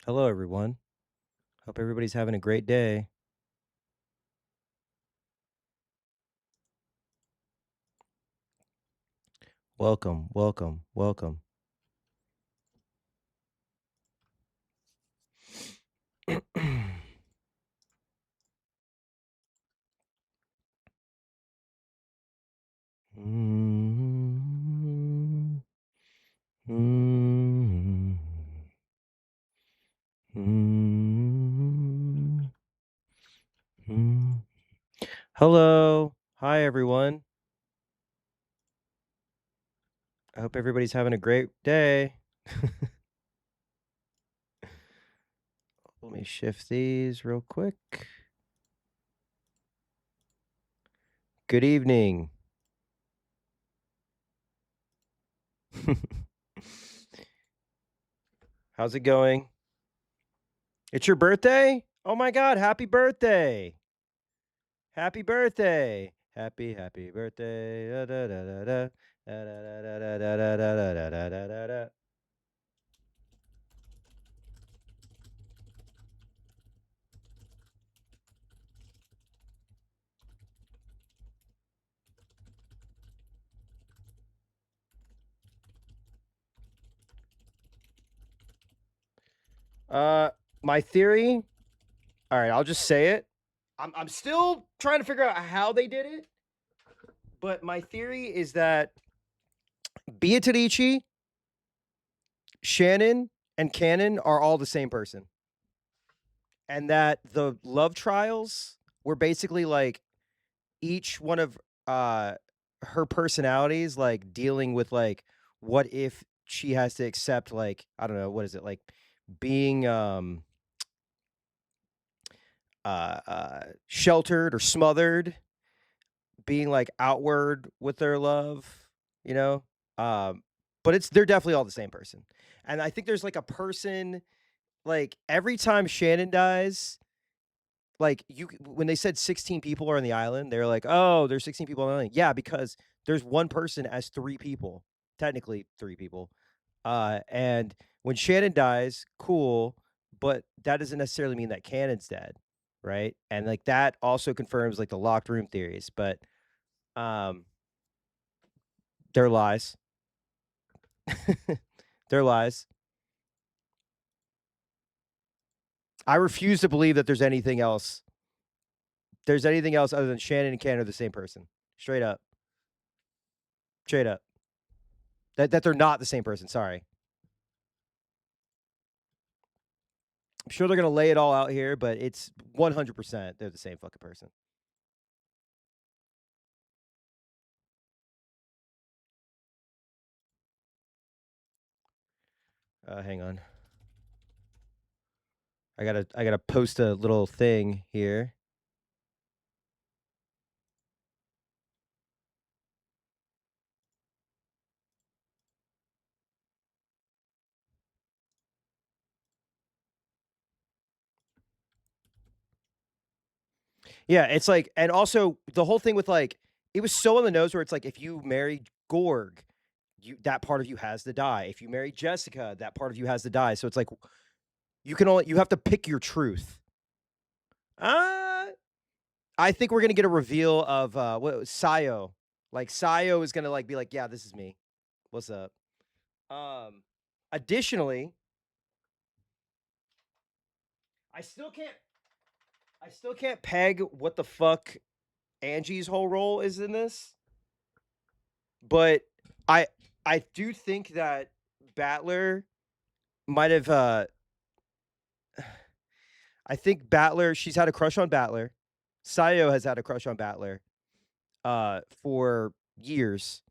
Hello, everyone. Hope everybody's having a great day. Welcome, welcome, welcome. Mm, mm, mm, mm. Hello. Hi, everyone. I hope everybody's having a great day. Let me shift these real quick. Good evening. How's it going? It's your birthday? Oh my God, happy birthday. Happy birthday. Happy birthday. Da, da, da, da, da. Da, da, da, da, da, da, da, da, da, da, da, da. Uh, my theory. All right, I'll just say it. I'm still trying to figure out how they did it, but my theory is that Beatrice, Shannon, and Cannon are all the same person, and that the love trials were basically like each one of uh her personalities like dealing with like what if she has to accept like I don't know what is it like being sheltered or smothered, being like outward with their love, you know? Um but they're definitely all the same person. And I think there's like a person like every time Shannon dies, like, when they said 16 people are on the island, they're like, "Oh, there's 16 people on the island." Yeah, because there's one person as 3 people, technically 3 people. And when Shannon dies, cool, but that doesn't necessarily mean that Cannon's dead, right? And, like, that also confirms, like, the locked room theories, but, um, they're lies. They're lies. I refuse to believe that there's anything else other than Shannon and Cannon are the same person. Straight up. Straight up. That they're not the same person, sorry. I'm sure they're gonna lay it all out here, but it's 100% they're the same fucking person. Hang on. I gotta post a little thing here. Yeah, it's like and also the whole thing with, like it was so on the nose where it's like if you marry Gorg, that part of you has to die. If you marry Jessica, that part of you has to die. So it's like you have to pick your truth. Uh, I think we're gonna get a reveal of, what was Sayo. Like, Sayo is gonna, like, be like, "Yeah, this is me. What's up?" Um, additionally, I still can't I still can't peg what the fuck Angie's whole role is in this, but I I do think that Battler might have I think Battler she's had a crush on Battler. Sayo has had a crush on Battler for years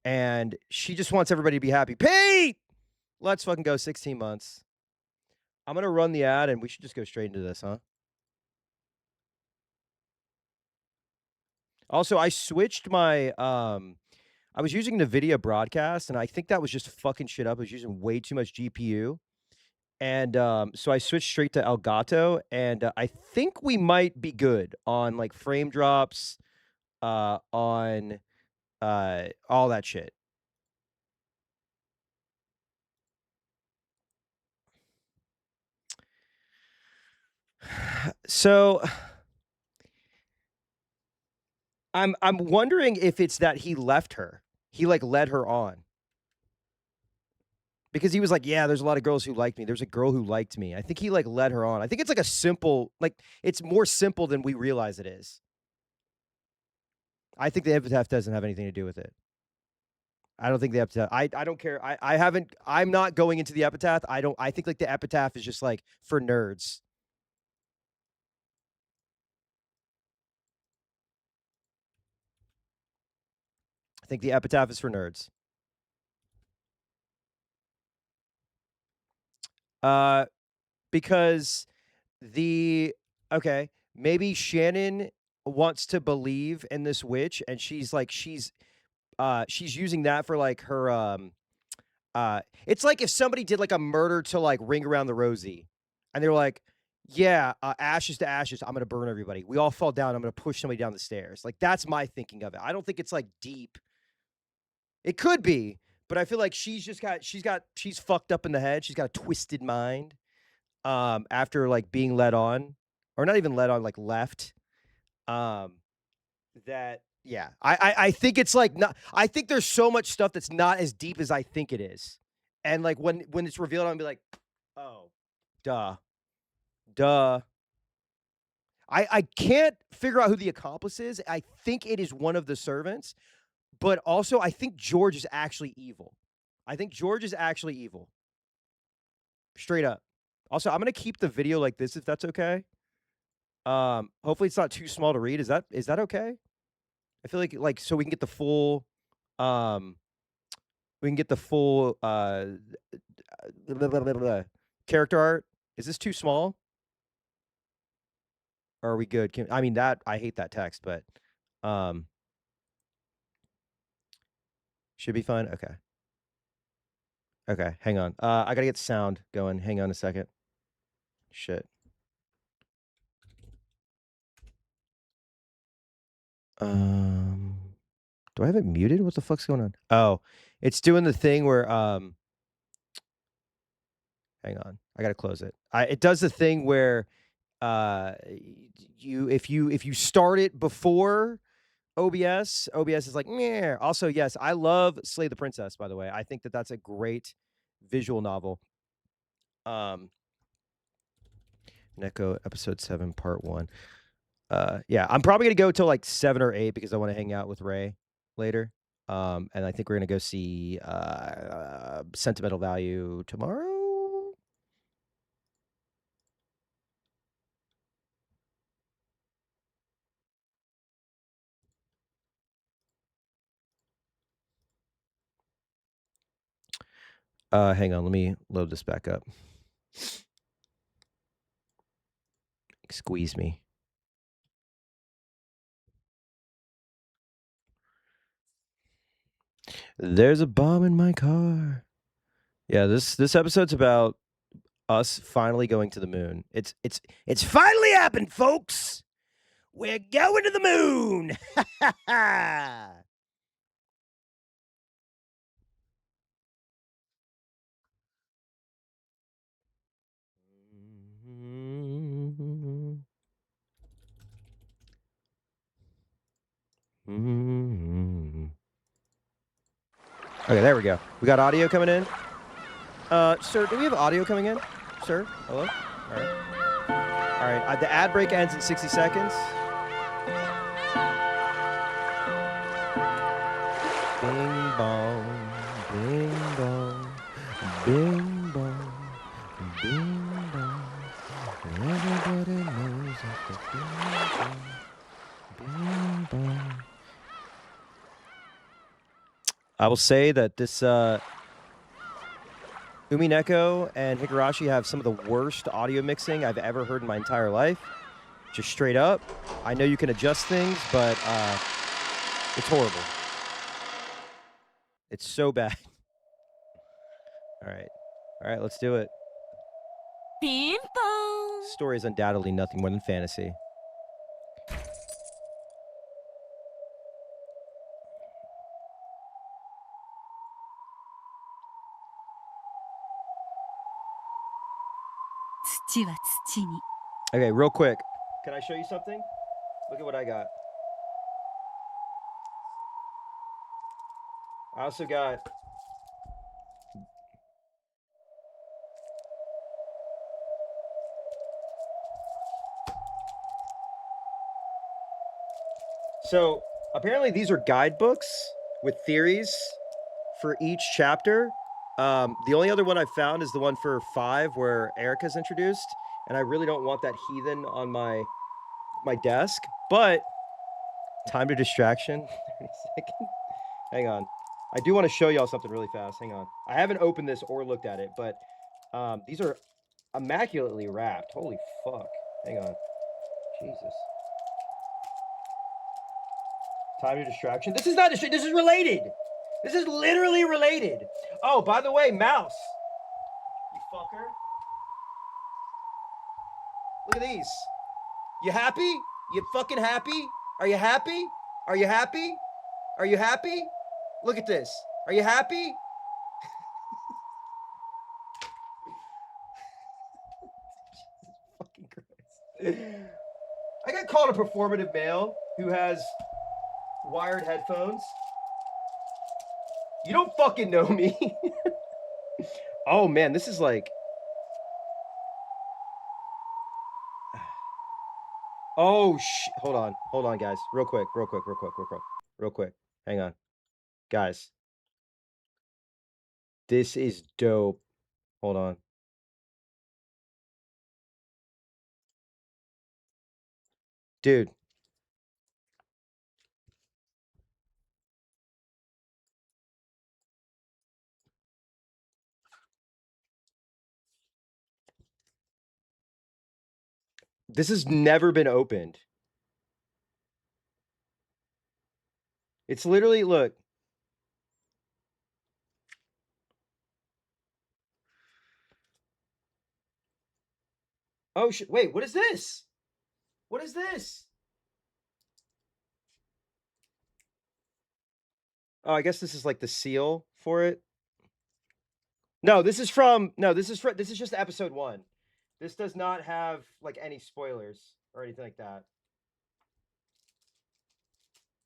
and she just wants everybody to be happy. Pete, let's fucking go 16 months. I'm going to run the ad and we should just go straight into this, huh? Also, I switched my I was using NVIDIA broadcast, and I think that was just fucking shit up. I was using way too much GPU. And so I switched straight to Elgato, and I think we might be good on like frame drops, on all that shit. So I'm wondering if it's that he left her. He like led her on. Because he was like, "Yeah, there's a lot of girls who liked me. There's a girl who liked me." I think he like led her on. I think it's like a simple, like it's more simple than we realize it is. I think the epitaph doesn't have anything to do with it. I don't think the epitaph. I don't care. I haven't. I'm not going into the epitaph. I don't. I think like the epitaph is just like for nerds. I think the epitaph is for nerds. Uh, because the okay, maybe Shannon wants to believe in this witch, and she's using that for like her it's like if somebody did like a murder to like Ring Around the Rosie, and they're like, "Yeah, ashes to ashes. I'm gonna burn everybody. We all fall down. I'm gonna push somebody down the stairs." Like that's my thinking of it. I don't think it's like deep. It could be, but I feel like she's fucked up in the head. She's got a twisted mind. After like being led on, or not even led on, like left. Um, that yeah, I think it's like not. I think there's so much stuff that's not as deep as I think it is, and like when it's revealed, I'll be like, oh, duh, duh. I can't figure out who the accomplice is. I think it is one of the servants, but also I think George is actually evil. I think George is actually evil, straight up. Also, I'm gonna keep the video like this if that's okay. Hopefully it's not too small to read. Is that okay? I feel like so um we can get the full blah, blah, blah, blah, character art. Is this too small? Or are we good? I mean that I hate that text, but um should be fine. Okay. Okay, hang on. I gotta get sound going. Hang on a second. Shit. Um do I have it muted? What the fuck's going on? Oh, it's doing the thing where hang on. I gotta close it. It does the thing where if you start it before OBS is like, meh. Also, yes, I love Slay the Princess, by the way. I think that that's a great visual novel. Neko episode 7, part 1. Yeah, I'm probably gonna go till like 7 or 8 because I want to hang out with Ray later. And I think we're gonna go see Sentimental Value tomorrow. Hang on, let me load this back up. Squeeze me. There's a bomb in my car. Yeah, this episode's about us finally going to the moon. It's finally happened, folks. We're going to the moon. Okay, there we go. We got audio coming in. Sir, do we have audio coming in? Sir, hello. All right. All right. The ad break ends in 60 seconds. Bing bong, bing bong, bing bong, bing bong. Everybody knows that the bing bong. I will say that this UMINEKO and Higurashi have some of the worst audio mixing I've ever heard in my entire life. Just straight up. I know you can adjust things, but it's horrible. It's so bad. All right. All right, let's do it. Ping-pong. Story is undoubtedly nothing more than fantasy. Okay, real quick. Can I show you something? Look at what I got. I also got. So apparently these are guidebooks with theories for each chapter. The only other one I found is the one for 5 where Erica's introduced, and I really don't want that heathen on my desk. But time to distraction. 30 seconds. Hang on. I do want to show y'all something really fast. Hang on. I haven't opened this or looked at it, but these are immaculately wrapped. Holy fuck. Hang on. Jesus. Time to distraction. This is not this is related. This is literally related. Oh, by the way, mouse. You fucker. Look at these. You happy? You fucking happy? Are you happy? Are you happy? Are you happy? Look at this. Are you happy? Fucking Christ. I got called a performative male who has wired headphones. You don't fucking know me. Oh man, this is like. Oh hold on, guys, real quick. Hang on, guys. This is dope. Hold on. Dude. This has never been opened. It's literally, look. Oh shit! Wait, what is this? What is this? Oh, I guess this is like the seal for it. No, this is just episode 1. This does not have like any spoilers or anything like that.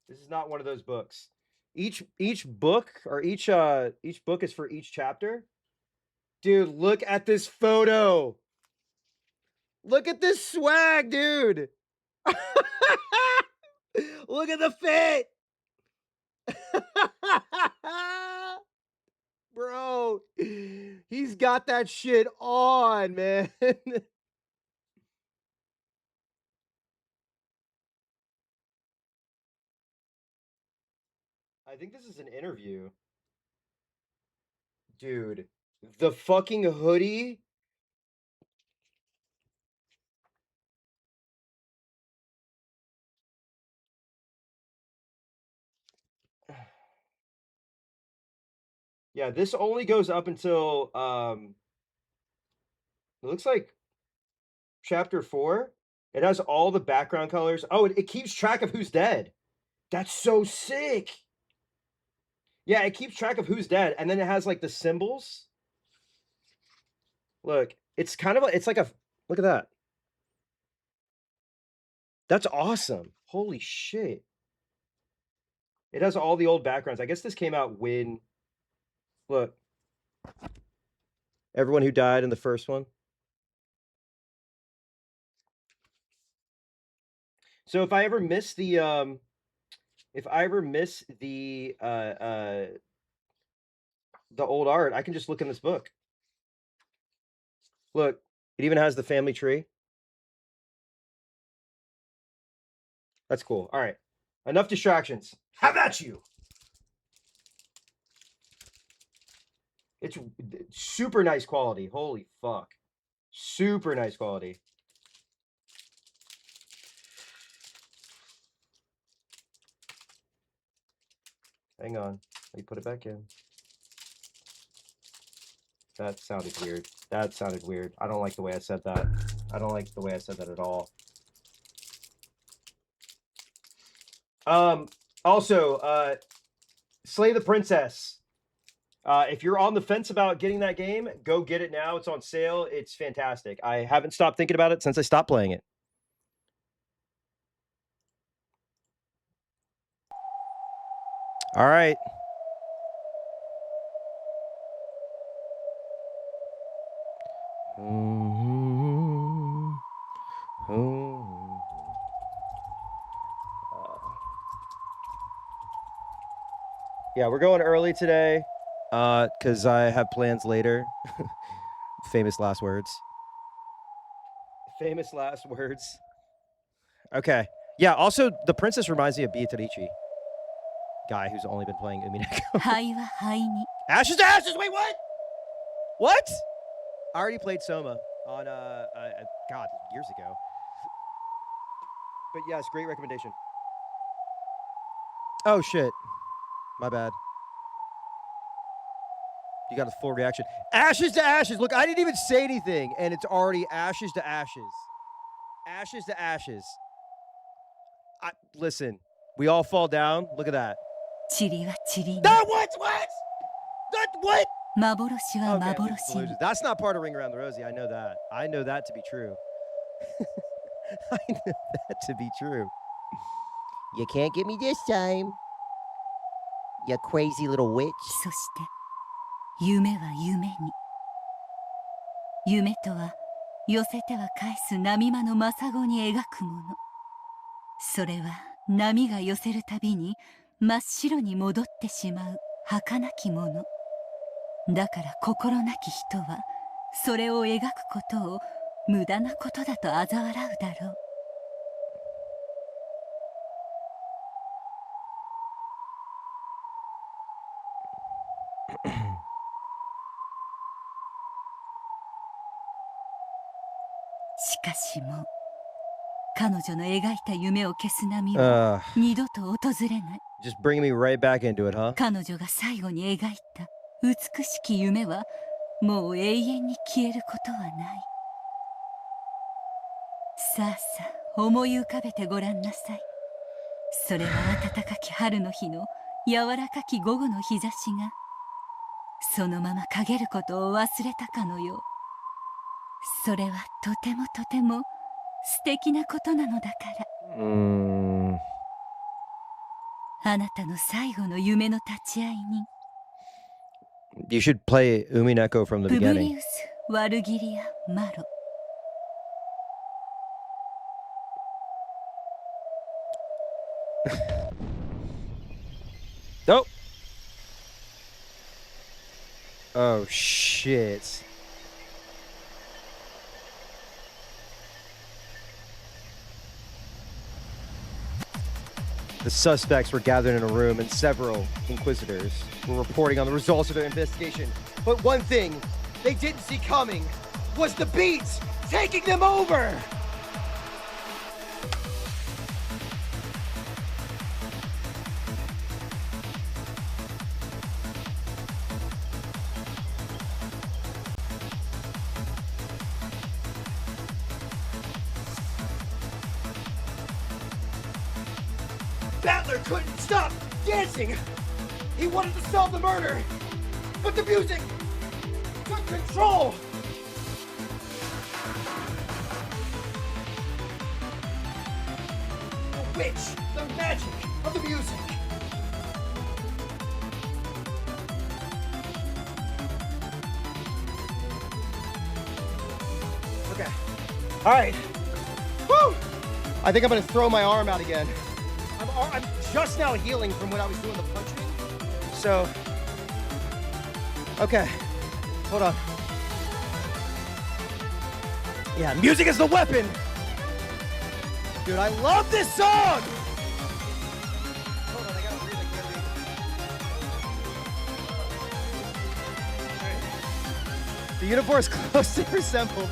This is not one of those books. Each book or each book is for each chapter. Dude, look at this photo. Look at this swag, dude. Look at the fit. Bro, he's got that shit on, man. I think this is an interview. Dude, the fucking hoodie. Yeah, this only goes up until it looks like chapter 4. It has all the background colors. Oh, it keeps track of who's dead. That's so sick. Yeah, it keeps track of who's dead, and then it has like the symbols. Look, it's kind of it's like a look at that. That's awesome. Holy shit. It has all the old backgrounds. I guess this came out when look. Everyone who died in the first one. So if I ever miss the the old art, I can just look in this book. Look, it even has the family tree. That's cool. All right. Enough distractions. How about you? It's super nice quality. Holy fuck. Super nice quality. Hang on. Let me put it back in. That sounded weird. That sounded weird. I don't like the way I said that. I don't like the way I said that at all. Also, Slay the Princess. If you're on the fence about getting that game, go get it now. It's on sale. It's fantastic. I haven't stopped thinking about it since I stopped playing it. All right. Yeah, we're going early today, because I have plans later. Famous last words. Famous last words. Okay. Yeah, also, the princess reminds me of Beatrice. Guy who's only been playing UMINEKO. Ashes to ashes! Wait, what? What? I already played Soma on, God, years ago. But yes, great recommendation. Oh, shit. My bad. You got a full reaction. Ashes to ashes. Look, I didn't even say anything, and it's already ashes to ashes. Ashes to ashes. Listen, we all fall down. Look at that. Ah, what? What? Okay, that's not part of Ring Around the Rosie. I know that. I know that to be true. I know that to be true. You can't get me this time. You crazy little witch. そして夢は夢に。夢とは寄せては返す波間の真砂に描くもの。それは波が寄せるたびに真っ白に戻ってしまう儚きもの。だから心なき人はそれを描くことを無駄なことだと嘲笑うだろう。しかしもう彼女の描いた夢を消す波は二度と訪れない。Just bringing me right back into it, huh? 彼女が最後に描いた美しき夢はもう永遠に消えることはない。さあさあ思い浮かべてごらんなさい。それは暖かき春の日の柔らかき午後の日差しがそのまま陰ることを忘れたかのよう。それはとてもとても素敵なことなのだから。あなたの最後の夢の立ち会いに。You should play UMINEKO from the プブ beginning. リウス・ワルギリア・マロ。Nope. Oh, shit. The suspects were gathered in a room and several inquisitors were reporting on the results of their investigation. But one thing they didn't see coming was the beats taking them over! Battler couldn't stop dancing! He wanted to solve the murder! But the music took control! The witch, the magic of the music! Okay. Alright. Woo! I think I'm gonna throw my arm out again. I'm just now healing from when I was doing the punching. So, okay, hold on. Yeah, music is the weapon. Dude, I love this song. Hold on, I gotta breathe, I can't breathe. Right. The uniform is closely resembled.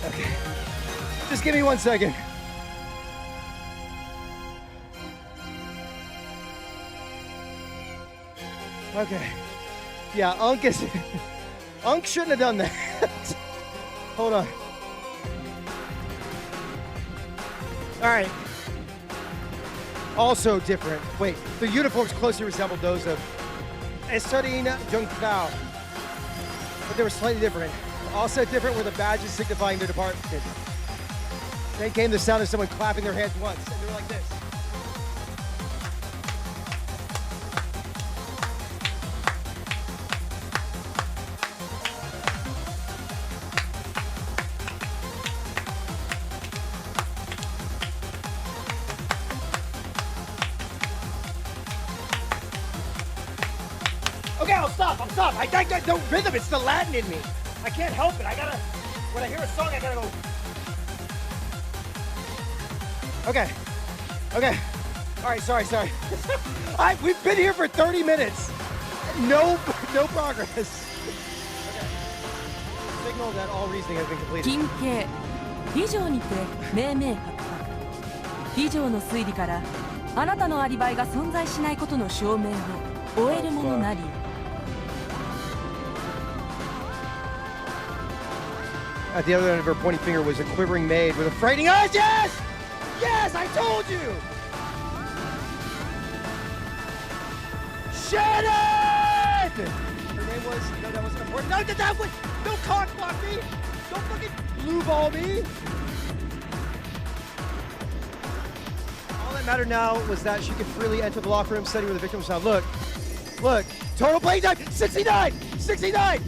Okay. Just give me 1 second. Okay. Yeah, Unk shouldn't have done that. Hold on. All right. Also different. Wait, the uniforms closely resembled those of Estarina Junkao, but they were slightly different. Also different were the badges signifying their department. Then came the sound of someone clapping their hands once, and they were like this. Okay, I'll stop. I got no rhythm. It's the Latin in me. I can't help it. When I hear a song, I gotta go. Okay. All right, sorry. We've been here for 30 minutes. No progress. Okay. Signal that all reasoning has been completed. 近景以上にて命名発覚。以上の推理からあなたのアリバイが存在しないことの証明を終えるものなり。At the other end of her pointing finger was a quivering maid with a frightening eyes. Yes! Yes, I told you! Shannon! Her name was... No, that wasn't important. No, that was... Don't cock block me! Don't fucking blue ball me! All that mattered now was that she could freely enter the locker room study where the victim was found. Look. Total playing time! 69! 69!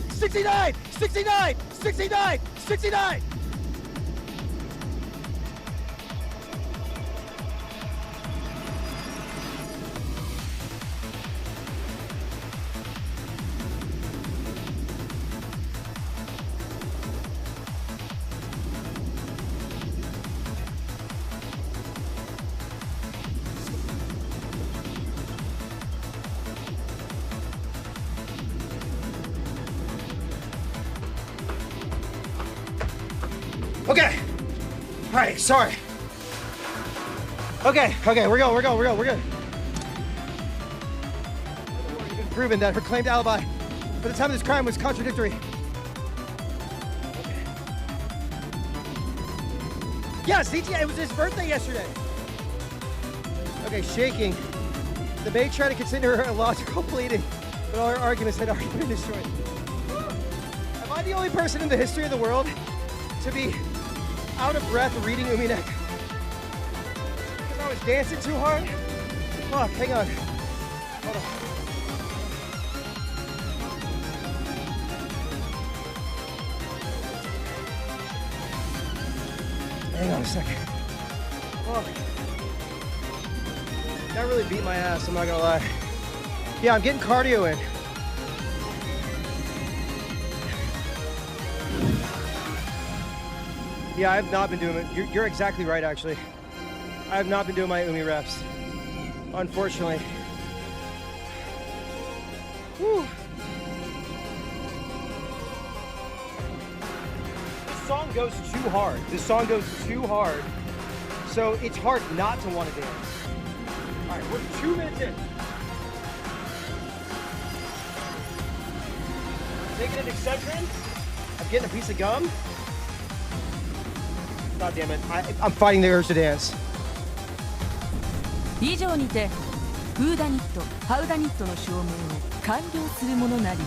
Okay. All right, sorry. Okay, we're good. It's been proven that her claimed alibi for the time of this crime was contradictory. Okay. Yes, it was his birthday yesterday. Okay, shaking. The maid tried to consider her a logical pleading, but all her arguments had already been destroyed. Am I the only person in the history of the world to be out of breath reading UMINEKO? Because I was dancing too hard? Fuck, hang on. Hold on. Hang on a second. Fuck. That really beat my ass, I'm not gonna lie. Yeah, I'm getting cardio in. Yeah, I have not been doing it. You're exactly right, actually. I have not been doing my Umi reps, unfortunately. Whew. This song goes too hard. So it's hard not to want to dance. All right, we're 2 minutes in. Taking an Excedrin. I'm getting a piece of gum. God damn it. I'm fighting the urge to dance. 以上にてフーダニット、ハウダニットの証明を完了するものなり。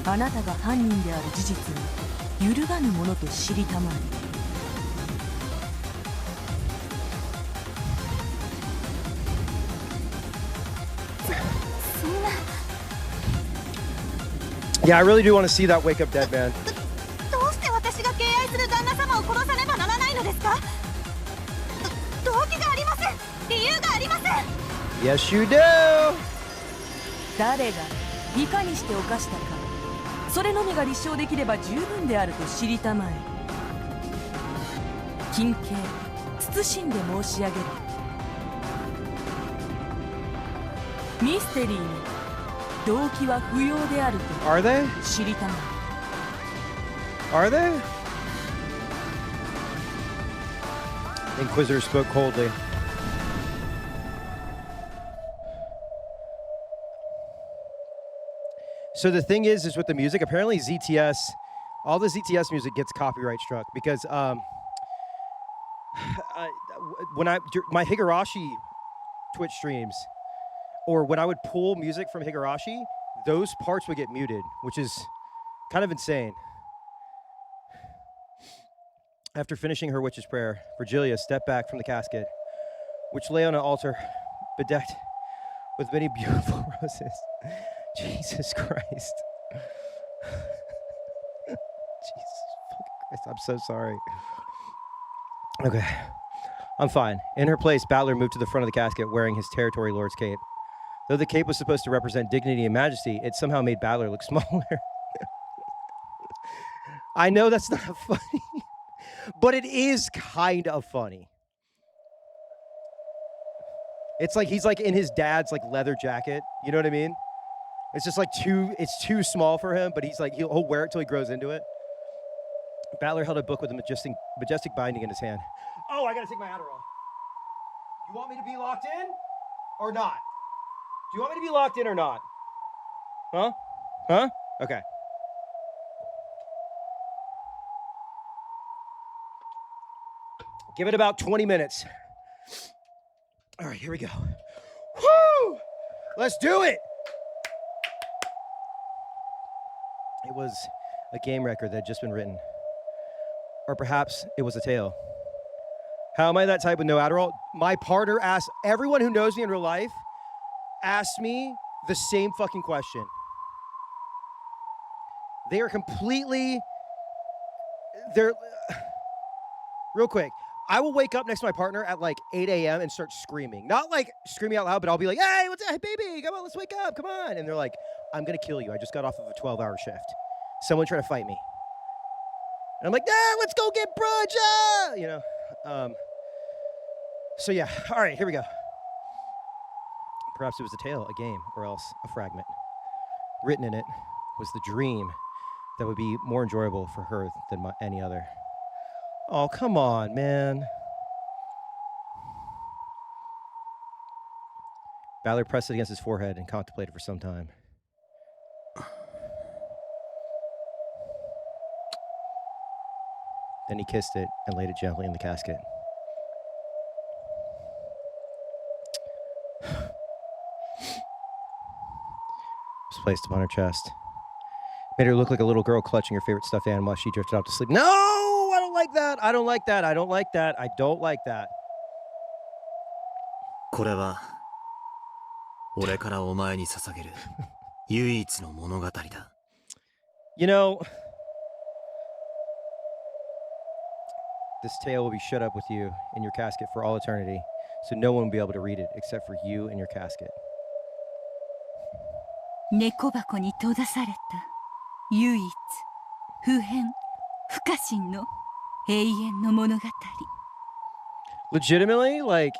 あなたが犯人である事実を揺るがぬものと知りたまえ。そんな。Yeah, I really do want to see that wake up dead man. どうして私が敬愛する旦那様を殺さねばならないのですか？動機がありません。理由がありません。Yes, you do. 誰がいかにして犯したか、それのみが立証できれば十分であると知りたまえ。近景謹んで申し上げる。ミステリーに動機は不要であると知りたまえ。Are they? Inquisitor spoke coldly. So the thing is with the music, apparently ZTS, all the ZTS music gets copyright struck because when my Higurashi Twitch streams, or when I would pull music from Higurashi, those parts would get muted, which is kind of insane. After finishing her witch's prayer, Virgilia stepped back from the casket, which lay on an altar bedecked with many beautiful roses. Jesus Christ. Jesus fucking Christ. I'm so sorry. Okay. I'm fine. In her place, Battler moved to the front of the casket wearing his territory lord's cape. Though the cape was supposed to represent dignity and majesty, it somehow made Battler look smaller. I know that's not funny, but it is kind of funny. It's like he's like in his dad's like leather jacket. You know what I mean? It's just like it's too small for him, but he's like, he'll wear it till he grows into it. Battler held a book with a majestic binding in his hand. Oh, I gotta take my Adderall. You want me to be locked in or not? Do you want me to be locked in or not? Huh? Huh? Okay. Give it about 20 minutes. All right, here we go. Woo! Let's do it! It was a game record that had just been written. Or perhaps it was a tale. How am I that type with no Adderall? My partner asked, everyone who knows me in real life asked me the same fucking question. They are completely, real quick, I will wake up next to my partner at like 8 a.m. and start screaming. Not like screaming out loud, but I'll be like, hey, what's up, hey, baby, come on, let's wake up, come on. And they're like, I'm gonna kill you. I just got off of a 12-hour shift. Someone try to fight me. And I'm like, let's go get brunch, you know. So yeah, all right, here we go. Perhaps it was a tale, a game, or else a fragment. Written in it was the dream that would be more enjoyable for her than any other. Oh, come on, man. Battler pressed it against his forehead and contemplated for some time. Then he kissed it and laid it gently in the casket. It was placed upon her chest. Made her look like a little girl clutching her favorite stuffed animal while she drifted off to sleep. No, I don't like that. I don't like that. I don't like that. I don't like that. これは俺からお前に捧げる唯一の物語だ。You know, this tale will be shut up with you in your casket for all eternity, so no one will be able to read it except for you and your casket. 猫箱に閉ざされた唯一不変不可侵の永遠の物語。 Legitimately, like,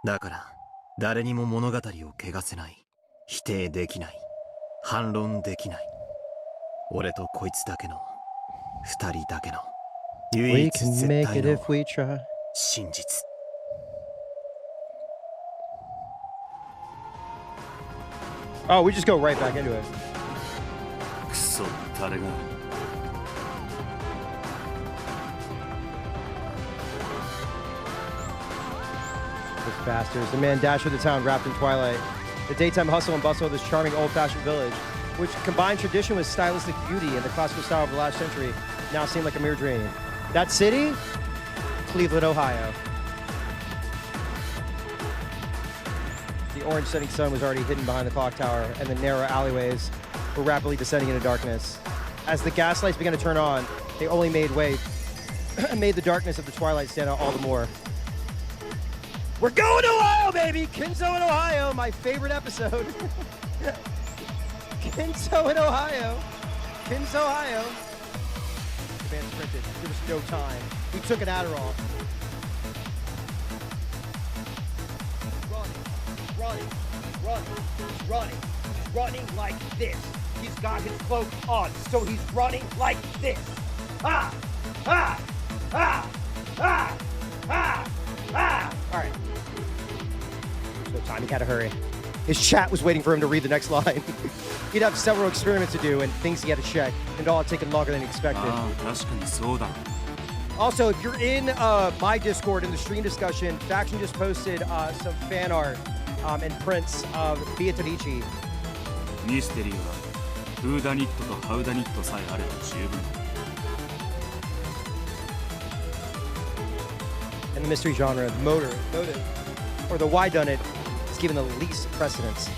だから誰にも物語を汚せない、否定できない、反論できない。俺とこいつだけの、二人だけの唯 we 一 can 絶 make 対 it の if we try. 真実。Oh, we just go right back into it. クソ誰が。Those bastards. The man dashed through the town wrapped in twilight. The daytime hustle and bustle of this charming old-fashioned village, which combined tradition with stylistic beauty and the classical style of the last century, now seemed like a mere dream. That city? Cleveland, Ohio. The orange setting sun was already hidden behind the clock tower, and the narrow alleyways were rapidly descending into darkness. As the gas lights began to turn on, they only made the darkness of the twilight stand out all the more. We're going to Ohio, baby! Kinzo in Ohio, my favorite episode. Kinzo in Ohio. Kinzo, Ohio. The man sprinted. There was no time. He took an Adderall. He's running like this. He's got his cloak on, so he's running like this. Ah! Ah! Ah! Ah! Ah! Ah! All right. There's no time. He had to hurry. His chat was waiting for him to read the next line. He'd have several experiments to do and things he had to check, and all had taken longer than he expected. Also, if you're in my Discord in the stream discussion, Faction just posted some fan art and prints of Beatrice. ミステリーはフーダニットとハウダニットさえあれば十分。 In the mystery genre, the motive, or the whodunit is given the least precedence.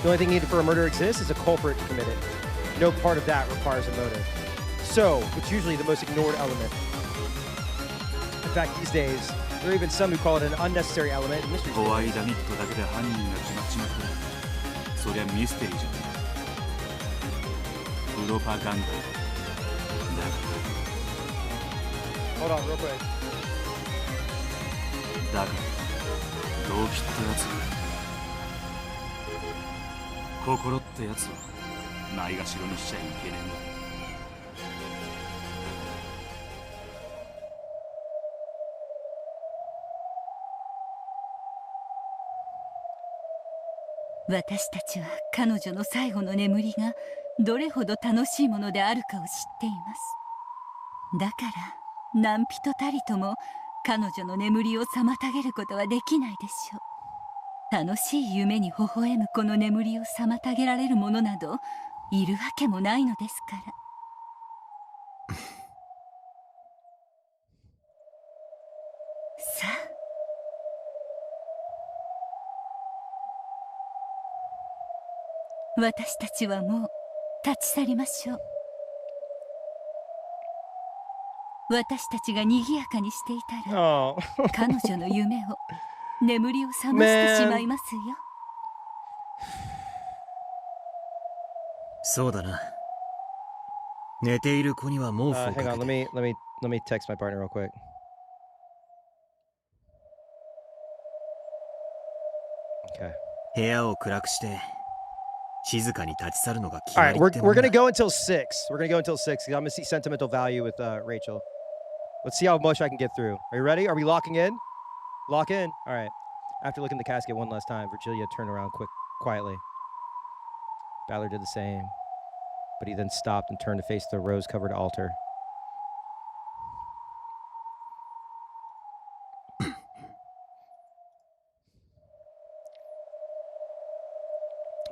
The only thing needed for a murder exists is a culprit to commit it. No part of that requires a motive. So, it's usually the most ignored element. In fact, these days, there are even some who call it an unnecessary element in mystery ホワ stories. イダニットだけで犯人が決まっちまったらそりゃミステリーじゃねえ。プロパガンダだ。 Hold on, real quick. だから動機ってやつ心ってやつはないがしろにしちゃいけねえんだ。私たちは彼女の最後の眠りがどれほど楽しいものであるかを知っています。だから何人たりとも彼女の眠りを妨げることはできないでしょう。楽しい夢に微笑むこの眠りを妨げられるものなどいるわけもないのですから。さあ、私たちはもう立ち去りましょう。私たちが賑やかにしていたら Oh. 彼女の夢を眠りを覚ましてしまいますよ。そうだな。寝ている子には毛布をかけ Hang on, て。 let me text my partner real quick. Okay. 部屋を暗くして静かに立ち去るのが決 All ま right, り we're っても we're んだ gonna go until 6. We're gonna go until 6. I'm gonna see sentimental value with Rachel. Let's see how much I can get through. Are you ready? Are we locking in? Lock in. All right. After looking at the casket one last time, Virgilia turned around quietly. Ballard did the same, but he then stopped and turned to face the rose-covered altar.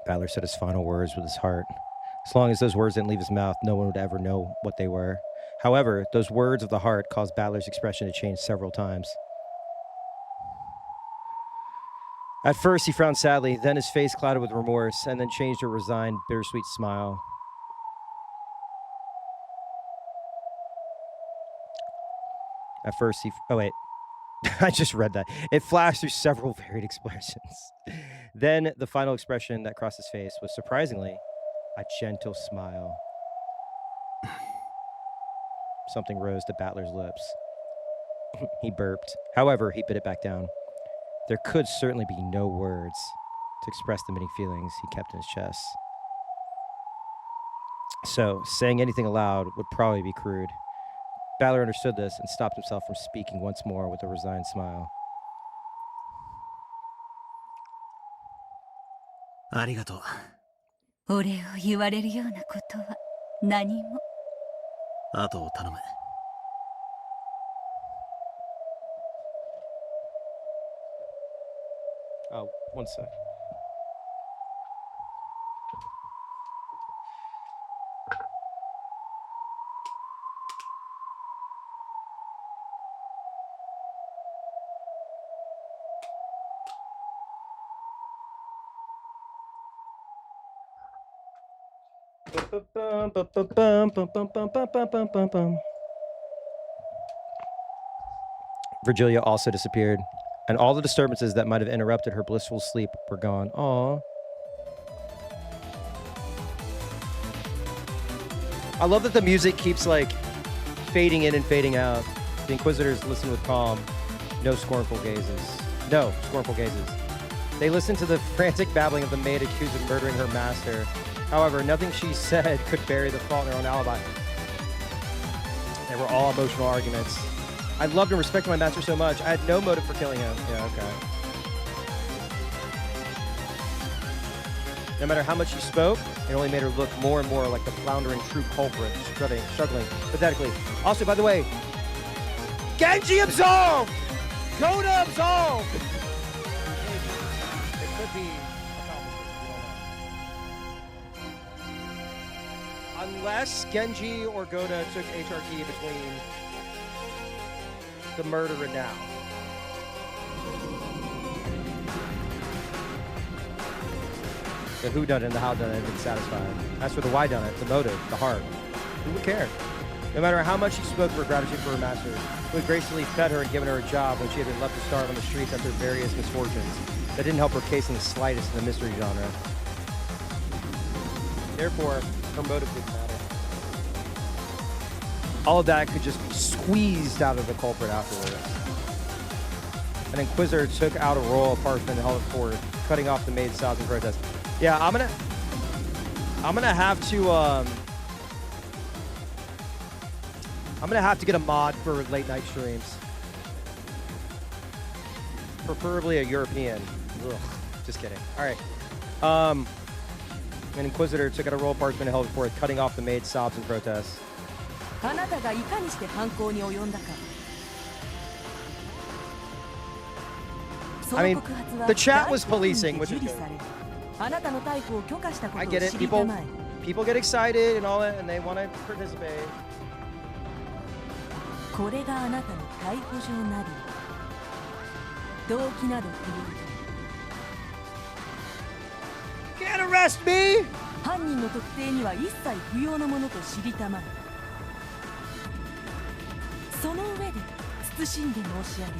Ballard said his final words with his heart. As long as those words didn't leave his mouth, no one would ever know what they were. However, those words of the heart caused Ballard's expression to change several times. At first, he frowned sadly, then his face clouded with remorse, and then changed to a resigned, bittersweet smile. At first, oh wait, I just read that. It flashed through several varied expressions. Then the final expression that crossed his face was surprisingly a gentle smile. Something rose to Battler's lips. He burped. However, he bit it back down. There could certainly be no words to express the many feelings he kept in his chest. So, saying anything aloud would probably be crude. Ballard understood this and stopped himself from speaking once more with a resigned smile. ありがとう。お礼を言われるようなことは何も。あとを頼む。Oh, one sec. Virgilia also disappeared, and all the disturbances that might have interrupted her blissful sleep were gone. Aww. I love that the music keeps like fading in and fading out. The Inquisitors listen with calm, no scornful gazes. No scornful gazes. They listen to the frantic babbling of the maid accused of murdering her master. However, nothing she said could bury the fault in her own alibi. They were all emotional arguments. I loved and respected my master so much. I had no motive for killing him. Yeah, okay. No matter how much she spoke, it only made her look more and more like the floundering true culprit, struggling pathetically. Also, by the way, Genji absolved! Coda absolved! It could be accomplices, we don't know. Unless Genji or Goda took HRT between the murder and now. The who done it and the how done it have been satisfied. As for the why done it, the motive, the heart, who would care? No matter how much she spoke of her gratitude for her master, who had graciously fed her and given her a job when she had been left to starve on the streets after various misfortunes, that didn't help her case in the slightest in the mystery genre. Therefore, her motive didn't matter. All of that could just be squeezed out of the culprit afterwards. An inquisitor took out a roll of parchment and held it forward, cutting off the maid's sobs in protest. Yeah, I'm gonna have to get a mod for late night streams. Preferably a European. Ugh, just kidding. All right. An inquisitor took out a roll of parchment and held it forward, cutting off the maid's sobs in protest. I mean, the chat was policing, which is good. I get it. People get excited and all that, and they want to participate. Can't arrest me! 犯人の特定には一切不要なものと知りたまえ。その上で慎んで申し上げる。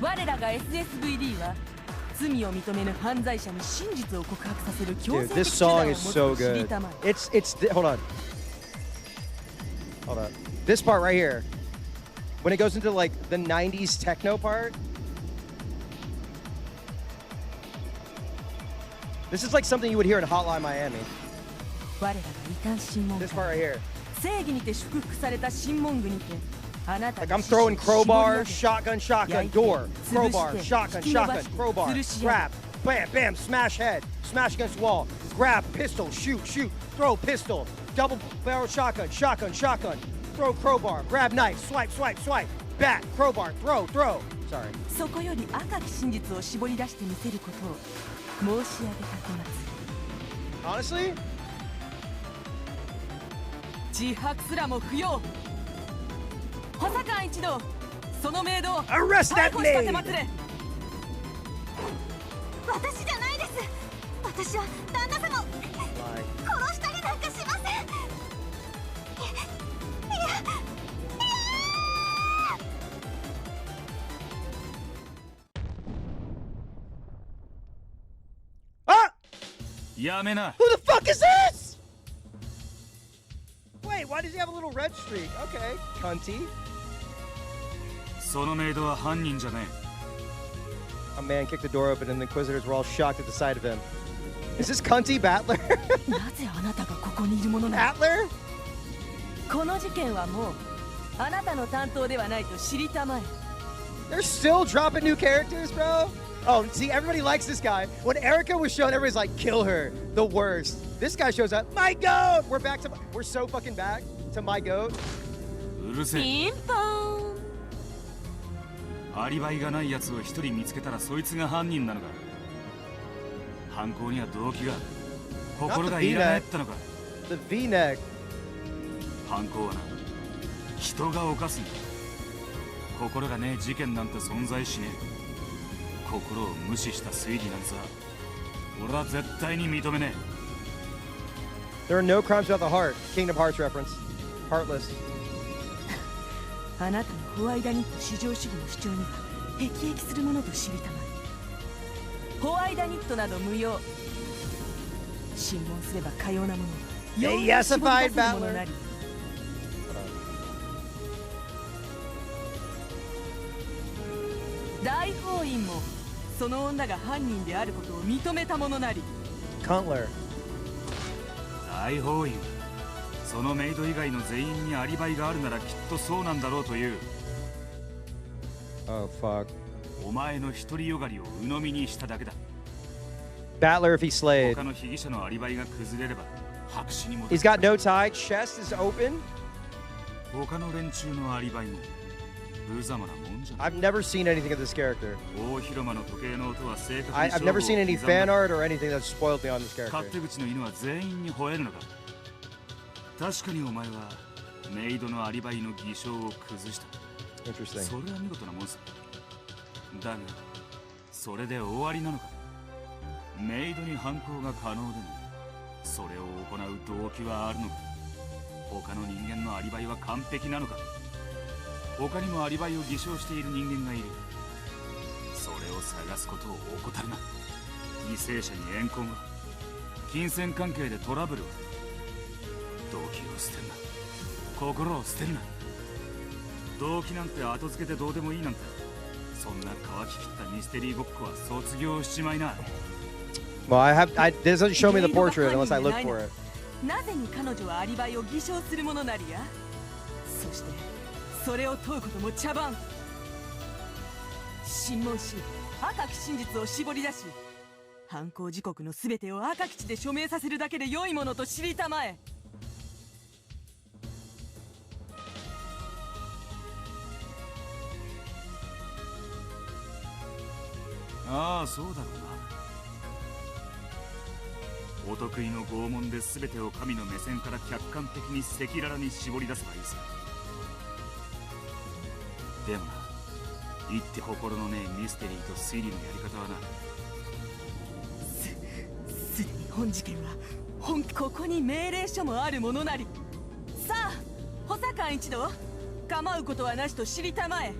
我らが SSVD は罪を認めぬ犯罪者に真実を告白させる強制 Dude, 的 this 手段を song 持 is つ so と知り good. たまえ。Hold on. Hold on. This part right here. When it goes into like the 90s techno part. This is like something you would hear in Hotline Miami. 我らが異端審問 This 会 part right here. 正義にて祝福された審問具にてあなた Like が I'm throwing 死を絞り crowbar, 上げ shotgun, shotgun, door, crowbar, shotgun, shotgun, crowbar, grab, bam, bam, smash head, smash against wall, grab, pistol, shoot, shoot, throw pistol, double barrel shotgun, shotgun, shotgun, throw crowbar, grab knife, swipe, swipe, swipe, bat, crowbar, throw, throw. Sorry. そこより赤き真実を絞り出してみせることを申し上げたくます。 Honestly? 自白すらも不要。補佐官一同、そのメイドを Arrest 逮 that 捕したて maid! まつれ。私じゃないです。私は旦那様を Lie. 殺したりなんかしません。Ah! やめな。 Who the fuck is this? Wait, why does he have a little red streak? Okay, cunty. そのメイドは犯人じゃね A man kicked the door open and the inquisitors were all shocked at the sight of him. Is this cunty Battler? なぜあなたがここにいるものなの？ Battler? この事件はもうあなたの担当ではないと知りたまえ。 They're still dropping new characters, bro? Oh, see, everybody likes this guy. When Erica was shown, everybody's like, kill her. The worst. This guy shows up. My goat! We're so fucking back to my goat. え。うるせえ。ピンポーン。アリバイがない奴を一人見つけたらそいつが犯人なのか。犯行には動機が、心がいらないったのか。 The V-neck. 犯行はな、人が犯すんだ。心がねえ事件なんて存在しねえ。心を無視した推理なんさ、俺は絶対に認めねえ。 There are no crimes without the heart. Kingdom Hearts reference. Heartless. あなたのホワイダニット至上主義の主張には辟易するものと知りたまえ。ホワイダニットなど無用。審問すればかようなものはようやく絞り出せるものなり。大法院もその女が犯人であることを認めたものなり。 Cuntler. 大法院、そのメイド以外の全員にアリバイがあるならきっとそうなんだろうという。 Oh, fuck. お前の独りよがりを鵜呑みにしただけだ。 Battler if he slayed. 他の被疑者のアリバイが崩れれば白紙に戻 He's す。 got no tie. Chest is open. 他の連中のアリバイも無様なもんじゃない。 I've never seen anything of this character. 大広間の時計の音は正確に I've never seen any fan art or anything that's spoiled me on this 勝 character. 手口の犬は全員に吠えるのか。確かにお前はメイドのアリバイの偽証を崩した。 Interesting. それは見事なもんさ。だがそれで終わりなのか。メイドに犯行が可能でもそれを行う動機はあるのか。他の人間のアリバイは完璧なのか。他にもアリバイを偽証している人間がいる。それを探すことを怠るな。犠牲者に怨恨は、金銭関係でトラブルは、動機を捨てるな。心を捨てるな。動機なんて後付けでどうでもいいなんて、そんな乾ききったミステリーごっこは卒業しちまいな。Well, it doesn't show me the portrait unless I look for it. なぜに彼女はアリバイを偽証するものなりや。そしてそれを問うことも茶番。審問し赤き真実を絞り出し、犯行時刻のすべてを赤き地で署名させるだけで良いものと知りたまえ。ああ、そうだろうな。お得意の拷問で全てを神の目線から客観的に赤裸々に絞り出せばいいさ。でもな、言って心のねえミステリーと推理のやり方はな。すでに本事件はここに命令書もあるものなり。さあ補佐官一同、構うことはなしと知りたまえ。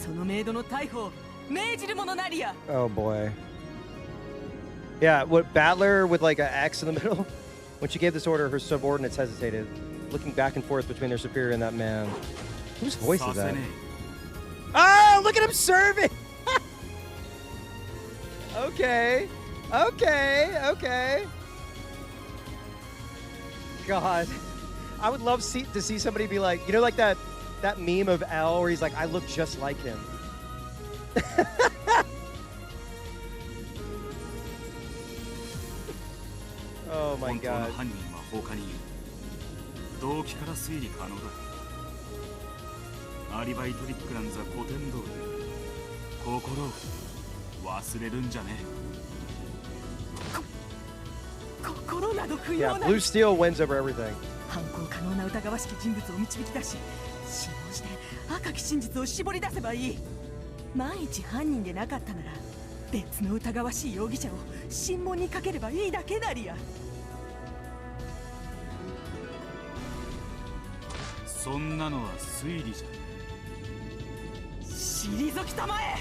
そのメイドの逮捕を命じるものなりや。 Oh boy. Yeah, what Battler with like an X in the middle? When she gave this order, her subordinates hesitated, looking back and forth between their superior and that man. Whose voice is that? Oh, look at him serving! Okay. Okay. God. I would love to see somebody be like, you know, like that meme of L where he's like, I look just like him. Oh my god. 犯人は他にいる。動機から推理可能だ。アリバイトリックなんざ古典通り。心を忘れるんじゃねえ。心など不要 Yeah, な。 Blue Steel wins over everything. 犯行可能な疑わしき人物を導き出し、信用して赤き真実を絞り出せばいい。万一犯人でなかったなら、別の疑わしい容疑者を審問にかければいいだけなりや。そんなのは推理じゃねえ。退きたまえ。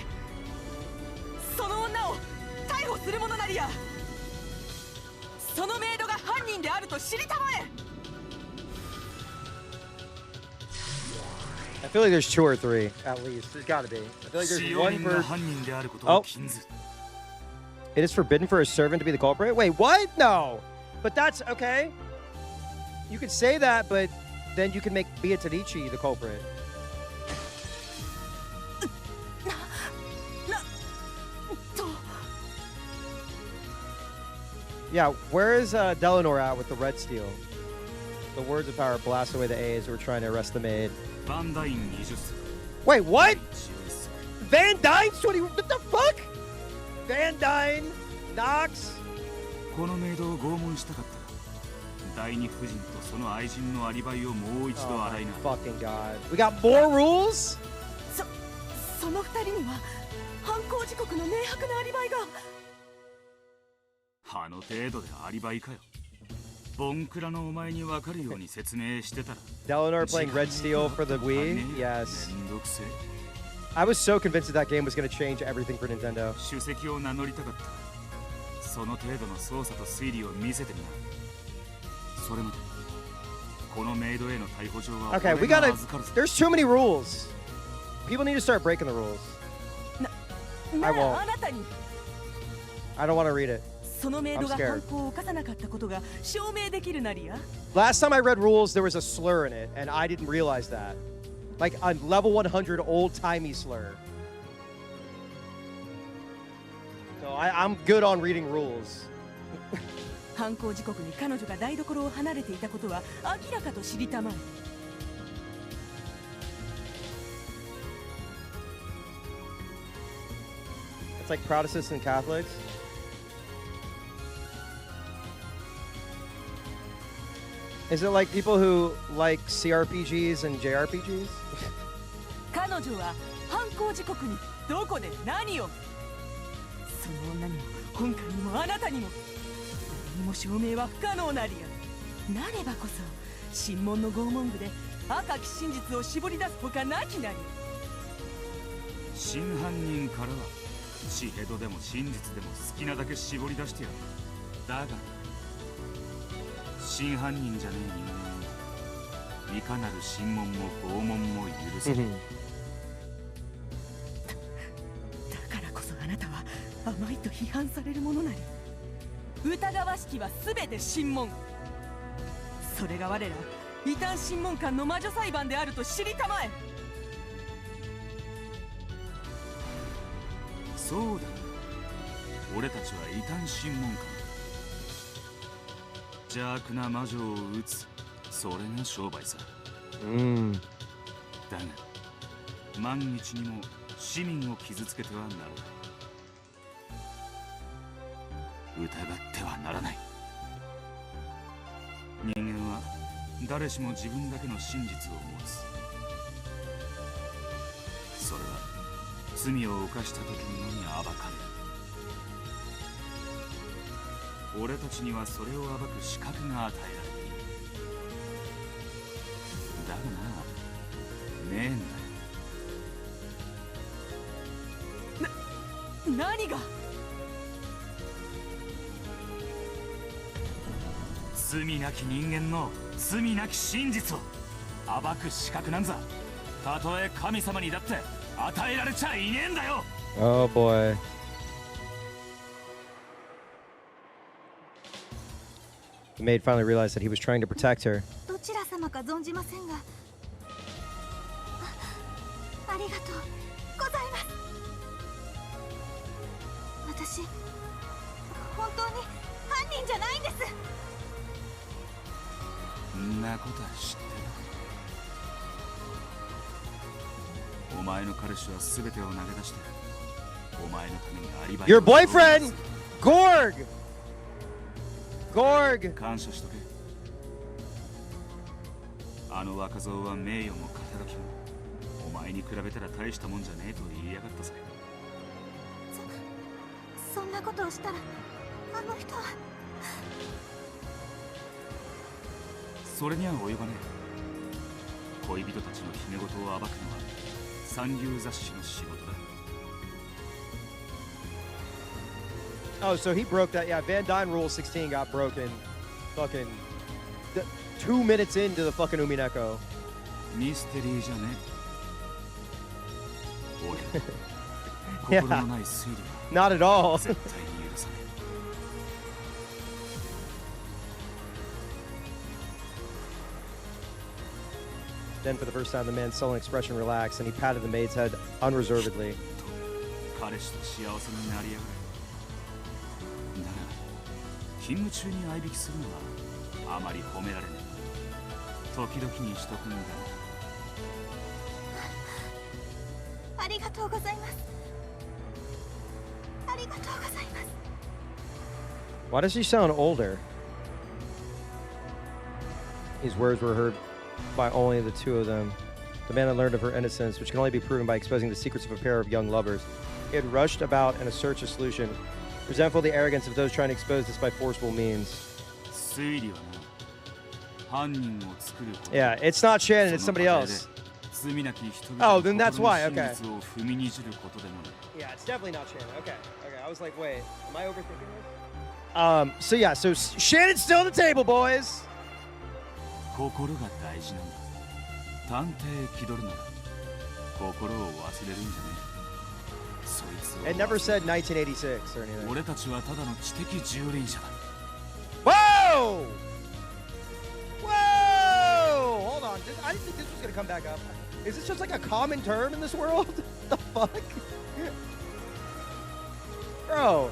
その女を逮捕するものなりや。そのメイドが犯人であると知りたまえ。I feel like there's 2 or 3 at least. There's got to be. I feel like there's one for. Oh, it is forbidden for a servant to be the culprit. Wait, what? No, but that's okay. You could say that, but then you can make Beatrice the culprit. Yeah, where is Delanor at with the red steel? The words of power blast away the A's who were trying to arrest the maid. Wait, what? Van Dyne's 20. What the fuck? Van Dyne, Knox. このメイドを拷問したかったら、第二夫人とその愛人のアリバイをもう一度洗いな。Oh my fucking god. We got more rules? その二人には犯行時刻の明白なアリバイが。あの程度でアリバイかよ。ボンクラのお前に分かるように説明してたら。Delanor playing Red Steel for the Wii? Yes. I was so convinced that game was going to change everything for Nintendo. 主席を名乗りたかった。その程度の操作と推理を見せてみな。それまでこのメイドへの逮捕状は Okay, we gotta. There's too many rules. People need to start breaking the rules. I won't. I don't want to read it. そのメイドが犯行を犯さなかったことが証明できるなりや。 Last time I read rules, there was a slur in it, and I didn't realize that. Like a level 100 old-timey slur. So I'm good on reading rules. 犯行時刻に彼女が台所を離れていたことは明らかと知りたまえ。 It's like Protestants and Catholics. Is it like people who like CRPGs and JRPGs? 彼女は犯行時刻にどこで何を。その女にも本官にもあなたにも誰にも証明は不可能なりや。なればこそ神門の拷問部で赤き真実を絞り出すほかなきなり。真犯人からは血ヘドでも真実でも好きなだけ絞り出してやる。だが真犯人じゃねえ人間はいかなる審問も拷問も許せない。だからこそあなたは甘いと批判されるものなり。疑わしきは全て審問。それが我ら異端審問官の魔女裁判であると知りたまえ。そうだな、俺たちは異端審問官。邪悪な魔女を撃つ、それが商売さ。だが万一にも市民を傷つけてはならない。疑ってはならない。人間は誰しも自分だけの真実を持つ。それは罪を犯した時にのみ暴かれる。俺たちにはそれを暴く資格が与えられている。だがな、ねえんだよ。何が。罪なき人間の罪なき真実を暴く資格なんざ、たとえ神様にだって与えられちゃいねえんだよ。 Oh boy. The maid finally realized that he was trying to protect her. どちら様か存じませんが、ありがとうございます。私本当に犯人じゃないんです。んなことは知ってる。お前の彼氏は全てを投げ出してお前のためにアリバイ Your boyfriend! Gorg! Gorg! 感謝しとけ。あの若造は名誉も肩書きもお前に比べたら大したもんじゃねえと言いやがったぜ。そんなことをしたらあの人は。それには及ばねえ。恋人たちの姫事を暴くのは三流雑誌の仕事だ。 Oh, so he broke that. Yeah, Van Dyne Rule 16 got broken. Fucking 2 minutes into the fucking UMINEKO. ミステリーじゃねえ。俺心のない推理は Not at all. 絶対に許さない。Then, for the first time, the man's sullen expression relaxed, and he patted the maid's head unreservedly. 彼氏と幸せになりやがる。だが勤務中に相引きするのはあまり褒められない。時々にしとくんだ。ありがとうございます。ありがとうございます。 Why does she sound older? These words were heard by only the two of them. The man had learned of her innocence, which can only be proven by exposing the secrets of a pair of young lovers. He had rushed about in a search of solution, resentful of the arrogance of those trying to expose this by forcible means. 推理はな、犯人を作ること。 Yeah, it's not Shannon, it's somebody else. 罪なき人 Oh, 々 then の that's 心の why, 真 okay. 実を踏みにじることでもない。 Yeah, it's definitely not Shannon. Okay, okay. I was like, wait, am I overthinking this? So yeah, so Shannon's still on the table, boys. 心が大事なんだ。探偵気取るなら心を忘れるんじゃねえ。そいつを It never said 1986 or anything. 俺たちはただの知的蹂躙者だ。 Whoa! Whoa! Hold on. I didn't think this was gonna come back up. Is this just like a common term in this world? The fuck? Bro,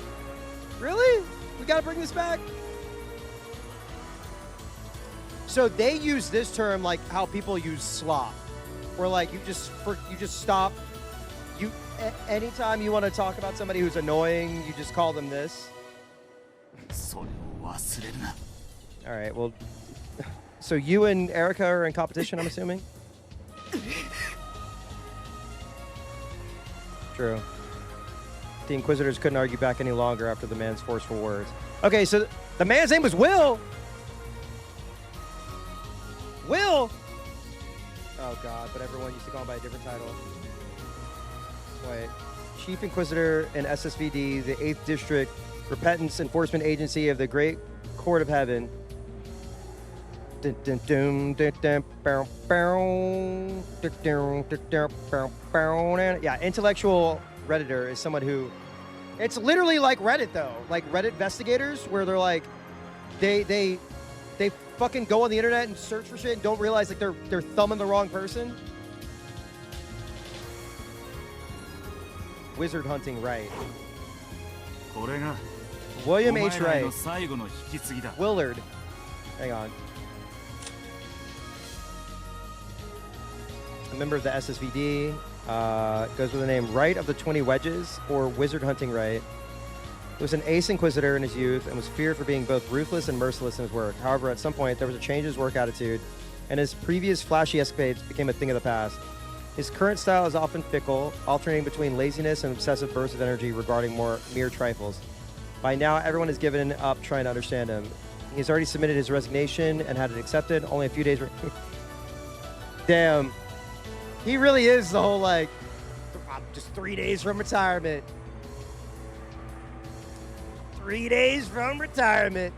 really? We gotta bring this back? So they use this term like how people use slop, where like you just stop. Anytime you want to talk about somebody who's annoying, you just call them this. それを忘れるな。 All right, well, So you and Erica are in competition, I'm assuming? True. The Inquisitors couldn't argue back any longer after the man's forceful words. Okay, so the man's name was Will. Will. Oh God, but everyone used to call him by a different title. Wait. Chief Inquisitor in SSVD, the 8th District Repentance Enforcement Agency of the Great Court of Heaven. Yeah, intellectual Redditor is someone who, it's literally like Reddit though, like Reddit investigators, where they're like, they fucking go on the internet and search for shit and don't realize like they're thumbing the wrong person. Wizard hunting Wright. William H. Wright. Willard. Hang on. A member of the SSVD. Goes with the name Wright of the 20 Wedges, or Wizard Hunting Wright. He was an ace inquisitor in his youth and was feared for being both ruthless and merciless in his work. However, at some point, there was a change in his work attitude, and his previous flashy escapades became a thing of the past. His current style is often fickle, alternating between laziness and obsessive bursts of energy regarding mere trifles. By now, everyone has given up trying to understand him. He's already submitted his resignation and had it accepted. Only a few days. Damn. He really is the whole, like, I'm just 3 days from retirement. 3 days from retirement.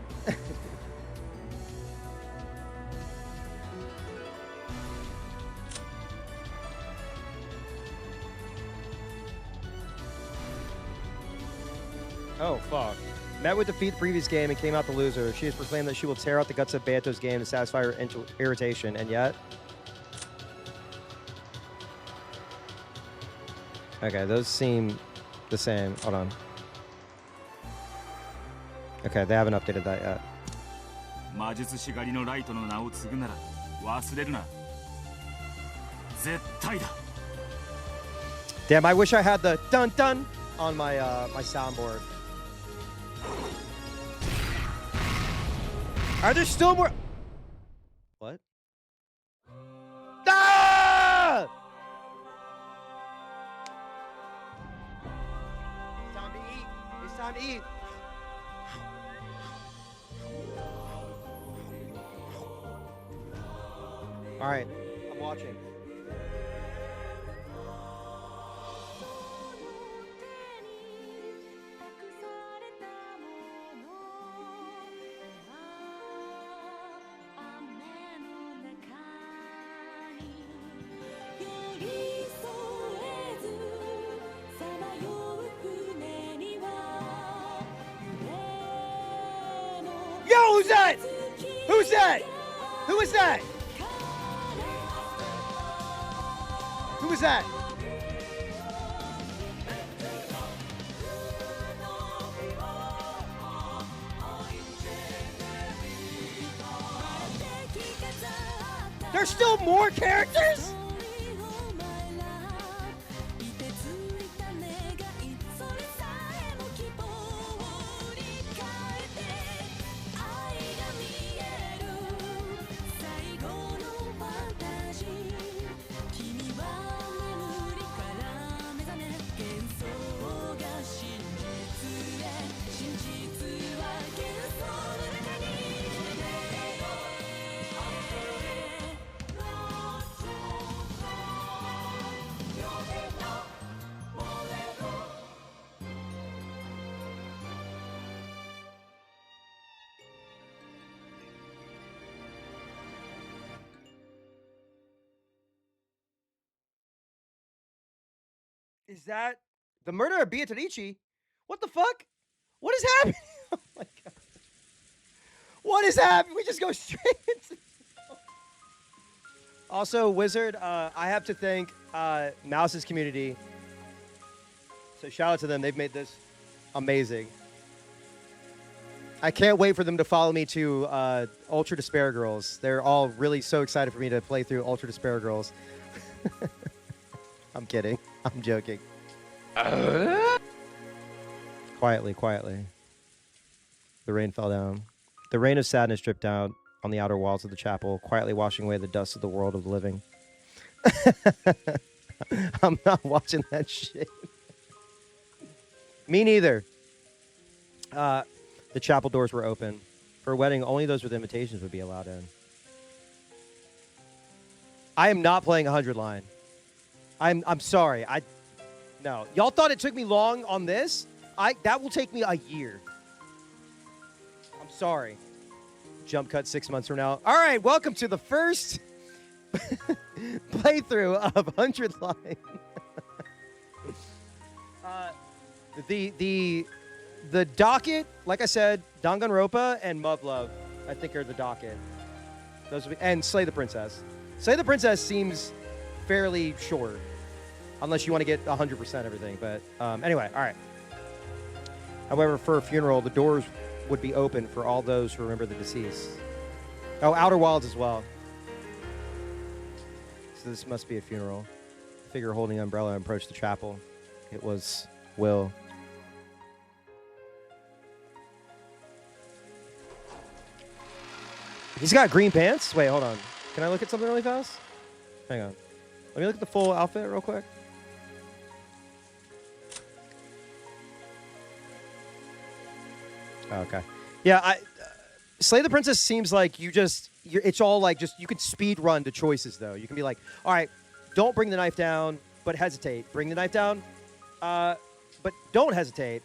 Oh, fuck. Met with defeat the previous game and came out the loser. She has proclaimed that she will tear out the guts of Banto's game to satisfy her irritation, and yet... Okay, those seem the same. Hold on. Okay, they haven't updated that yet. Damn, I wish I had the dun dun on my my soundboard. Are there still more? What? Ah! It's time to eat. It's time to eat. All right, I'm watching. Yo, who's that? Who's that? Who is that? Who is that? There's still more characters? Is that the murder of Beatrice? What the fuck? What is happening? Oh my god. What is happening? We just go straight into... Also, Wizard, I have to thank Mouse's community. So shout out to them. They've made this amazing. I can't wait for them to follow me to Ultra Despair Girls. They're all really so excited for me to play through Ultra Despair Girls. I'm kidding. I'm joking. Quietly, quietly. The rain fell down. The rain of sadness dripped down. on the outer walls of the chapel, quietly washing away the dust of the world of the living. I'm not watching that shit. Me neither. The chapel doors were open. For a wedding, only those with invitations would be allowed in. I am not playing 100 line. I'm sorry. No. Y'all thought it took me long on this? That will take me a year. I'm sorry. Jump cut 6 months from now. All right, welcome to the first playthrough of 100 line. The docket, like I said, Danganronpa and Muv-Love, I think are the docket. Those would be, and Slay the Princess. Slay the Princess seems fairly short, unless you want to get 100% everything. But anyway, all right. However, for a funeral, the doors would be open for all those who remember the deceased. Oh, Outer Wilds as well. So this must be a funeral. A figure holding an umbrella approached the chapel. It was Will. He's got green pants? Wait, hold on. Can I look at something really fast? Hang on. Let me look at the full outfit real quick. Oh, okay. Yeah, Slay the Princess seems like it's all like just, you could speed run to choices though. You can be like, all right, don't bring the knife down, but hesitate. Bring the knife down, but don't hesitate.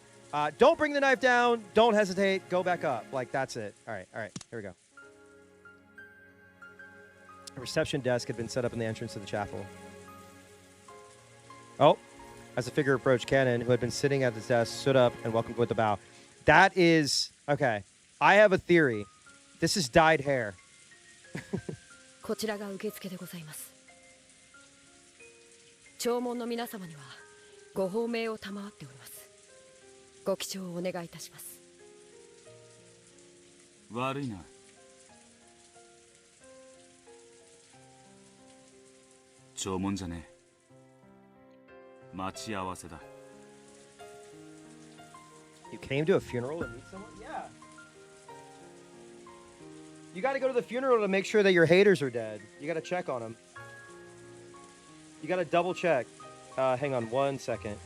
Don't bring the knife down, don't hesitate, go back up. Like, that's it. All right, here we go. A reception desk had been set up in the entrance of the chapel. Oh, as the figure approached, Cannon, who had been sitting at his desk, stood up and welcomed with a bow. That is, okay, I have a theory. This is dyed hair. こちらが受付でございます。弔問の皆様にはご褒美を賜っております。ご記帳をお願いいたします。悪いな。弔問じゃねえ。待ち合わせだ。You came to a funeral to meet someone? Yeah. You got to go to the funeral to make sure that your haters are dead. You got to check on them. You got to double check. Hang on 1 second.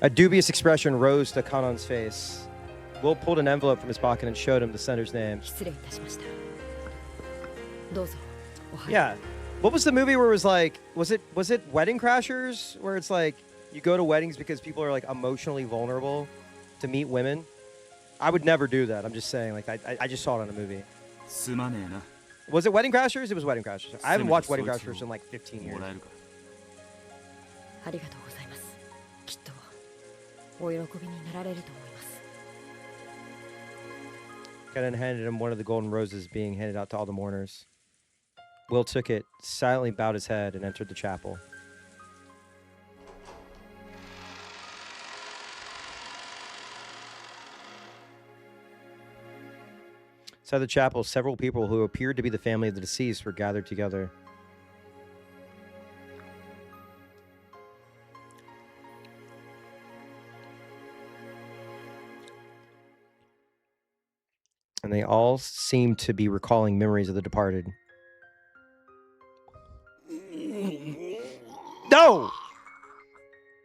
A dubious expression rose to Kanon's face. Will pulled an envelope from his pocket and showed him the sender's name. 失礼いたしました。どうぞ。Yeah. What was the movie where it was like, was it Wedding Crashers? Where it's like, you go to weddings because people are like emotionally vulnerable to meet women? I would never do that. I'm just saying, like, I just saw it on a movie. すまねえな。 Was it Wedding Crashers? It was Wedding Crashers. I haven't watched Wedding Crashers in like 15 years. もらえるか。ありがとうございます。きっとお喜びになられると思います。 Kenan handed him one of the golden roses being handed out to all the mourners. Will took it, silently bowed his head, and entered the chapel. Inside the chapel, several people who appeared to be the family of the deceased were gathered together. And they all seemed to be recalling memories of the departed. No!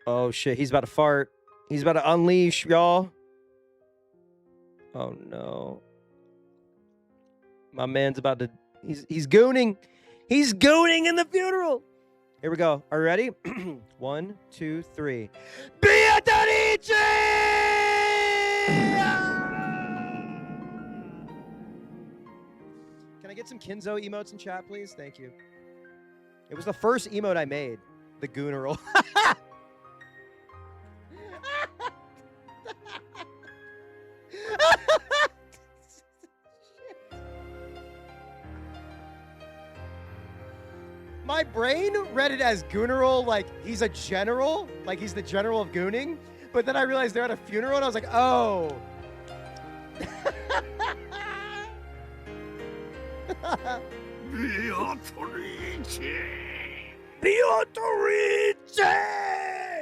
Oh shit, he's about to fart. He's about to unleash, y'all. Oh no. My man's about to... He's gooning. He's gooning in the funeral. Here we go. Are you ready? 1, 2, 3. Beatrice! Can I get some Kinzo emotes in chat, please? Thank you. It was the first emote I made. The gooneral. My brain read it as gooneral, like he's a general, like he's the general of gooning. But then I realized they're at a funeral, and I was like, oh. Beatrice!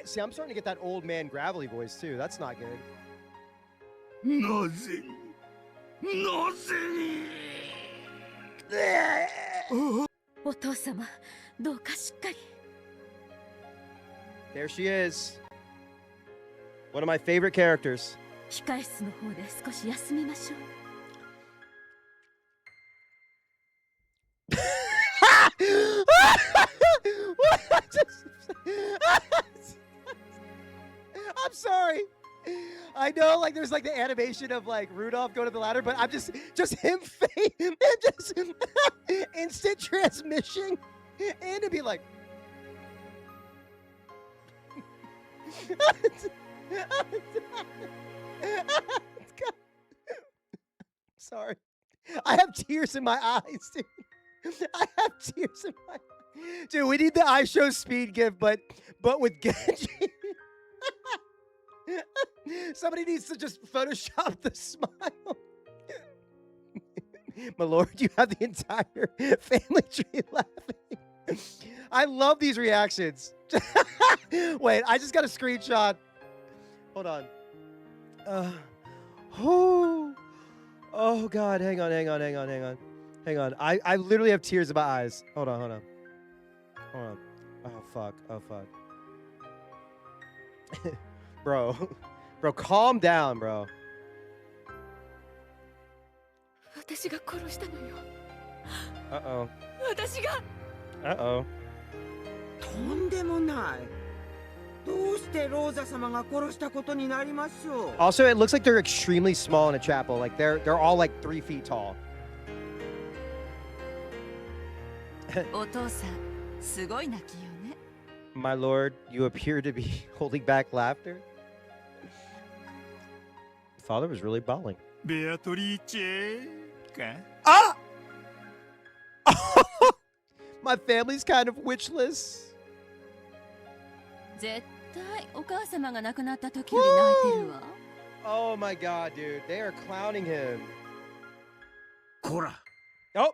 See, I'm starting to get that old man gravelly voice too. That's not good. なぜになぜにお父様、どうかしっかり。 There she is. One of my favorite characters. 控室の方で少し休みましょう。I'm sorry. I know, like, there's like the animation of like Rudolph going to the ladder, but I'm just him and just instant transmission, and to be like, sorry, I have tears in my eyes, dude. I have tears in my. Dude, we need the I show speed gift, but with Genji. Somebody needs to just Photoshop the smile. My lord, you have the entire family tree laughing. I love these reactions. Wait, I just got a screenshot. Hold on. Oh God, hang on. I literally have tears in my eyes. Hold on. Oh fuck. Bro, calm down, bro. 私が殺したのよ。 Uh-oh. 私が。 Uh-oh. とんでもない。どうしてローザ様が殺したことになりましょう。 Also, it looks like they're extremely small in a chapel. Like they're all like 3 feet tall. お父さん、すごい泣きよね。 My lord, you appear to be holding back laughter. Father was really bawling. ベアトリーチェか Ah! My family's kind of witchless. 絶対お母様が亡くなった時より泣いてるわ。 Oh my god, dude. They are clowning him. こら Oh!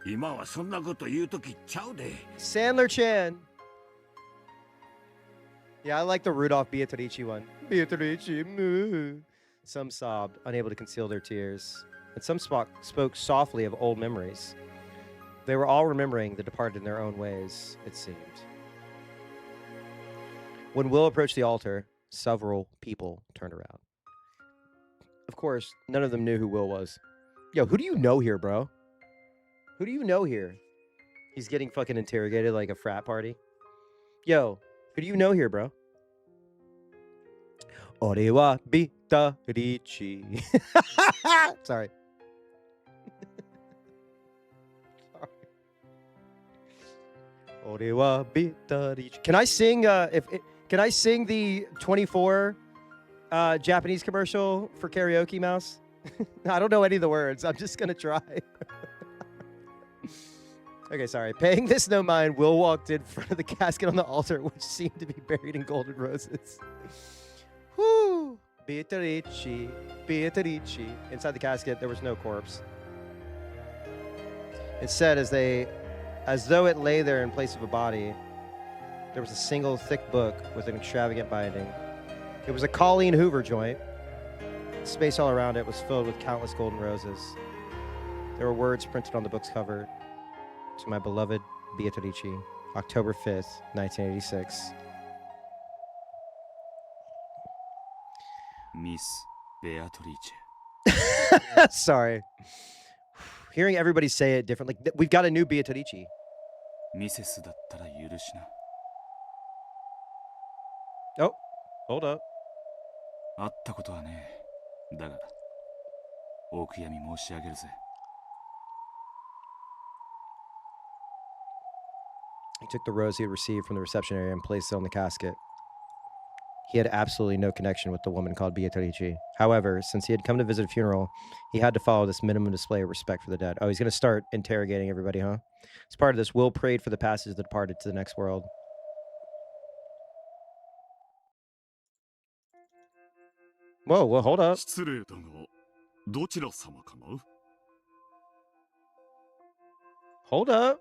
今はそんなこと言うときちゃうで Sandler Chan. Yeah, I like the Rudolph Beatrice one. Beatrice, moo. Some sobbed, unable to conceal their tears, and some spoke softly of old memories. They were all remembering the departed in their own ways, it seemed. When Will approached the altar, several people turned around. Of course, none of them knew who Will was. Yo, who do you know here, bro? Who do you know here? He's getting fucking interrogated like a frat party. Yo, who do you know here, bro? Ore wa Beatrice. Sorry. Ore wa Beatrice. Can I sing? Can I sing the 24 Japanese commercial for karaoke, Mouse? I don't know any of the words. I'm just gonna try. Okay, sorry. Paying this no mind, Will walked in front of the casket on the altar, which seemed to be buried in golden roses. Whoo! Beatrice. Inside the casket, there was no corpse. Instead, as though it lay there in place of a body, there was a single thick book with an extravagant binding. It was a Colleen Hoover joint. The space all around it was filled with countless golden roses. There were words printed on the book's cover. To my beloved Beatrice, October 5th, 1986. ミス・ベアトリーチ Sorry. Hearing everybody say it differently. We've got a new Beatrice. ェミセスだったら許しな Oh, hold up. 会ったことはねえだがお悔やみ申し上げるぜ He took the rose he had received from the reception area and placed it on the casket. He had absolutely no connection with the woman called Beatrice. However, since he had come to visit a funeral, he had to follow this minimum display of respect for the dead. Oh, he's going to start interrogating everybody, huh? As part of this, Will prayed for the passage of the departed to the next world. Whoa, hold up. 失礼だが、どちら様かな？ Hold up.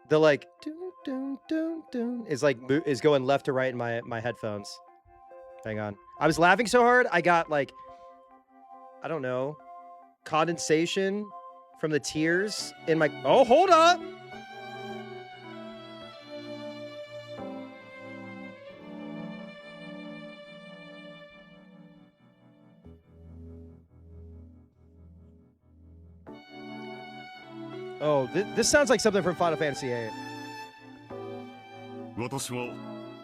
The like dun, dun, dun, dun, is like is going left to right in my headphones. Hang on. I was laughing so hard I got like, I don't know, condensation from the tears in my. Oh, hold up. Oh, this sounds like something from Final Fantasy VIII. 私は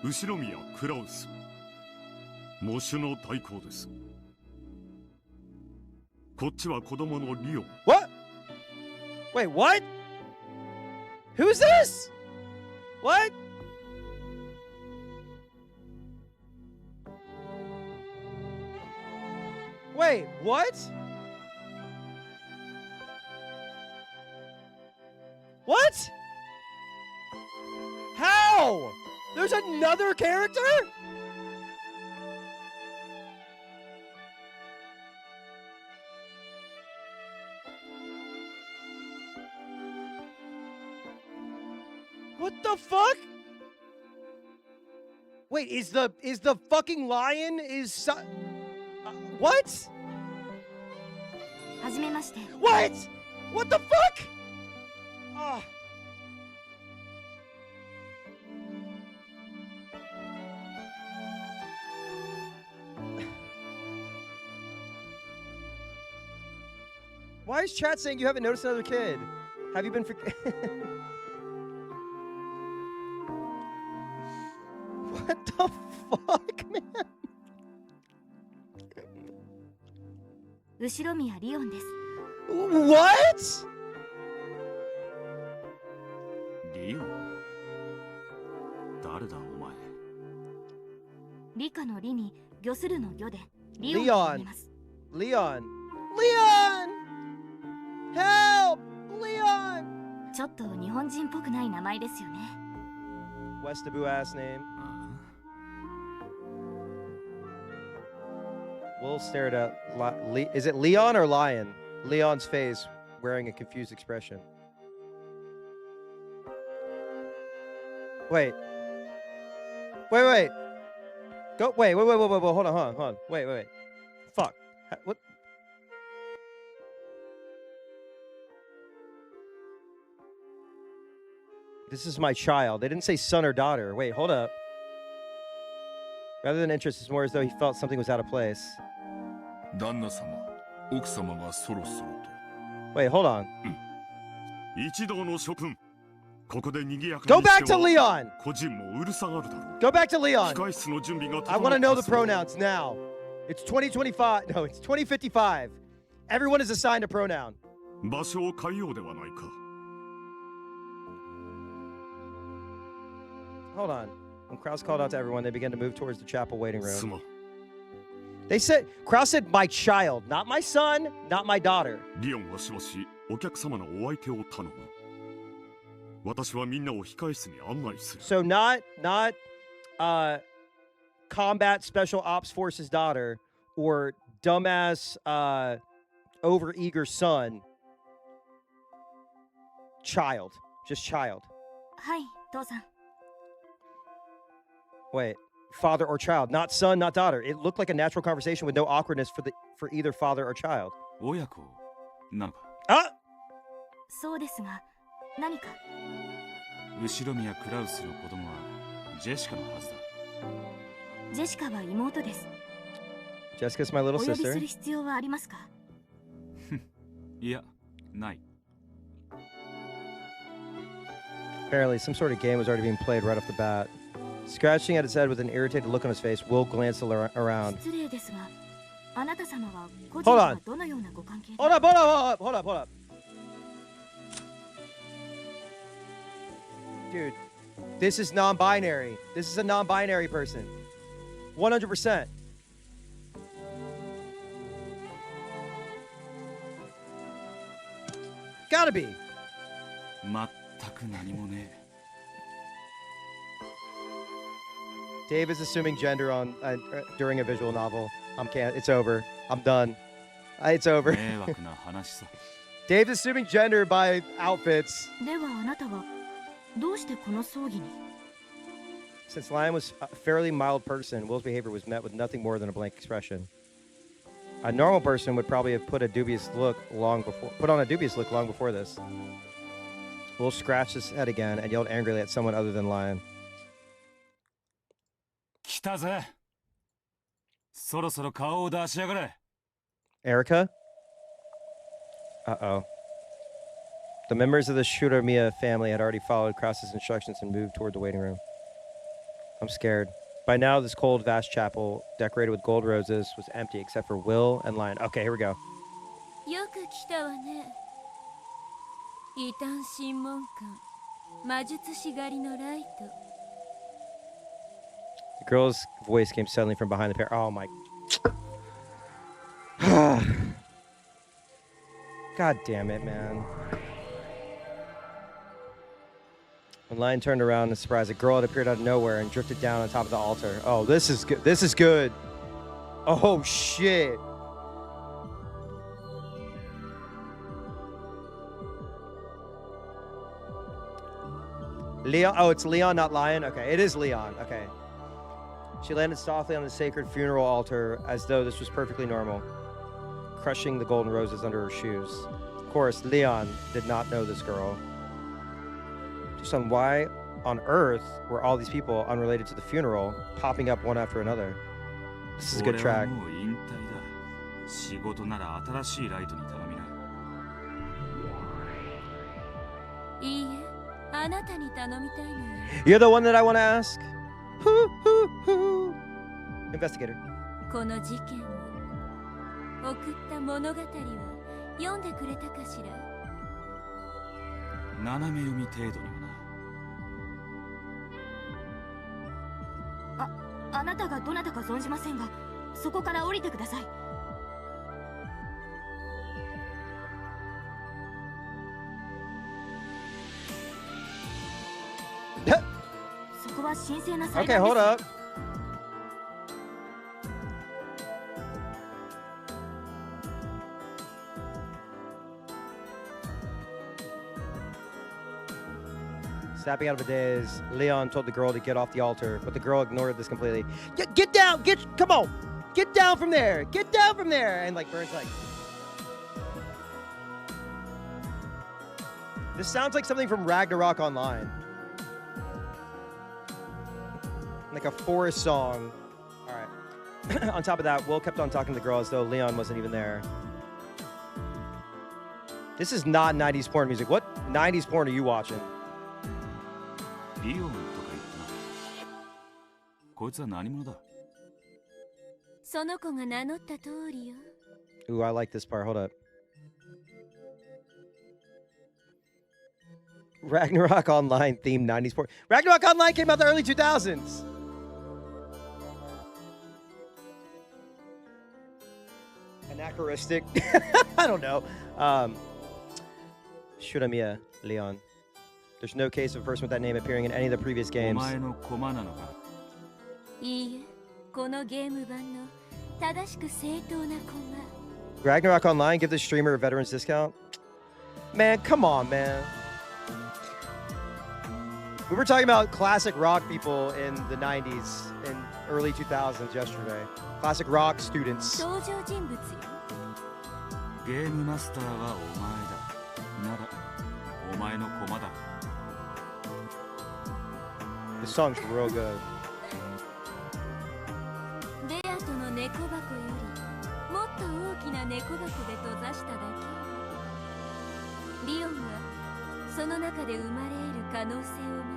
後宮クラウス。喪主の代行です。こっちは子供のリオン。What? Wait, what? Who's this? What? Wait, what? What? How? There's another character? What the fuck? Wait, is the fucking lion what? はじめまして。 What? What the fuck? Ah. Why is chat saying you haven't noticed another kid? Have you been What the fuck, man? 後宮リオンです。 What? リオン？誰だお前？理科の理に魚するの魚でリオンと言います。 Leon. Leon! Help! Leon! ちょっと日本人っぽくない名前ですよね。 Westaboo ass name. We'll stare at is it Leon or Lion? Leon's face wearing a confused expression. Wait. Wait. Go. Wait. Hold on. Wait. Fuck. What? This is my child. They didn't say son or daughter. Wait, hold up. Rather than interest, it's more as though he felt something was out of place. 旦那様、奥様がそろそろと。Wait, hold on. 一同の諸君、ここで賑やか Go に back して to は Leon! 個人もうるさがるだろう。 Go back to Leon! 控室の準備が I 整 want to know った the そう。 pronouns now. It's 2025. No, it's 2055. Everyone is assigned a pronoun. 場所を変えようではないか。 Hold on. When Kraus called out to everyone, they began to move towards the chapel waiting す room. まん。 They said, Kraus said, my child, not my son, not my daughter. リオンはしばしお客様のお相手を頼む。私はみんなを控室に案内する。 So not combat special ops forces daughter or dumbass overeager son. Child. Just child. はい、父さん。 Wait. Father or child. Not son, not daughter. It looked like a natural conversation with no awkwardness for either father or child. 親子なのか？ Ah! そうですが、何か。後宮クラウスの子供はジェシカのはずだ。ジェシカは妹です。 Jessica's my little お呼びす sister. る必要はありますか？いや、ない。 Apparently, some sort of game was already being played right off the bat. Scratching at his head with an irritated look on his face, Will glanced around. 失礼ですが、あなた様は個 Hold 人 on. はどのようなご関係で？ Hold up. Dude, this is non-binary. This is a non-binary person. 100%. Gotta be. 全く何もね Dave is assuming gender on during a visual novel. It's over. I'm done. It's over. 迷惑な話さ。 Dave's assuming gender by outfits. ではあなたはどうしてこの葬儀に？ Since Lion was a fairly mild person, Will's behavior was met with nothing more than a blank expression. A normal person would probably have put on a dubious look long before this. Will scratched his head again and yelled angrily at someone other than Lion. 来たぜ。そろそろ顔を出しやがれ。 Erica? Uh-oh. The members of the Shuramiya family had already followed Krause's instructions and moved toward the waiting room. I'm scared. By now, this cold, vast chapel, decorated with gold roses, was empty except for Will and Lion. Okay, here we go. よく来たわね。異端審問官、魔術師狩りのライト。 The girl's voice came suddenly from behind the pair. Oh my. God damn it, man. When Lion turned around in surprise, a girl had appeared out of nowhere and drifted down on top of the altar. Oh, this is good. This is good. Oh, shit. Leon. Oh, it's Leon, not Lion? Okay, it is Leon. Okay. She landed softly on the sacred funeral altar as though this was perfectly normal, crushing the golden roses under her shoes. Of course, Leon did not know this girl. Just on why on earth were all these people unrelated to the funeral popping up one after another? This is a good track. 俺はもう引退だ。仕事なら新しいライトに頼みな。いいえ、あなたに頼みたいのよ。 You're the one that I want to ask. Investigator. この事件を送った物語は読んでくれたかしら。斜め読み程度にはな。あなたがどなたか存じませんが、そこから降りてください。そこは神聖な祭壇です。 Okay, hold up. Snapping out of a daze, Leon told the girl to get off the altar, but the girl ignored this completely. Get down! Come on! Get down from there! Get down from there! And like Burns like. This sounds like something from Ragnarok Online. Like a forest song. All right. On top of that, Will kept on talking to the girl as though Leon wasn't even there. This is not 90s porn music. What 90s porn are you watching? リオンとか言ったな。こいつは何者だ？その子が名乗った通りよ。 Ooh, I like this part. Hold up. Ragnarok Online themed 90s porn. Ragnarok Online came out in the early 2000s. Anachronistic. I don't know. Shuramiya, Leon. There's no case of a person with that name appearing in any of the previous お games. 前の駒なのか？いいえ、このゲーム版の正しく正当な駒。 Ragnarok Online, give the streamer a veteran's discount? Man, come on, man. We were talking about classic rock people in the 90s and early 2000s yesterday. Classic rock students. 登場人物よ。ゲームマスターはお前だ。なら、お前の駒だ。 The song's real good. ベアとの猫箱よりもっと大きな猫箱で閉ざしただけ。リオンはその中で生まれ得る可能性を持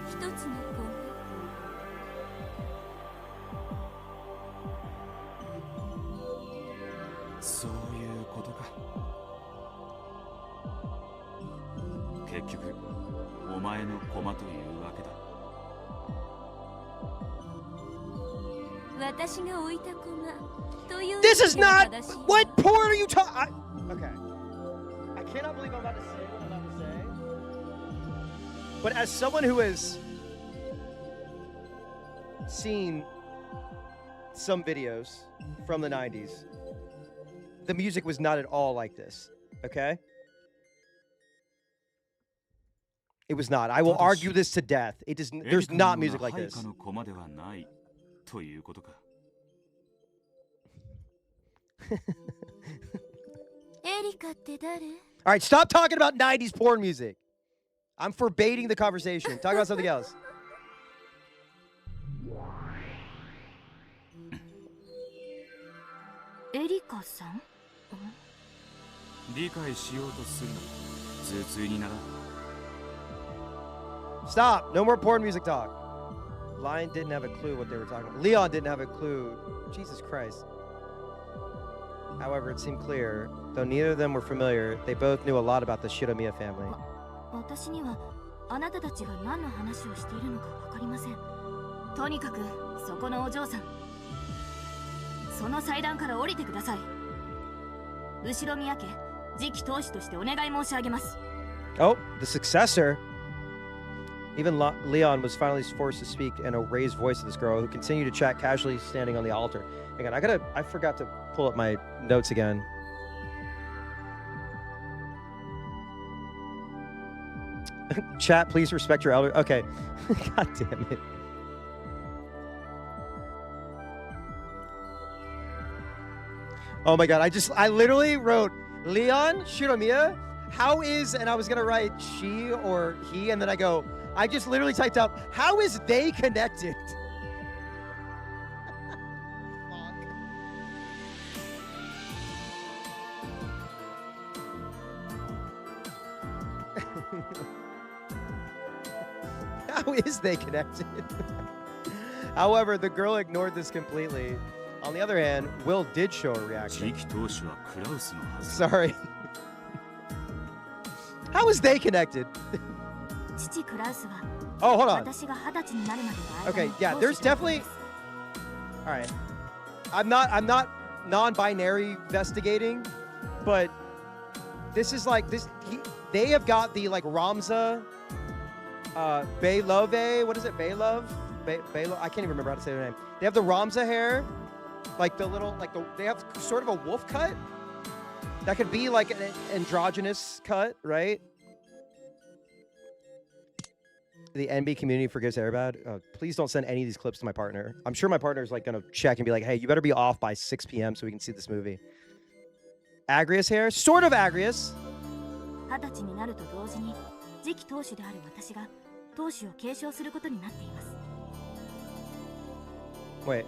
つ一つの子。そういうことか。結局、お前の駒というわけだ。私が置いた駒という。 This is not. What porn are you talking? Okay. I cannot believe I'm about to say what I'm about to say. But as someone who is seen some videos from the 90s. The music was not at all like this, okay? It was not. I will argue this to death. It is. There's not music like this. All right, stop talking about 90s porn music. I'm forbidding the conversation. Talk about something else. Erika-san? Stop. No more porn music talk. Lion didn't have a clue what they were talking about. Leon didn't have a clue. Jesus Christ. However, it seemed clear, though neither of them were familiar, they both knew a lot about the Shiromiya family. 私にはあなたたちが何の話をしているのか分かりません。とにかくそこのお嬢さん、その祭壇から降りてください。後ろ宮家次期当主としてお願い申し上げます。Oh, the successor. Even Leon was finally forced to speak in a raised voice to this girl who continued to chat casually standing on the altar. Hang on, I forgot to pull up my notes again. Chat, please respect your elder. Okay. God damn it. Oh my god, I literally wrote Leon Shiromiya, how is, and I was gonna write she or he, and then I just literally typed out, how is they connected? How is they connected? However, the girl ignored this completely. On the other hand, Will did show a reaction. Sorry. How is they connected? Oh, hold on. Okay, yeah, there's definitely... Alright. I'm not non-binary investigating, but this is like this. They have got the like Ramza, Baylove. What is it? Baylove? Baylove. I can't even remember how to say their name. They have the Ramza hair, like the little they have sort of a wolf cut. That could be like an androgynous cut, right? The NB community forgives Airbad. Please don't send any of these clips to my partner. I'm sure my partner's like gonna check and be like, hey, you better be off by 6 p.m. so we can see this movie. Agrius hair? Sort of Agrius. Wait.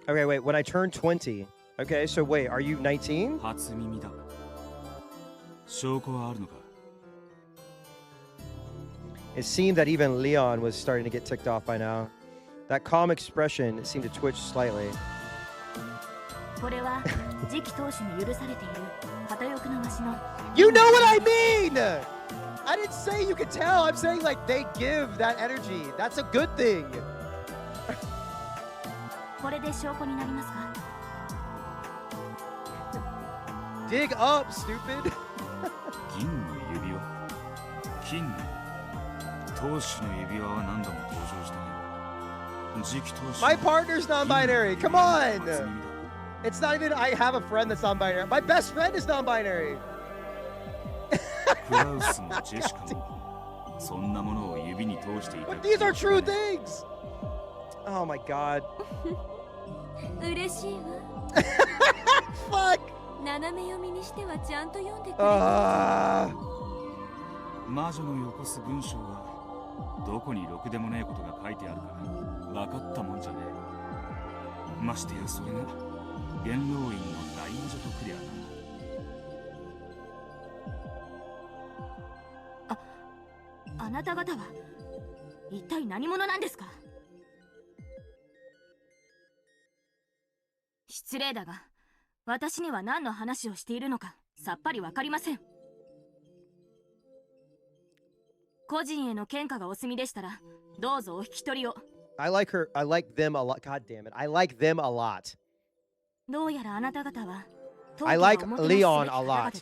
Okay, wait. When I turn 20. Okay, so wait, are you 19? It seemed that even Leon was starting to get ticked off by now. That calm expression seemed to twitch slightly. You know what I mean! I didn't say you could tell. I'm saying like they give that energy. That's a good thing. Dig up, stupid. My partner's non-binary. Come on. It's not even I have a friend that's non-binary. My best friend is non-binary. But these are true things. Oh my god. Fuck. 魔女のよこす文章はどこにろくでもねえことが書いてあるか分かったもんじゃねえ。ましてやそれが元老院の大魔女とくりゃな。あなた方は一体何者なんですか？失礼だが、私には何の話をしているのかさっぱりわかりません。個人への喧嘩がお済みでしたら、どうぞお引き取りを。I like her. I like them a lot. God damn it. I like them a lot. どうやらあなた方は、I like Leon a lot.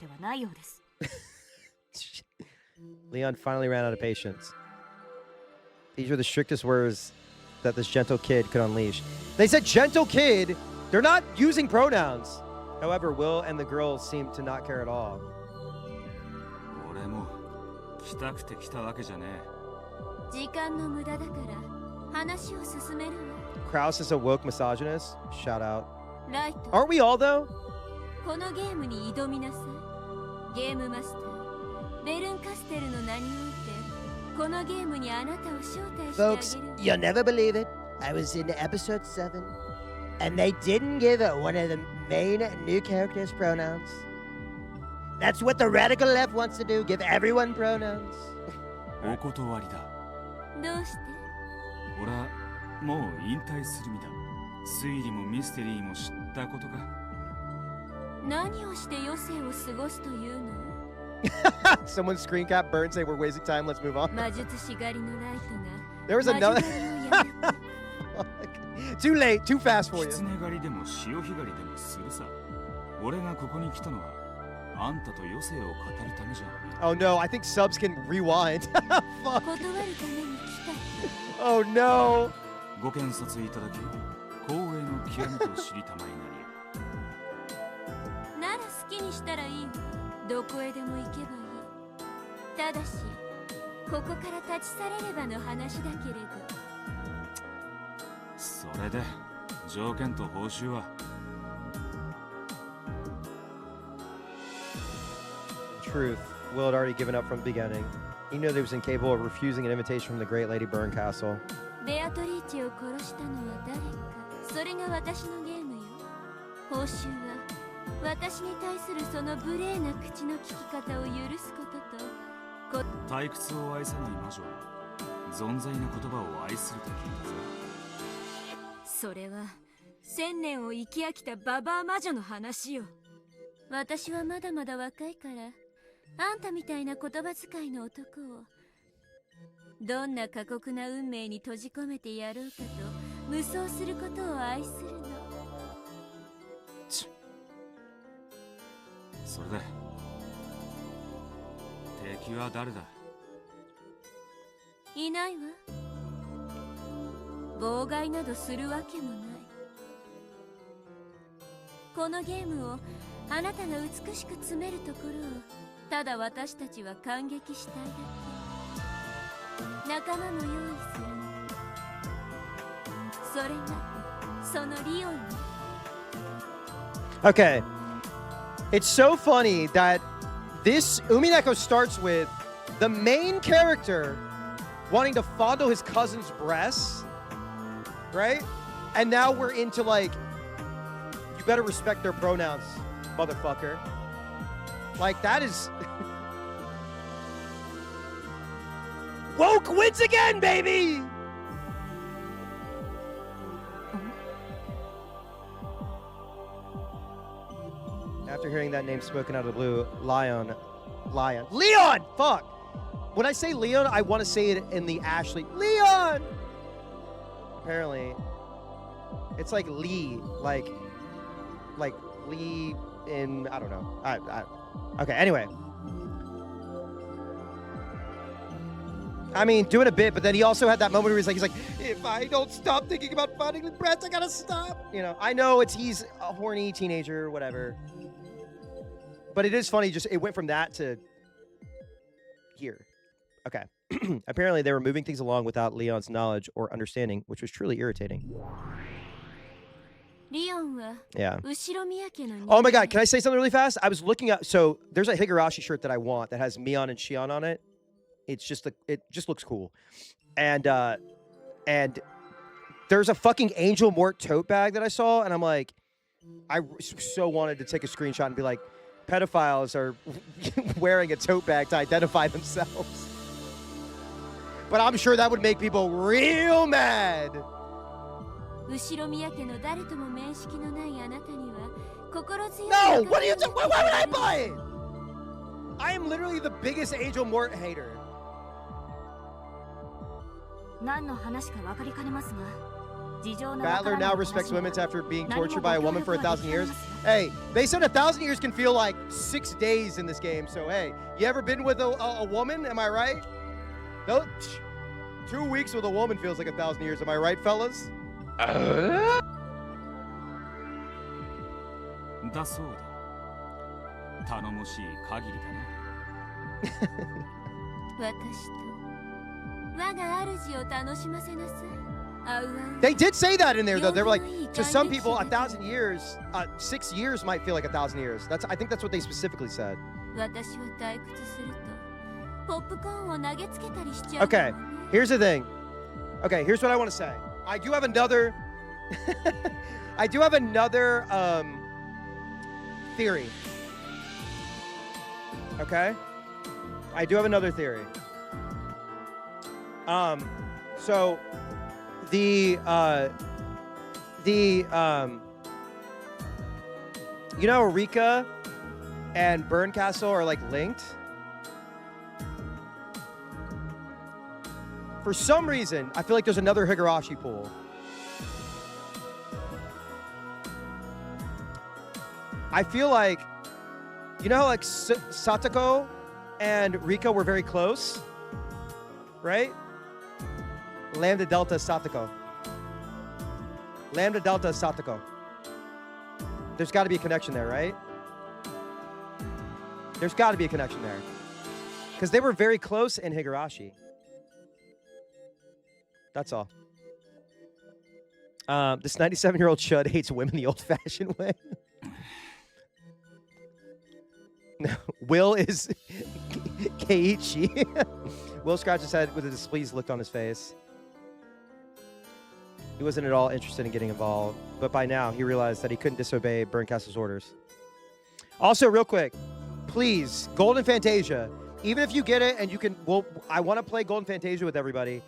Leon finally ran out of patience. These were the strictest words that this gentle kid could unleash. They said gentle kid. They're not using pronouns. However, Will and the girl seem to not care at all. 俺も来たくて来たわけじゃねえ。時間の無駄だから話を進めるわ。Kraus is a woke misogynist. Shout out. ライト、 Aren't we all though? このゲームに挑みなさい。ゲームマスター、ベルンカステルの名において、このゲームにあなたを招待してあげる。 Folks, you'll never believe it. I was in episode 7, and they didn't give one of the main new characters pronouns. That's what the radical left wants to do, give everyone pronouns. お断りだ。どうして？俺はもう引退する身だ。推理もミステリーも知ったことか。何をして余生を過ごすというの？ Someone screen cap burn say we're wasting time. Let's move on. 魔術師狩りのライトが There was another. 魔女狩りをやる Too late. Too fast for you. 狐狩りでも潮干狩りでもするさ。俺がここに来たのはあんたと余生を語るためじゃ。Oh no, I think subs can rewind. Fuck. 断るために来た。 Oh no. ご検察いただき、光栄の極みと知りたまいなり。なら好きにしたらいいわ。どこへでも行けばいい。ただし、ここから立ち去れればの話だけれど。それで条件と報酬は？ Truth. Will had already given up from the beginning. He knew that he was incapable of refusing an invitation from the great Lady Burncastle. ベアトリーチェを殺したのは誰か。それが私のゲームよ。報酬は私に対するその無礼な口の利き方を許すことと。退屈を愛さない魔女は存在の言葉を愛すると聞いたぞ。それは1000年を生き飽きたババア魔女の話よ。私はまだまだ若いから、あんたみたいな言葉遣いの男をどんな過酷な運命に閉じ込めてやろうかと無双することを愛するの。それで敵は誰だ？いないわ。妨害などするわけもない。このゲームをあなたが美しく詰めるところをただ私たちは感激したいだけ。仲間も用意する。それがそのリオンよ。 Okay. It's so funny that this UMINEKO starts with the main character wanting to fondle his cousin's breasts, right? And now we're into like, you better respect their pronouns, motherfucker. Like that is... Woke wins again, baby! After hearing that name spoken out of the blue, Leon! Fuck! When I say Leon, I want to say it in the Ashley. Leon! Apparently, it's like Lee, like Lee in, I don't know. Okay, anyway. I mean, doing a bit, but then he also had that moment where he's like, if I don't stop thinking about finding the breasts, I gotta stop. You know, I know he's a horny teenager or whatever. But it is funny, just it went from that to here. Okay. Apparently, they were moving things along without Leon's knowledge or understanding, which was truly irritating. Yeah. Oh my god, can I say something really fast? I was looking at, so there's a Higurashi shirt that I want that has Mion and Shion on it. It's just it just looks cool. And there's a fucking Angel Mort tote bag that I saw, and I'm like, I so wanted to take a screenshot and be like, pedophiles are wearing a tote bag to identify themselves. But I'm sure that would make people real mad. No, what are you doing? Why would I buy it? I am literally the biggest Angel Mort hater. Battler now respects women after being tortured by a woman for 1,000 years. Hey, they said 1,000 years can feel like 6 days in this game. So hey, you ever been with a woman? Am I right? No. 2 weeks with a woman feels like 1,000 years. Am I right, fellas? だそうだ。頼もしい限りだな。私と我が主を楽しませなさい。They did say that in there, though. They were like, to some people, 1,000 yeyears, 6 years might feel like 1,000 years. I think that's what they specifically said. 私は退屈するとポップコーンを投げつけたりしちゃう。Okay, here's the thing. Okay, here's what I want to say. I do have another. I do have another theory. Okay, I do have another theory. So the you know, Rika and Berncastle are like linked. For some reason, I feel like there's another Higurashi pool. I feel like, you know how like Satoko and Rika were very close, right? Lambda Delta Satoko. Lambda Delta Satoko. There's got to be a connection there, right? There's got to be a connection there. Because they were very close in Higurashi. That's all. This 97-year-old chud hates women the old-fashioned way. No, Will is Keiichi. Will scratched his head with a displeased look on his face. He wasn't at all interested in getting involved, but by now he realized that he couldn't disobey Berncastle's orders. Also, real quick, please, Golden Fantasia, even if you get it and you can, well, I want to play Golden Fantasia with everybody.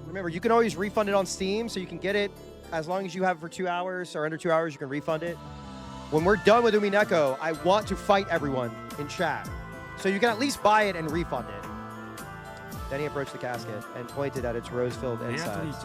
Remember, you can always refund it on Steam, so you can get it as long as you have it for 2 hours or under 2 hours, you can refund it. When we're done with UMINEKO, I want to fight everyone in chat. So you can at least buy it and refund it. Then he approached the casket and pointed at its rose-filled insides.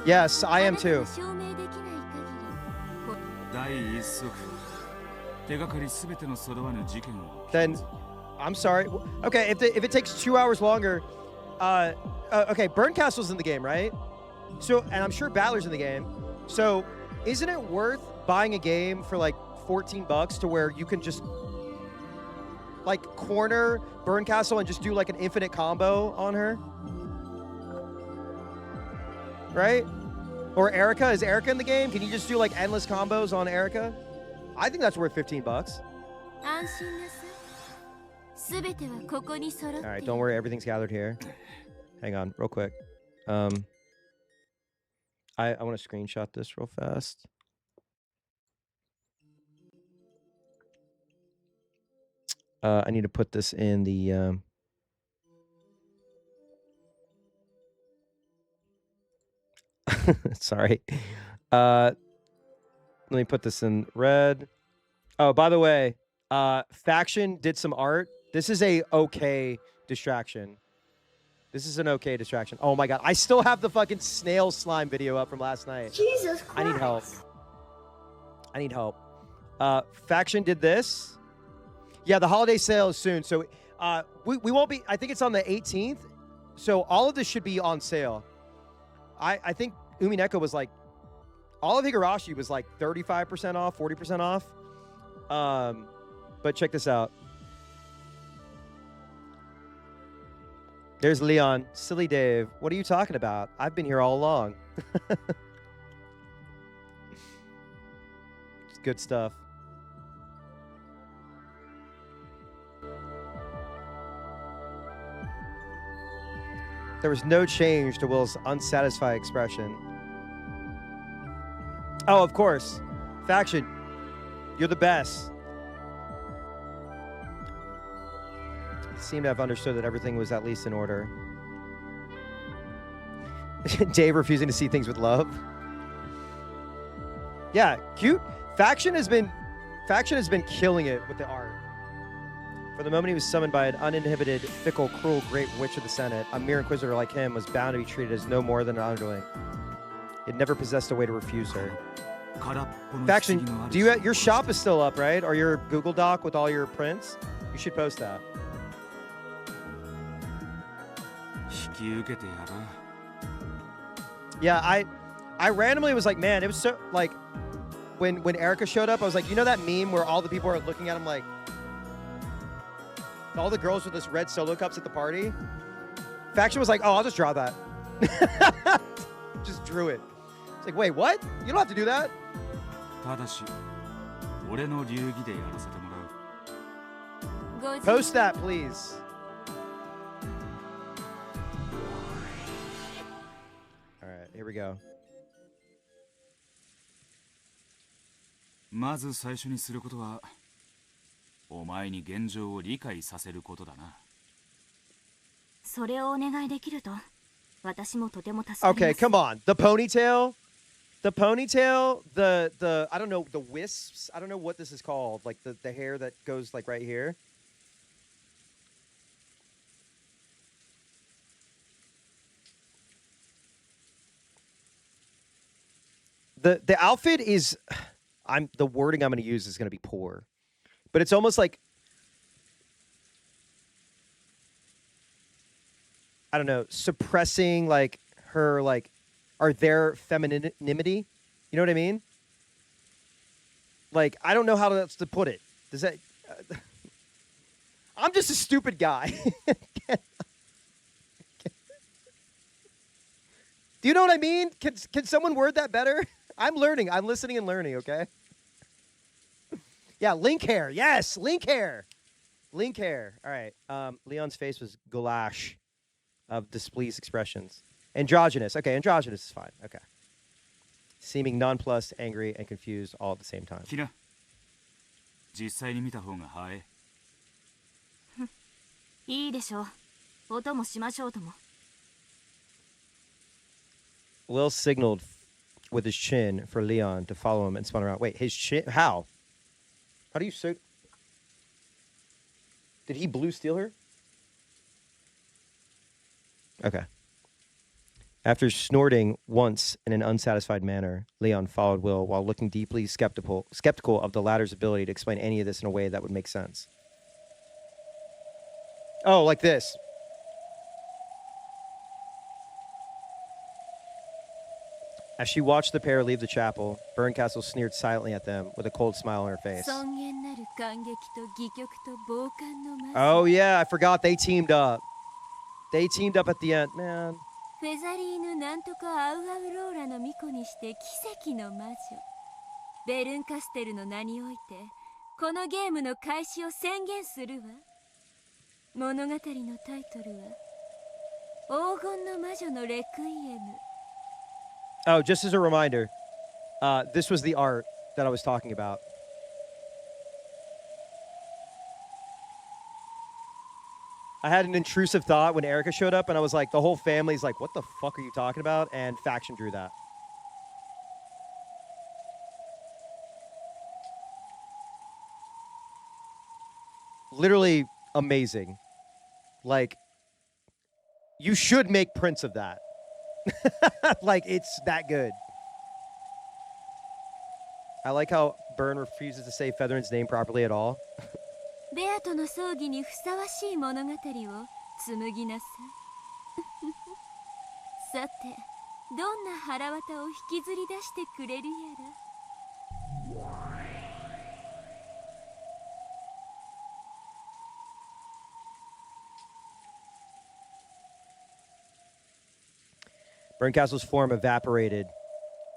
Yes, I am too. Then, I'm sorry. Okay, if it takes 2 hours longer, okay, Berncastle's in the game, right? So, and I'm sure Balor's in the game. So, isn't it worth buying a game for like $14 to where you can just like corner Berncastle and just do like an infinite combo on her? Right? Or Erica, is Erica in the game? Can you just do like endless combos on Erica? I think that's worth $15. All right, don't worry, everything's gathered here. Hang on, real quick. I want to screenshot this real fast. I need to put this in the sorry. Let me put this in red. Oh, by the way, Faction did some art. This is a okay distraction. This is an okay distraction. Oh my god, I still have the fucking snail slime video up from last night. Jesus Christ. I need help. I need help. Faction did this. Yeah, the holiday sale is soon. So we won't be, I think it's on the 18th. So all of this should be on sale. I think UMINEKO was like, all of Higurashi was like 35% off, 40% off. But check this out. There's Leon. Silly Dave. What are you talking about? I've been here all along. It's good stuff. There was no change to Will's unsatisfied expression. Oh, of course. Faction, you're the best. You seem to have understood that everything was at least in order. Dave refusing to see things with love. Yeah, cute. Faction has been killing it with the art. For the moment he was summoned by an uninhibited, fickle, cruel, great witch of the Senate, a mere inquisitor like him was bound to be treated as no more than an underling. He had never possessed a way to refuse her. Faction, your shop is still up, right? Or your Google Doc with all your prints? You should post that. Yeah, I randomly was like, man, it was so like when Erica showed up, I was like, you know that meme where all the people are looking at him like all the girls with this red solo cups at the party? Faction was like, oh, I'll just draw that. Just drew it. It's like, wait, what? You don't have to do that. Post that, please. All right, here we go. まず最初にすることはお前に現状を理解させることだな。それをお願いできると私もとても助かります。Okay, come on. The ponytail, the I don't know, the wisps. I don't know what this is called. Like the hair that goes like right here. The outfit is the wording I'm going to use is going to be poor. But it's almost like I don't know, suppressing like her like or their femininity. You know what I mean? Like I don't know how else to put it. Does that I'm just a stupid guy. Do you know what I mean? Can someone word that better? I'm learning. I'm listening and learning, okay? Yeah, link hair. Yes, link hair. Link hair. All right. Leon's face was goulash of displeased expressions. Androgynous. Okay, androgynous is fine. Okay. Seeming nonplussed, angry, and confused all at the same time. キナ、実際に見た方が早い。いいでしょう。音もしましょうとも。Will signaled with his chin for Leon to follow him and spun around. Wait, his chin? How? How do you say? Did he blue steal her? Okay. After snorting once in an unsatisfied manner, Leon followed Will while looking deeply skeptical of the latter's ability to explain any of this in a way that would make sense. Oh, like this. As she watched the pair leave the chapel, Berncastle sneered silently at them with a cold smile on her face. Oh yeah, I forgot they teamed up. They teamed up at the end, man. フェザリーヌなんとかアウアウローラの巫女にして奇跡の魔女。ベルンカステルの名において、このゲームの開始を宣言するわ。物語のタイトルは、黄金の魔女のレクイエム。Oh, just as a reminder, this was the art that I was talking about. I had an intrusive thought when Erica showed up, and I was like, the whole family's like, what the fuck are you talking about? And Faction drew that. Literally amazing. Like, you should make prints of that. Like, it's that good. I like how Byrne refuses to say Featherin's name properly at all. ベアとの葬儀にふさわしい物語を紡ぎなさい。さて、どんな腹渡を引きずり出してくれるやら。Berncastle's form evaporated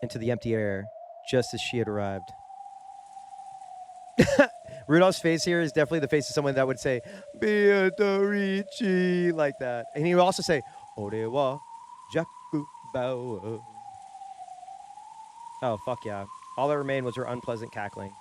into the empty air just as she had arrived. Rudolph's face here is definitely the face of someone that would say, Beatrice, like that. And he would also say, Ore wa Jakubao. Oh, fuck yeah. All that remained was her unpleasant cackling.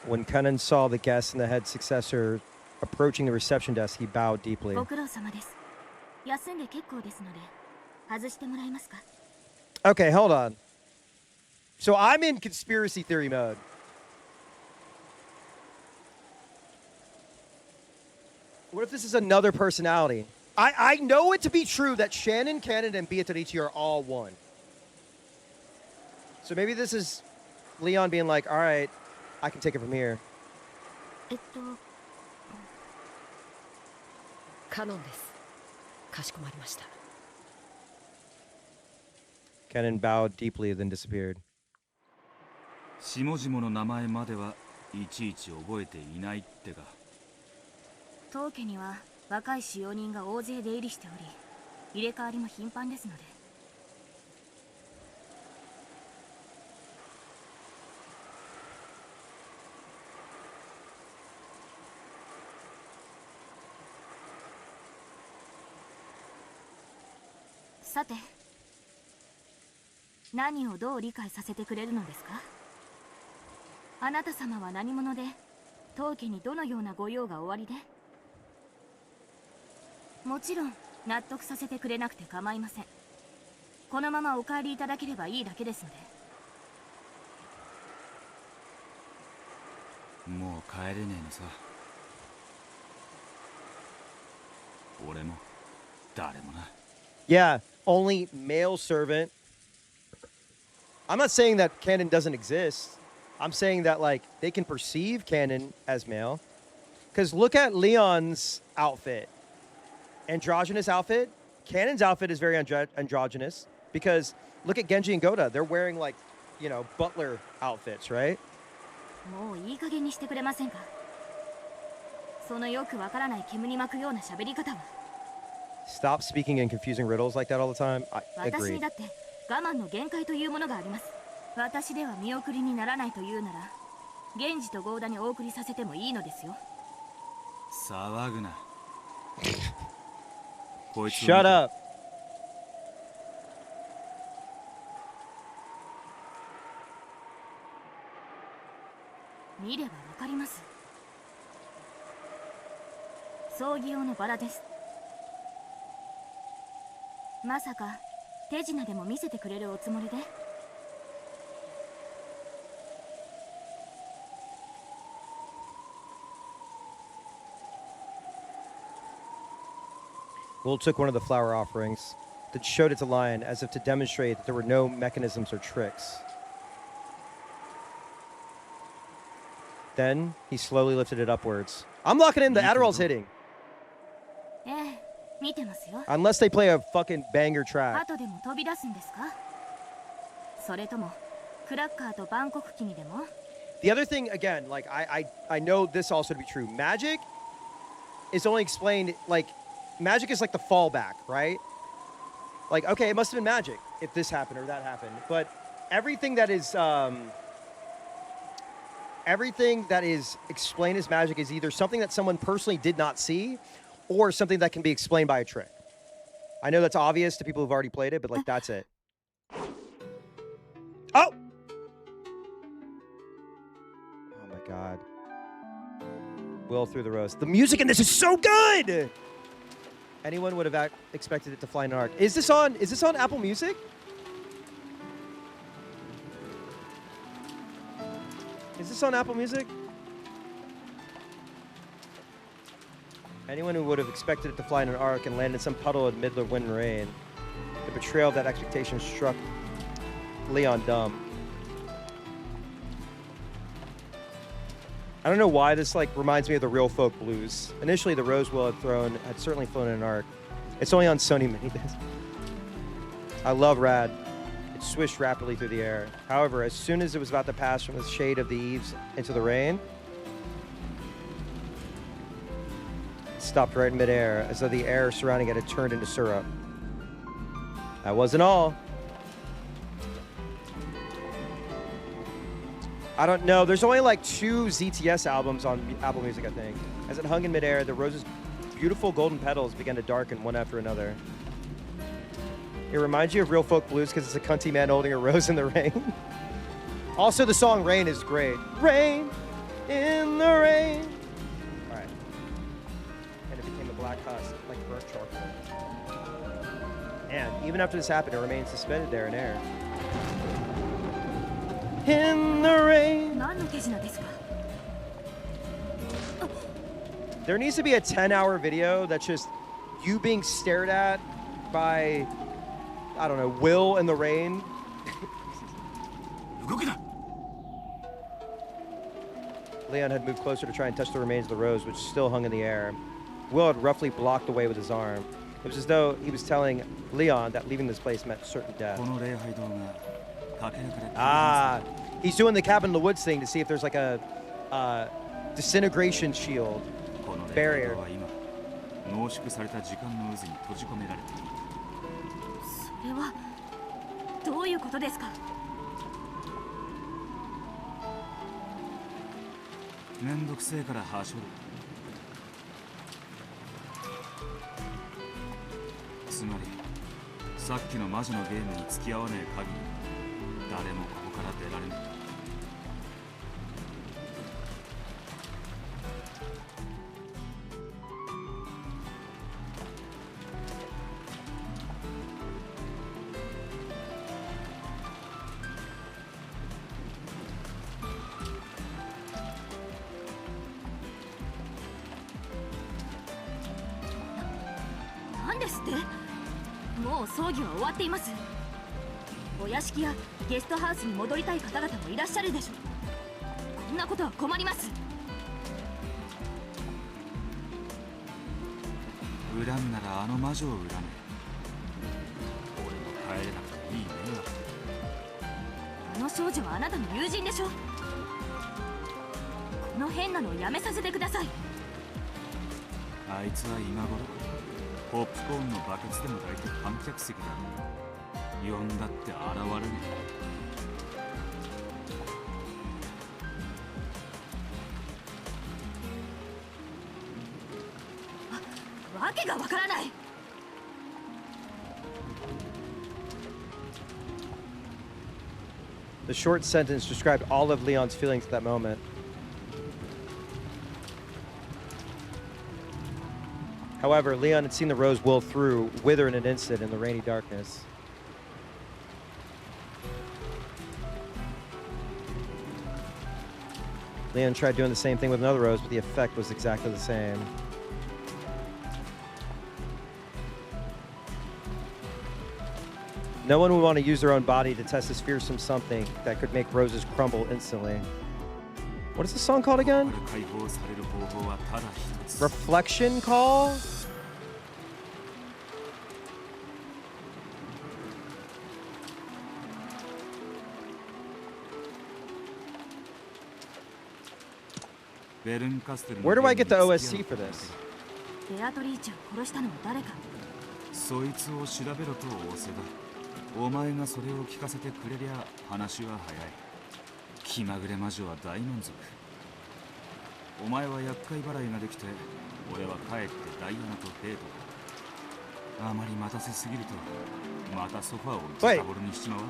When Kennen saw the guest and the head successor approaching the reception desk, he bowed deeply. ご苦労様です。休んで結構ですので、外してもらえますか? Okay, hold on. So I'm in conspiracy theory mode. What if this is another personality? I know it to be true that Shannon, Kennen, and Beatrice are all one. So maybe this is Leon being like, all right, I can take it from here. カノンです。かしこまりました。Kennen bowed deeply, then disappeared. 下々の名前まではいちいち覚えていないってか。当家には若い使用人が大勢出入りしており、入れ替わりも頻繁ですので。さて、何をどう理解させてくれるのですか？あなた様は何者で、当家にどのようなご用がおありで？もちろん納得させてくれなくて構いません。このままお帰りいただければいいだけですので。もう帰れねえのさ。俺も誰もな。Yeah, only male servant. I'm not saying that Kennen doesn't exist. I'm saying that, like, they can perceive Kennen as male. Because look at Leon's outfit. Androgynous outfit. Kennen's outfit is very androgynous. Because look at Genji and Goda. They're wearing, like, you know, butler outfits, right? もういい加減にしてくれませんか。そのよくわからない煙に巻くような喋り方は。Stop speaking in confusing riddles like that all the time. I 私 agree. にだって我慢の限界というものがあります。私では見送りにならないというなら、源氏と合田にお送りさせてもいいのですよ。騒ぐな。こいつ Shut up. 見ればわかります。葬儀用のバラです。まさか手品でも見せてくれるおつもりでWill took one of the flower offerings, then showed it to Lion as if to demonstrate that there were no mechanisms or tricks. Then he slowly lifted it upwards. I'm locking in, the Adderall's hitting. ええ、見てますよ。 Unless they play a fucking banger track. 後でも飛び出すんですか？それともクラッカーと万国旗にでも？ The other thing, again, like, I know this also to be true. Magic is only explained, like, magic is like the fallback, right? Like, okay, it must have been magic if this happened or that happened. But everything that is explained as magic is either something that someone personally did not see or something that can be explained by a trick. I know that's obvious to people who've already played it, but, like, that's it. Oh! Oh, my God. Will through the rose. The music in this is so good! Anyone would have expected it to fly in an arc. Is this on Apple Music? Is this on Apple Music? Anyone who would have expected it to fly in an arc and land in some puddle amid the wind and rain. The betrayal of that expectation struck Leon dumb. I don't know why this, like, reminds me of the Real Folk Blues. Initially, the Rose Will had certainly flown in an arc. It's only on Sony Mini Disc. I love Rad. It swished rapidly through the air. However, as soon as it was about to pass from the shade of the eaves into the rain, it stopped right in midair, as though the air surrounding it had turned into syrup. That wasn't all. I don't know. There's only like 2 ZTS albums on Apple Music, I think. As it hung in midair, the rose's beautiful golden petals began to darken one after another. It reminds you of Real Folk Blues because it's a cunty man holding a rose in the rain. Also, the song Rain is great. Rain, in the rain. All right. And it became a black husk, like burnt charcoal. And even after this happened, it remained suspended there in air. In the rain. 何の手品ですか？ There needs to be a 10-hour video that's just you being stared at by, I don't know, Will in the rain. 動くな。 Leon had moved closer to try and touch the remains of the rose, which still hung in the air. Will had roughly blocked the way with his arm. It was as though he was telling Leon that leaving this place meant certain death. この礼拝堂がかけらから Ah, he's doing the cabin in the woods thing to see if there's like a disintegration shield. この礼 barrier. 拝堂は今濃縮された時間の渦に閉じ込められている。それはどういうことですか？めんどくせえからはしょる。つまりさっきの魔女のゲームに付き合わねえ限り誰もここから出られない。なんですって？もう葬儀は終わっています。お屋敷やゲストハウスに戻りたい方々もいらっしゃるでしょう。こんなことは困ります。恨むならあの魔女を恨め。俺も帰れなくていいね。あの少女はあなたの友人でしょ。この変なのをやめさせてください。あいつは今頃ポップコーンのバケツでも抱いて観客席だ。呼んだって現れねえ。わけがわからない。 The short sentence described all of Leon's feelings at that moment. However, Leon had seen the rose will through, wither in an instant in the rainy darkness. Leon tried doing the same thing with another rose, but the effect was exactly the same. No one would want to use their own body to test this fearsome something that could make roses crumble instantly. What is this song called え。 again? ここから解放される方法はただ一つ。 Reflection Call? Where do I get the OSC for this? ベアトリーチェを殺したのは誰か。そいつを調べろと仰せだ。お前がそれを聞かせてくれりゃ話は早い。気まぐれ魔女は大満足。お前は厄介払いができて、俺は帰ってダイアナとデートだ。あまり待たせすぎると、またソファーをズタボロにしちまう。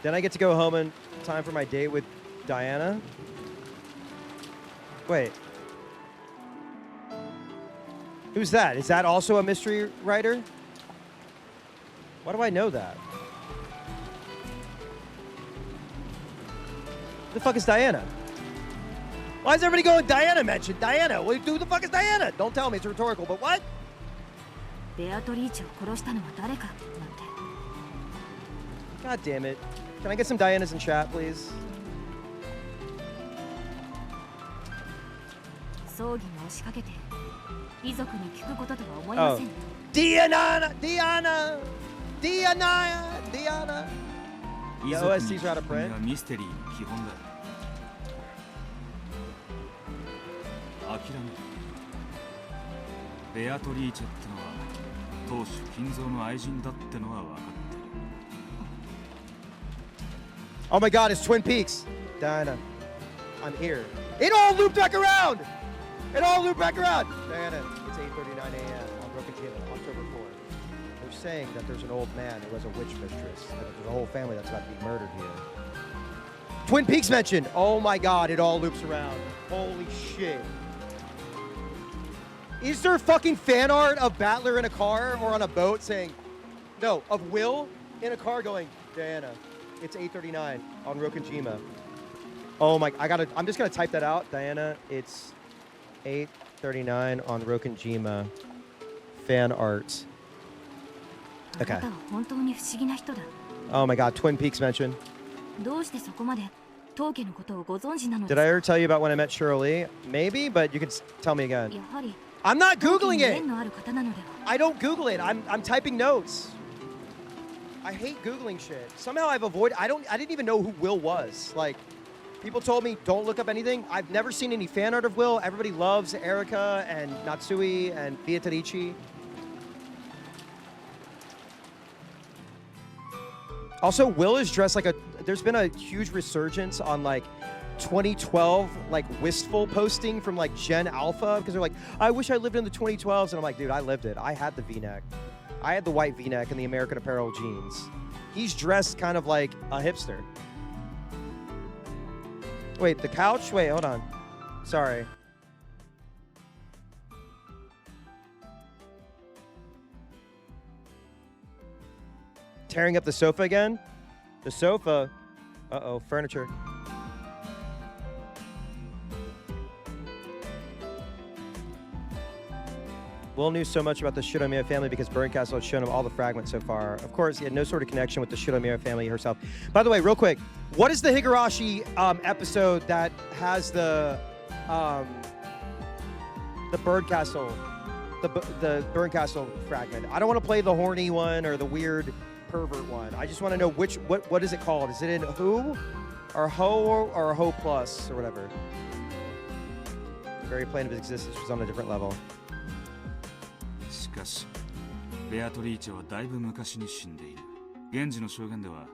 Then I get to go home in time for my date with Diana? Wait. Who's that? Is that also a mystery writer? Why do I know that? Who the fuck is Diana? Why is everybody going Diana mentioned? Diana? Who the fuck is Diana? Don't tell me, it's rhetorical, but what? ベアトリーチェを殺したのは誰かなんて。 God damn it. Can I get some Dianas in chat, please? 葬儀に押しかけて遺族に聞くこととは思いま Oh. せん。 Diana! Diana! Diana! Diana! 遺 The 族に OSCs are out of 聞くに print? はミステリーの基本だ。諦め。ベアトリーチェってのは当主金蔵の愛人だってのは分かってる。 Oh my god, it's Twin Peaks! Diana, I'm here. It all looped back around! It all looped back around! Diana, it's 8:39 a.m. on Broken Kingdom, October 4th. They're saying that there's an old man who has a witch mistress, and that there's a whole family that's about to be murdered here. Twin Peaks mentioned. Oh my god, it all loops around. Holy shit. Is there fucking fan art of Battler in a car or on a boat saying, no, of Will in a car going, Diana, it's 8:39 on Rokonjima. Oh my, I'm just gonna type that out. Diana, it's 8:39 on Rokonjima. Fan art. Okay. Oh my god, Twin Peaks mentioned. Did I ever tell you about when I met Shirley? Maybe, but you can tell me again. I'm not Googling it. I don't Google it. I'm typing notes. I hate Googling shit. Somehow I've avoided, I didn't even know who Will was. Like, people told me don't look up anything. I've never seen any fan art of Will. Everybody loves Erika and Natsui and Beatrice. Also, Will is dressed like there's been a huge resurgence on like 2012 like wistful posting from like Gen Alpha because they're like, I wish I lived in the 2012s. And I'm like, dude, I lived it. I had the V-neck. I had the white V-neck and the American Apparel jeans. He's dressed kind of like a hipster. Wait, the couch? Wait, hold on. Sorry. Tearing up the sofa again? The sofa. Uh-oh, furniture. Will knew so much about the Shiromiya family because Bernkastel had shown him all the fragments so far. Of course, he had no sort of connection with the Shiromiya family herself. By the way, real quick, what is the Higurashi episode that has the Bernkastel, the Bernkastel fragment? I don't want to play the horny one or the weird pervert one. I just want to know what is it called? Is it in Who or Ho or Ho Plus or whatever? The very plane of his existence was on a different level. しかし、ベアトリーチェはだいぶ昔に死んでいる。現時の証言では、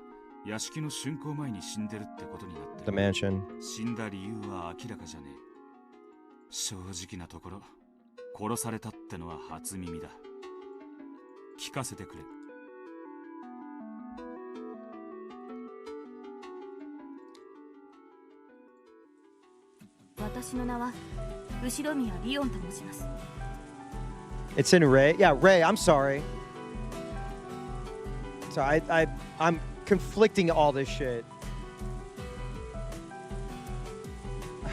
屋敷の竣工前に死んでるってことになってる。The mansion. 死んだ理由は明らかじゃねえ。正直なところ、殺されたってのは初耳だ。聞かせてくれ。私の名は後宮リオンと申します。It's in Ray. Yeah, Ray. I'm sorry. So I'm conflicting all this shit.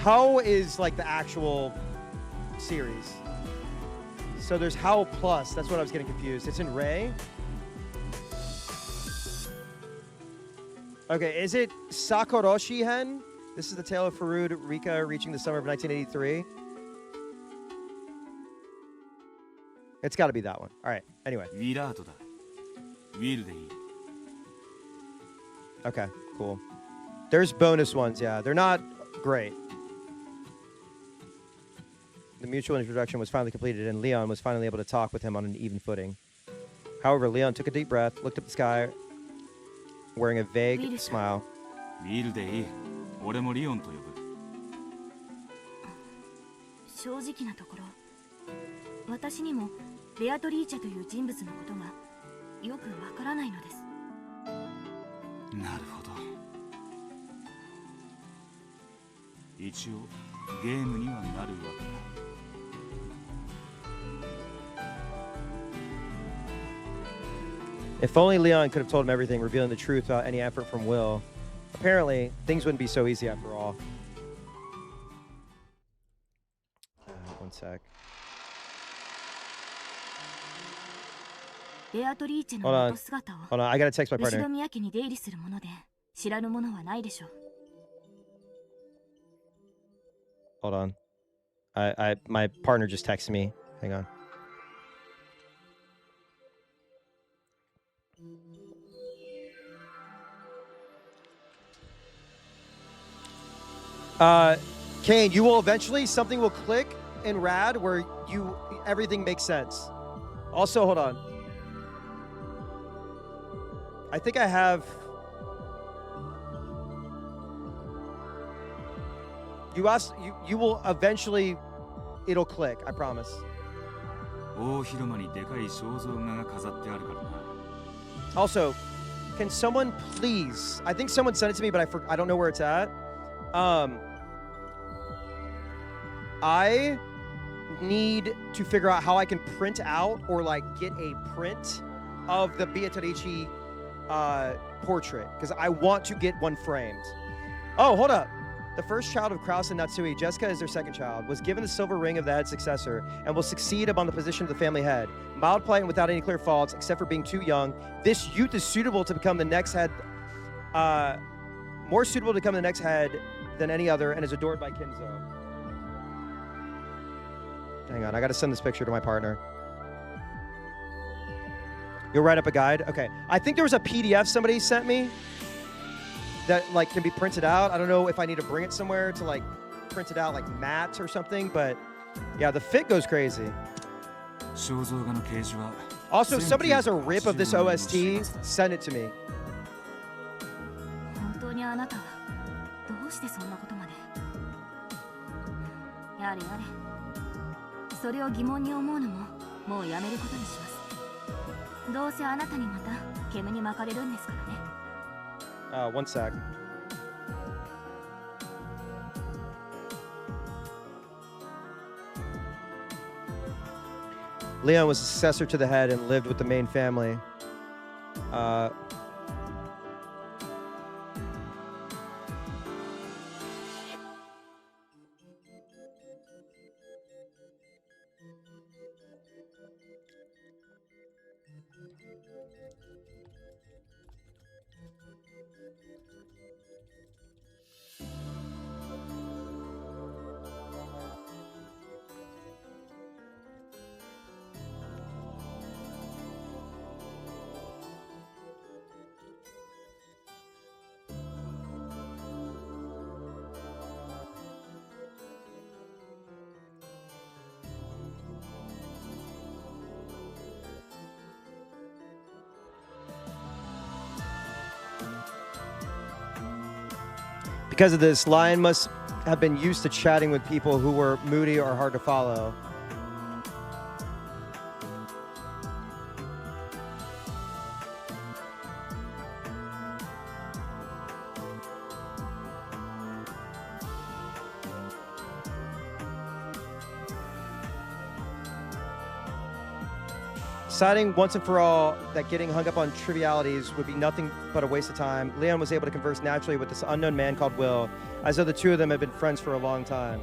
How is like the actual series? So there's How Plus. That's what I was getting confused. It's in Ray. Okay, is it Sakoroshi Hen? This is the tale of Farud Rika reaching the summer of 1983. It's got to be that one. All right. Anyway. Okay, cool. There's bonus ones, yeah. They're not great. The mutual introduction was finally completed, and Leon was finally able to talk with him on an even footing. However, Leon took a deep breath, looked up at the sky, wearing a vague smile. 正直なところ、私にもベアトリーチェという人物のことがよくわからないのです。なるほど。一応ゲームにはなるわけだ。If only Leon could have told him everything, revealing the truth without any effort from Will. Apparently, things wouldn't be so easy after all. One sec. ベアトリーチェの元姿を Hold on, I gotta text my 後 partner. 宮家に出入りするもので知らぬものはないでしょう。Hold on. My partner just texted me. Hang on. Kane, you will eventually, something will click in Rad where everything makes sense. Also, hold on. I think I have... You will eventually, it'll click, I promise. Also, Can someone please? I think someone sent it to me, but I don't know where it's at. I need to figure out how I can print out or like get a print of the Beatrice portrait because I want to get one framed. Oh, hold up. The first child of Kraus and Natsui, Jessica is their second child, was given the silver ring of the head successor and will succeed upon the position of the family head. Mild plight and without any clear faults, except for being too young. This youth is suitable to become the next head, more suitable to become the next head than any other, and is adored by Kinzo. Hang on, I gotta send this picture to my partner. You'll write up a guide? Okay. I think there was a PDF somebody sent me that like can be printed out. I don't know if I need to bring it somewhere to like print it out like matte or something, but yeah, the fit goes crazy. Also, somebody has a rip of this OST, send it to me. 本当にあなたはどうしてそんなことまで。やれやれ。それを疑問に思うのももうやめることにします。どうせあなたにまた煙に巻かれるんですからね。One sec. Leon was the successor to the head and lived with the main family. Because of this, Lion must have been used to chatting with people who were moody or hard to follow. Deciding once and for all that getting hung up on trivialities would be nothing but a waste of time, Leon was able to converse naturally with this unknown man called Will, as though the two of them had been friends for a long time.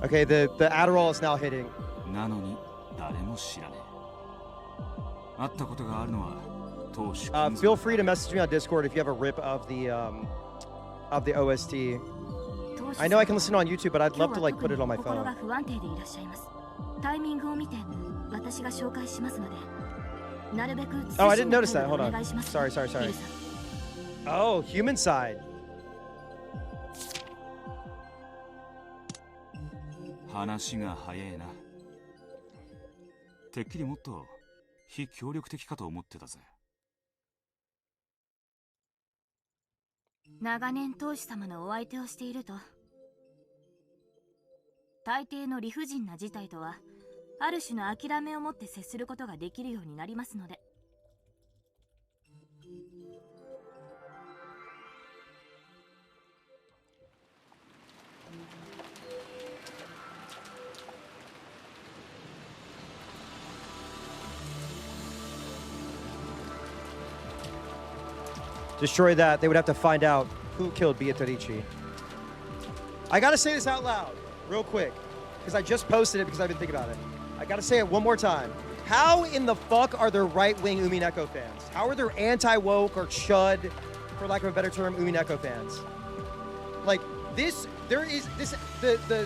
Okay, the Adderall is now hitting. Feel free to message me on Discord if you have a rip of the OST. I know I can listen on YouTube, but I'd love to like put it on my phone. タイミングを見て私が紹介しますのでなるべく Oh, I didn't notice that. Hold on. Sorry. Oh, human side. 話が早いな。てっきりもっと非協力的かと思ってたぜ。長年当主様のお相手をしていると大抵の理不尽な事態とはある種の諦めを持って接することができるようになりますので。Destroy that, they would have to find out who killed Beatrice. I gotta say this out loud, real quick, because I just posted it because I've been thinking about it. I gotta say it one more time. How in the fuck are there right-wing UMINEKO fans? How are there anti-woke or chud, for lack of a better term, UMINEKO fans? Like, the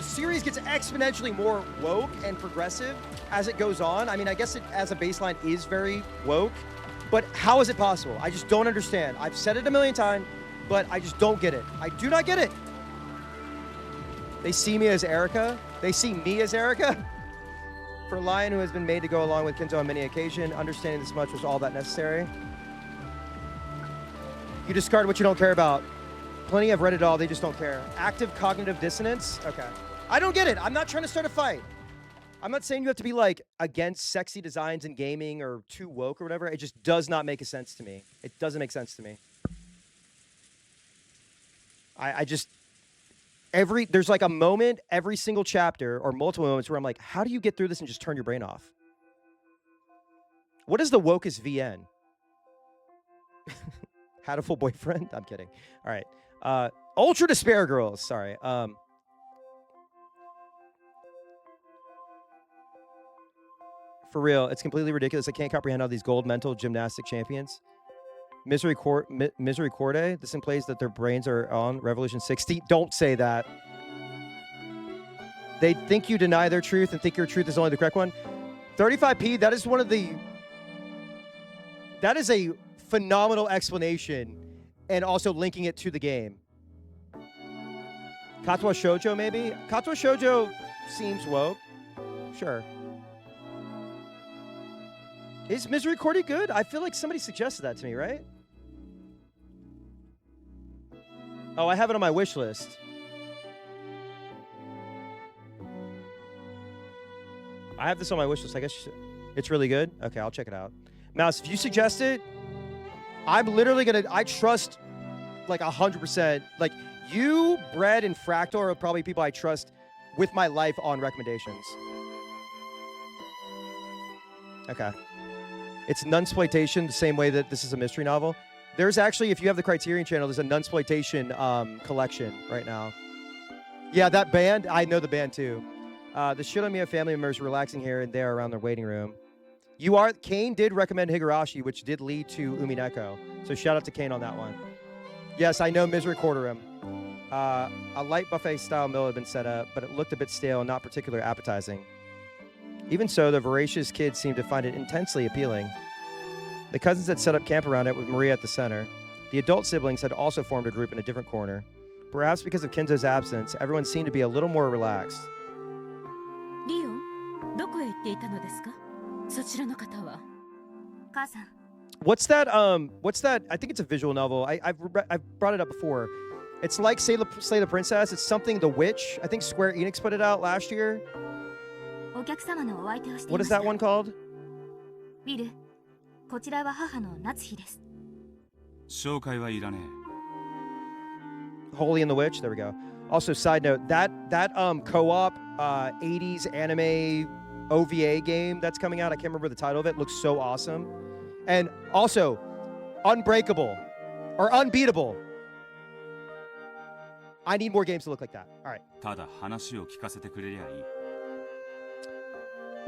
series gets exponentially more woke and progressive as it goes on. I mean, I guess it, as a baseline, is very woke. But how is it possible? I just don't understand. I've said it a million times, but I just don't get it. I do not get it. They see me as Erica. They see me as Erica. For a lion who has been made to go along with Kinzo on many occasions, understanding this much was all that necessary. You discard what you don't care about. Plenty have read it all, they just don't care. Active cognitive dissonance? Okay. I don't get it. I'm not trying to start a fight. I'm not saying you have to be like against sexy designs in gaming or too woke or whatever. It just does not make a sense to me. It doesn't make sense to me. I just there's like a moment every single chapter or multiple moments where I'm like, how do you get through this and just turn your brain off? What is the wokest VN? Had a full boyfriend? I'm kidding. All right. Ultra Despair Girls. Sorry. For real, it's completely ridiculous. I can't comprehend how these gold mental gymnastic champions. Misericorde, this implies that their brains are on Revolution 60. Don't say that. They think you deny their truth and think your truth is only the correct one. 35p, that is a phenomenal explanation and also linking it to the game. Katwa Shoujo, maybe? Katwa Shoujo seems woke. Sure. Is Misericorde good? I feel like somebody suggested that to me, right? Oh, I have it on my wish list. I have this on my wish list. I guess it's really good. Okay, I'll check it out. Mouse, if you suggest it, I'm literally I trust like 100%. Like you, Bread, and Fractal are probably people I trust with my life on recommendations. Okay. It's nunsploitation the same way that this is a mystery novel. There's actually, if you have the Criterion channel, there's a nunsploitation collection right now. Yeah, that band, I know the band too. The Shinomiya family members relaxing here and there around their waiting room. Kane did recommend Higurashi, which did lead to Umineko. So shout out to Kane on that one. Yes, I know Misericorde. A light buffet style meal had been set up, but it looked a bit stale and not particularly appetizing. Even so, the voracious kids seemed to find it intensely appealing. The cousins had set up camp around it with Maria at the center. The adult siblings had also formed a group in a different corner. Perhaps because of Kenzo's absence, everyone seemed to be a little more relaxed. What's that? I think it's a visual novel. I've brought it up before. It's like Slay the Princess. It's something The Witch. I think Square Enix put it out last year. What is that one called? Holy and the Witch. There we go. Also, side note, that co-op 80s anime OVA game that's coming out, I can't remember the title of it, looks so awesome. And also, Unbreakable or Unbeatable. I need more games to look like that. All right.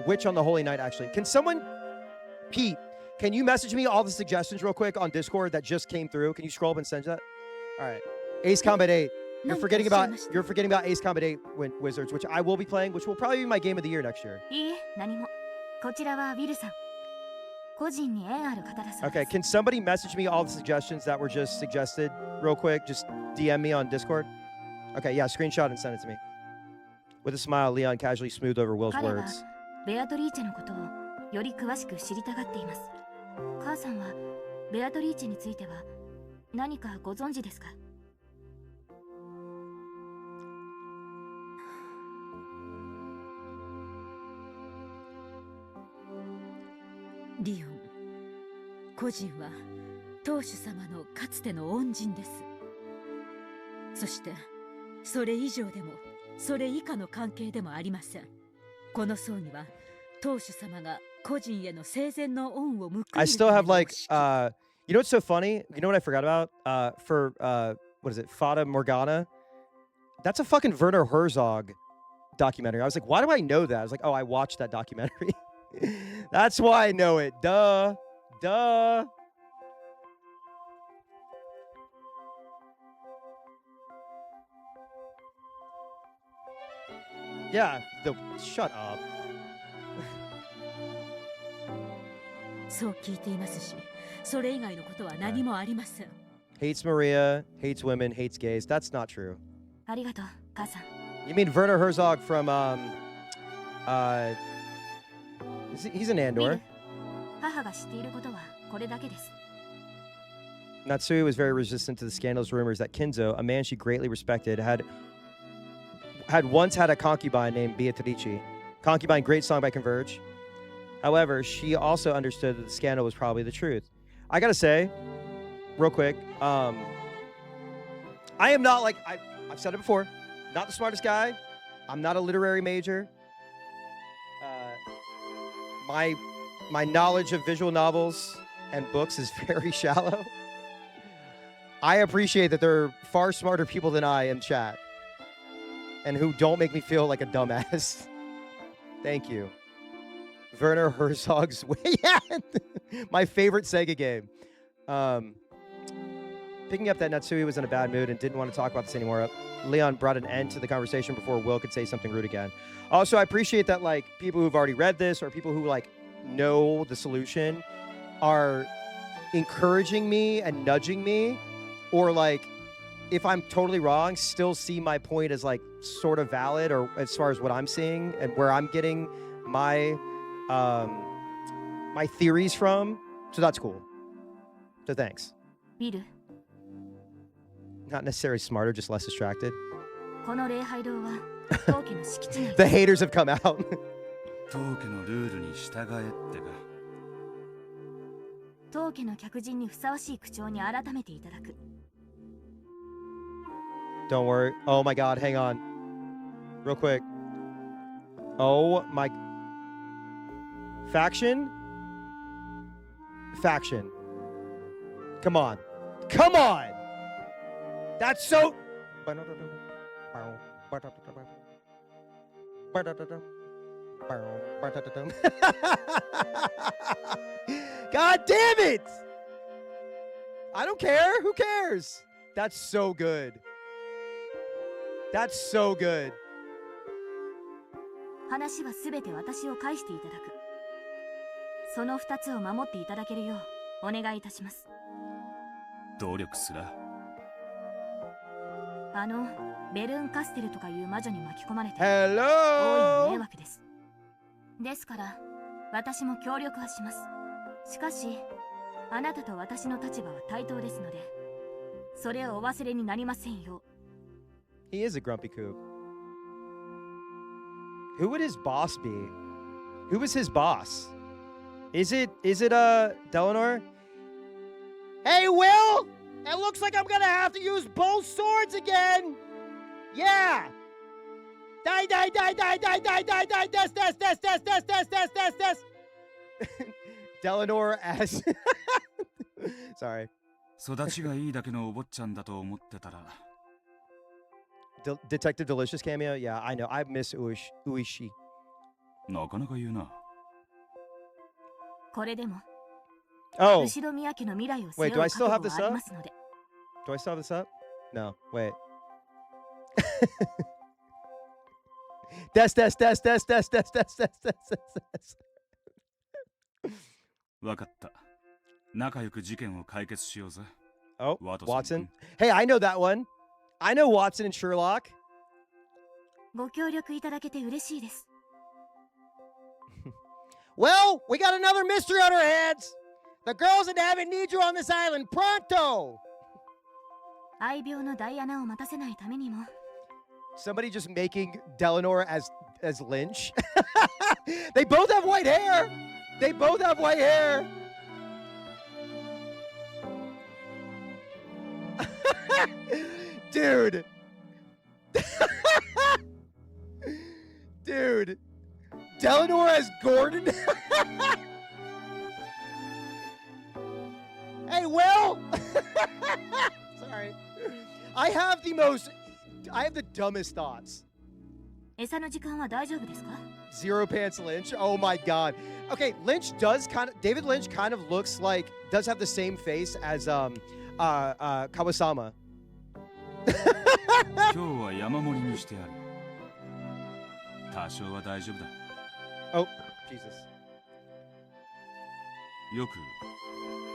Witch on the Holy Night, actually. Can someone, Pete, can you message me all the suggestions real quick on Discord that just came through? Can you scroll up and send that? All right. Ace Combat 8. You're forgetting about Ace Combat 8 Wizards, which I will be playing, which will probably be my game of the year next year. Okay, can somebody message me all the suggestions that were just suggested real quick? Just DM me on Discord. Okay, yeah, screenshot and send it to me. With a smile, Leon casually smoothed over Will's words. ベアトリーチェのことをより詳しく知りたがっています。母さんはベアトリーチェについては何かご存知ですか？リオン、個人は当主様のかつての恩人です。そしてそれ以上でもそれ以下の関係でもありません。この葬には当主様が個人への生前の恩を報いるための。I still have like you know what's so funny? You know what I forgot about? For what is it? Fata Morgana. That's a fucking Werner Herzog documentary. I was like, why do I know that? I was like, oh, I watched that documentary. That's why I know it. Duh. Duh. Yeah, shut up. そう聞いていますし、それ以外のことは何もありません。Hates Maria, hates women, hates gays. That's not true. ありがとう、母さん。You mean Werner Herzog from he's an Andor. 母が知っていることはこれだけです。Natsui was very resistant to the scandalous rumors that Kinzo, a man she greatly respected, had once had a concubine named Beatrice. Concubine, great song by Converge. However, she also understood that the scandal was probably the truth. I gotta say, real quick, I am not like I've said it before, not the smartest guy. I'm not a literary major. My knowledge of visual novels and books is very shallow. I appreciate that there are far smarter people than I in chat and who don't make me feel like a dumbass. Thank you. Werner Herzog's yeah, my favorite Sega game. Picking up that Natsui was in a bad mood and didn't want to talk about this anymore. Leon brought an end to the conversation before Will could say something rude again. Also, I appreciate that like people who've already read this or people who like know the solution are encouraging me and nudging me, or like if I'm totally wrong, still see my point as like sort of valid or as far as what I'm seeing and where I'm getting my my theories from. So that's cool. So thanks. ビル、 Not necessarily smarter, just less distracted. この礼拝堂は当家の敷地内 The haters have come out. 当家のルールに従えってか。当家の客人にふさわしい口調に改めていただく。 Don't worry. Oh my god, hang on. Real quick. Oh my... Faction? Faction. Come on. Come on! That's so... God damn it! I don't care. Who cares? That's so good. That's so good. 話はすべて私を返していただく。その二つを守っていただけるようお願いいたします。努力すら。ベルーンカステルとかいう魔女に巻き込まれて Hello! 大いに迷惑です。ですから私も協力はします。しかしあなたと私の立場は対等ですので、それをお忘れになりませんよ。 He is a grumpy coop. Who would his boss be? Who was his boss? Is it Delanor? Hey, Will! It looks like I'm gonna have to use both swords again! Yeah! Die, die, die, die, die, die, die, die, des. Delanor as... Sorry. 育ちがいいだけのお坊ちゃんだと思ってたら。Detective Delicious cameo? Yeah, I know. I miss Uishi. なかなか言うな。これでも Oh, 後ろ宮家の未来を背 wait, 負 do う I 覚 still 悟 have は this あり up? ますので。 Do I still have this up? No, wait. Des. わかった。仲良く事件を解決しようぜ。Oh, Watson. Watson. Hey, I know that one. I know Watson and Sherlock. ご協力いただけて嬉しいです。 Well, we got another mystery on our hands. The girls in heaven need you on this island pronto. 愛病のダイアナを待たせないためにも Somebody just making Delanor as Lynch. They both have white hair. They both have white hair. Dude. Dude. Delanor as Gordon. Hey, Will. Sorry. I have the dumbest thoughts. 餌の時間は大丈夫ですか？ Zero Pants Lynch. Oh my god. Okay, Lynch does David Lynch kind of looks like, does have the same face as Kawasama. 今日は山盛りにしてある。多少は大丈夫だ。Oh, Jesus. よく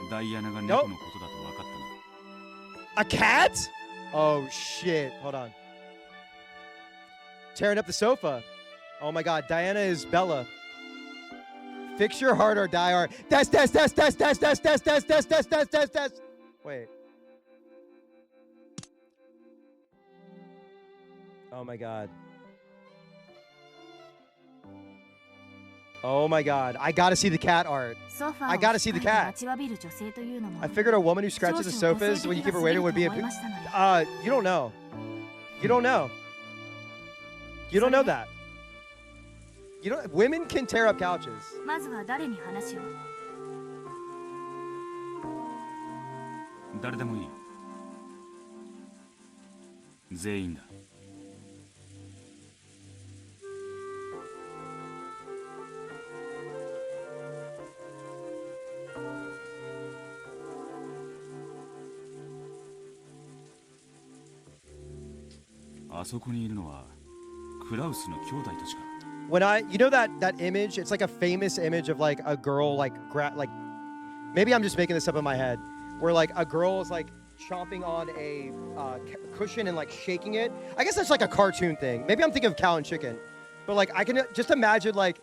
ダイアナが猫のことだと分かったな。 A cat? Oh shit. Hold on. Tearing up the sofa. Oh my god, Diana is Bella. Fix your heart or die hard. Des. Wait. Oh my god. Oh my god. I gotta see the cat art. ソファ I ーを gotta see 控 the えて cat. 待ちわびる女性というのも I figured a woman who scratches the 少々個性 sofas when you 的 keep her が過ぎ waiting る would と be a. 思いましたので You don't know. You don't know. You don't know that. You don't. Women can tear up couches. まずは誰に話を誰でもいい。全員だ。あそこにいるのはクラウスの兄弟たちか。When you know that image, it's like a famous image of like a girl like maybe I'm just making this up in my head, where like a girl is like chomping on a cushion and like shaking it. I guess that's like a cartoon thing. Maybe I'm thinking of Cow and Chicken, but like I can just imagine like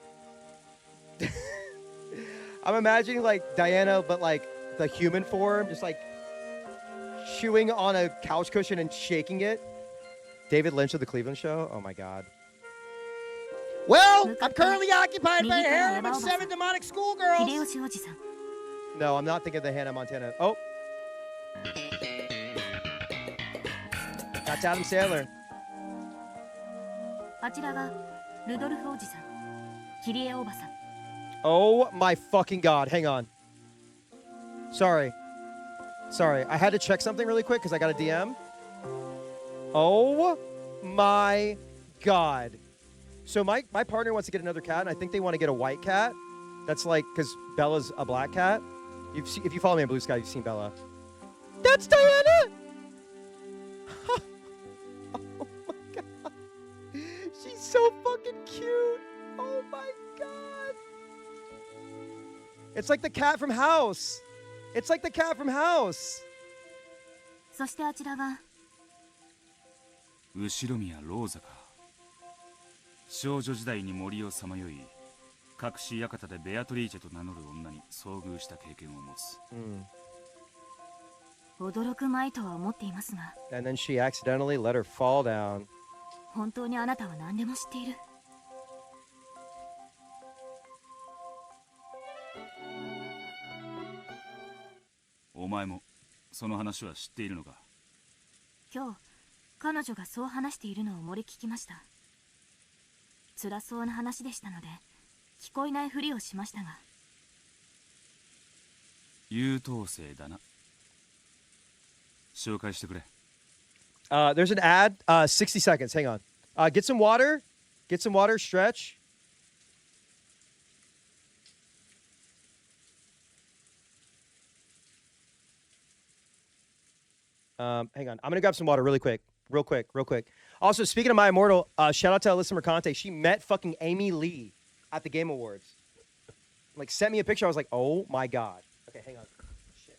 I'm imagining like Diana, but like the human form, just like chewing on a couch cushion and shaking it. David Lynch of the Cleveland Show. Oh my God. Well, I'm currently occupied by a 右から harem 山 of おばさん 7 demonic 秀 schoolgirls. 吉おじさん No, I'm not thinking of the Hannah Montana. Oh. That's Adam Sandler. あちらがルドルフおじさんキリエおばさん Oh my fucking God. Hang on. Sorry. I had to check something really quick because I got a DM. Oh my God. So my partner wants to get another cat, and I think they want to get a white cat. That's like, because Bella's a black cat. If you follow me on Blue Sky, you've seen Bella. That's Diana! Oh my God. She's so fucking cute. Oh my God. It's like the cat from House. It's like the cat from House. そしてあちらが後ろ宮ローザか。少女時代に森をさまよい、隠し館でベアトリーチェと名乗る女に遭遇した経験を持つ。驚くまいとは思っていますが And then she accidentally let her fall down. 本当にあなたは何でも知っているお前もその話は知っているのか。今日彼女がそう話しているのを漏れ聞きました辛そうな話でしたので聞こえないふりをしましたが優等生だな。紹介してくれ。There's an ad. 60 seconds. Hang on. Get some water. Get some water. Stretch. Hang on. I'm going to grab some water really quick. Real quick. Also, speaking of My Immortal, shout out to Alyssa Mercante. She met fucking Amy Lee at the Game Awards. Like, sent me a picture. I was like, oh my God. Okay, hang on. Shit.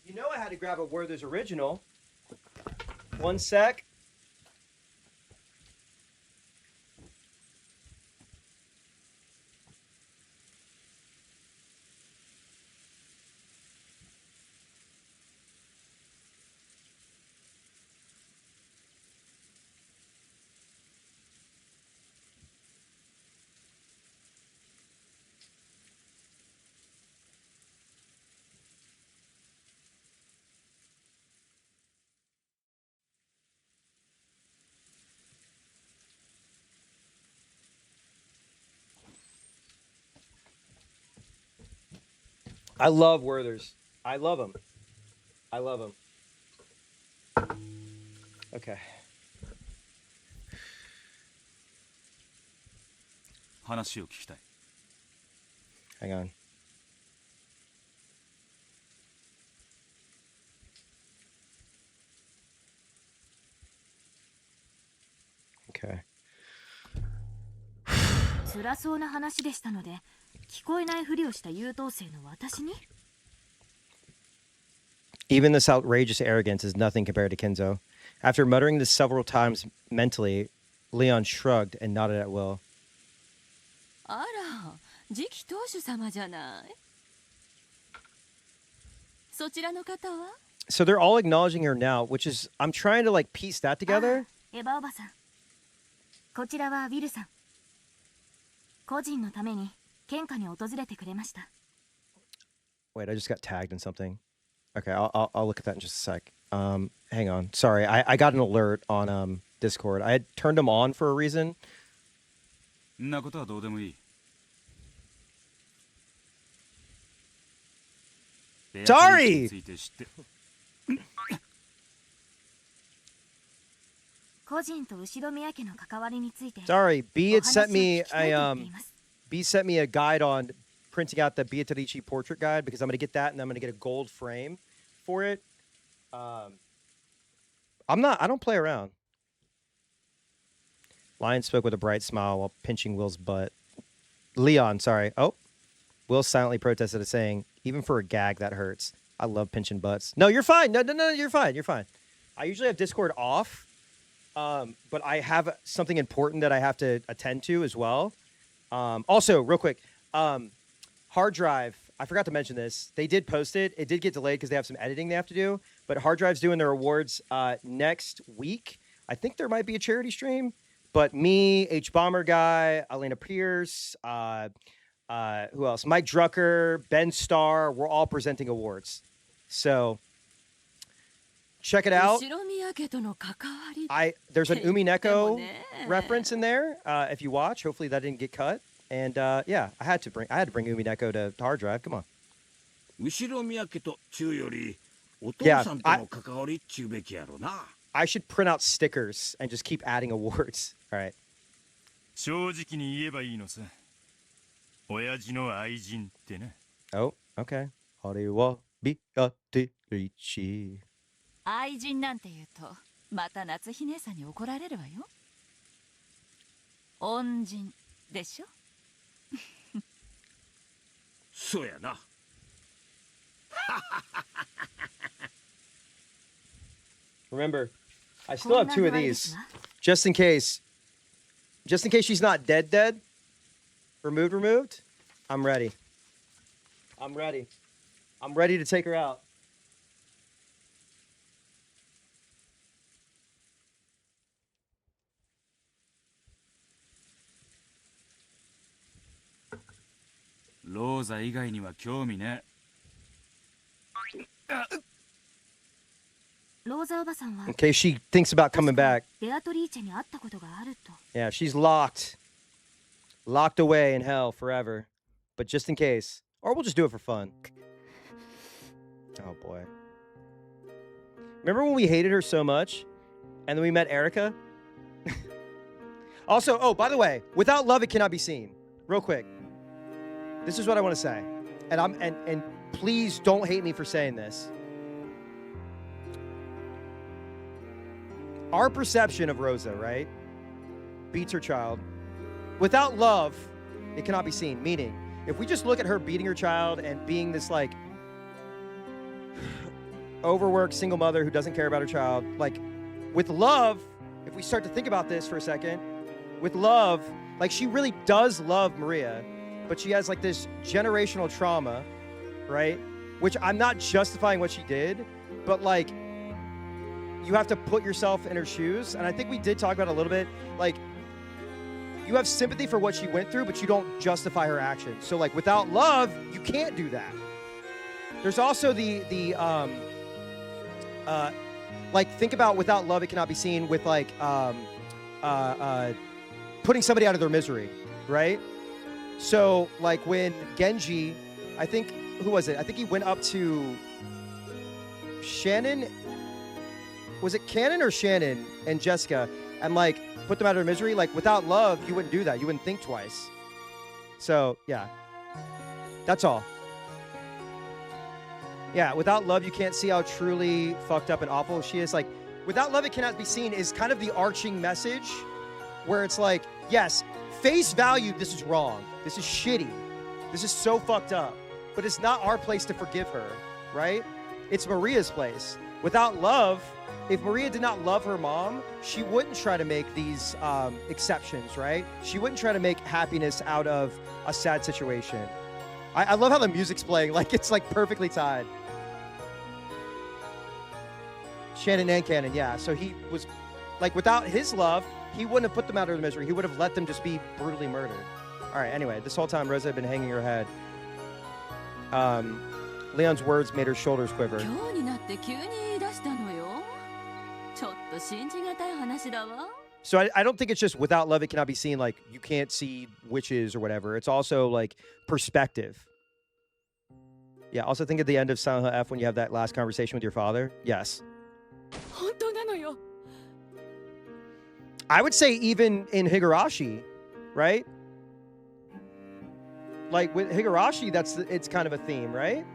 You know I had to grab a Werther's original. One sec. I love Werthers. I love them. I love them. Okay. 話を聞きたい。 Hang on. Okay. 辛そうな話でしたので、聞こえないふりをした優等生の私に Even this outrageous arrogance is nothing compared to Kenzo. After muttering this several times mentally, Leon shrugged and nodded at will. あら、次期当主様じゃない。そちらの方は So they're all acknowledging her now, which is, I'm trying to like piece that together. エヴァおばさん。こちらはウィルさん。個人のために献花に訪れてくれました。 Wait, I just got tagged in something. Okay, I'll look at that in just a sec. Hang on. Sorry, I got an alert on Discord. I had turned them on for a reason. んなことはどうでもいい。 Sorry! について知って 個人と後ろ宮家の関わりについて Sorry, B had sent me お話を聞きたいと言っています。 B sent me a guide on printing out the Beatrice portrait guide because I'm going to get that and I'm going to get a gold frame for it. I don't play around. Lion spoke with a bright smile while pinching Will's butt. Leon, sorry. Oh, Will silently protested, saying, even for a gag, that hurts. I love pinching butts. No, you're fine. No, you're fine. You're fine. I usually have Discord off, but I have something important that I have to attend to as well. Also, real quick, hard drive. I forgot to mention this. They did post it. It did get delayed because they have some editing they have to do. But hard drive's doing their awards next week. I think there might be a charity stream. But me, H Bomber Guy, Elena Pierce, who else? Mike Drucker, Ben Starr. We're all presenting awards. So check it out. There's an UMINEKO reference in there. If you watch, hopefully that didn't get cut. And yeah, I had to bring UMINEKO to hard drive. Come on. Yeah, I should print out stickers and just keep adding awards. All right. 正直に言えばいいのさ。親父の愛人ってな。 Oh, okay. あれはビアテリチ。愛人なんて言うと、また夏日姉さんに怒られるわよ。恩人でしょ。そうやな。Remember, I still have 2 of these, just in case. Just in case she's not dead. Removed. I'm ready. I'm ready to take her out. Rosa 以外には興味ね。ローザおばさんは In case she thinks about coming back. ベアトリーチェに会ったことがあると。 Yeah, she's locked away in hell forever. But just in case, or we'll just do it for fun. Oh boy. Remember when we hated her so much, and then we met Erica? Also, oh, by the way, without love it cannot be seen. Real quick. This is what I want to say. And please don't hate me for saying this. Our perception of Rosa, right, beats her child. Without love, it cannot be seen. Meaning, if we just look at her beating her child and being this, like, overworked single mother who doesn't care about her child, like, with love, if we start to think about this for a second, with love, like, she really does love Maria, but she has, like, this generational trauma, right? Which I'm not justifying what she did, but, like, you have to put yourself in her shoes. And I think we did talk about it a little bit. Like, you have sympathy for what she went through, but you don't justify her actions. So, like, without love, you can't do that. There's also like, think about without love, it cannot be seen with, like, putting somebody out of their misery, right? So, like, when Genji, I think who was it? I think he went up to Shannon. Was it Cannon or Shannon and Jessica, and like put them out of their misery? Like without love, you wouldn't do that. You wouldn't think twice. So yeah, that's all. Yeah, without love, you can't see how truly fucked up and awful she is. Like, without love, it cannot be seen is kind of the arching message where it's like, yes, face value, this is wrong. This is shitty. This is so fucked up. But it's not our place to forgive her, right? It's Maria's place. Without love, if Maria did not love her mom, she wouldn't try to make these exceptions, right? She wouldn't try to make happiness out of a sad situation. I love how the music's playing. Like, it's like perfectly tied. Shannon and Cannon, yeah. So he was, like, without his love, he wouldn't have put them out of their misery. He would have let them just be brutally murdered. All right, anyway, this whole time, Rosa had been hanging her head. Leon's words made her shoulders quiver. So I don't think it's just without love, it cannot be seen. Like, you can't see witches or whatever. It's also, like, perspective. Yeah, also think at the end of Silent Hill F when you have that last conversation with your father. Yes. I would say even in Higurashi, right? Like with Higurashi, it's kind of a theme, right?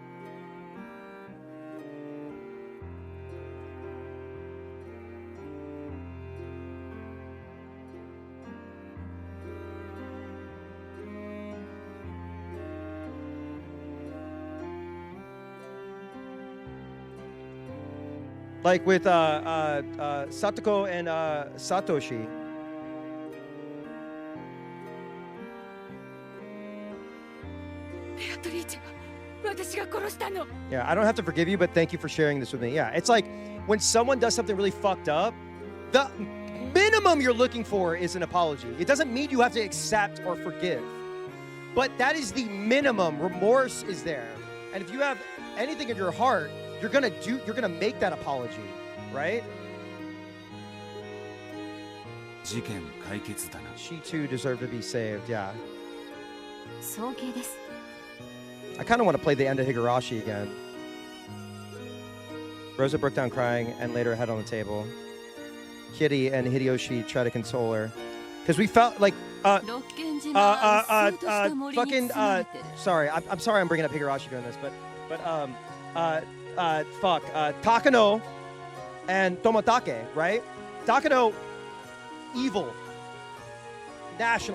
Like with Satoko and Satoshi. Yeah, I don't have to forgive you, but thank you for sharing this with me. Yeah, it's like when someone does something really fucked up, the minimum you're looking for is an apology. It doesn't mean you have to accept or forgive, but that is the minimum. Remorse is there. And if you have anything in your heart, you're gonna make that apology, right? She too deserved to be saved, yeah. I kind of want to play the end of Higurashi again. Rosa broke down crying and laid her head on the table. Kitty and Hideyoshi try to console her. Because we felt like, sorry, I'm sorry I'm bringing up Higurashi during this, but Takano and Tomatake, right? Takano, evil,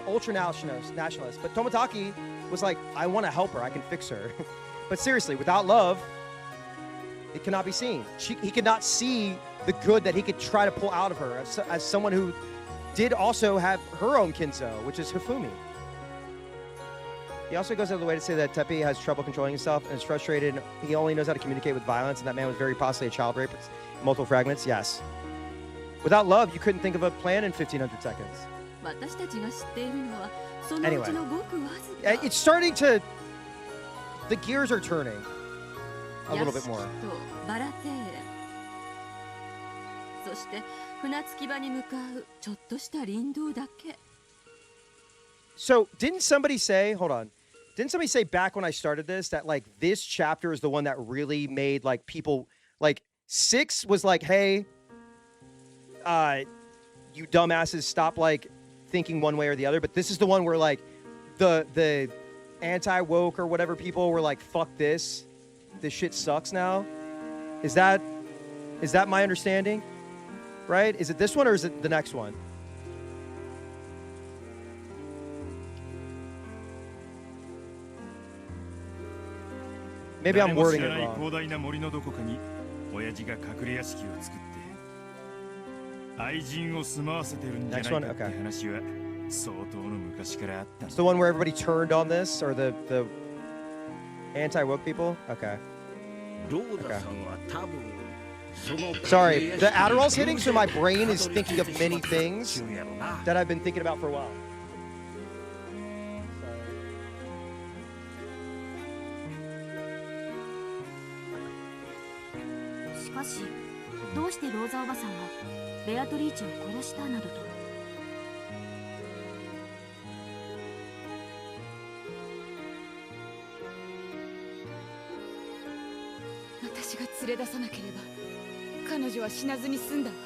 ultra nationalist, but Tomatake was like, I want to help her, I can fix her. But seriously, without love, it cannot be seen. He could not see the good that he could try to pull out of her as someone who did also have her own Kinzo, which is Hifumi. He also goes out of the way to say that Teppei has trouble controlling himself and is frustrated. He only knows how to communicate with violence, and that man was very possibly a child rapist. Multiple fragments, yes. Without love, you couldn't think of a plan in 1,500 seconds. Anyway, it's starting to... The gears are turning a little bit more. So, didn't somebody say, hold on, didn't somebody say back when I started this that, like, this chapter is the one that really made, like, people, like, 6 was like, hey, you dumbasses, stop, like, thinking one way or the other, but this is the one where, like, the anti-woke or whatever people were like, fuck this shit sucks now. Is that my understanding? Right? Is it this one or is it the next one? Maybe I'm wording it wrong. Next one? Okay. It's the one where everybody turned on this, or the anti-woke people? Okay. Sorry, the Adderall's hitting, so my brain is thinking of many things that I've been thinking about for a while. 私が連れ出さなければ彼女は死なずに済んだわ。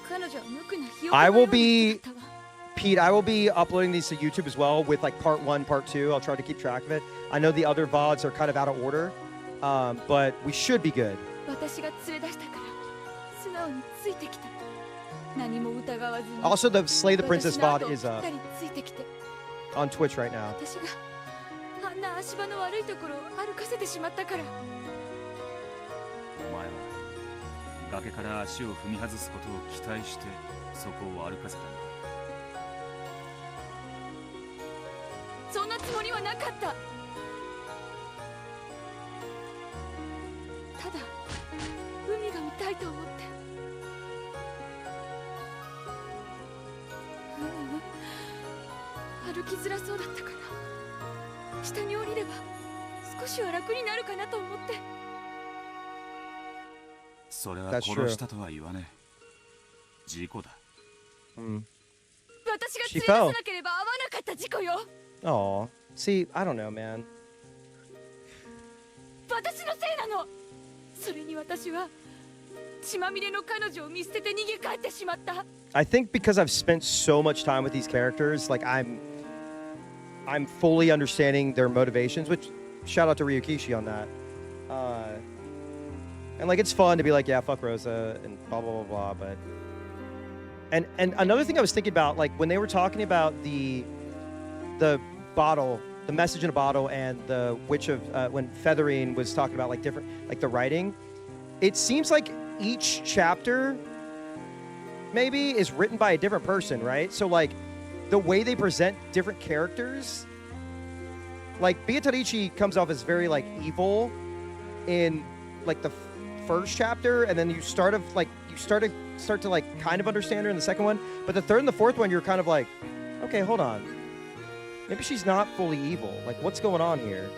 彼女は無垢なひよこの I よ will うな be 人だったわ。 Pete, I will be uploading these to YouTube as well with like part 1, part 2. I'll try to keep track of it. I know the other VODs are kind of out of order, but we should be good. 私が連れ出したから素直についてきた。何も疑わずに。 Also, the Slay the Princess 私の後 VOD を is ぴったりついてきて。 on Twitch right now. 私があんな足場の悪いところを歩かせてしまったから。お前は崖から足を踏み外すことを期待してそこを歩かせたんだ。そんなつもりはなかった。ただ海が見たいと思って。歩きづらそうだったから下に降りれば少しは楽になるかなと思って。それは殺したとは言わねえ。事故だ。Mm. 私が連れ出さなければ合わなかった事故よ。 Oh, see, I don't know, man. 私のせいなの。それに私は血まみれの彼女を見捨てて逃げ帰ってしまった。 I think because I've spent so much time with these characters, like I'm fully understanding their motivations, which shout out to Ryukishi on that. And like it's fun to be like, yeah, fuck Rosa and blah blah blah blah. But and another thing I was thinking about, like when they were talking about the bottle, the message in a bottle, and the witch of when Featherine was talking about like different, like the writing, it seems like each chapter maybe is written by a different person, right? So like the way they present different characters, like Beatrice comes off as very like evil in like the first chapter, and then you start to like kind of understand her in the second one, but the third and the fourth one you're kind of like, okay, hold on, maybe she's not fully evil. Like what's going on here?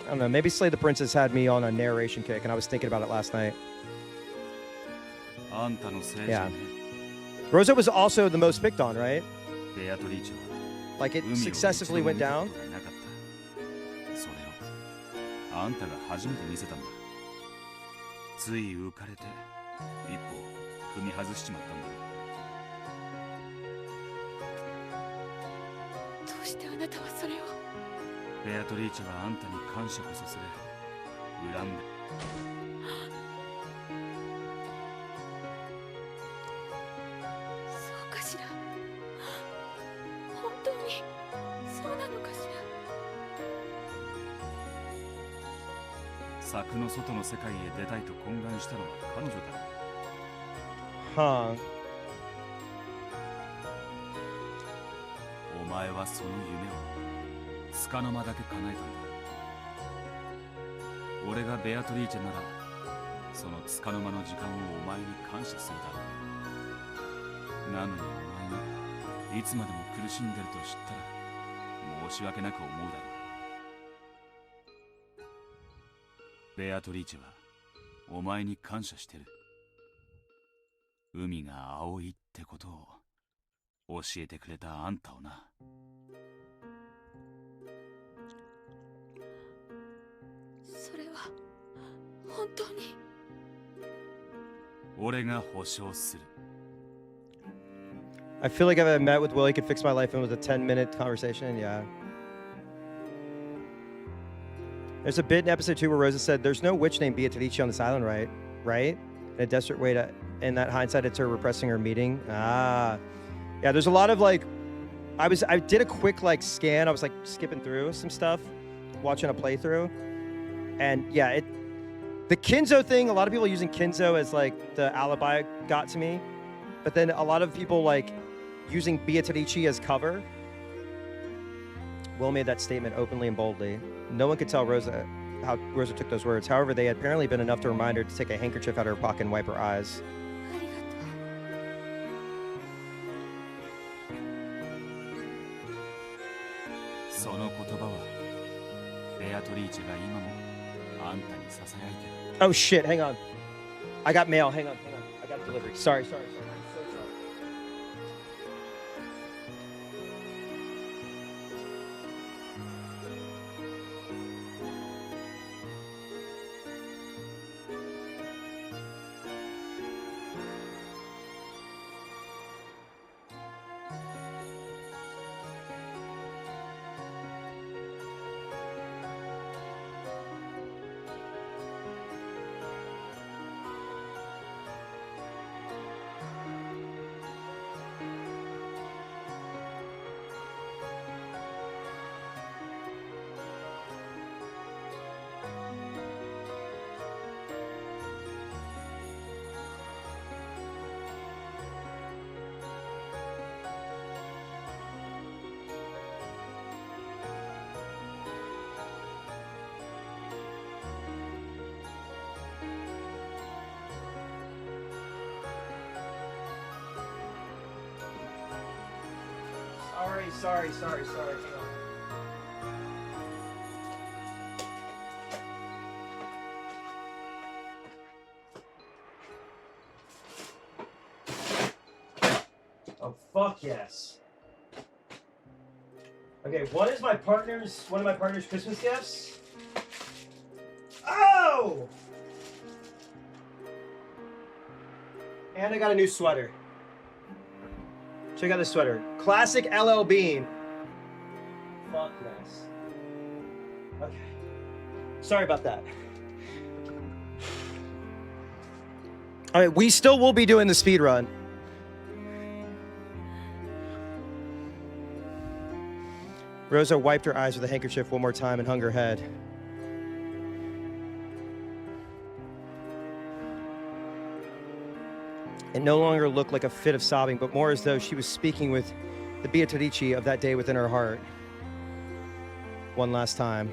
I don't know, maybe Slay the Princess had me on a narration kick and I was thinking about it last night. Yeah. Rosa was also the most picked on, right? Like it successively went down. それをあんたが初めて見せたんだ。つい浮かれて一歩踏み外しちまったんだ。どうしてあなたはそれを。ベアトリーチェはあんたに感謝こそすれ恨んで。そうかしら。本当にそうなのかしら。柵の外の世界へ出たいと懇願したのは彼女だ。Huh. お前はその夢を束の間だけ叶えたんだ。俺がベアトリーチェならその束の間の時間をお前に感謝するだろう。なのにお前がいつまでも苦しんでると知ったら申し訳なく思うだろう。ベアトリーチェはお前に感謝してる。海が青いってことを教えてくれたあんたをな。それは本当に。俺が保証する。I feel like if I met with Will, he could fix my life and with a 10-minute conversation. Yeah. There's a bit in episode 2 where Rosa said, "There's no witch named Beatrice on this island, right? Right? In a desperate way to, in that hindsight, it's her repressing her meeting." Ah, yeah. There's a lot of like, I did a quick like scan. I was like skipping through some stuff, watching a playthrough, and yeah, the Kinzo thing. A lot of people using Kinzo as like the alibi got to me, but then a lot of people like using Beatrice as cover. Will made that statement openly and boldly. No one could tell Rosa how Rosa took those words. However, they had apparently been enough to remind her to take a handkerchief out of her pocket and wipe her eyes. ありがとう。その言葉はベアトリーチェが今もあんたに囁いてる。Oh shit, hang on. I got mail. Hang on. I got a delivery. Sorry. I'm so sorry. Sorry. Hang on. Oh, fuck yes. Okay, one of my partner's Christmas gifts. Oh! And I got a new sweater. Check out this sweater. Classic LL Bean. Fuck yes. Okay. Sorry about that. All right, we still will be doing the speed run. Rosa wiped her eyes with a handkerchief one more time and hung her head. It no longer looked like a fit of sobbing, but more as though she was speaking with the Beatrice of that day within her heart. One last time.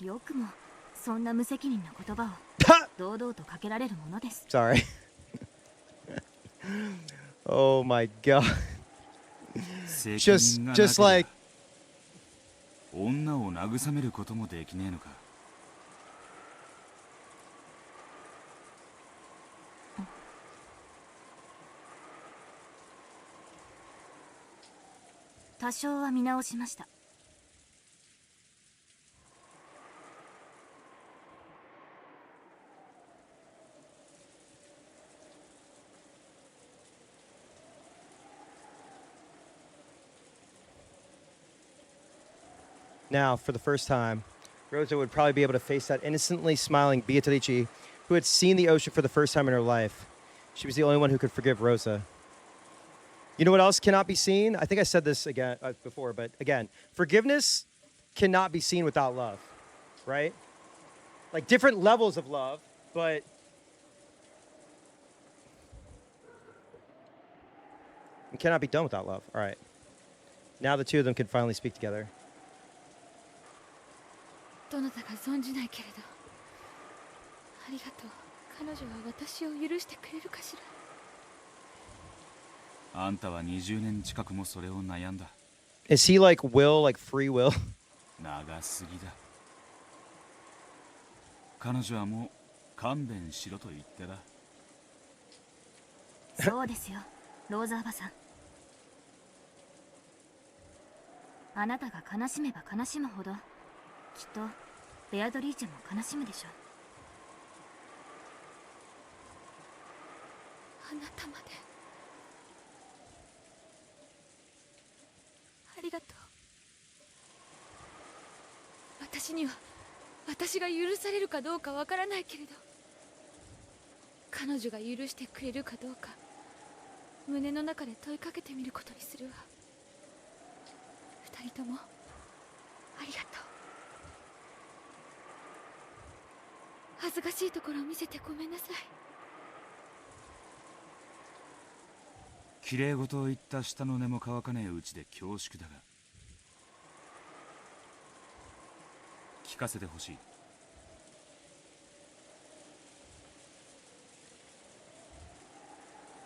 よくもそんな無責任な言葉を堂々とかけられるものです。Sorry. Oh my god. Just like 女を慰めることもできねえのか。多少は見直しました。Now, for the first time, Rosa would probably be able to face that innocently smiling Beatrice, who had seen the ocean for the first time in her life. She was the only one who could forgive Rosa. You know what else cannot be seen? I think I said this again before, but again, forgiveness cannot be seen without love, right? Like different levels of love, but it cannot be done without love. All right. Now the two of them can finally speak together. どなたか存じないけれど、ありがとう。彼女は私を許してくれるかしら。あんたは20年近くもそれを悩んだ。Is he like will, like free will? 長すぎだ。彼女はもう勘弁しろと言ってだ。そうですよ、ローザおばさん。あなたが悲しめば悲しむほど、きっとベアドリーチェも悲しむでしょう。あなたまでありがとう。私には私が許されるかどうかわからないけれど、彼女が許してくれるかどうか胸の中で問いかけてみることにするわ。二人ともありがとう。恥ずかしいところを見せてごめんなさい。綺麗事を言った舌の根も乾かねえうちで恐縮だが、聞かせてほしい。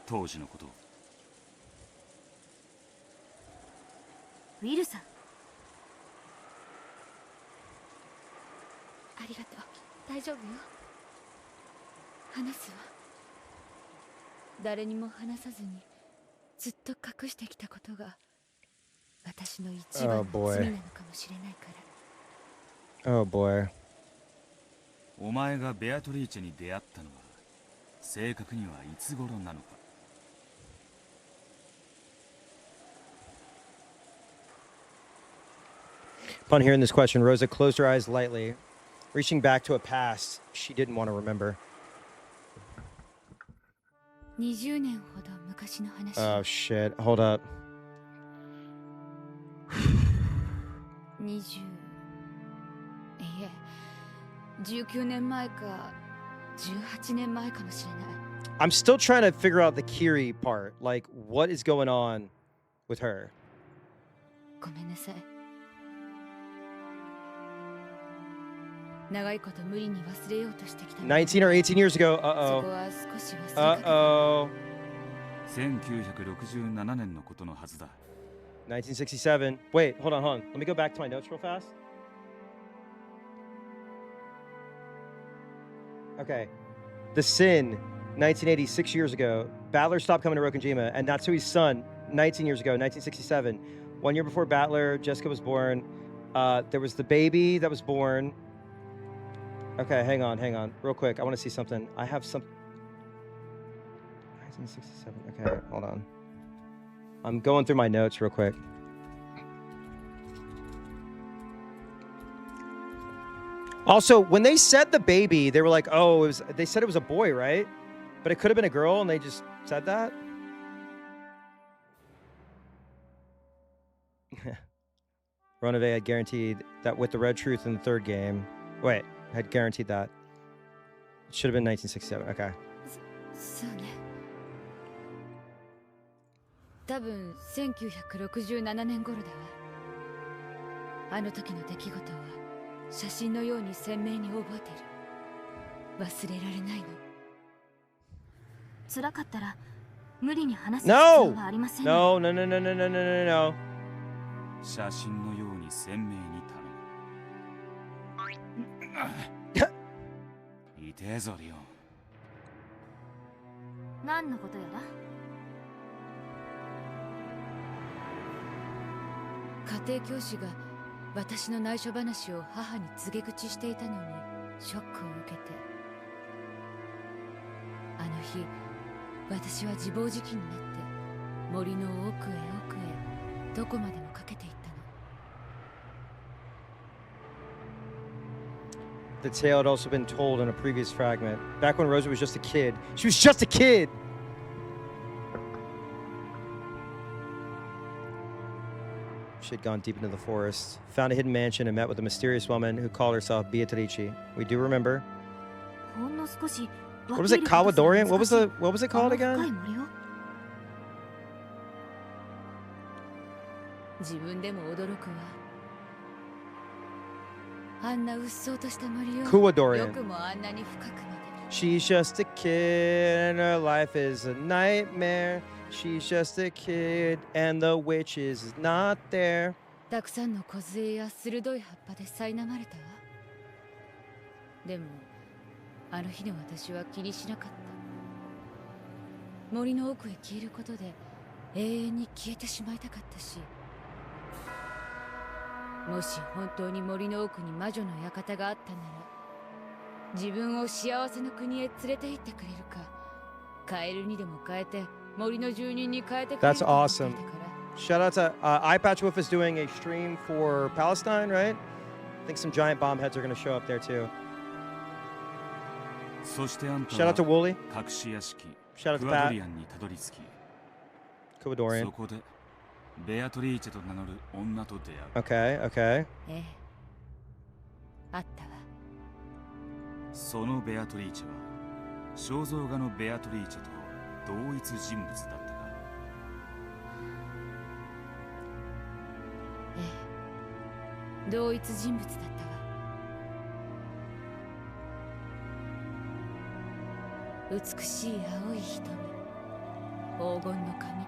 当時のことを。ウィルさん。ありがとう。大大丈夫よ。話すわ。誰にも話さずにずっと隠してきたことが私の一番の罪なのかもしれないから。Oh boy. お前がベアトリーチェに出会ったのは正確にはいつ頃なのか。Upon hearing this question, Rosa closed her eyes lightly, reaching back to a past she didn't want to remember. 20年ほど昔の話。Oh shit. Hold up. 20、いえ、19年前か18年前かもしれない。I'm still trying to figure out the Kiri part. Like, what is going on with her? ごめんなさい。長いこと無理に忘れようとしてきた。19 or 18 years ago. そこ Uh-oh. は少し忘れかけた。Uh-oh. 1967年のことのはずだ。1967. Wait, hold on, hold on. Let me go back to my notes real fast. Okay. The Sin, 1980, 6 years ago. Battler stopped coming to Rokujima, and Natsui's son, 19 years ago, 1967. 1 year before Battler, Jessica was born. There was the baby that was born. Okay, hang on, real quick. I want to see something. I have some. 1967. Okay, hold on. I'm going through my notes real quick. Also, when they said the baby, they were like, "Oh, they said it was a boy, right?" But it could have been a girl, and they just said that. Ronave had guaranteed that with the red truth in the third game. Wait, had guaranteed that. It should have been 1967. Okay. そうね。多分1967年頃だわ。あの時の出来事は写真のように鮮明に覚えている。忘れられないの。辛かったら無理に話す必要はありません。No, no, no, no, no, no, no, no, no. 写真のように鮮明に頼む。痛えぞリオン。何のことやら。家庭教師が私の内緒話を母に告げ口していたのにショックを受けて、あの日私は自暴自棄になって森の奥へ奥へどこまでもかけていったの。The tale had also been told in a previous fragment. Back when Rosa was just a kid. She was just a kid! She had gone deep into the forest, found a hidden mansion, and met with a mysterious woman who called herself Beatrice. We do remember. What was it, Kawadorian? What was it called again? 自分でも驚くわ。あんなうっそうとした森を Kawadorian. よくもあんなに深くまで。She's just a kid and her life is a nightmare. She's just a kid and the witch is not there. たくさんの梢や鋭い葉っぱで苛まれたわ。でもあの日の私は気にしなかった。森の奥へ消えることで永遠に消えてしまいたかったし、もし本当に森の奥に魔女の館があったなら、自分を幸せの国へ連れて行ってくれるか、カエルにでも変えて森の住人に変えてくれるか。 That's awesome. Shout out to Eyepatchwolf is doing a stream for Palestine, right? I think some giant bomb heads are going to show up there too. そしてあんた Shout out to Wooly. 隠し屋敷 Shout out ク to ワド Pat. リアンにたどり着き、 Kawadorian. そこでベアトリーチェと名乗る女と出会う。 Okay, okay. ええ、あったわ。そのベアトリーチェは肖像画のベアトリーチェと同一人物だったか。ええ、同一人物だったわ。美しい青い瞳、黄金の髪、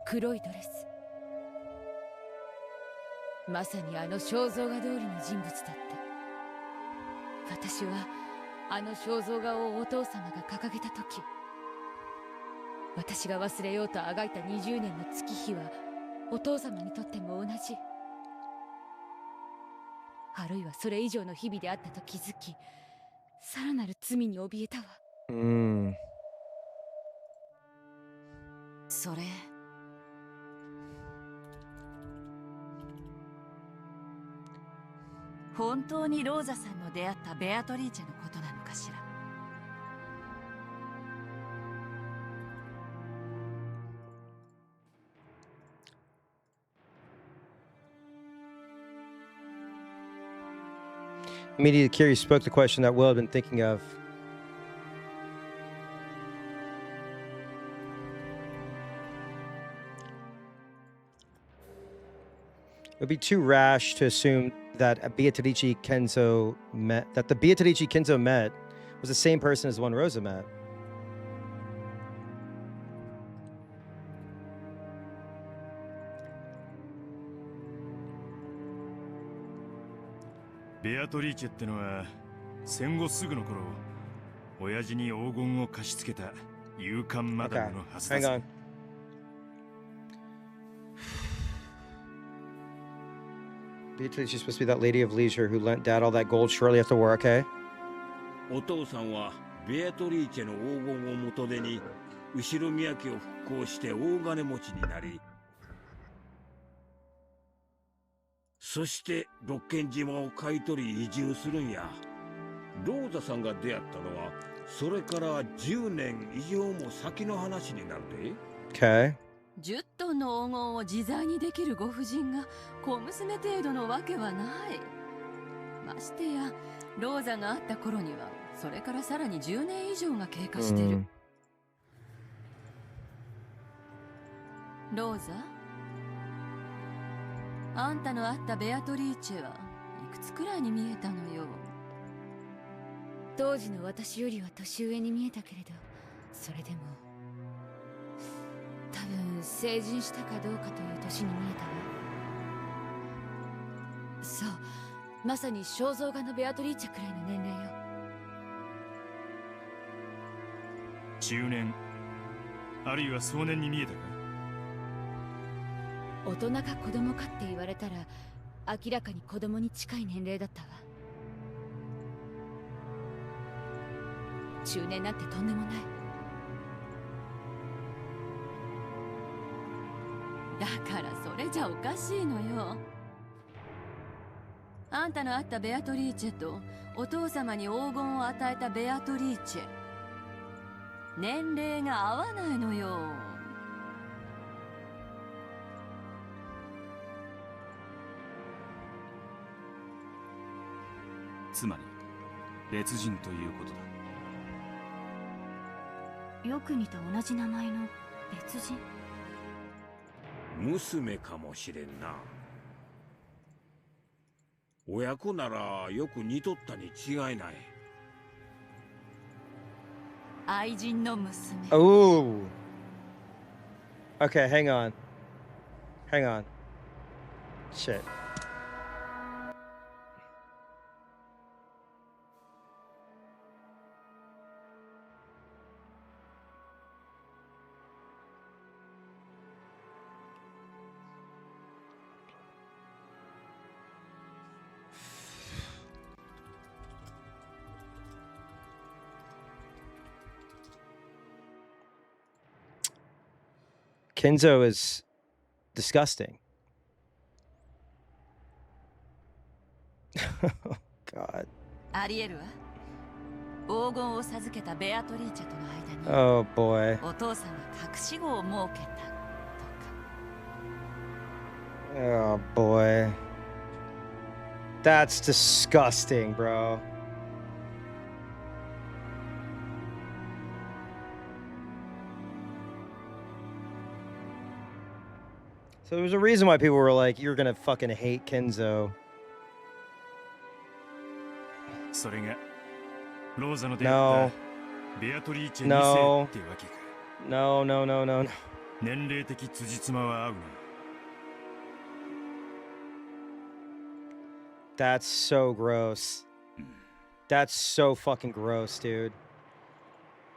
黒いドレス。まさにあの肖像画通りの人物だった。私はあの肖像画をお父様が掲げた時、私が忘れようとあがいた20年の月日はお父様にとっても同じ、あるいはそれ以上の日々であったと気づき、さらなる罪に怯えたわ。それ、本当にローザさんの出会ったベアトリーチェのことなのかしら。Immediately curious spoke the question that Will had been thinking of. It would be too rash to assume that the Beatrice Kenzo met was the same person as the one Rosa met. ベアトリーチェってのは戦後すぐの頃、親父に黄金を貸し付けた勇敢マダムのはずだ。Hang on. Beatrice is supposed to be that lady of leisure who lent dad all that gold shortly after war, okay? お父さんはベアトリーチェの黄金を元手に後ろ宮家を復興して大金持ちになり、そして六軒島を買い取り移住するんや。ローザさんが出会ったのはそれから10年以上も先の話になるで。Okay. 10トンの黄金を自在にできるご婦人が小娘程度のわけはない。ましてやローザがあった頃にはそれからさらに10年以上が経過してる。ローザ、あんたの会ったベアトリーチェはいくつくらいに見えたのよ。当時の私よりは年上に見えたけれど、それでも多分成人したかどうかという年に見えたわ。そう、まさに肖像画のベアトリーチェくらいの年齢よ。中年あるいは壮年に見えたか。大人か子供かって言われたら明らかに子供に近い年齢だったわ。中年なんてとんでもない。だからそれじゃおかしいのよ。あんたの会ったベアトリーチェとお父様に黄金を与えたベアトリーチェ、年齢が合わないのよ。つまり別人ということだ。よく似た同じ名前の別人。娘かもしれんな。親子ならよく似とったに違いない。愛人の娘。Oh. Okay, hang on. Hang on. Shit. Kenzo is disgusting. Oh, God. ありえるわ。黄金を授けたベアトリーチェとの間に、Oh, boy. お父さんが隠し子を設けたとか。Oh, boy. That's disgusting, bro. So there's a reason why people were like, you're gonna fucking hate Kenzo. それがローザの出会ったベアトリーチェ2世ってわけか。No, no, no, no, no. 年齢的辻褄は合うな。That's so gross. That's so fucking gross, dude.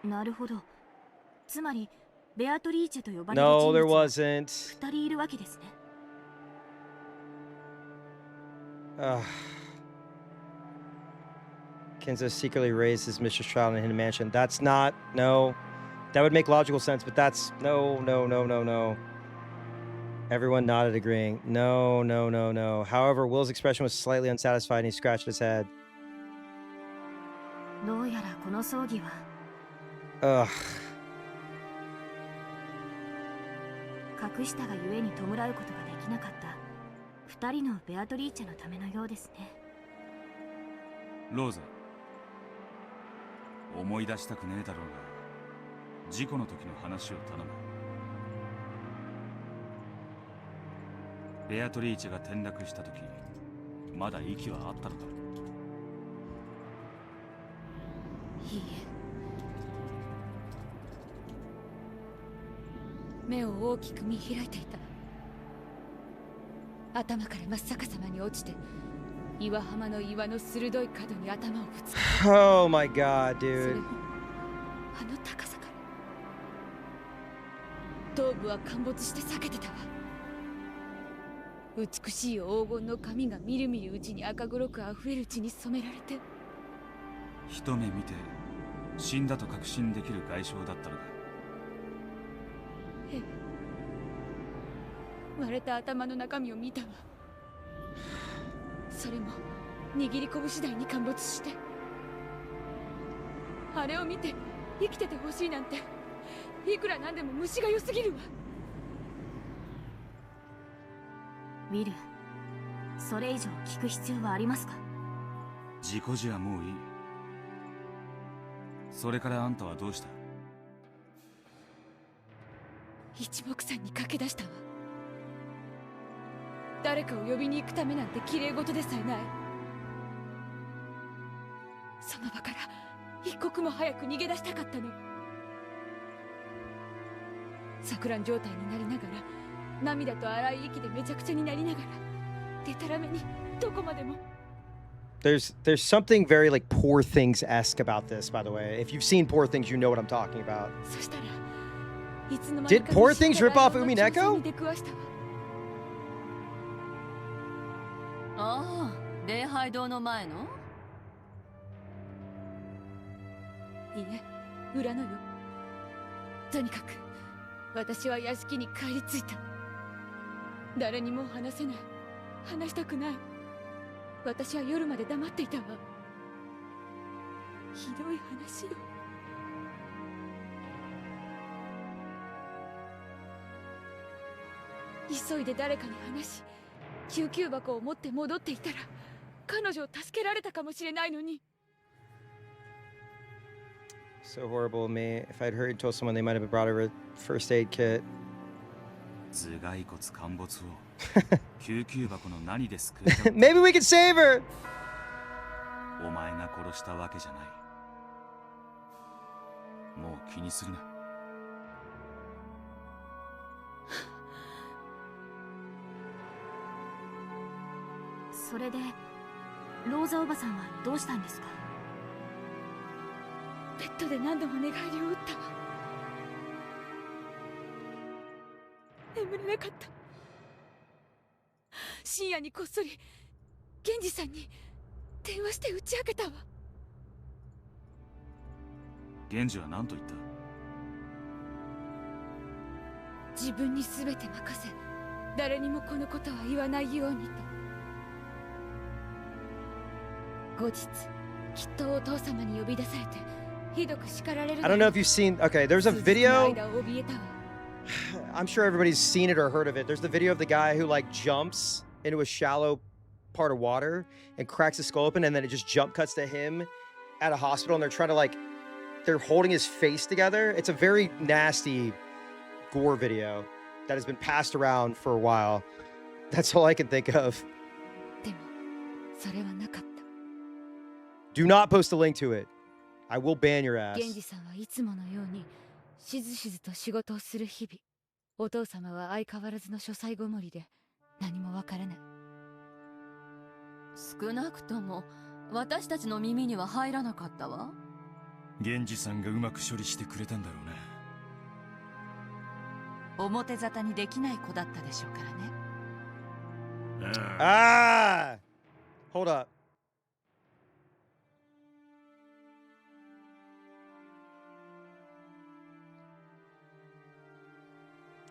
なるほど。つまりベアトリーチェと呼ばれる No, 人 there 物は wasn't. 2人いるわけですね。Ugh. Kenzo secretly raised his mistress child in a hidden mansion. That's not. No. That would make logical sense, but that's. No, no, no, no, no. Everyone nodded, agreeing. No, no, no, no. However, Will's expression was slightly unsatisfied and he scratched his head. どうやらこの葬儀は Ugh. 隠したがゆえに弔うことができなかった2人のベアトリーチェのためのようですね。ローザ、思い出したくねえだろうが、事故の時の話を頼む。ベアトリーチェが転落した時、まだ息はあったのか？いいえ、目を大きく見開いていた。頭から真っ逆さまに落ちて岩浜の岩の鋭い角に頭をぶつけた。 Oh my god, それ dude. もあの高さから。頭部は陥没して裂けてたわ。美しい黄金の髪がみるみるうちに赤黒く溢れる血に染められて、一目見て死んだと確信できる外傷だったのか？ええ、割れた頭の中身を見たわ。それも握り拳次第に陥没して、あれを見て生きててほしいなんていくらなんでも虫が良すぎるわ。ウィル、それ以上聞く必要はありますか？事故時はもういい。それからあんたはどうした？一目散に駆け出したわ。誰かを呼びに行くためなんて綺麗事でさえない。その場から一刻も早く逃げ出したかったの。錯乱状態になりながら、涙と荒い息でめちゃくちゃになりながら、でたらめにどこまでも。There's something very like Poor Things-esque about this, by the way. If you've seen Poor Things, you know what I'm talking about. そしたらいつの間に Did か Poor Things rip off の挑戦 UMINEKO? に出くわしたわ。ああ、礼拝堂の前の？いいえ、裏のよ。とにかく私は屋敷に帰り着いた。誰にも話せない、話したくない。私は夜まで黙っていたわ。ひどい話よ。急いで誰かに話し、救急箱を持って戻っていたら彼女を助けられたかもしれないのに。 So horrible of me. If I'd heard and told someone, they might have brought a first aid kit. 頭蓋骨陥没を救急箱の何で救うか？ Maybe we could save her! お前が殺したわけじゃない。もう気にするな。それでローザおばさんはどうしたんですか？ベッドで何度も寝返りを打ったわ。眠れなかった。深夜にこっそり源氏さんに電話して打ち明けたわ。源氏は何と言った？自分に全て任せ、誰にもこのことは言わないようにと。後日きっとお父様に呼び出されてひどく叱られる。 I don't know if you've seen. Okay, there's a 数日の video. 間怯えたわ。 I'm sure everybody's seen it or heard of it. There's the video of the guy who like jumps into a shallow part of water and cracks his skull open, and then it just jump cuts to him at a hospital, and they're trying to like, they're holding his face together. It's a very nasty gore video that has been passed around for a while. That's all I can think of. でもそれはなかった。 Do not post a link to it. I will ban your ass. 源氏さんはいつものようにしずしずと仕事をする日々。お父様は相変わらずの書斎ごもりで何もわからない。少なくとも私たちの耳には入らなかったわ。源氏さんがうまく処理してくれたんだろうね。表沙汰にできない子だったでしょうからね。Ah! Hold up.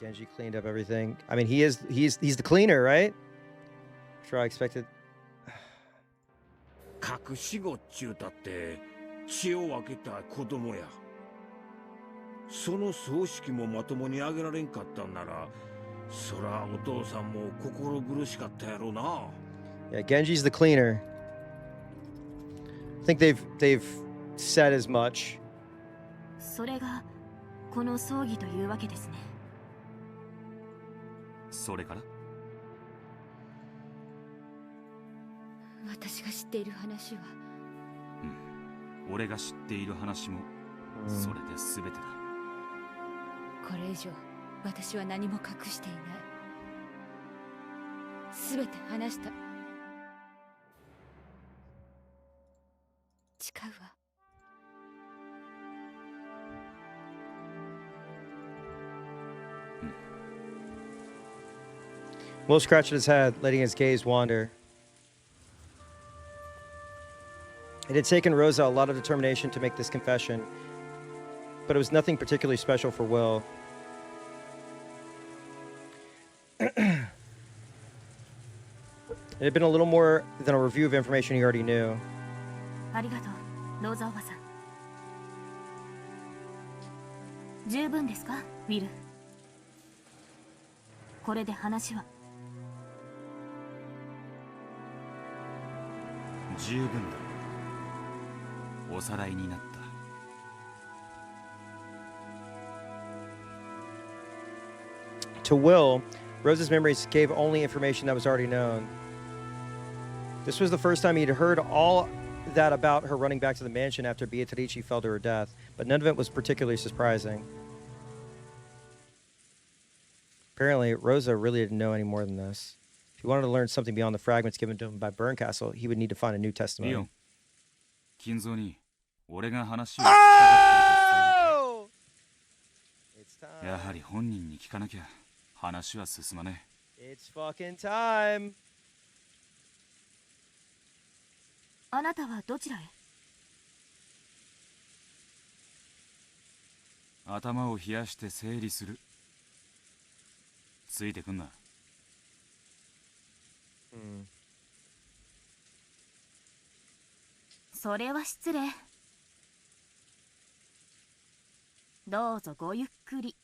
Genji cleaned up everything. I mean, he's the cleaner, right? Sure, I expected. 隠し子っちゅうたって血を分けた子供や。その葬式もまともにあげられんかったんなら、そらお父さんも心苦しかったやろな。Yeah, Genji's the cleaner. I think they've said as much. それがこの葬儀というわけですね。それから私が知っている話は、俺が知っている話もそれで全てだ。これ以上私は何も隠していない。全て話した。誓うわ。Will scratched his head, letting his gaze wander. It had taken Rosa a lot of determination to make this confession, but it was nothing particularly special for Will. It had been a little more than a review of information he already knew. ありがとう、ローザおばさん。十分ですか、ウィル。これで話は。十分だ。おさらいになった。To Will, Rose's memories gave only information that was already known. This was the first time he'd heard all that about her running back to the mansion after Beatrice fell to her death, but none of it was particularly surprising. Apparently, Rosa really didn't know any more than this. If he wanted to learn something beyond the fragments given to him by Burncastle, he would need to find a new testimony. リオン、金蔵に俺が話を聞きたがっていると伝えろ。やはり本人に聞かなきゃ話は進まねえ。It's fucking time. あなたはどちらへ？頭を冷やして整理する。ついてくんな。それは失礼。どうぞごゆっくり。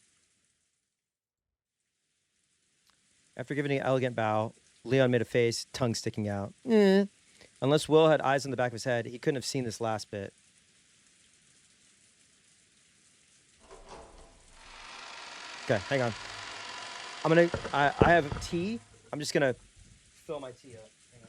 After giving an elegant bow, Leon made a face, tongue sticking out. Unless Will had eyes on the back of his head, he couldn't have seen this last bit. Okay, hang on. I have tea. I'm just gonna fill my tea up. Hang on.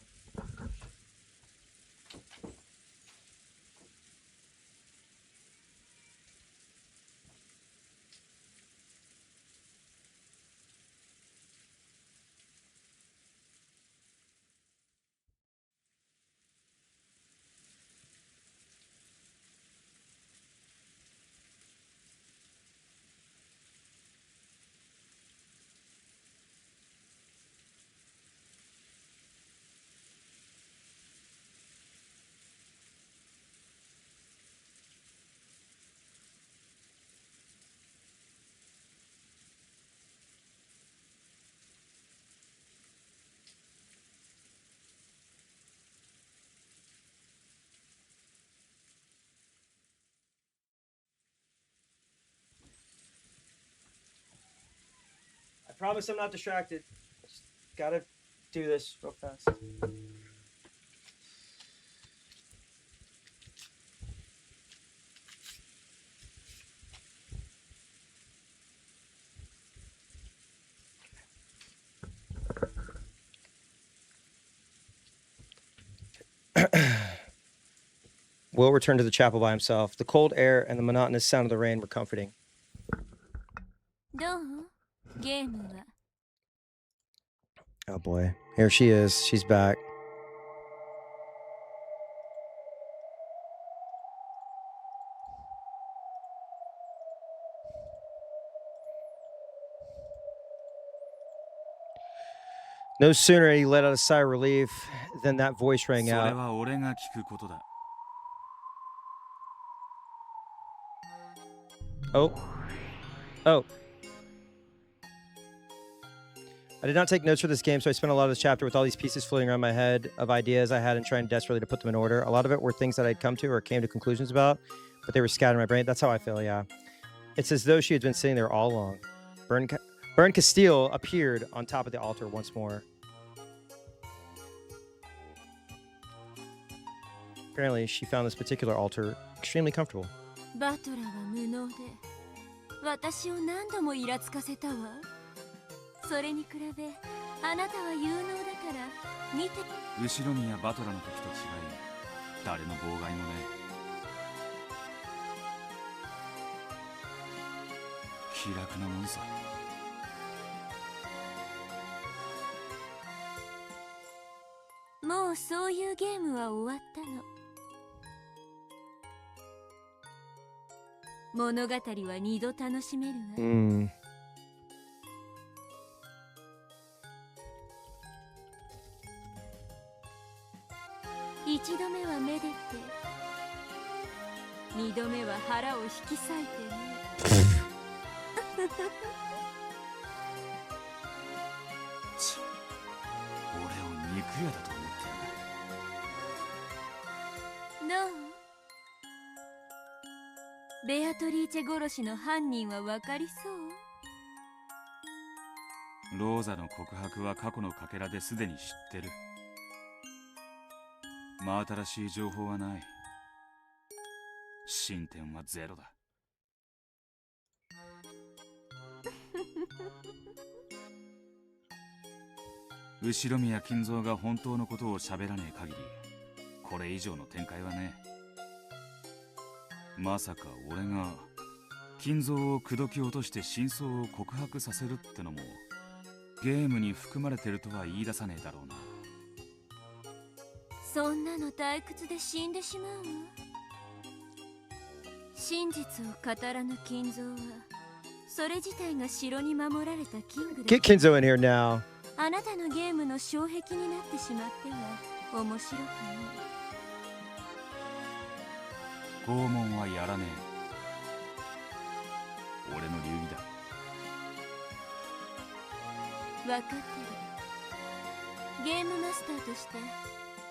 I promise I'm not distracted. Just gotta do this real fast. Will returned to the chapel by himself. The cold air and the monotonous sound of the rain were comforting. どう？ゲームは。Oh boy, here she is. She's back. No sooner had he let out a sigh of relief than that voice rang それ out. は俺が聞くことだ。 Oh. Oh. I did not take notes for this game, so I spent a lot of this chapter with all these pieces floating around my head of ideas I had and trying desperately to put them in order. A lot of it were things that I'd come to or came to conclusions about, but they were scattered in my brain. That's how I feel, yeah. It's as though she had been sitting there all along. Bern Castile appeared on top of the altar once more. Apparently, she found this particular altar extremely comfortable. バトラは無能で私を何度もイラつかせたわ。それに比べあなたは有能だから見て。後ろ宮バトラの時と違い、誰の妨害もね。気楽なもんさ。もうそういうゲームは終わったの。物語は二度楽しめるわ。一度目はめでて、二度目は腹を引き裂いてね。ち、俺を肉屋だと思ってる。どう？ベアトリーチェ殺しの犯人は分かりそう？ローザの告白は過去のかけらですでに知ってる。真新しい情報はない。進展はゼロだ。後ろ宮金蔵が本当のことを喋らねえ限り、これ以上の展開はね。まさか俺が金蔵を口説き落として真相を告白させるってのもゲームに含まれてるとは言い出さねえだろうな。そんなの退屈で死んでしまうわ。真実を語らぬ金蔵はそれ自体が城に守られたキングだ。 Get Kinzo in here now. あなたのゲームの障壁になってしまっては面白くない。拷問はやらねえ。俺の流儀だ。分かってる。ゲームマスターとして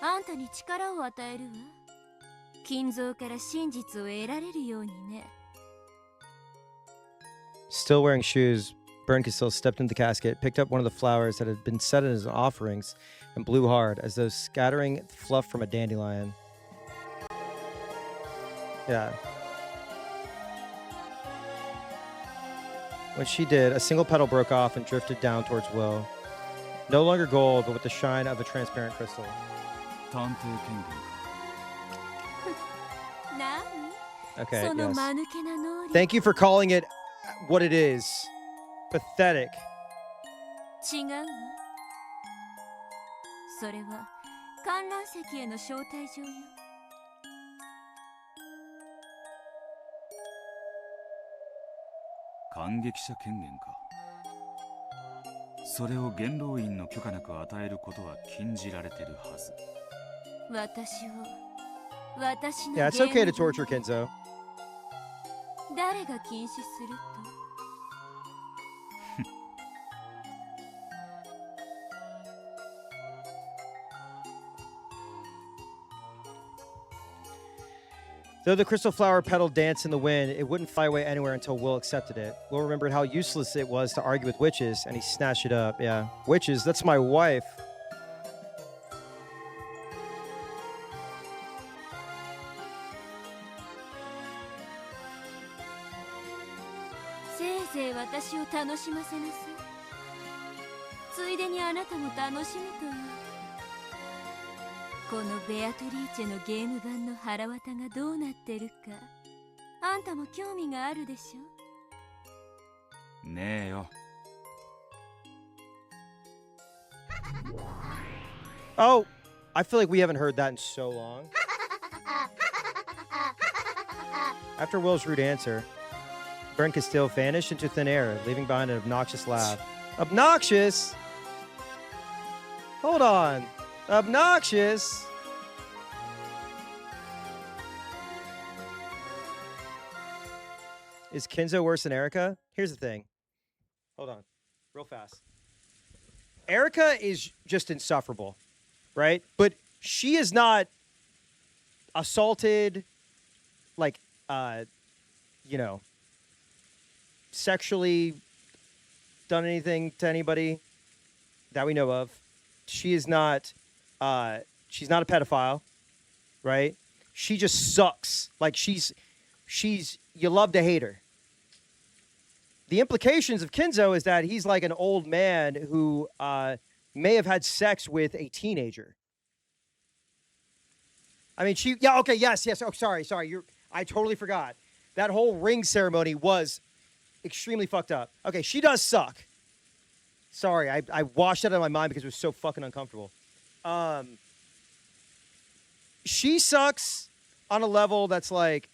あんたに力を与えるわ。金蔵から真実を得られるようにね。Still wearing shoes, Bern Castile stepped into the casket, picked up one of the flowers that had been set as offerings, and blew hard, as though scattering fluff from a dandelion. Yeah. When she did, a single petal broke off and drifted down towards Will. No longer gold, but with the shine of a transparent crystal. 探偵権限か。Okay, その yes. 間抜けな能力。 Thank you for calling it what it is. Pathetic. 違うわ。それは観覧席への招待状よ。感激者権限か。それを元老院の許可なく与えることは禁じられてるはず。私の Yeah, it's okay to torture Kinzo. 誰が禁止すると？ Though the crystal flower petal danced in the wind, it wouldn't fly away anywhere until Will accepted it. Will remembered how useless it was to argue with witches, and he snatched it up. Yeah, witches, that's my wife.せいぜい私を楽しませなさい。ついでにあなたも楽しむという。このベアトリーチェのゲーム版の腹渡がどうなってるか、あんたも興味があるでしょ？ねえよ。Oh, I feel like we haven't heard that in so long. After Will's rude answer, Bern Castile vanished into thin air, leaving behind an obnoxious laugh. Obnoxious? Hold on. Obnoxious? Is Kinzo worse than Erica? Here's the thing. Hold on. Real fast. Erica is just insufferable, right? But she is not assaulted, like, you know, sexually done anything to anybody that we know of. She is not, she's not a pedophile, right? She just sucks. Like, she's, you love to hate her. The implications of Kinzo is that he's like an old man who may have had sex with a teenager. I mean, okay, yes. Oh, sorry. I totally forgot. That whole ring ceremony was extremely fucked up. Okay, she does suck. Sorry, I washed that out of my mind because it was so fucking uncomfortable. She sucks on a level that's like,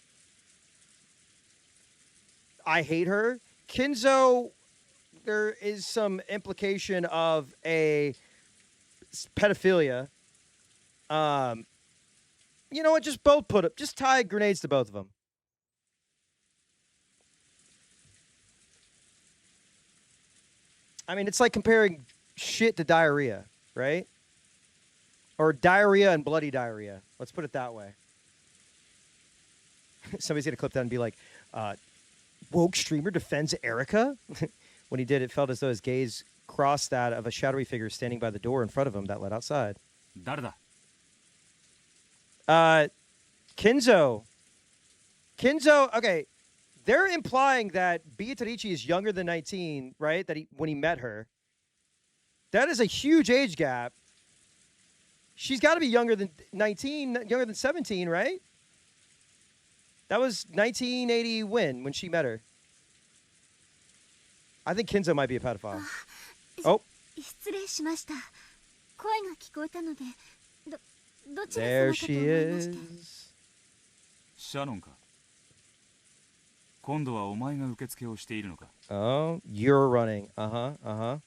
I hate her. Kinzo, there is some implication of a pedophilia. You know what? Just tie grenades to both of them. I mean, it's like comparing shit to diarrhea, right? Or diarrhea and bloody diarrhea. Let's put it that way. Somebody's going to clip that and be like, woke streamer defends Erica? When he did, it felt as though his gaze crossed that of a shadowy figure standing by the door in front of him that led outside. Kinzo. Okay. They're implying that Beatrice is younger than 19, right? When he met her. That is a huge age gap. She's got to be younger than 19, younger than 17, right? That was 1980 when she met her. I think Kinzo might be a pedophile. Oh. There she is. Shannon か。今度はお前が受付をしているのか。Oh, you're running. Uh-huh.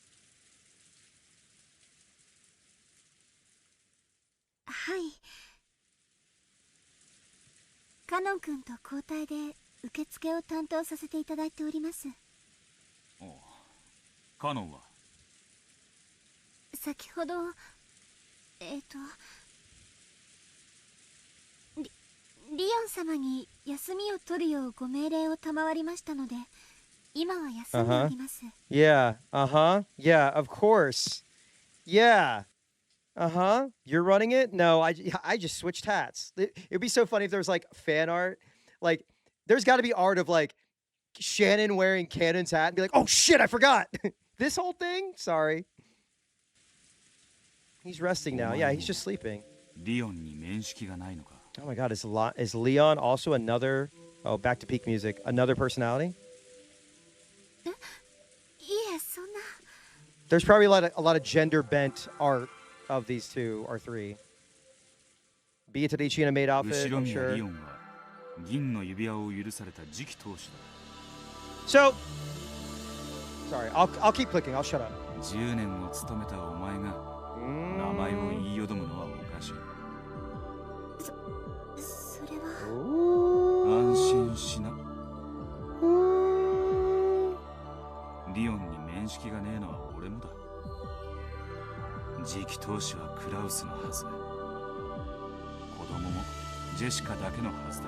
はい。カノン君と交代で受付を担当させていただいております。おう。カノンは先ほど、リオン様に休みを取るようご命令を賜りましたので、今は休んでおります。Yeah, yeah, of course. Yeah. You're running it? No, I just switched hats. It'd be so funny if there was like fan art. Like, there's got to be art of like Shannon wearing Cannon's hat and be like, oh shit, I forgot. This whole thing? Sorry. He's resting now. Yeah, he's just sleeping. リオンに面識がないのか。Oh my god, is Leon also another... Oh, back to peak music. Another personality? There's probably a lot of gender-bent art of these two, or three. Beatrice in a maid outfit, I'm sure. So... Sorry, I'll keep clicking. I'll shut up. 10年を務めたお前が名前を言いよどむのはおかしい。安心しな。リオンに面識がねえのは俺もだ。次期当主はクラウスのはず。子供もジェシカだけのはずだ。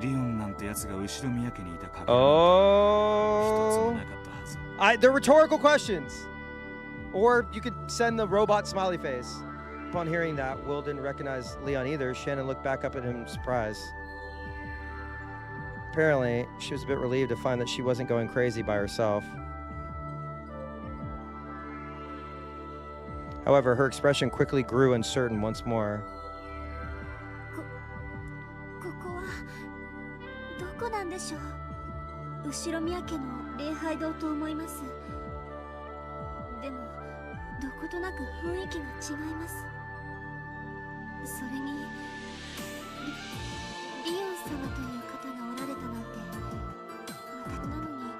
リオンなんてやつが後ろ宮家にいた限り一つもなかったはず。They're rhetorical questions. Or you could send the robot smiley face. Upon hearing that, Will didn't recognize Leon either. Shannon looked back up at him in surprise. Apparently, she was a bit relieved to find that she wasn't going crazy by herself. However, her expression quickly grew uncertain once more. ここはどこなんでしょう。後ろ宮家の礼拝堂と思います。でもどことなく雰囲気が違います。それにリオン様という方がおられたなんて。なのに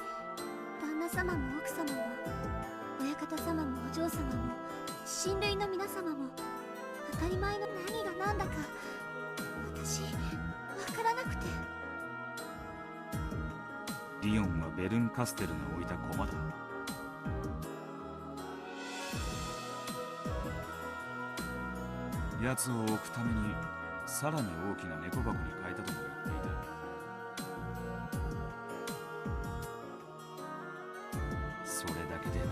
旦那様も奥様も親方様もお嬢リオンはベルンカステルが置いた駒だ。奴を置くためにさらに大きな猫箱に変えたとも言っていた。それだけでな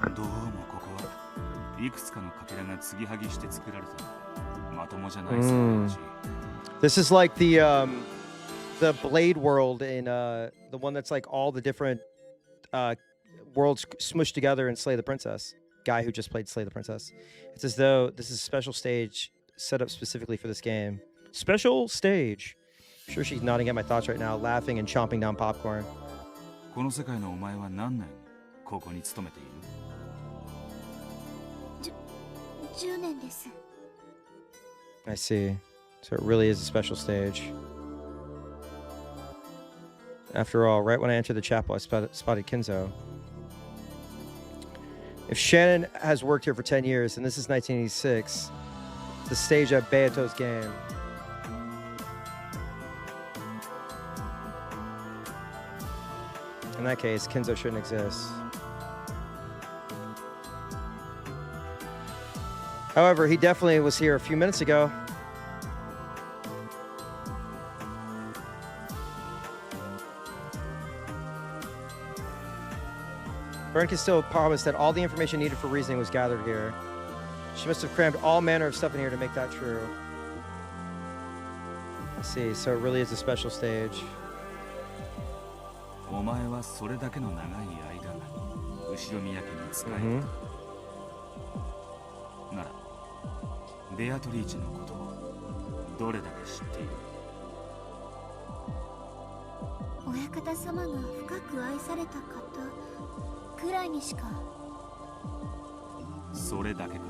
く、どうもここはいくつかのかけらが継ぎはぎして作られたまともじゃないそうだし。This is like the Blade world in the one that's like all the different worlds smushed together in Slay the Princess. Guy who just played Slay the Princess. It's as though this is a special stage set up specifically for this game. Special stage. I'm sure she's nodding at my thoughts right now, laughing and chomping down popcorn. この世界のお前は何年ここに勤めている？10年です。I see. So it really is a special stage. After all, right when I entered the chapel, I spotted Kinzo. If Shannon has worked here for 10 years, and this is 1986, it's the stage at Beato's game. In that case, Kinzo shouldn't exist. However, he definitely was here a few minutes ago. Bern can still promise that all the information needed for reasoning was gathered here. She must have crammed all manner of stuff in here to make that true. I see, so it really is a special stage. お前はそれだけの長い間、後ろ宮家に仕えた。なら、ベアトリーチェのことをどれだけ知っている？親方様が深く愛された方くらいにしか。それだけか。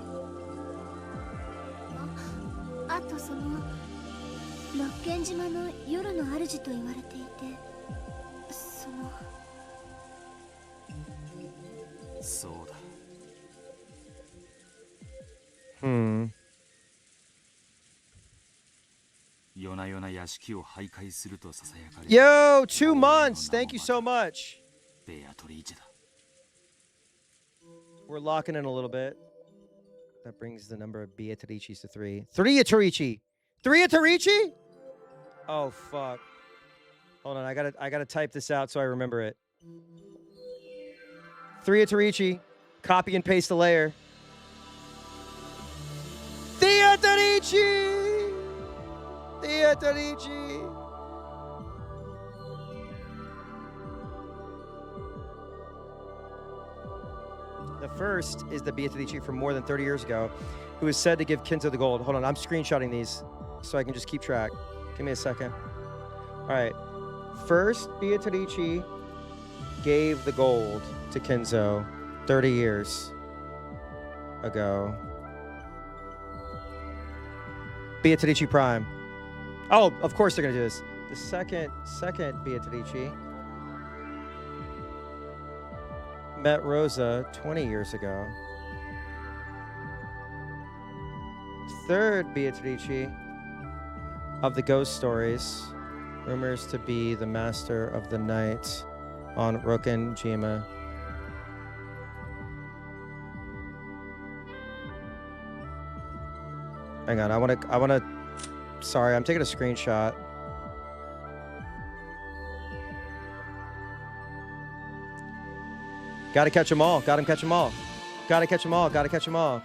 あとその六軒島の夜の主と言われていて、その。そうだ。夜な夜な屋敷を徘徊するとささやかれる。Yo, 2 months! Thank you so much! ベアトリーチェだ。We're locking in a little bit. That brings the number of Beatrices to 3. 3 Atarichi! 3 Atarichi? Oh, fuck. Hold on, I gotta type this out so I remember it. 3 Atarichi. Copy and paste the layer. Theatarichi! Theatarichi! The first is the Beatrice from more than 30 years ago, who is said to give Kinzo the gold. Hold on, I'm screenshotting these so I can just keep track. Give me a second. All right. First, Beatrice gave the gold to Kinzo 30 years ago. Beatrice Prime. Oh, of course they're going to do this. The second Beatrice met Rosa 20 years ago. Third Beatrice of the ghost stories, rumors to be the master of the night on Rokenjima. Hang on, I wanna, sorry, I'm taking a screenshot. Gotta catch them all. Gotta catch them all. Gotta catch them all. Gotta catch them all.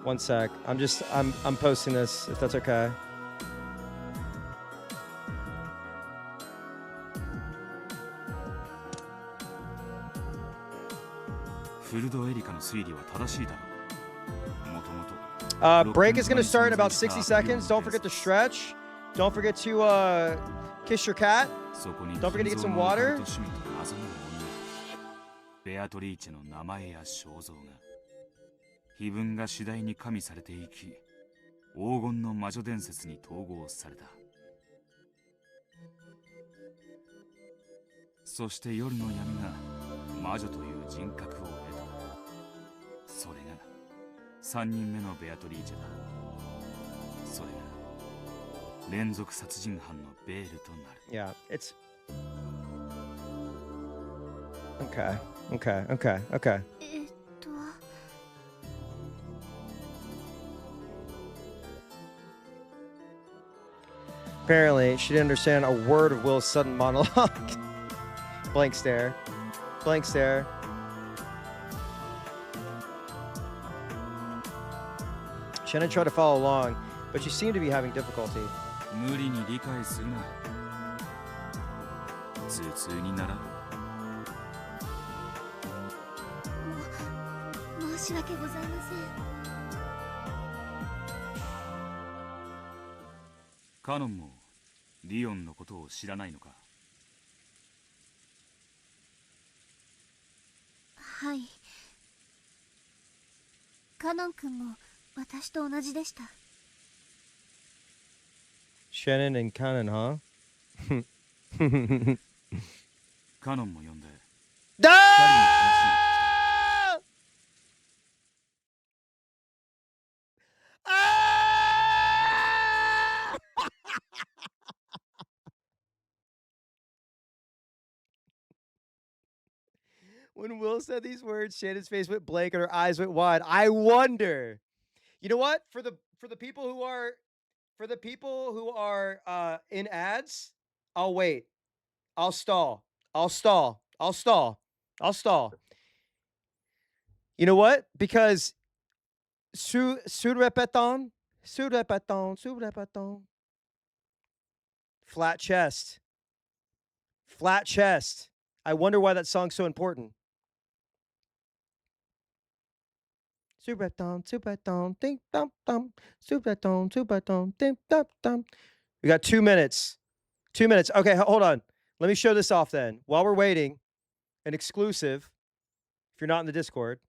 One sec. I'm posting this if that's okay. Break is going to start in about 60 seconds. Don't forget to stretch. Don't forget to kiss your cat. Don't forget to get some water. ベアトリーチェの名前や肖像が碑文が次第に加味されていき黄金の魔女伝説に統合された。そして夜の闇が魔女という人格を得た。それが3人目のベアトリーチェだ。それが連続殺人犯のベールとなる。Yeah, it's okay, okay, okay, okay. Apparently, she didn't understand a word of Will's sudden monologue. Blank stare. Blank stare. Shannon tried to follow along, but she seemed to be having difficulty. 無理に理解するな。頭痛にならん。申し訳ございません。カノンもリオンのことを知らないのか？はい。カノン君も私と同じでした。Shannon and Kanan, huh? カノンも呼んで。When Will said these words, Shannon's face went blank and her eyes went wide. I wonder. You know what? For the people who are in ads, I'll wait. I'll stall. I'll stall. I'll stall. I'll stall. You know what? Because sur repeton. Flat chest. Flat chest. I wonder why that song's so important. Superton, ding dum dum. Superton, ding dum dum. We got 2 minutes. 2 minutes. Okay, hold on. Let me show this off then. While we're waiting, an exclusive. If you're not in the Discord,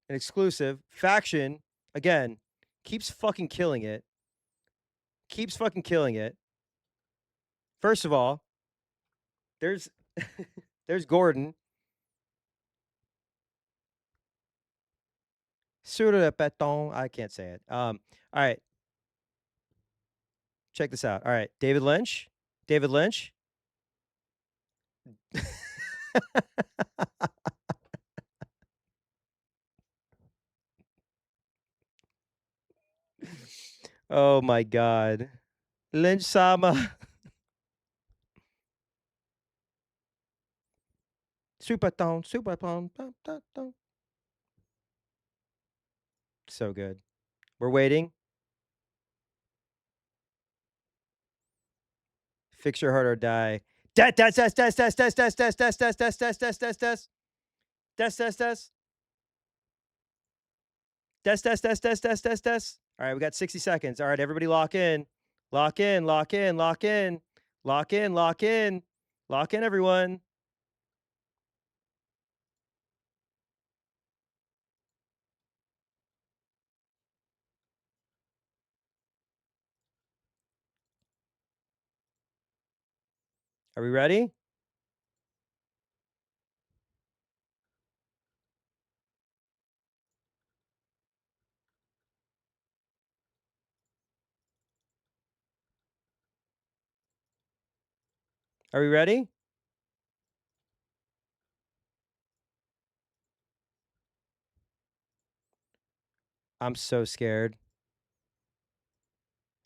an exclusive. Faction, again, keeps fucking killing it. Keeps fucking killing it. First of all, there's there's Gordon. I can't say it. All right. Check this out. All right. David Lynch. David Lynch. Oh my God. Lynch Sama. Superton. So good. We're waiting. Fix your heart or die. Test. Test. All right, we got 60 seconds. All right, everybody lock in. Lock in, lock in, lock in. Lock in, lock in. Lock in, everyone. Are we ready? Are we ready? I'm so scared.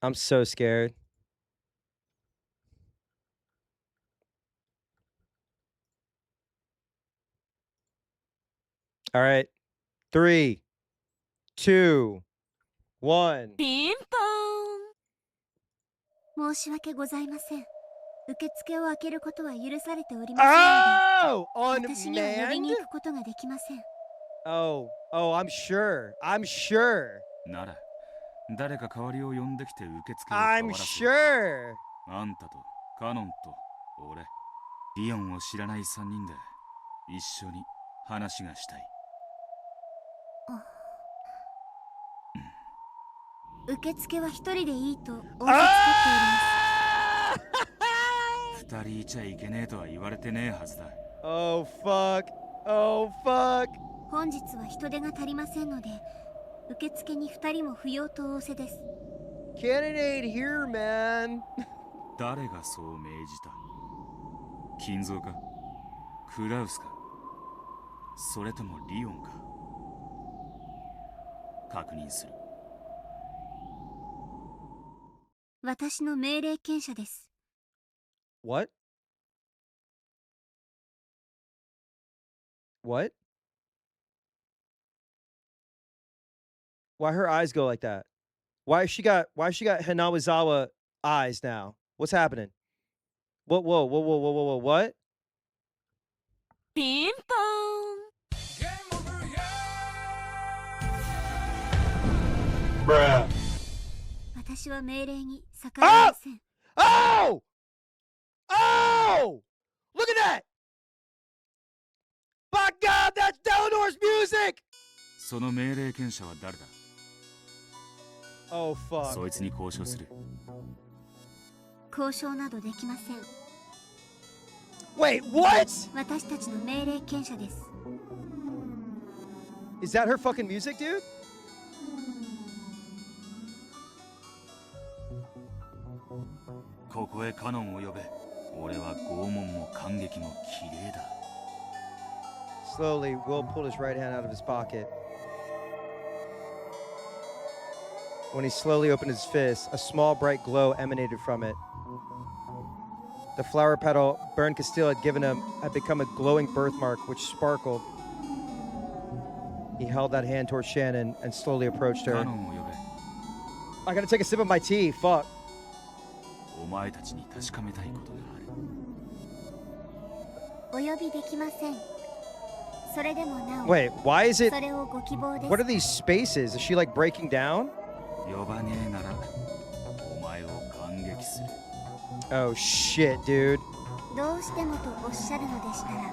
I'm so scared. All right. 3, 2, 1. ピンポーン。申し訳ございません。受付を開けることは許されておりませんので、私には呼びに行くことができません。Oh, I'm sure. I'm sure. なら、誰か代わりを呼んできて受付をI'm sure. あんたとカノンと俺、リオンを知らない3人で一緒に話がしたい。受付は一人でいいと仰せつけております。二人いちゃいけねえとは言われてねえはずだ。Oh fuck. Oh fuck. 本日は人手が足りませんので、受付に二人も不要と仰せです。Cannon ain't here, man. 誰がそう命じた？金蔵か？クラウスか？それともリオンか？確認する。私の命令権者です。What? What? Why her eyes go like that? Why she got Hanawazawa eyes now? What's happening? What? ピンポーン。私は命令に逆らえません。Oh! Oh! Look at that! By God, that's Delanor's music! その命令権者は誰だ？ Oh fuck. そいつに交渉する。交渉などできません。Wait, what? 私たちの命令権者です。Is that her fucking music, dude? ここへカノンを呼べ。俺は拷問も感激も綺麗だ。Slowly, Will pulled his right hand out of his pocket. When he slowly opened his fist, a small bright glow emanated from it. The flower petal Baron Castile had given him had become a glowing birthmark which sparkled. He held that hand towards Shannon and slowly approached her. I gotta take a sip of my tea, fuck. お前たちに確かめたいことがある。お呼びできません。それでもなお。Wait, why is it? それをご希望です。 What are these spaces? Is she like breaking down? 呼ばねえならお前を感激する。 Oh shit, dude. どうしてもとおっしゃるのでしたら、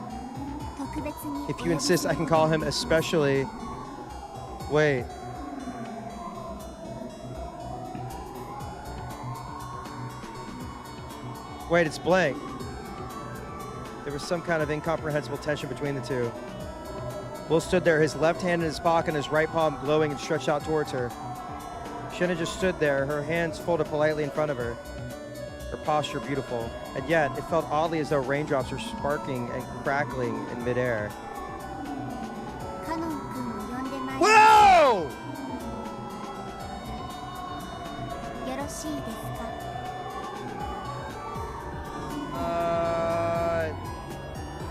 特別に。If you insist, I can call him especially. Wait. Wait, it's blank. There was some kind of incomprehensible tension between the two. Will stood there, his left hand in his pocket and his right palm glowing and stretched out towards her. Shannon just stood there, her hands folded politely in front of her. Her posture beautiful, and yet it felt oddly as though raindrops were sparking and crackling in midair. Whoa!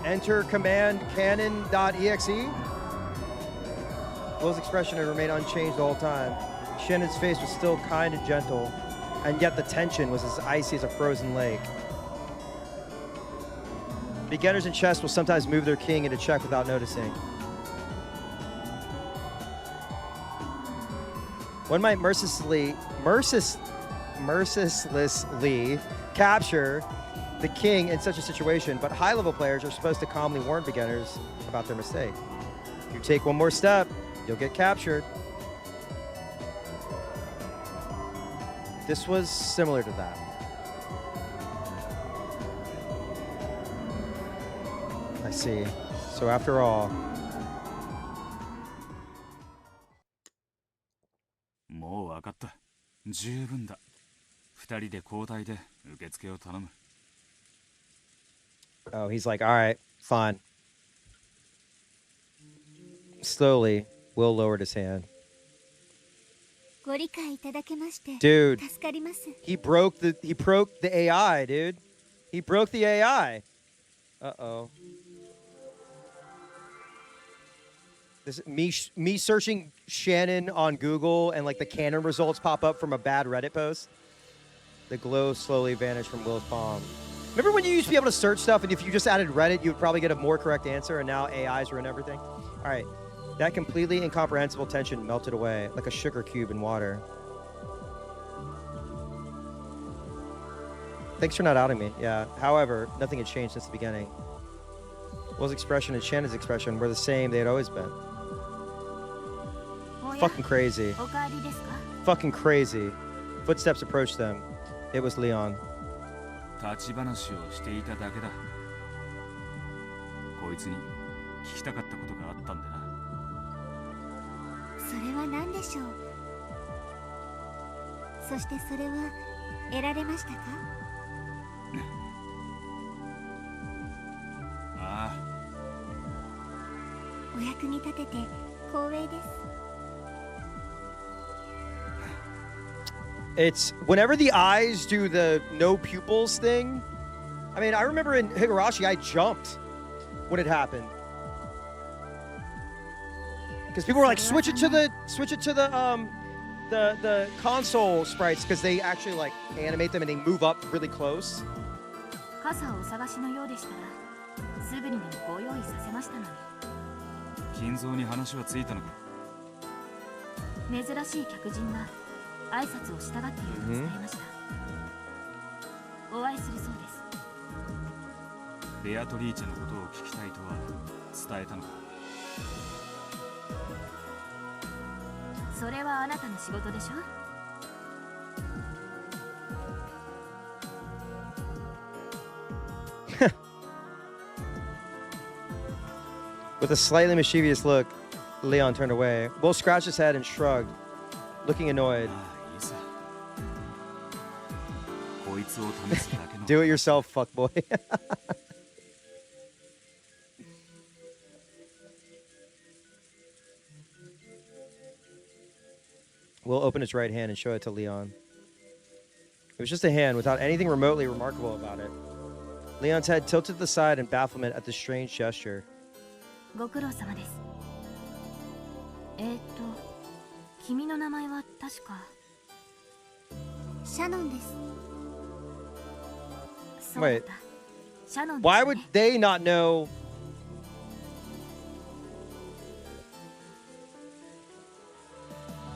Enter command cannon.exe. Will's expression had remained unchanged the whole time. Shannon's face was still kind and gentle, and yet the tension was as icy as a frozen lake. Beginners in chess will sometimes move their king into check without noticing. One might mercilessly capture the king in such a situation, but high-level players are supposed to calmly warn beginners about their mistake. If you take one more step, you'll get captured. This was similar to that. I see. So after all... もう分かった。十分だ。二人で交代で受付を頼む。Oh, he's like, all right, fine. Slowly, Will lowered his hand. Dude, he broke the AI, dude. He broke the AI. Uh-oh. This me searching Shannon on Google and like the canon results pop up from a bad Reddit post. The glow slowly vanished from Will's palm. Remember when you used to be able to search stuff and if you just added Reddit, you would probably get a more correct answer, and now AIs ruin everything? All right. That completely incomprehensible tension melted away like a sugar cube in water. Thanks for not outing me. Yeah. However, nothing had changed since the beginning. Will's expression and Shannon's expression were the same they had always been. Fucking crazy. fucking crazy. Footsteps approached them. It was Leon. 立ち話をしていただけだ。こいつに聞きたかったことがあったんでな。それは何でしょう。そしてそれは得られましたか？ああ。お役に立てて光栄です。It's whenever the eyes do the no pupils thing. I mean, I remember in Higurashi, I jumped when it happened because people were like, switch it to the console sprites because they actually like animate them and they move up really close. 傘をお探しのようでしたら、すぐにでもご用意させましたのに。金蔵に話はついたのか。珍しい客人が挨拶をしたがっていると伝えました。お会いするそうです。ベアトリーチェのことを聞きたいとは伝えたのか。それはあなたの仕事でしょ。With a slightly mischievous look, Leon turned away. Will scratched his head and shrugged, looking annoyed. Do it yourself, fuckboy. Will opened its right hand and showed it to Leon. It was just a hand without anything remotely remarkable about it. Leon's head tilted to the side in bafflement at the strange gesture. ご苦労様です。君の名前は確か。シャノンです。Wait. Why would they not know?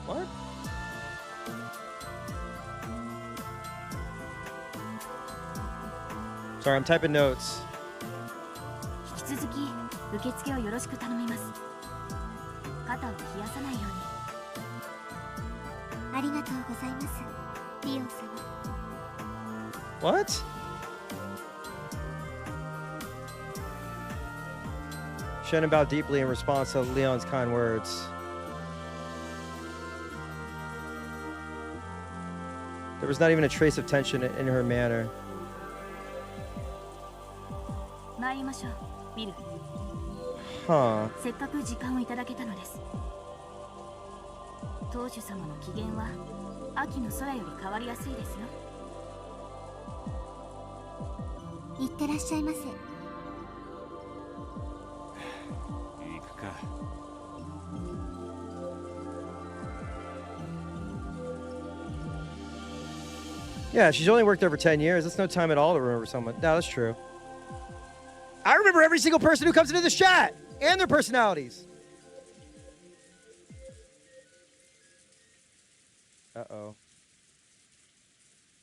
What? Sorry, I'm typing notes. 引き続き受付をよろしく頼みます。肩を冷やさないように。ありがとうございます、リオン様。What? Shannon bowed deeply in response to Leon's kind words. There was not even a trace of tension in her manner. 参りましょう、ビル。Huh. せっかく時間をいただけたのです。当主様の機嫌は秋の空より変わりやすいですよ。いってらっしゃいませ。Yeah, she's only worked there for 10 years. That's no time at all to remember someone. No, that's true. I remember every single person who comes into this chat and their personalities. Uh-oh.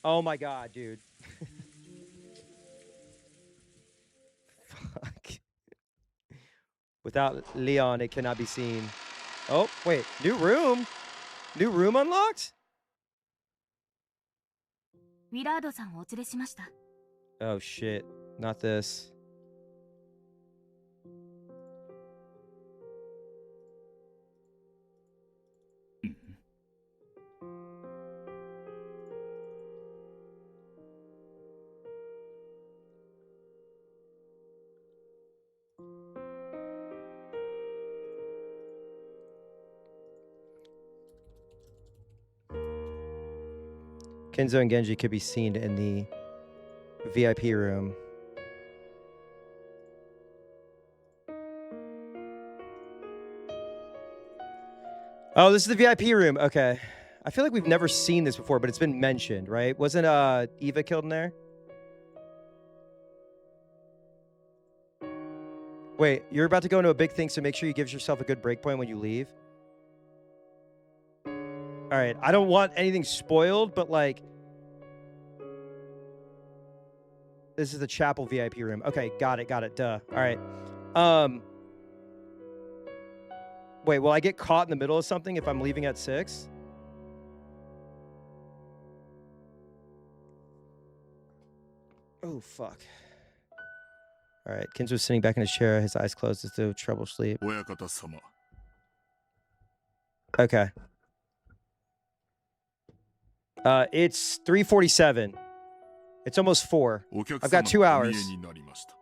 Oh my god, dude. Fuck. Without Leon, it cannot be seen. Oh, wait. New room? New room unlocked? ウィラードさんをお連れしました。Oh shit. Not this. Kenzo and Genji could be seen in the VIP room. Oh, this is the VIP room. Okay. I feel like we've never seen this before, but it's been mentioned, right? Wasn't Eva killed in there? Wait, you're about to go into a big thing, so make sure you give yourself a good break point when you leave. All right, I don't want anything spoiled, but like, this is the chapel VIP room. Okay, got it, duh. All right. Wait, will I get caught in the middle of something if I'm leaving at 6? Oh, fuck. All right, Kinzo's sitting back in his chair, his eyes closed as though trouble sleep. 親方様 Okay. It's 3:47. It's almost 4. お客 I've got 2様がお見 hours. えになりました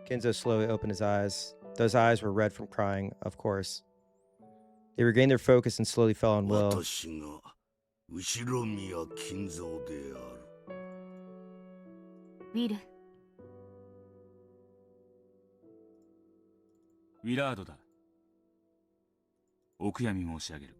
Kenzo slowly opened his eyes. Those eyes were red from crying, of course. They regained their focus and slowly fell on Will. 私が後宮金蔵である。ウィル、ウィラードだ。お悔やみ申し上げる。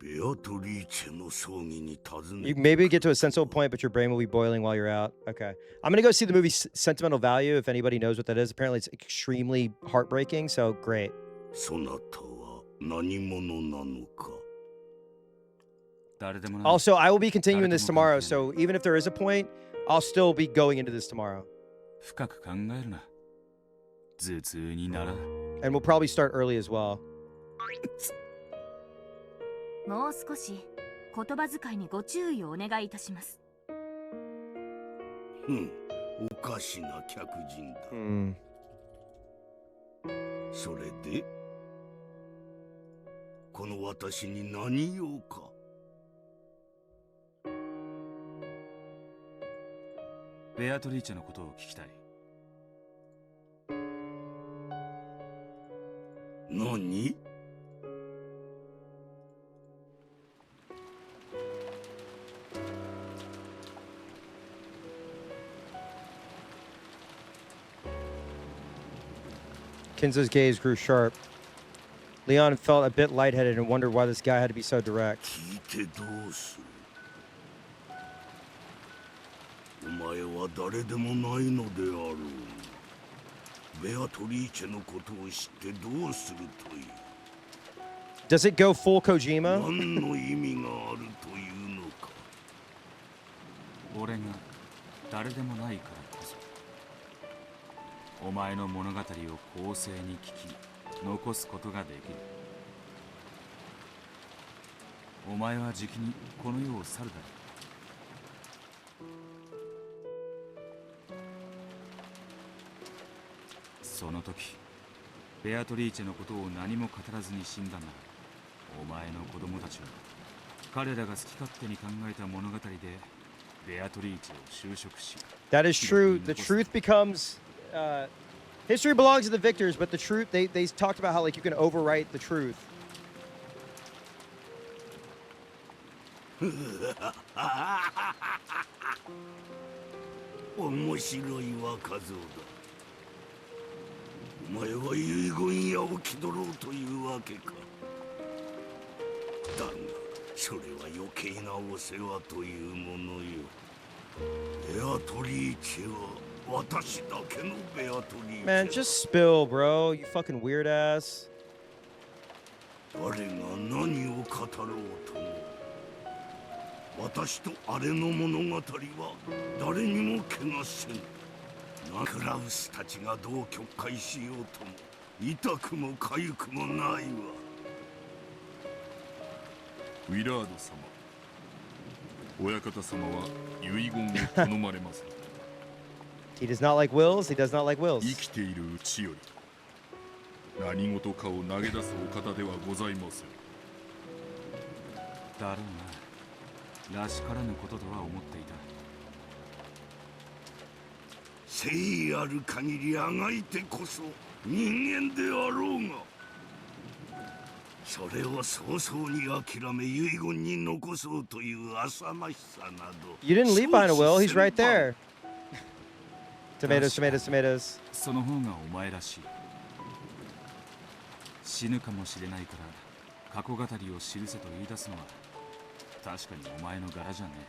ベアトリーチェの葬儀に訪ね You maybe get to a sensible point, but your brain will be boiling while you're out. Okay. I'm going to go see the movie Sentimental Value, if anybody knows what that is. Apparently, it's extremely heartbreaking, so great. そなたは何者なのか。 Also, I will be continuing this tomorrow, so even if there is a point, I'll still be going into this tomorrow. 深く考えるな。頭痛になら。 And we'll probably start early as well. もう少し言葉遣いにご注意をお願いいたします。おかしな客人だ。それでこの私に何用か。 ベアトリーチェのことを聞きたい。何？ Kinzo's gaze grew sharp. Leon felt a bit lightheaded and wondered why this guy had to be so direct. 聞いてどうする？お前は誰でもないのであろう。ベアトリーチェのことを知ってどうするという。 Does it go full Kojima? 何の意味があるというのか。俺が誰でもないからこそ。お前の物語を公正に聞き、残すことができる。お前はじきにこの世を去るだろう。その時、ベアトリーチェのことを何も語らずに死んだなら、お前の子供たちは彼らが好き勝手に考えた物語でベアトリーチェを就職し。That is true. The truth becomes. History belongs to the victors, but the truth, they talked about how like you can overwrite the truth. 面白い若造だ。お前は遺言屋を気取ろうというわけか。だがそれは余計なお世話というものよ。ベアトリーチェは Man, just spill, bro. You fucking weird ass. 誰が何を語ろうとも、私とあれの物語は誰にも怪我せん。クラウスたちがどう曲解しようとも痛くも痒くもないわ。ウィラード様、親方様は遺言を好まれます。 He does not like wills. He does not like wills. 生きているうちより何事かを投げ出すお方ではございません。だろうな。らしからぬこととは思っていた。誠意ある限りあがいてこそ人間であろうが、それを早々に諦め遺言に残そうという浅ましさなど。 You didn't leave behind a will. He's right there. Tomatoes, tomatoes, tomatoes. その方がお前らしい。死ぬかもしれないから過去語りを記せと言い出すのは確かにお前の柄じゃねえ。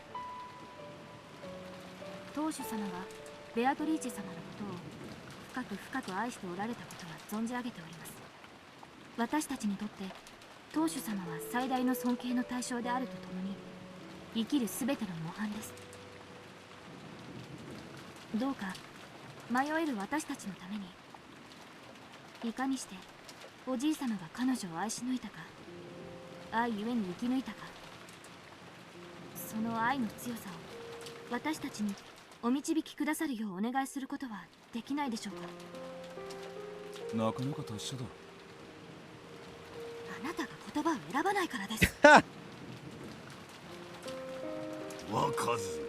当主様がベアトリーチェ様のことを深く深く愛しておられたことは存じ上げております。私たちにとって当主様は最大の尊敬の対象であるとともに生きるすべての模範です。どうか迷える私たちのためにいかにしておじい様が彼女を愛し抜いたか、愛ゆえに生き抜いたか、その愛の強さを私たちにお導きくださるようお願いすることはできないでしょうか。なかなか達者だ。あなたが言葉を選ばないからです。若ず、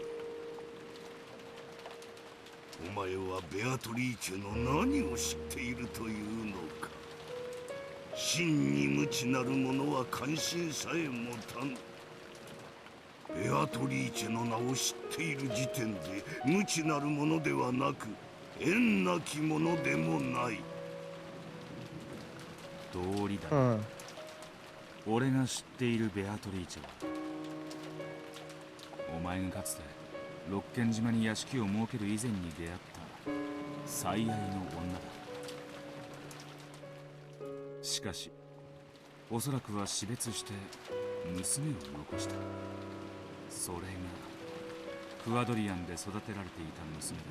お前はベアトリーチェの何を知っているというのか。真に無知なる者は関心さえ持たぬ。ベアトリーチェの名を知っている時点で無知なる者ではなく縁なき者でもない。道理だ。俺が知っているベアトリーチェは、お前がかつて六軒島に屋敷を設ける以前に出会った最愛の女だ。しかしおそらくは死別して娘を残した。それがクアドリアンで育てられていた娘だ。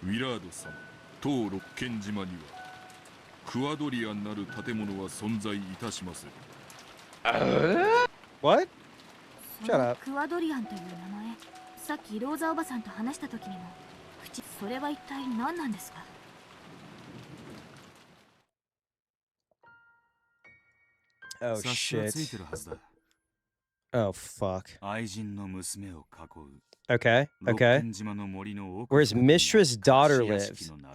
ウィラード様、当六軒島にはクアドリアンなる建物は存在いたしません。What? そのクアドリアンという名前、さっきローザおばさんと話した時にもそれは一体何なんですか。Oh 察しはつい shit. てるはずだ。Oh fuck. 愛人の娘を囲う Okay, 六 okay. 軒島の森の奥 Where his 深くにある mistress' daughter 隠し屋敷 lives. の中。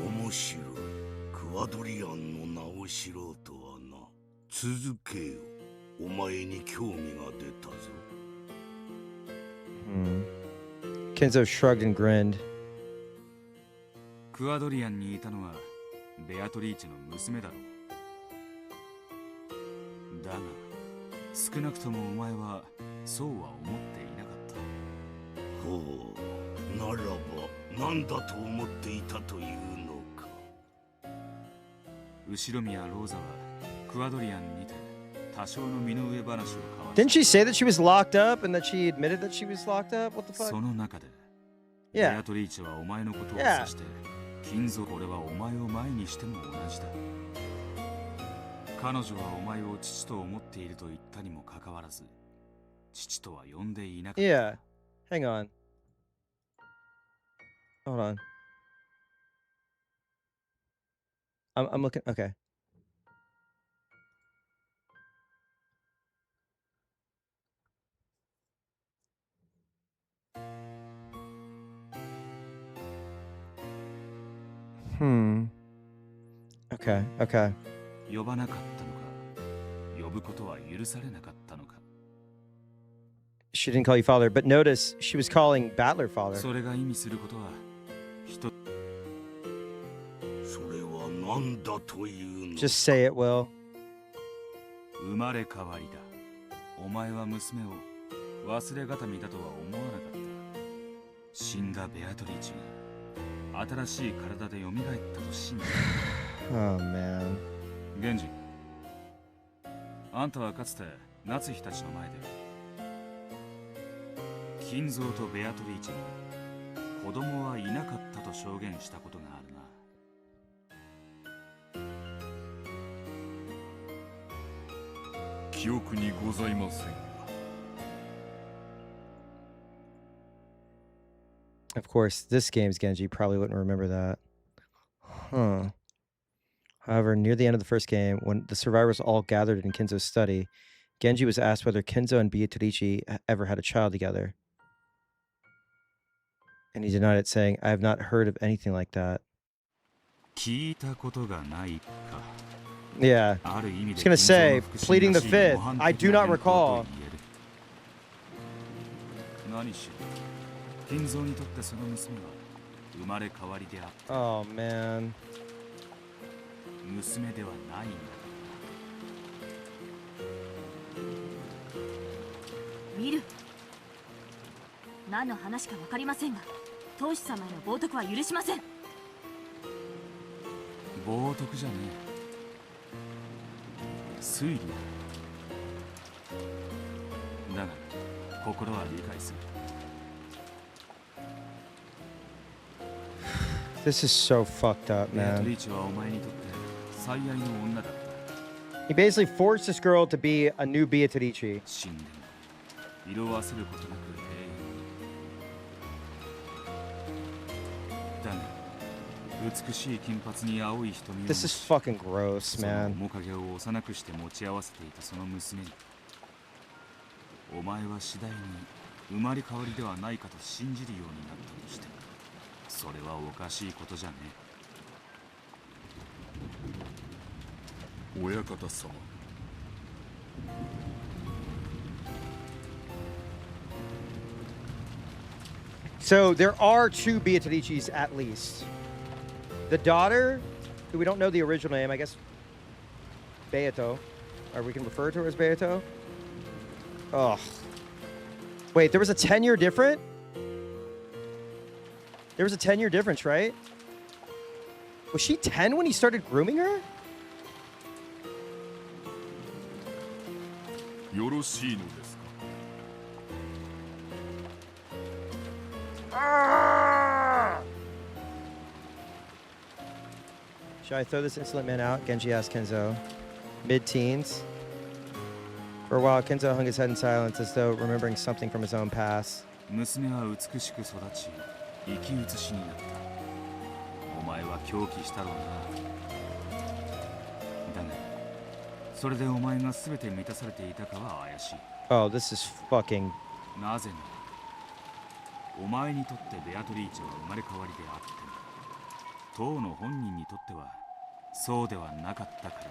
おもしろい。クアドリアンの名を知ろうとはな。続けよ。お前に興味が出たぞ。Kenzo shrugged and grinned. クアドリアンにいたのはベアトリーチェの娘だろう。だが少なくともお前はそうは思っていなかった。ほう、ならば何だと思っていたというのか。後ろ宮ローザはクアドリアンにて多少の身の上話を交わした。 Didn't she say that she was locked up and that she admitted that she was locked up? What the fuck? その中で Yeah. ベアトリーチェはお前のことを指して、金属俺はお前を前にしても同じだ。彼女はお前を父と思っていると言ったにもかかわらず、父とは呼んでいなかった。 Yeah. Hang on. Hold on. I'm looking. Okay. Okay, okay. 呼ばなかったのか、呼ぶことは許されなかったのか。 She didn't call you father, but notice she was calling Battler father. それが意味することはそれは何だというの。 Just say it, Will. 生まれ変わりだ。お前は娘を忘れがたみだとは思わなかった。死んだベアトリーチが新しい体で蘇ったと信じた。 Oh man. ゲンジ、あんたはかつて夏日たちの前で金蔵とベアトリーチに子供はいなかったと証言したことがあるな。記憶にございませんが。 Of course, this game's Genji probably wouldn't remember that. Huh. However, near the end of the first game, when the survivors all gathered in Kenzo's study, Genji was asked whether Kenzo and Beatrice ever had a child together. And he denied it, saying, I have not heard of anything like that. 聞いたことがないか。 Yeah. I was gonna say, pleading the fifth. I do not recall. 何しろ金蔵にとってその娘は生まれ変わりであった。 Oh man. 娘ではないんだ。ウィル、何の話か分かりませんが、当主様への冒涜は許しません。冒涜じゃねえ。推理だ。だが心は理解する。 This is so fucked up, ベアトリ man. ーチはお前にとって最愛の女だった。 He basically forced this girl to be a new Beatrice. 死んでも色あせることなく永遠に。だが美しい金髪に青い瞳を持 This ち、 is fucking gross, その man. 面影を幼くして持ち合わせていたその娘に、お前は次第に生まれ変わりではないかと信じるようになったとしても、それはおかしいことじゃね親方様。 So there are two Beatrices at least. The daughter, who we don't know the original name, I guess Beato, or we can refer to her as Beato. Oh. Wait, there was a 10-year difference? There was a 10-year difference, right? Was she 10 when he started grooming her? よろしいのですか。 Should I throw this insolent man out? Genji asked Kenzo. Mid-teens. For a while, Kenzo hung his head in silence as though remembering something from his own past. え。娘は美しく育ち、生き写しになった。お前は狂気したろうな。だが、それでお前が全て満たされていたかは怪しい。 Oh, this is fucking... なぜなら、お前にとってベアトリーチェは生まれ変わりであっても、当の本人にとってはそうではなかったからだ。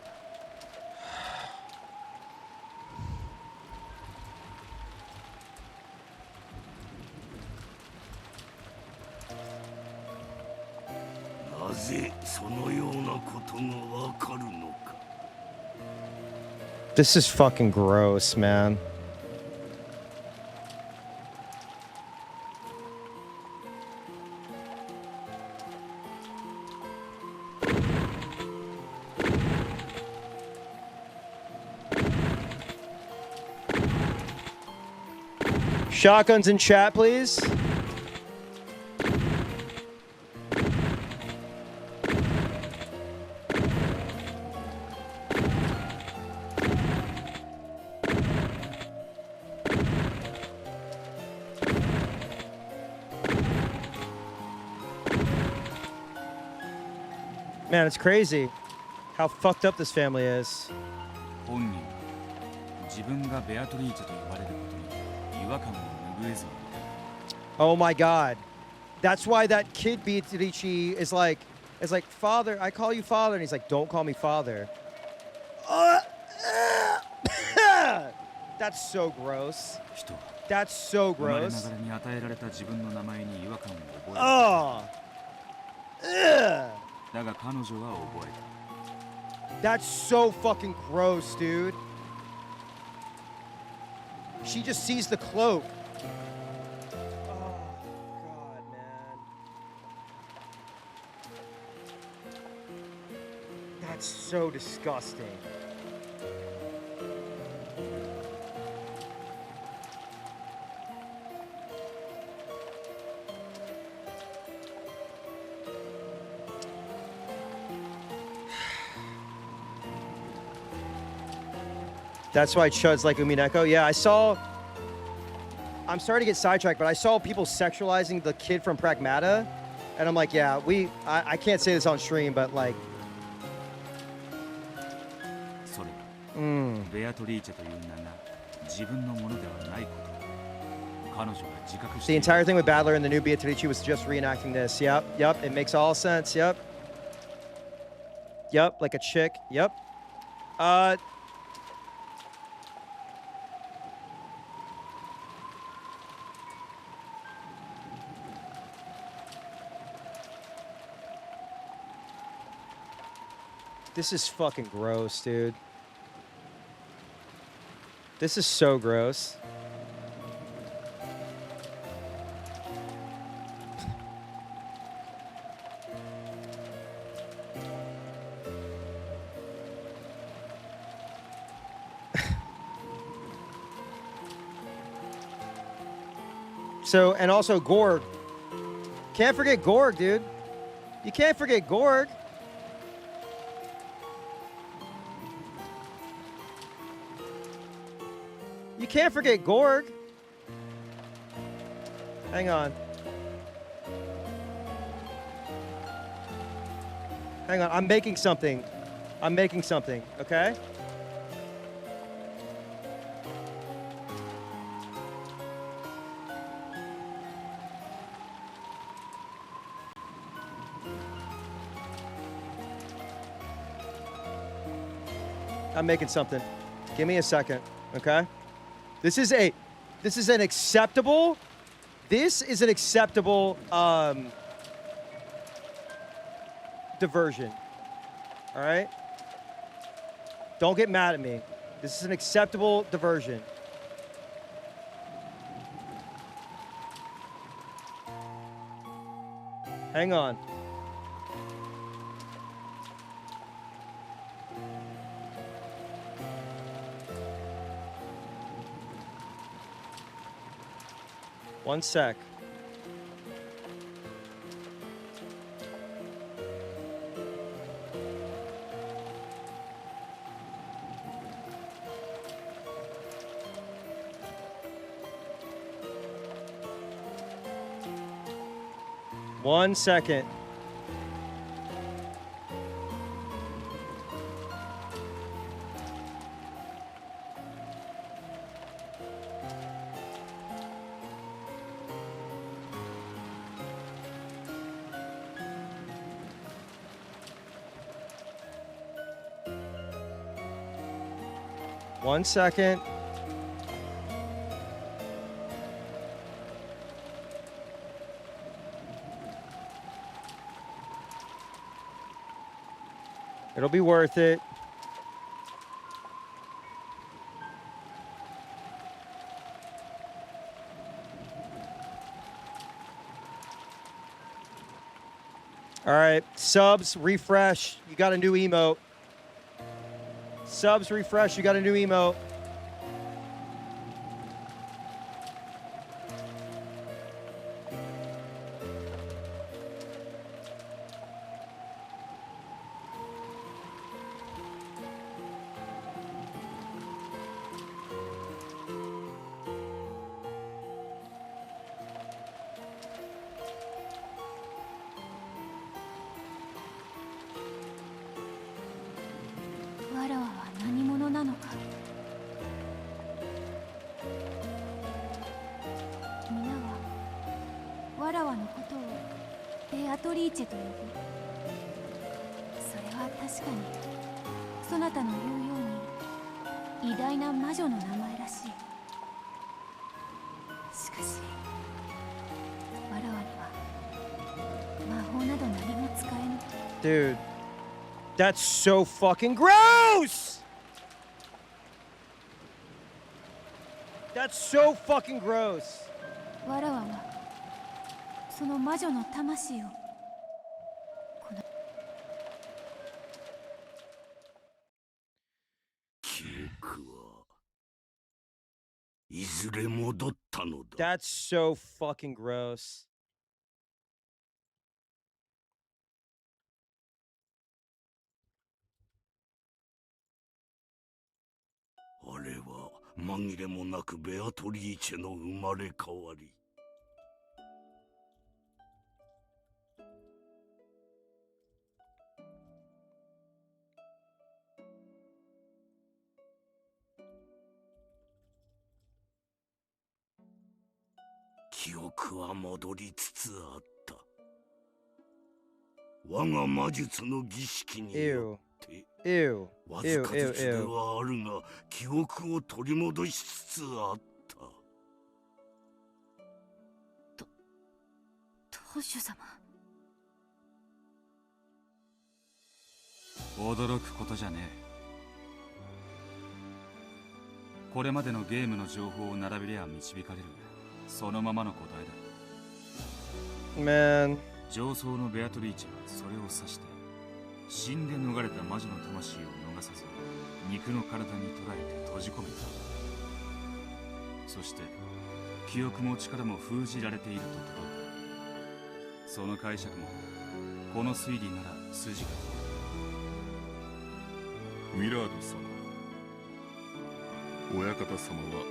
なぜそのようなことがわかるのか。 This is fucking gross, man. Shotguns in chat, please. Man, it's crazy how fucked up this family is. 本人は自分がベアトリーチェと呼ばれることに違和感を拭えずにいた。 Oh my god. That's why that kid Beatrice is like, father, I call you father. And he's like, don't call me father. That's so gross. 人は That's so 生まれな gross. がらに与えられた自分の名前に違和感を覚える。 Oh. Ugh. だが彼女は覚えた。 That's so fucking gross, dude. She just sees the cloak. Oh, God, man. That's so disgusting. That's why Chud's like Umineko. Yeah, I saw... I'm sorry to get sidetracked, but I saw people sexualizing the kid from Pragmata. And I'm like, yeah, I can't say this on stream, but like... それは、ベアトリーチェという名が自分のものではないことを彼女が自覚して The いる。 entire thing with Battler and the new Beatrice was just reenacting this. Yep, it makes all sense. Yep, like a chick. Yep. This is fucking gross, dude. This is so gross. So, and also Gorg. Can't forget Gorg, dude. You can't forget Gorg. You can't forget Gorg. Hang on. Hang on. I'm making something. I'm making something, okay? I'm making something. Give me a second, okay? This is an acceptable diversion. All right? Don't get mad at me. This is an acceptable diversion. Hang on. One sec. One second. One second. It'll be worth it. All right, subs, refresh. You got a new emote. Subs, refresh. You got a new emote. Dude, that's so fucking gross! That's so fucking gross. わらわはその魔女の魂を記憶はいずれ戻ったのだ。 That's so fucking gross. あれは紛れもなくベアトリーチェの生まれ変わり。記憶は戻りつつあった。我が魔術の儀式によってわずかずつではあるが記憶を取り戻しつつあった。当主様。驚くことじゃねえ。これまでのゲームの情報を並べりゃ導かれる。そのままの答えだ。Man。上層のベアトリーチェはそれを指して、死んで逃れた魔女の魂を逃さず、肉の体に捕らえて閉じ込めた。そして、記憶も力も封じられていると届いた。その解釈もこの推理なら筋がウィラード様、親方様は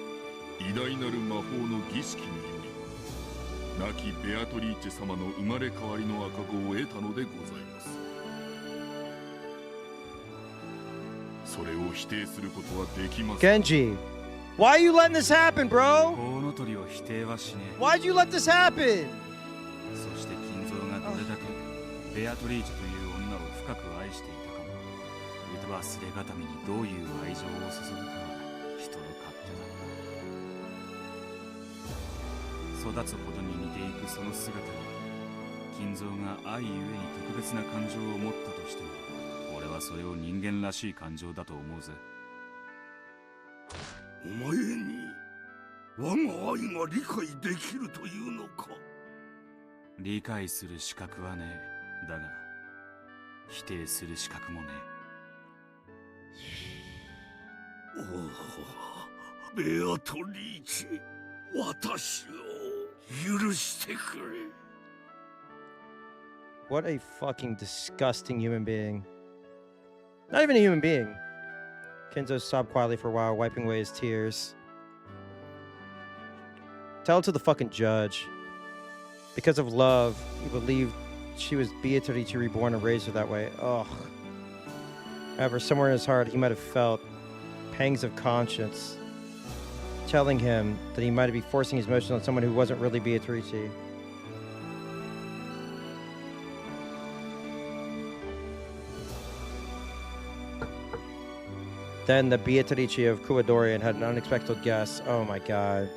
偉大なる魔法の儀式により亡きベアトリーチェ様の生まれ変わりの赤子を得たのでございます。それを否定することはできません。 Genji, why are you letting this happen, bro? コウノトリを否定はしねえ。 Why'd you let this happen? そして金蔵がどれだけベアトリーチェという女を深く愛していたかも、忘れがたみにどういう愛情を注ぐかは人の勝手だ。育つほどに似ていくその姿に金蔵が愛ゆえに特別な感情を持ったとしても、俺はそれを人間らしい感情だと思うぜ。お前に我が愛が理解できるというのか。理解する資格はねえ。だが否定する資格もねえ。おお、ベアトリーチェ、私を許してくれ。 What a fucking disgusting human being. Not even a human being. Kenzo stopped quietly for a while, wiping away his tears. Tell it to the fucking judge. Because of love, he believed she was Beatrice reborn and raised her that way. Ugh. However, somewhere in his heart, he might have felt pangs of conscience, telling him that he might be forcing his emotions on someone who wasn't really Beatrice. Then the Beatrice of Kuadorian had an unexpected guess. Oh my god.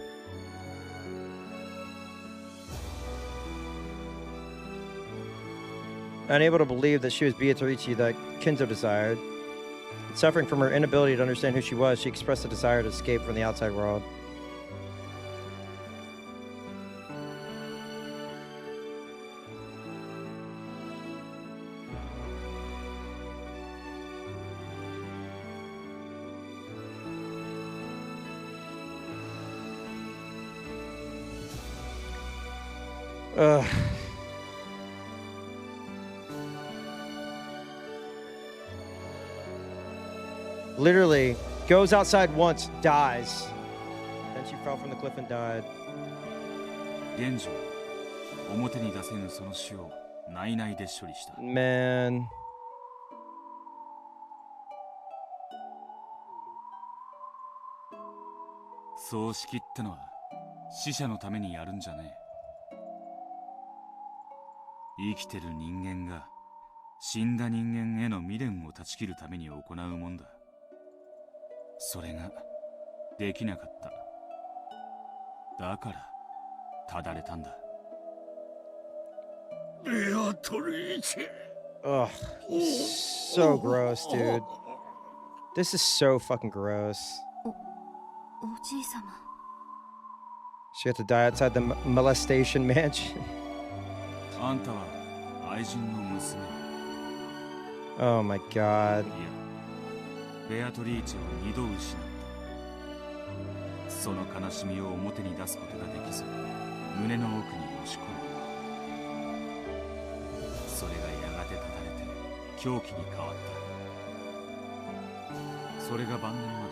Unable to believe that she was Beatrice that Kenzo desired. Suffering from her inability to understand who she was, she expressed a desire to escape from the outside world. Ugh. Literally goes outside once, dies. Then she fell from the cliff and died. 現状、表に出せぬその死を内々で処理した。Man. そう仕切ったのは死者のためにやるんじゃねえ。生きてる人間が死んだ人間への未練を断ち切るために行うもんだ。それができなかった。だからただれたんだ。ベアトリーチェ。 Ugh. So gross, dude. This is so fucking gross. おじいさま。 She had to die outside the molestation mansion. あんたは愛人の娘。 Oh my god. いや、ベアトリーチェを二度失った。その悲しみを表に出すことができず、胸の奥に押し込む。それがやがて断たれて狂気に変わった。それが晩年まで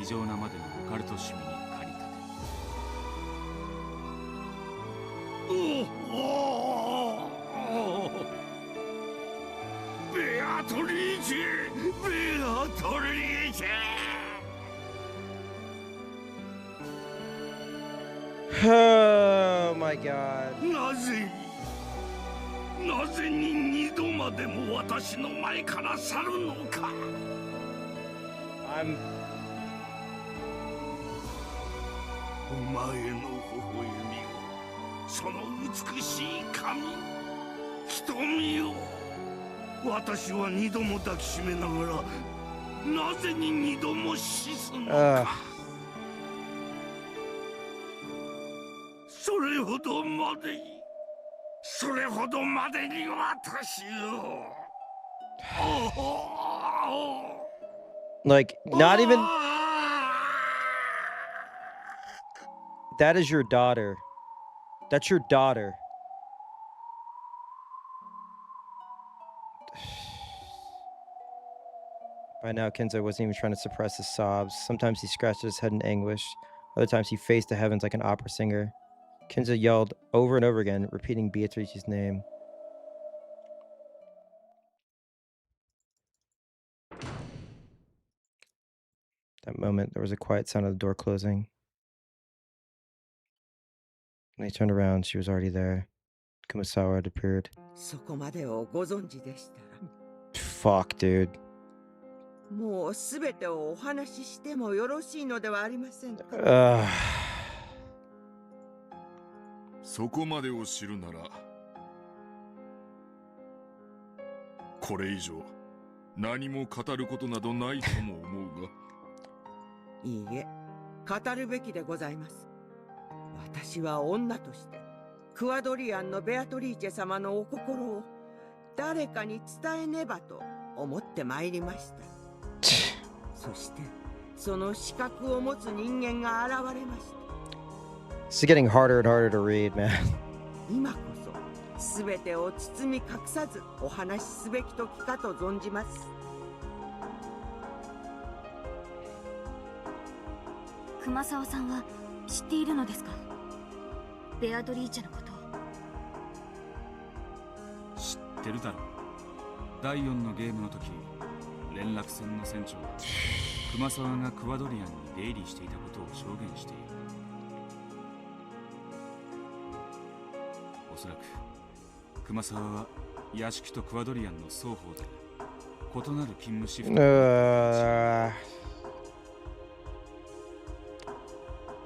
異常なまでのオカルト趣味に駆り立て。ベアトリーチェ、ベアトリーチェ。 Oh my god. なぜに二度までも私の前から去るのか。お前の微笑みを、その美しい髪、瞳を、私は二度も抱きしめながら、なぜに二度も死すのか。それほどまでに、それほどまでに私を。Like, not even... That is your daughter. That's your daughter. By now, Kenzo wasn't even trying to suppress his sobs. Sometimes he scratched his head in anguish. Other times he faced the heavens like an opera singer. Kenzo yelled over and over again, repeating Beatrice's name. That moment, there was a quiet sound of the door closing. When he turned around, she was already there. Kumasawa had appeared. そこまでをご存知でしたら Fuck, dude. もうすべてをお話ししてもよろしいのではありませんか。そこまでを知るなら、これ以上何も語ることなどないとも思うが。いいえ、語るべきでございます。私は女としてクワドリアンのベアトリーチェ様のお心を誰かに伝えねばと思ってまいりました。そしてその資格を持つ人間が現れました。It's getting harder and harder to read, man. 今こそすべてを包み隠さずお話しすべき時かと存じます。熊沢さんは知っているのですか？ベアトリーチェのことを。知ってるだろう。第4のゲームの時、連絡船の船長は熊沢がクワドリアンに出入りしていたことを証言している。おそらく熊沢は屋敷とクワドリアンの双方で異なる勤務シフト。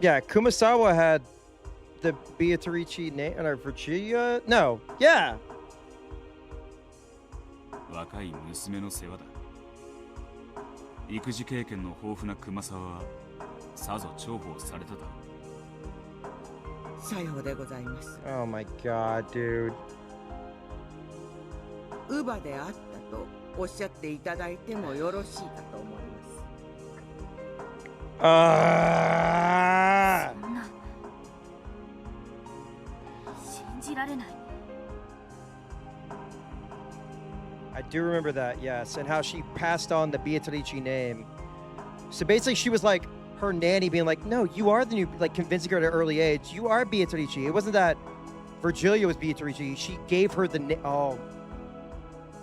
Yeah, Kumasawa had the Beatrice name or Virginia? No, yeah. 若い娘の世話だ。育児経験の豊富な熊沢はさぞ重宝されただろう。さようでございます。Oh my god, dude. 乳母であったとおっしゃっていただいてもよろしいかと思います。そんな信じられない。I do remember that, yes, and how she passed on the Beatrice name. So basically, she was like her nanny being like, no, you are the new, like convincing her at an early age, you are Beatrice. It wasn't that Virgilia was Beatrice. She gave her the name. Oh.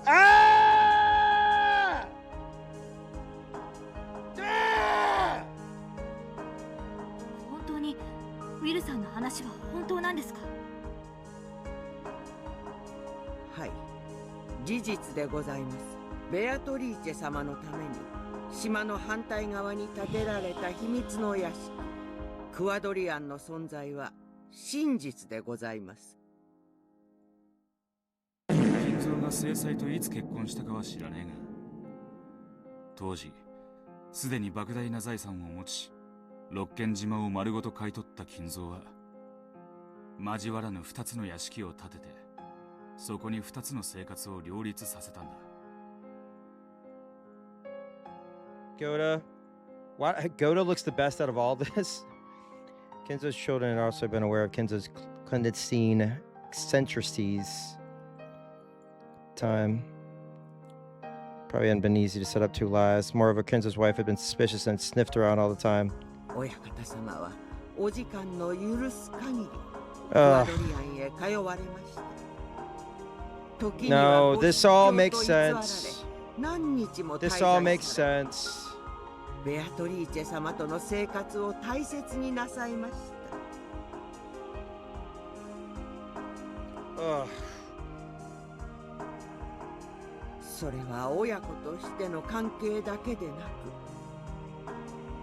Ah! Ah! 本当にウィルさんの話は本当なんですか？はい。事実でございます。ベアトリーチェ様のために島の反対側に建てられた秘密の屋敷クワドリアンの存在は真実でございます。金蔵が正妻といつ結婚したかは知らねえが、当時すでに莫大な財産を持ち六軒島を丸ごと買い取った金蔵は交わらぬ2つの屋敷を建ててそこに2つの生活を両立させたんだ。Goda. Goda looks the best out of all this. Kenzo's children had also been aware of Kenzo's clandestine eccentricities. Time. Probably hadn't been easy to set up two lies. Moreover, Kenzo's wife had been suspicious and sniffed around all the time. 親方様はお時間の許す限りクワドリアンへ通われました。No, this all makes sense. This all makes sense. ベアトリーチェ様との生活を大切になさいました。それは親子としての関係だけでな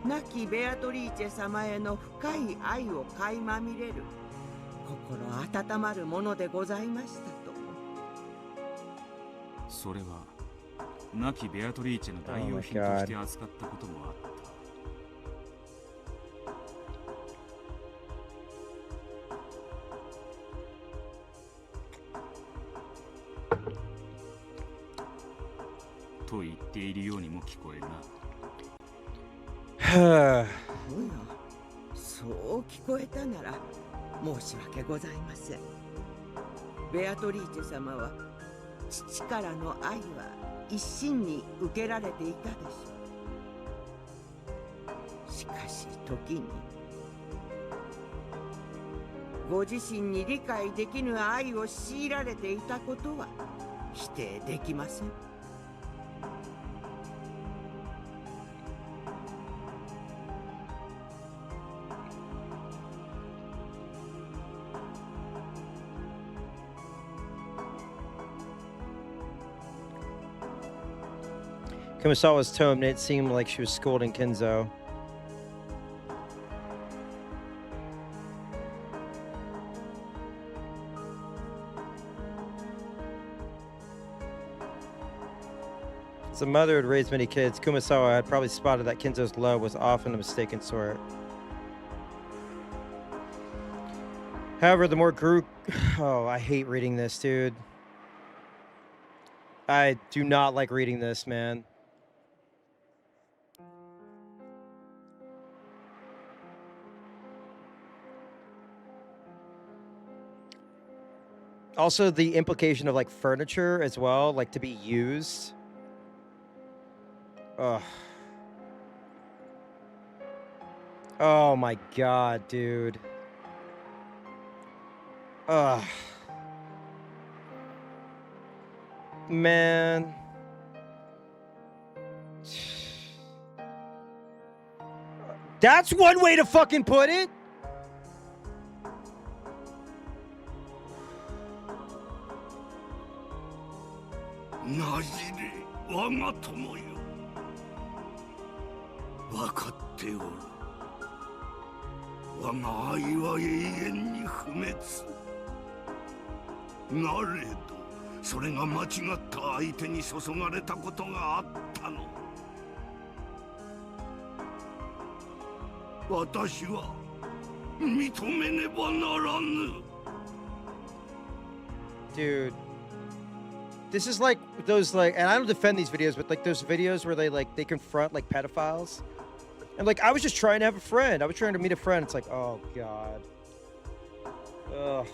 く、亡きベアトリーチェ様への深い愛を垣間見れる心温まるものでございましたと。それは亡きベアトリーチェの代用品として扱ったこともあった。と言っているようにも聞こえるな。おや、そそう聞こえたなら申し訳ございません。ベアトリーチェ様は父からの愛は一心に受けられていたでしょう。しかし時にご自身に理解できぬ愛を強いられていたことは否定できません。Kumasawa's tone made it seem like she was scolding Kenzo. As a mother who had raised many kids, Kumasawa had probably spotted that Kenzo's love was often a mistaken sort. However, the more grew... Oh, I hate reading this, dude. I do not like reading this, man. Also, the implication of, like, furniture as well, like, to be used. Ugh. Oh my god, dude. Ugh. Man. That's one way to fucking put it. Naredo, それが間違った相手に注がれたことがあったの。私は認めねばならぬ。Dude, this is like those, like, and I don't defend these videos, but like those videos where they confront like pedophiles, and like I was just trying to have a friend. I was trying to meet a friend. It's like, oh god. Ugh.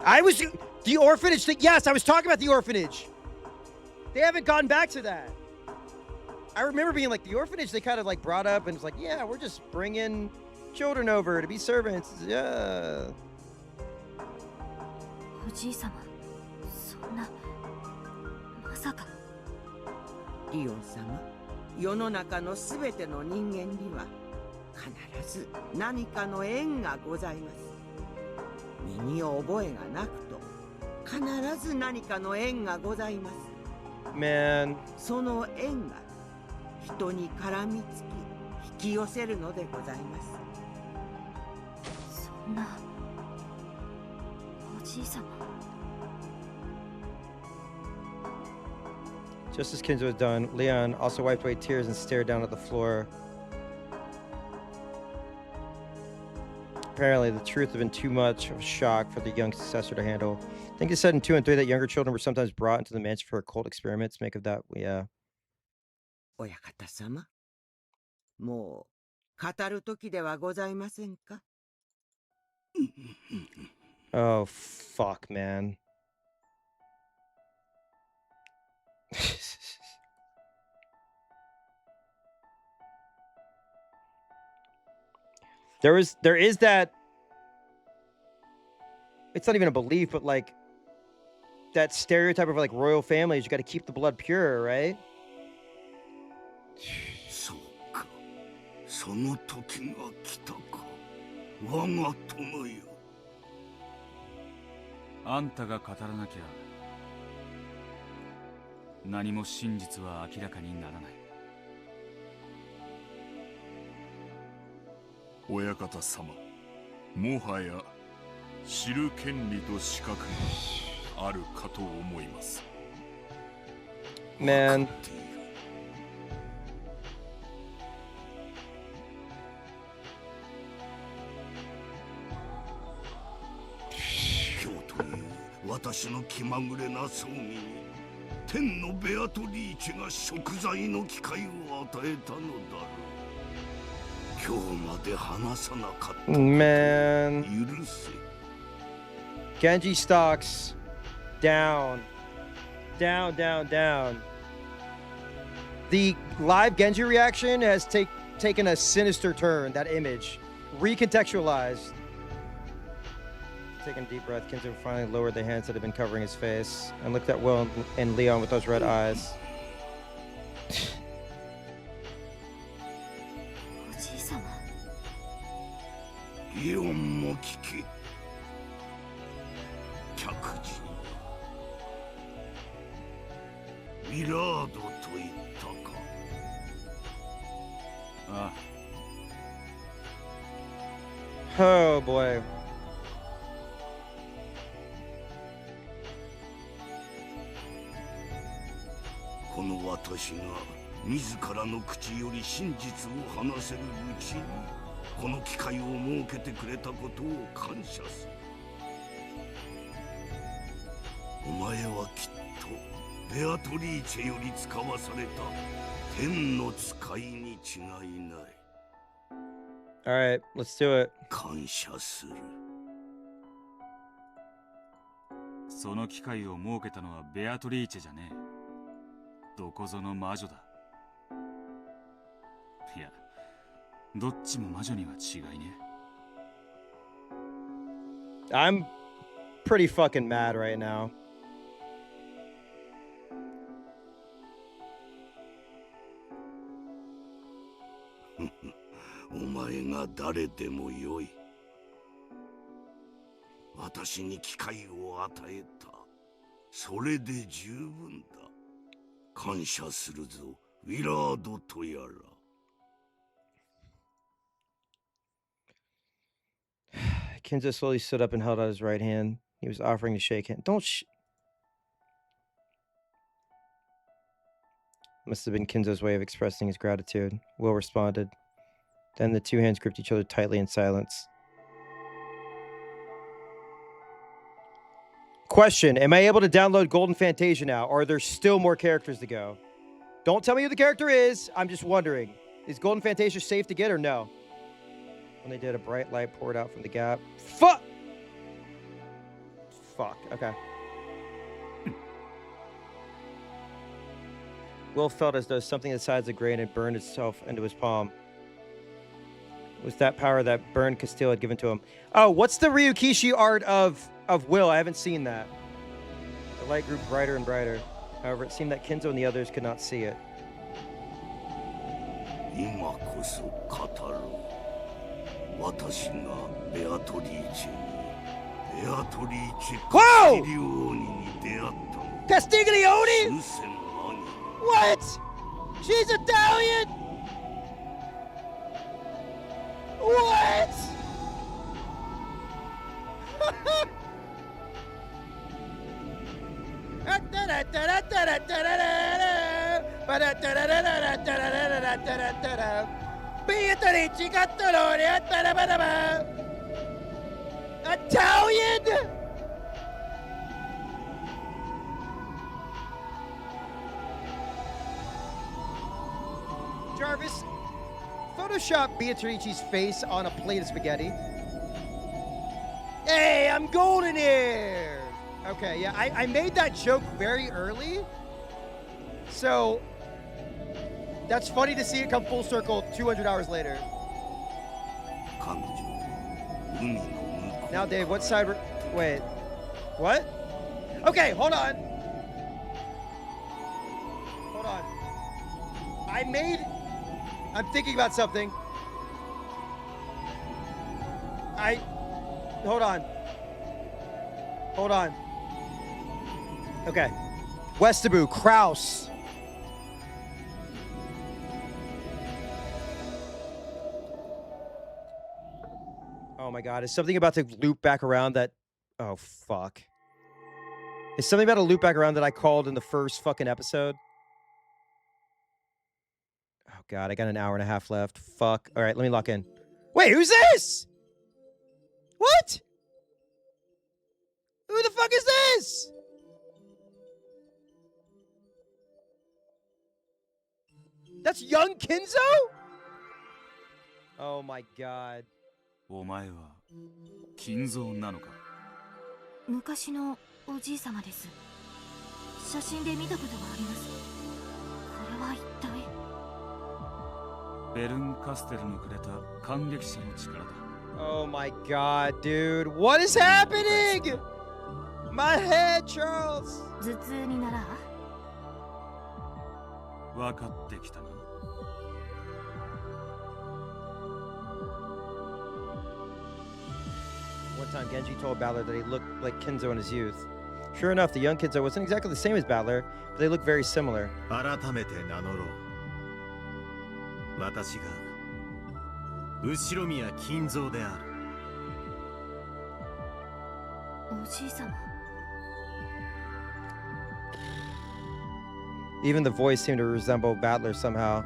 I was the orphanage thing. Yes, I was talking about the orphanage. They haven't gone back to that. I remember being like, the orphanage, they kind of like brought up and it's like, yeah, we're just bringing children over to be servants. Yeah. おじい様、そんな、まさか。リオン様、世の中のすべての人間には必ず何かの縁がございます。身に覚えがなくと必ず何かの縁がございます。Man. その縁が人に絡みつき引き寄せるのでございます。そんなおじい様。Just as Kenzo was done, Leon also wiped away tears and stared down at the floor. Apparently, the truth had been too much of a shock for the young successor to handle. I think it said in 2 and 3 that younger children were sometimes brought into the mansion for occult experiments. Make of that, yeah. 親方様、もう語る時ではございませんか？ Oh, fuck, man. There is that, it's not even a belief, but like that stereotype of like royal families, you got to keep the blood pure, right? そうか、その時が来たか、我が友よ。あんたが語らなきゃ何も真実は明らかにならない。親方様、もはや知る権利と資格があるかと思います。Man. 今日という私の気まぐれな葬儀に天のベアトリーチェが贖罪の機会を与えたのだろう。Man. Genji stocks down. Down, down, down. The live Genji reaction has taken a sinister turn, that image. Recontextualized. Taking a deep breath, Kinzo finally lowered the hands that had been covering his face and looked at Will and Leon with those red eyes. Oh boy. All right, let's do it. その機会を設けたのはベアトリーチェじゃねえ。どこぞの魔女だ。いや、どっちも魔女には違いね。I'm pretty fucking mad right now. Kinzo slowly stood up and held out his right hand. He was offering to shake hand. Must have been Kinzo's way of expressing his gratitude. Will responded. Then the two hands gripped each other tightly in silence. Question: am I able to download Golden Fantasia now, or are there still more characters to go? Don't tell me who the character is. I'm just wondering. Is Golden Fantasia safe to get or no? When they did, a bright light poured out from the gap. Fuck! Fuck, okay. Will felt as though something the size of grain had burned itself into his palm. It was that power that burned Castile had given to him. Oh, what's the Ryukishi art of Will? I haven't seen that. The light grew brighter and brighter. However, it seemed that Kinzo and the others could not see it. Whoa! Castiglione? What? She's Italian? What? Italian? Jarvis, Photoshop Beatrice's face on a plate of spaghetti. Hey, I'm golden here! Okay, yeah, I made that joke very early. So, that's funny to see it come full circle 200 hours later. Now, Dave, what side... Wait. What? Okay, hold on. Hold on. I'm thinking about something. Hold on. Hold on. Okay. Westabu, Kraus. Oh my god, is something about to loop back around that... Oh, fuck. Is something about to loop back around that I called in the first fucking episode? Oh god, I got an hour and a half left. Fuck. Alright, let me lock in. Wait, who's this? What? Who the fuck is this? That's young Kinzo? Oh my god. お前は金蔵なのか？昔のおじい様です。写真で見たことがあります。これは一体。ベルン・カステルのくれた感激者の力だ。Oh my god, dude. What is happening? My head, Charles. 頭痛になら分かってきたな。One time, Genji told Balor that he looked like Kenzo in his youth. Sure enough, the young Kenzo wasn't exactly the same as Balor, but they looked very similar. 改めて名乗ろう。私が後宮金蔵である。おじい様。Even the voice seemed to resemble Balor somehow.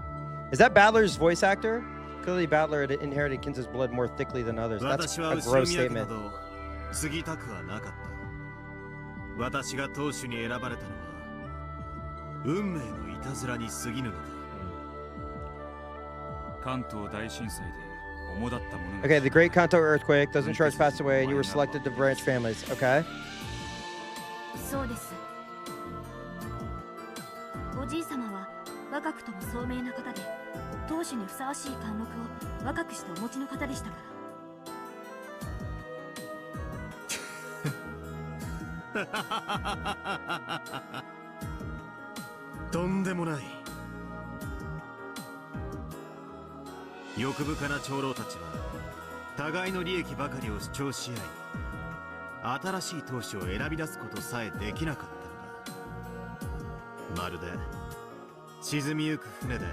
Is that Balor's voice actor? Clearly, Balor had inherited Kenzo's blood more thickly than others. That's 私は a 後 gross 宮家な statement. ど過ぎたくはなかった。私が当主に選ばれたのは運命のいたずらに過ぎぬのだ。関東大震災で主だったものが。 Okay, the Great Kanto earthquake. Those in charge passed away, and you were selected to branch families. Okay. そうです。おじい様は若くとも聡明な方で、当主にふさわしい貫禄を若くしてお持ちの方でしたから。とんでもない。欲深な長老たちは互いの利益ばかりを主張し合い、新しい当主を選び出すことさえできなかったのだ。まるで沈みゆく船で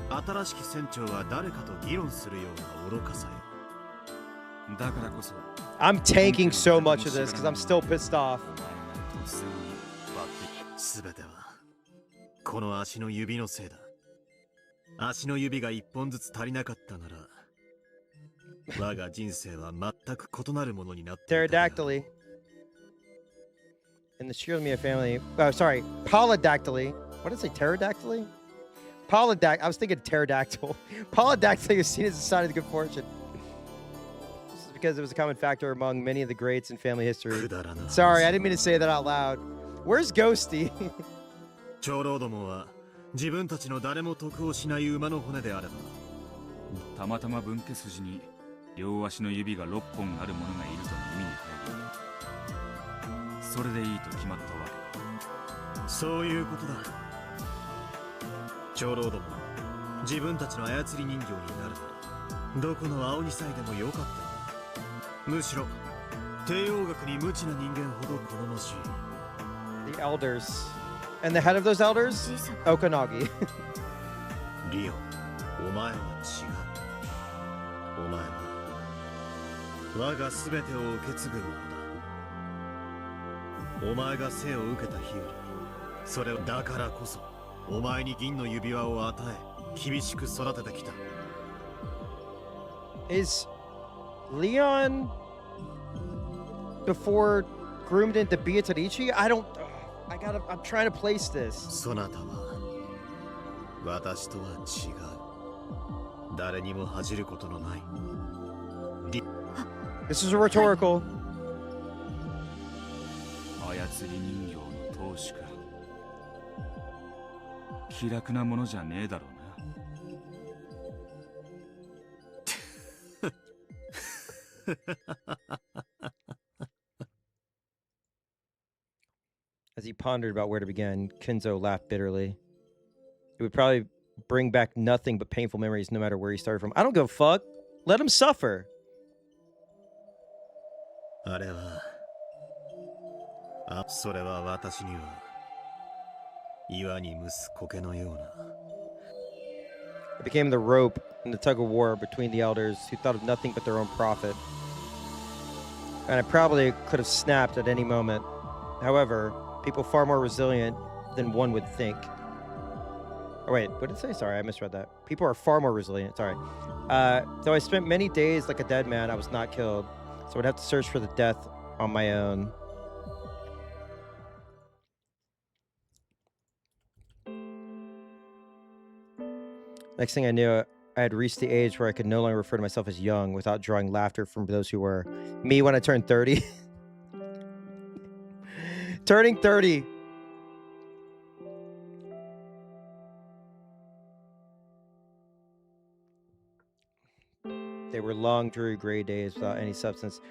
新しき船長は誰かと議論するような愚かさよ。だからこそ I'm tanking so much of this because I'm still pissed off. すべてはこの足の指のせいだ。足の指が一本ずつ足りなかったなら、我が人生は全く異なるものになっていた。Pterodactyly. In the Shiromia family. Oh, sorry. Polydactyly. What did I say? Pterodactyly? Polydactyl. I was thinking pterodactyl. Polydactyly is seen as a sign of good fortune. This is because it was a common factor among many of the greats in family history. Sorry, I didn't mean to say that out loud. Where's Ghosty? 長老どもは自分たちの誰も得をしない馬の骨であれば、たまたま分家筋に両足の指が6本ある者がいると耳に入り、それでいいと決まったわけだ。そういうことだ。長老ども自分たちの操り人形になるなら、どこの青二歳でもよかった。むしろ帝王学に無知な人間ほど好ましい。 The elders. And the head of those elders? Okanagi. リオ、お前は違う。お前は我が全てを受け継ぐ者だ。お前が生を受けた日より、それをだからこそお前に銀の指輪を与え、厳しく育ててきた。Is Leon before groomed into Beatrice? I'm trying to place this. そなたは私とは違う。誰にも恥じることのない。This is a rhetorical. 操り人形の当主か。気楽なものじゃねえだろうな。As he pondered about where to begin, Kenzo laughed bitterly. It would probably bring back nothing but painful memories no matter where he started from. I don't give a fuck. Let him suffer. あれは、それは私には岩に蒸す苔のような。It became the rope in the tug of war between the elders who thought of nothing but their own profit. And it probably could have snapped at any moment. However, people far more resilient than one would think. Oh, wait, what did it say? Sorry, I misread that. People are far more resilient. Sorry. Though I spent many days like a dead man, I was not killed. So I'd have to search for the death on my own. Next thing I knew, I had reached the age where I could no longer refer to myself as young without drawing laughter from those who were. Me when I turned 30. Turning 30. They were long, dreary gray days without any substance.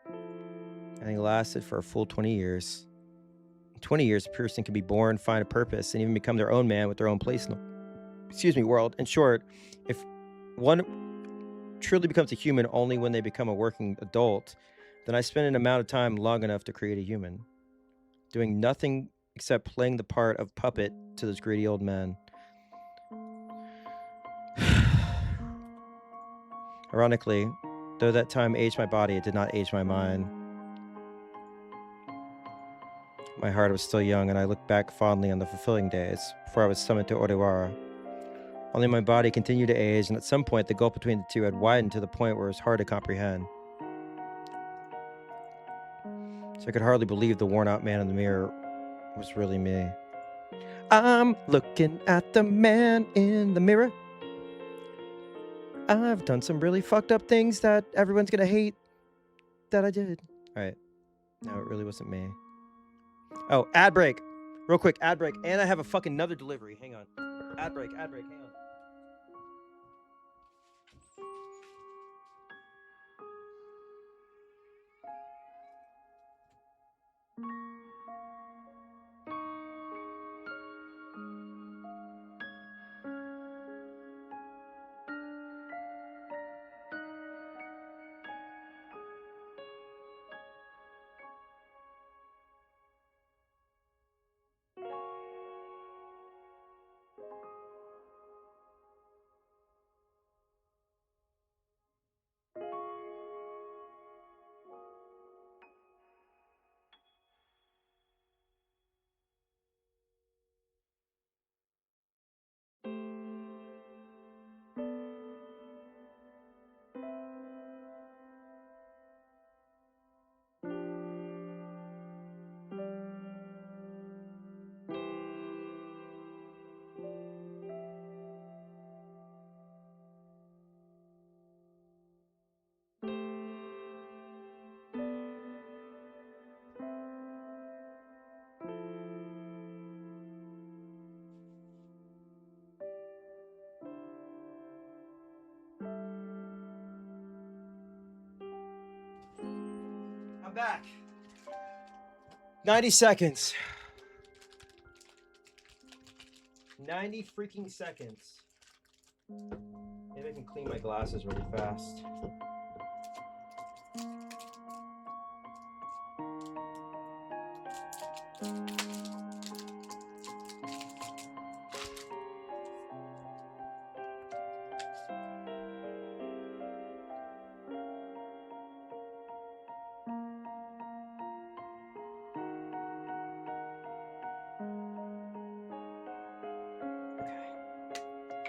And they lasted for a full 20 years. In 20 years, a person can be born, find a purpose, and even become their own man with their own place in the world. In short, if one truly becomes a human only when they become a working adult, then I spend an amount of time long enough to create a human, doing nothing except playing the part of puppet to those greedy old men. Ironically, though that time aged my body, it did not age my mind. My heart was still young, and I looked back fondly on the fulfilling days before I was summoned to Odewara. Only my body continued to age, and at some point the gulf between the two had widened to the point where it was hard to comprehend. So I could hardly believe the worn-out man in the mirror was really me. I'm looking at the man in the mirror. I've done some really fucked up things that everyone's gonna hate that I did. All right. No, it really wasn't me. Oh, ad break. Real quick, ad break. And I have a fucking another delivery. Hang on. Ad break, hang on. I'm back. 90 seconds. 90 freaking seconds. Maybe I can clean my glasses really fast.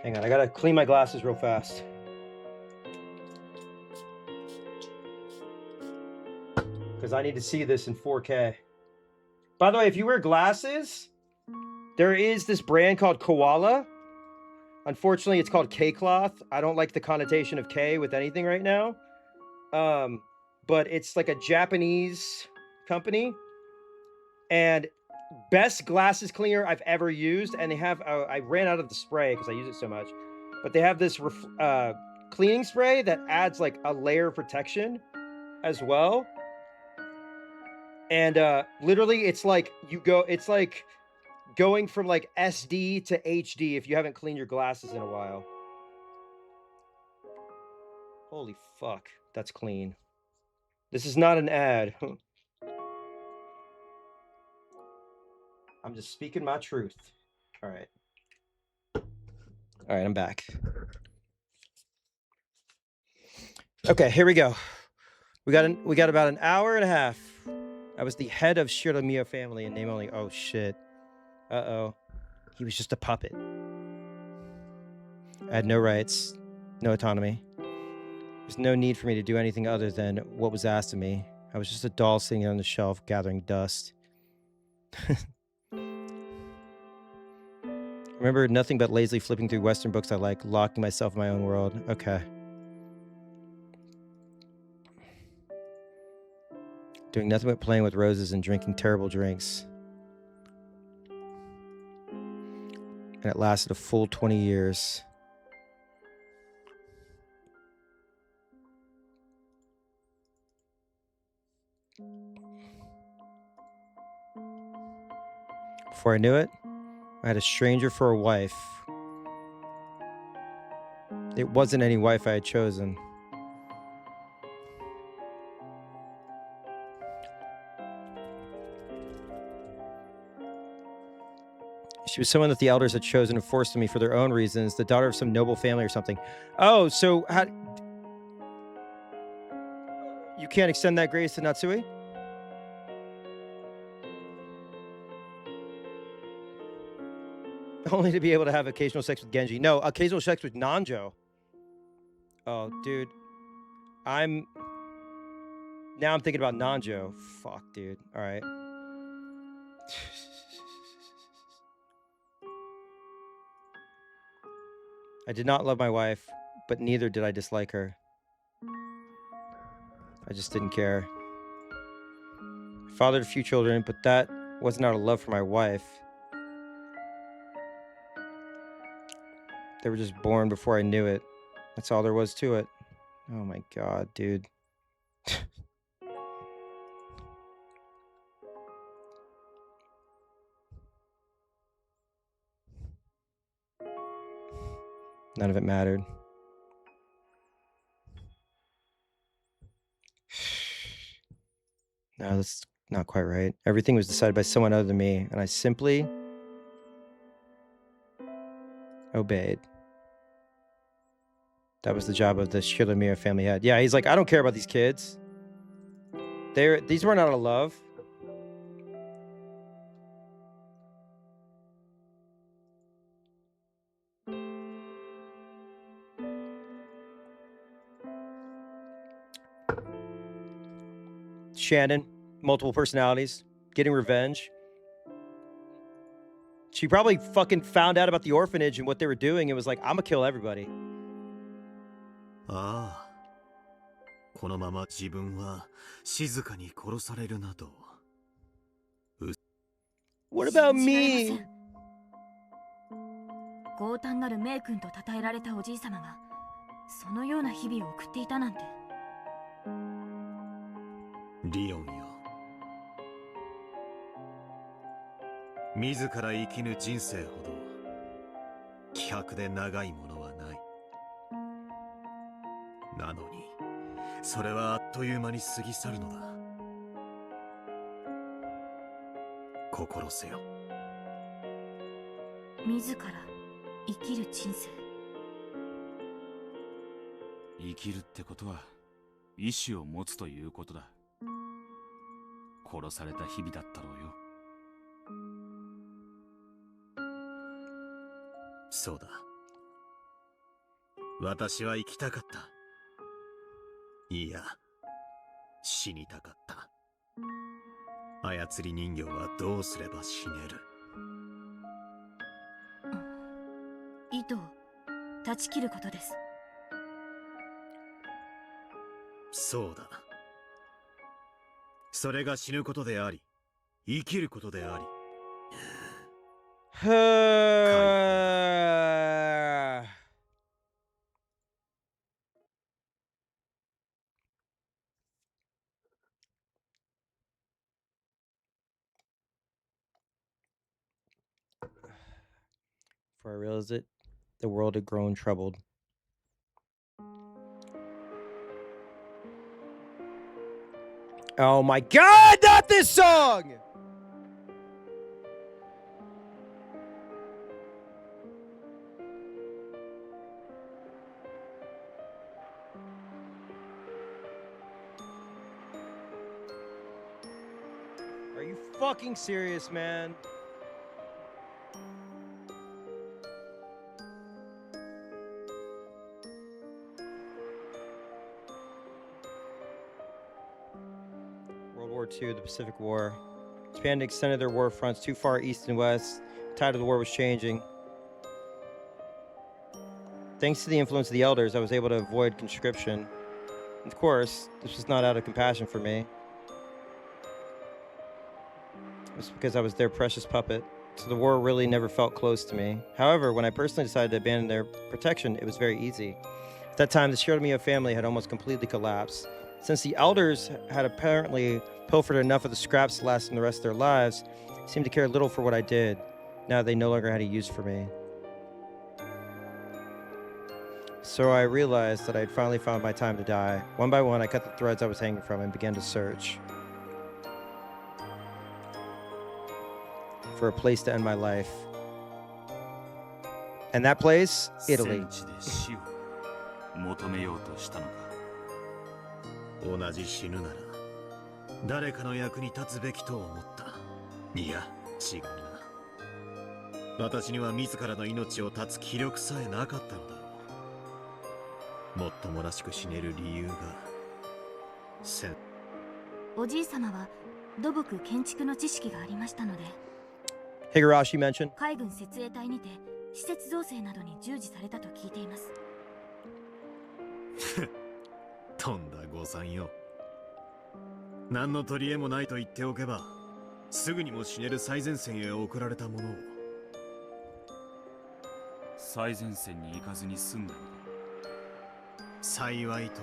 Hang on, I gotta clean my glasses real fast. Because I need to see this in 4K. By the way, if you wear glasses, there is this brand called Koala. Unfortunately, it's called K-Cloth. I don't like the connotation of K with anything right now. But it's like a Japanese company. And best glasses cleaner I've ever used. And they have, I ran out of the spray because I use it so much. But they have this cleaning spray that adds like a layer of protection as well. And literally it's like it's like going from like SD to HD if you haven't cleaned your glasses in a while. Holy fuck, that's clean. This is not an ad. I'm just speaking my truth. All right. All right, I'm back. Okay, here we go. We got about an hour and a half. I was the head of Shiromiya family in name only. Oh shit. Uh-oh. He was just a puppet. I had no rights, no autonomy. There's no need for me to do anything other than what was asked of me. I was just a doll sitting on the shelf gathering dust. Remember nothing but lazily flipping through Western books I like, locking myself in my own world. Okay. Doing nothing but playing with roses and drinking terrible drinks. And it lasted a full 20 years. Before I knew it, I had a stranger for a wife. It wasn't any wife I had chosen. She was someone that the elders had chosen and forced on me for their own reasons, the daughter of some noble family or something. Oh, so how... You can't extend that grace to Natsui? Only to be able to have occasional sex with Genji. No, occasional sex with Nanjo. Oh, dude. Now I'm thinking about Nanjo. Fuck, dude. All right. I did not love my wife, but neither did I dislike her. I just didn't care. I fathered a few children, but that wasn't out of love for my wife. They were just born before I knew it. That's all there was to it. Oh my god, dude. None of it mattered. No, that's not quite right. Everything was decided by someone other than me, and I simply obeyed. That was the job of the Shilomiya family head. Yeah, he's like, I don't care about these kids. These weren't out of love. Shannon, multiple personalities, getting revenge. She probably fucking found out about the orphanage and what they were doing and was like, I'm gonna kill everybody. ああ、このまま自分は静かに殺されるなど。What about me? 強胆なる名君と称えられたおじい様がそのような日々を送っていたなんて。リオンよ。自ら生きぬ人生ほど希薄で長いものはない。なのに、それはあっという間に過ぎ去るのだ。心せよ。自ら生きる人生。生きるってことは意志を持つということだ。殺された日々だったろうよ。そうだ。私は生きたかった。いや、死にたかった。操り人形はどうすれば死ねる。糸を断ち切ることです。そうだ。それが死ぬことであり、生きることであり。Before I realized it, the world had grown troubled. Oh my god, not this song! Are you fucking serious, man? World War II, the Pacific War. Japan extended their war fronts too far east and west. The tide of the war was changing. Thanks to the influence of the elders, I was able to avoid conscription. Of course, this was not out of compassion for me. It was because I was their precious puppet, so the war really never felt close to me. However, when I personally decided to abandon their protection, it was very easy. At that time, the Shiromiya family had almost completely collapsed. Since the elders had apparently pilfered enough of the scraps to last them the rest of their lives, they seemed to care little for what I did. Now they no longer had a use for me. So I realized that I had finally found my time to die. One by one, I cut the threads I was hanging from and began to search for a place to end my life. And that place, Italy. 同じ死ぬなら誰かの役に立つべきと思った。いや、違うな。私には自らの命を絶つ気力さえなかったのだろう。もっともらしく死ねる理由がおじい様は土木建築の知識がありましたので、 Higurashi mentioned. 海軍設営隊にて施設造成などに従事されたと聞いています。とんだ誤算よ。何の取り柄もないと言っておけば、すぐにも死ねる最前線へ送られたものを。最前線に行かずに済んだのだ。幸いと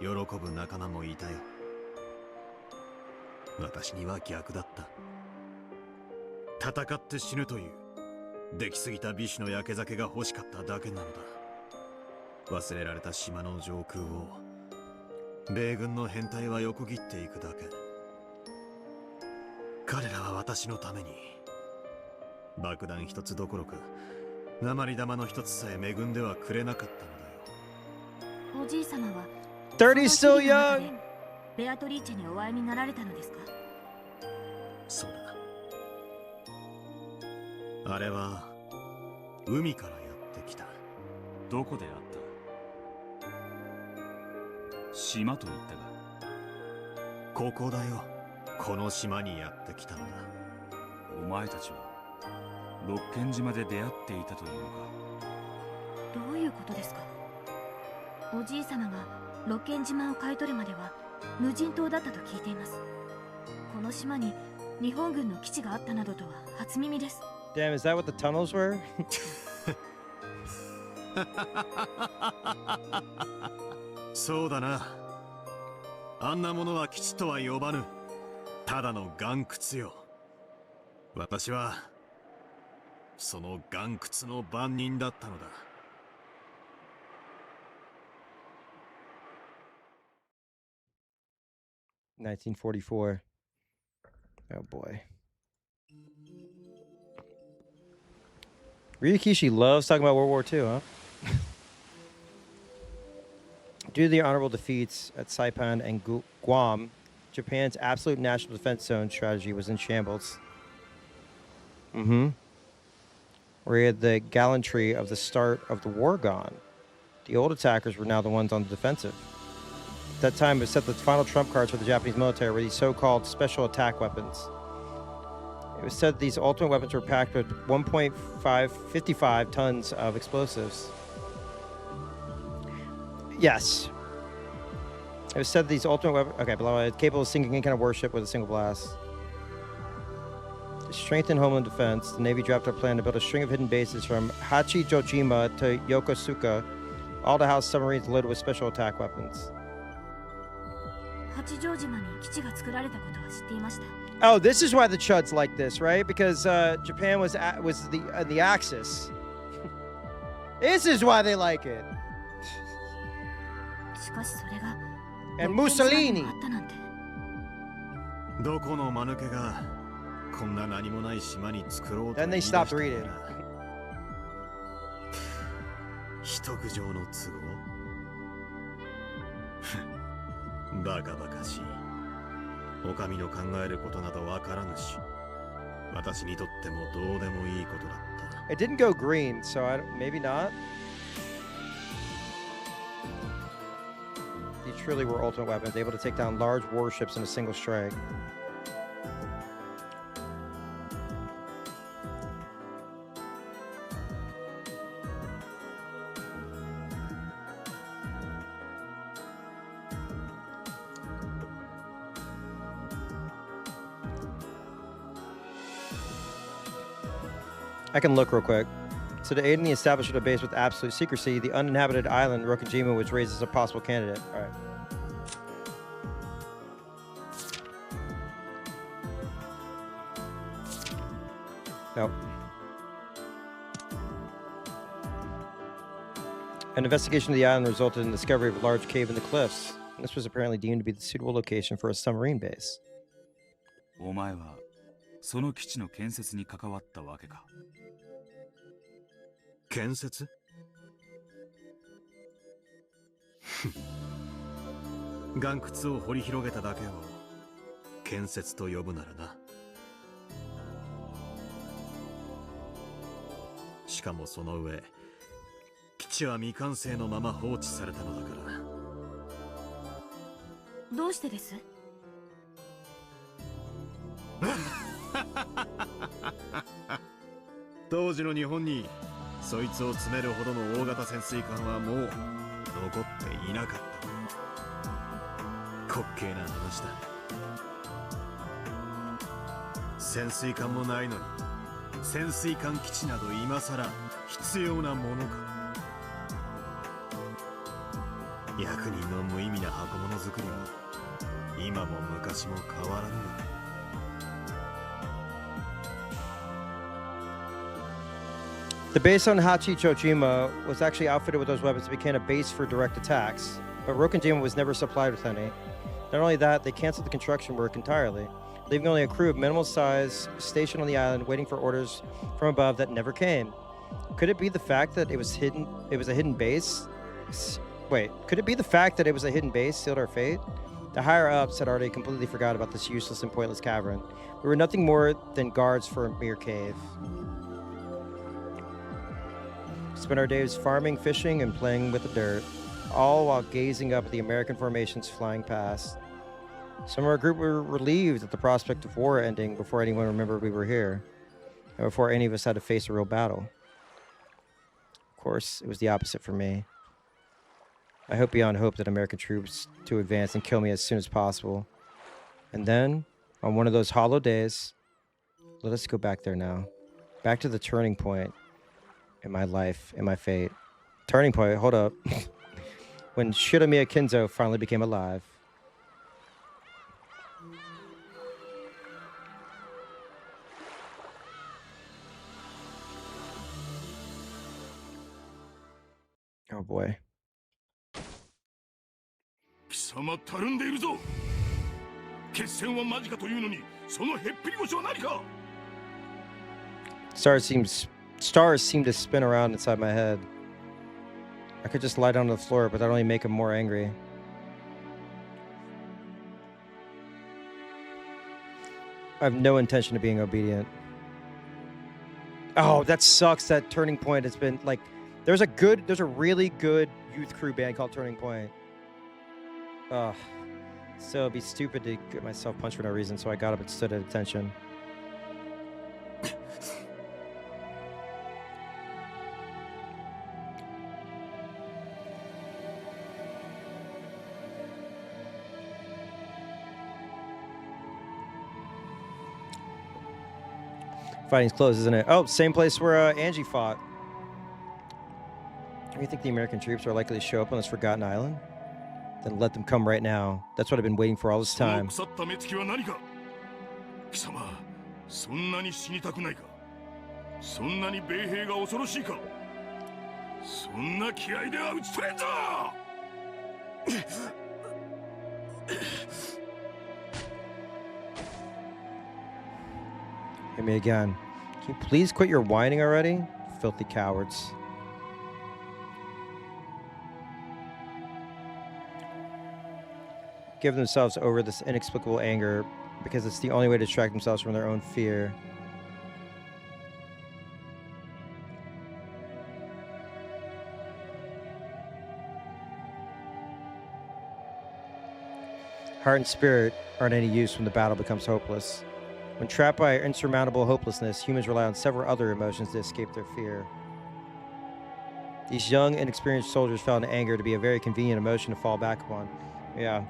喜ぶ仲間もいたよ。私には逆だった。戦って死ぬという出来すぎた美酒の焼け酒が欲しかっただけなのだ。忘れられた島の上空を米軍の編隊は横切っていくだけ。彼らは私のために爆弾一つどころか鉛玉の一つさえ恵んではくれなかったのだよ。おじい様は30 still young. ベアトリーチェにお会いになられたのですか？そうだ。あれは海からやってきた。どこで会った？島と言ったが。ここだよ。この島にやってきたのだ。お前たちは六軒島で出会っていたというのか？どういうことですか？おじい様が六軒島を買い取るまでは無人島だったと聞いています。この島に日本軍の基地があったなどとは初耳です。 Damn, is that what the tunnels were? そうだな。あんなものは基地とは呼ばぬ。ただの岩窟よ。私はその岩窟の番人だったのだ。1944. Oh boy. Ryukishi loves talking about World War II, huh? Due to the honorable defeats at Saipan and Guam, Japan's absolute national defense zone strategy was in shambles. Where he had the gallantry of the start of the war gone. The old attackers were now the ones on the defensive. At that time, it was said that the final trump cards for the Japanese military were these so-called special attack weapons. It was said these ultimate weapons were packed with 1.55 tons of explosives. Yes. It was said these ultimate weapons, okay, below it, capable of sinking any kind of warship with a single blast. To strengthen homeland defense, the Navy drafted a plan to build a string of hidden bases from Hachijojima to Yokosuka, all to house submarines loaded with special attack weapons. 八丈島に基地が作られたことは知っていました。 Oh, this is why the Chuds like this, right? Because Japan was the Axis. This is why they like it. しかしそれが And Mussolini. あったなんて。どこの間抜けがこんな何もない島に作ろうと Then 言 they い出した stopped の reading. だ。一苦情の都合バカバカしい。お上の考えることなどわからぬし、私にとってもどうでもいいことだった。 It didn't go green, so maybe not. These truly were ultimate weapons, able to take down large warships in a single strike. I can look real quick. So to aid in the establishment of base with absolute secrecy, the uninhabited island Rokujima was raised as a possible candidate. All right. Nope. An investigation of the island resulted in the discovery of a large cave in the cliffs. This was apparently deemed to be the suitable location for a submarine base. お前はその基地の建設に関わったわけか。建設岩窟を掘り広げただけを建設と呼ぶならな。しかもその上、基地は未完成のまま放置されたのだから。どうしてです？当時の日本にそいつを詰めるほどの大型潜水艦はもう残っていなかった。滑稽な話だ。潜水艦もないのに潜水艦基地など今さら必要なものか。役人の無意味な箱物作りは今も昔も変わらぬのか。The base on Hachichojima was actually outfitted with those weapons and became a base for direct attacks, but Rokujima was never supplied with any. Not only that, they canceled the construction work entirely, leaving only a crew of minimal size stationed on the island waiting for orders from above that never came. Could it be the fact that it was a hidden base? Wait, could it be the fact that it was a hidden base sealed our fate? The higher-ups had already completely forgot about this useless and pointless cavern. We were nothing more than guards for a mere cave. Spent our days farming, fishing, and playing with the dirt, all while gazing up at the American formations flying past. Some of our group were relieved at the prospect of war ending before anyone remembered we were here, and before any of us had to face a real battle. Of course, it was the opposite for me. I hoped beyond hope that American troops to advance and kill me as soon as possible. And then, on one of those hollow days, let us go back there now. Back to the turning point in my life, in my fate. Turning point, hold up. When Shiromiya Kinzo finally became alive. Oh boy. 貴様たるんでいるぞ。決戦は間近というのに、そのへっぴり腰は何か。Stars seem to spin around inside my head. I could just lie down on the floor, but that'd only make him more angry. I have no intention of being obedient. Oh, that sucks. That Turning Point has been like, there's a really good youth crew band called Turning Point. Ugh. So it'd be stupid to get myself punched for no reason, so I got up and stood at attention. Fighting's close, isn't it? Oh, same place where Angie fought. Do you think the American troops are likely to show up on this forgotten island? Then let them come right now. That's what I've been waiting for all this time. 貴様、そんなに死にたくないか。そんなに米兵が恐ろしいか。そんな気合では打ち取れんぞ。Hit me again. Can you please quit your whining already? Filthy cowards. Give themselves over this inexplicable anger because it's the only way to distract themselves from their own fear. Heart and spirit aren't any use when the battle becomes hopeless. When trapped by insurmountable hopelessness, humans rely on several other emotions to escape their fear. These young, inexperienced soldiers found anger to be a very convenient emotion to fall back upon. Yeah.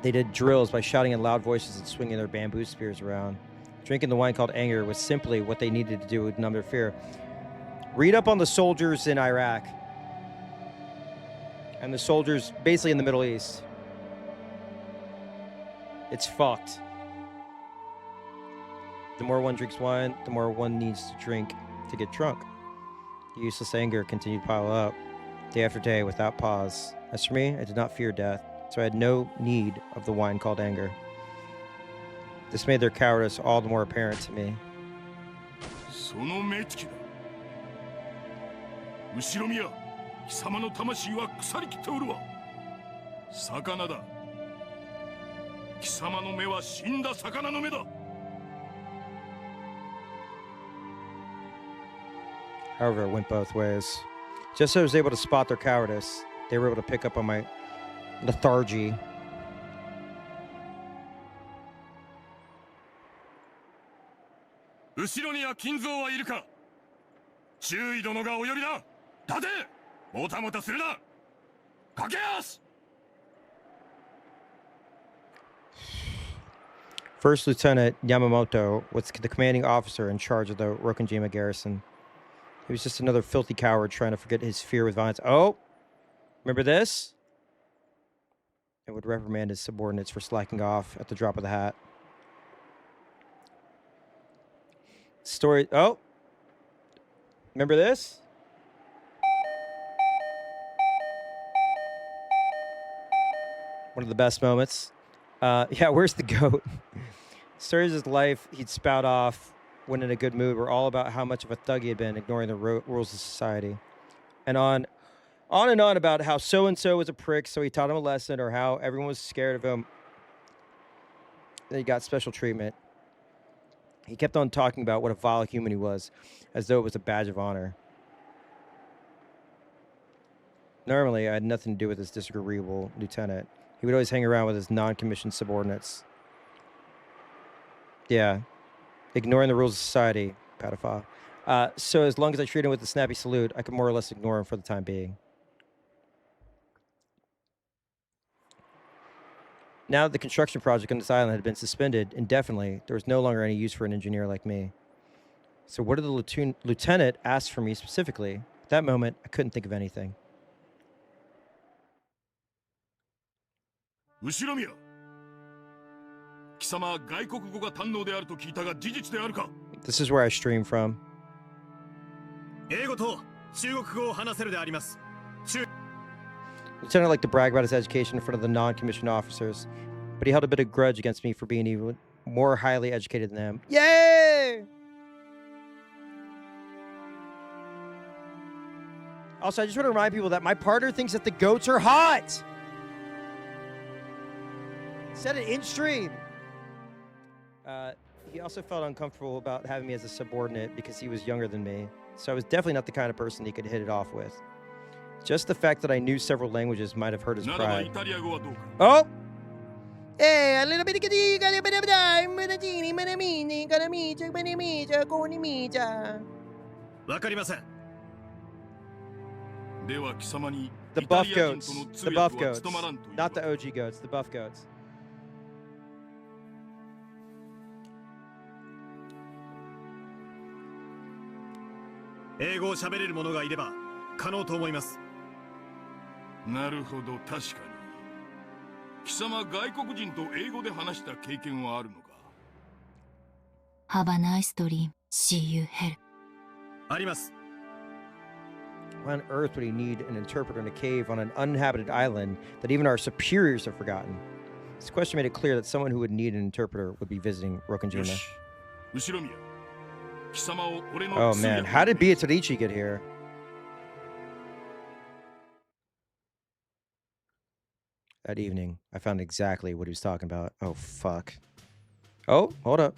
They did drills by shouting in loud voices and swinging their bamboo spears around. Drinking the wine called anger was simply what they needed to do to numb their fear. Read up on the soldiers in Iraq and the soldiers basically in the Middle East. It's fucked. The more one drinks wine, the more one needs to drink to get drunk. The useless anger continued to pile up, day after day, without pause. As for me, I did not fear death, so I had no need of the wine called anger. This made their cowardice all the more apparent to me. その目つきだ。後ろ宮、貴様の魂は腐りきっておるわ。魚だ。貴様の目は死んだ魚の目だ。However, it went both ways. Just as I was able to spot their cowardice, they were able to pick up on my lethargy. 後ろには金蔵はいるか。注意殿がお寄りだ。立て。もたもたするな。駆け足。First Lieutenant Yamamoto was the commanding officer in charge of the Rokonjima garrison. He was just another filthy coward trying to forget his fear with violence. Oh, remember this? And would reprimand his subordinates for slacking off at the drop of the hat. Story. Oh, remember this? One of the best moments. Yeah, where's the goat? Stories of his life he'd spout off when in a good mood were all about how much of a thug he had been, ignoring the rules of society. And on and on about how so-and-so was a prick, so he taught him a lesson, or how everyone was scared of him. Then he got special treatment. He kept on talking about what a vile human he was, as though it was a badge of honor. Normally, I had nothing to do with this disagreeable lieutenant. He would always hang around with his non-commissioned subordinates. Yeah. Ignoring the rules of society, pedophile. So as long as I treat him with a snappy salute, I could more or less ignore him for the time being. Now that the construction project on this island had been suspended indefinitely, there was no longer any use for an engineer like me. So what did the lieutenant ask for me specifically? At that moment, I couldn't think of anything. 後ろ宮。貴様は外国語が堪能であると聞いたが事実であるか。 This is where I stream from. 英語と中国語を話せるであります。Lieutenant liked to brag about his education in front of the non-commissioned officers, but he held a bit of grudge against me for being even more highly educated than them. Yay! Also, I just want to remind people that my partner thinks that the goats are hot. Said it in stream. He also felt uncomfortable about having me as a subordinate because he was younger than me, so I was definitely not the kind of person he could hit it off with. Just the fact that I knew several languages might have hurt his pride. Oh! Hey, a little bit of The buff goats. The buff goats. Not the OG goats, the buff goats. 英語を喋れる者がいれば可能と思います。なるほど、確かに。貴様、外国人と英語で話した経験はあるのか。 Have a nice dream. See you hell. あります。 Why on earth would he need an interpreter in a cave on an uninhabited island that even our superiors have forgotten? This question made it clear that someone who would need an interpreter would be visiting Rokonjima. Oh man, how did Beatrice get here? That evening, I found exactly what he was talking about. Oh, fuck. Oh, hold up.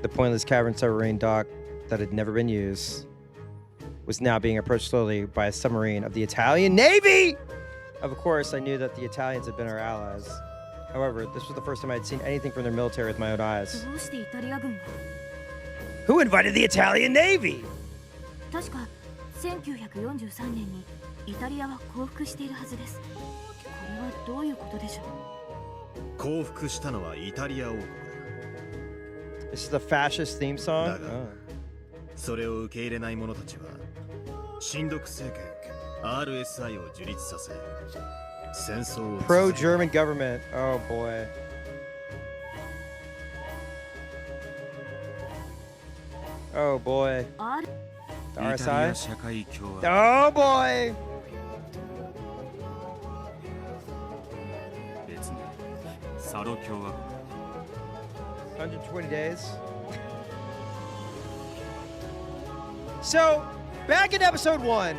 The pointless cavern submarine dock that had never been used was now being approached slowly by a submarine of the Italian Navy! Of course, I knew that the Italians had been our allies. However, this was the first time I had seen anything from their military with my own eyes. Who invited the Italian Navy? 確か1943年にイタリアは降伏しているはずです。これはどういうことでしょう。降伏したのはイタリア王国だ。 This is the fascist theme song? だが、それを受け入れない者たちは親独政権 RSI を樹立させ戦争を Pro-German government. Oh boy. Oh boy. The RSI? Oh boy! 別にサロ共和国 120 days. So, back in episode 1,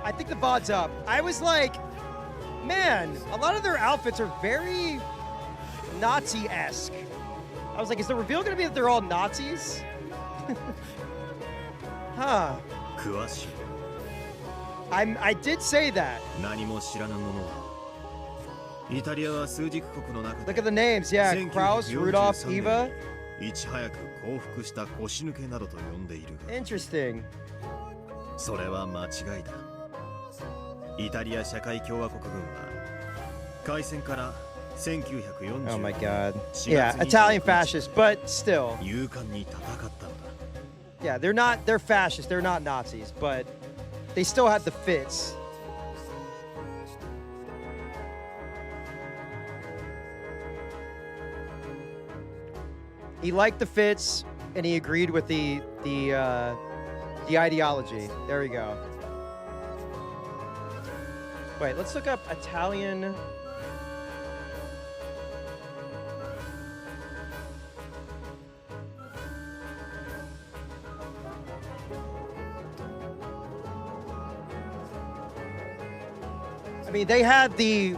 I think the VOD's up. I was like, man, a lot of their outfits are very Nazi-esque. I was like, is the reveal going to be that they're all Nazis? Huh. I did say that. Look at the names, yeah. Kraus, Rudolph, Eva. Interesting. それは間違いだ。イタリア社会共和国軍は開戦から1940 Oh my god. Yeah, Italian fascists, but still. 勇敢に戦ったのだ。 Yeah, they're fascists, they're not Nazis, but they still had the fits. He liked the fits, and he agreed with the ideology. There we go. Wait, let's look up Italian. I mean, they had the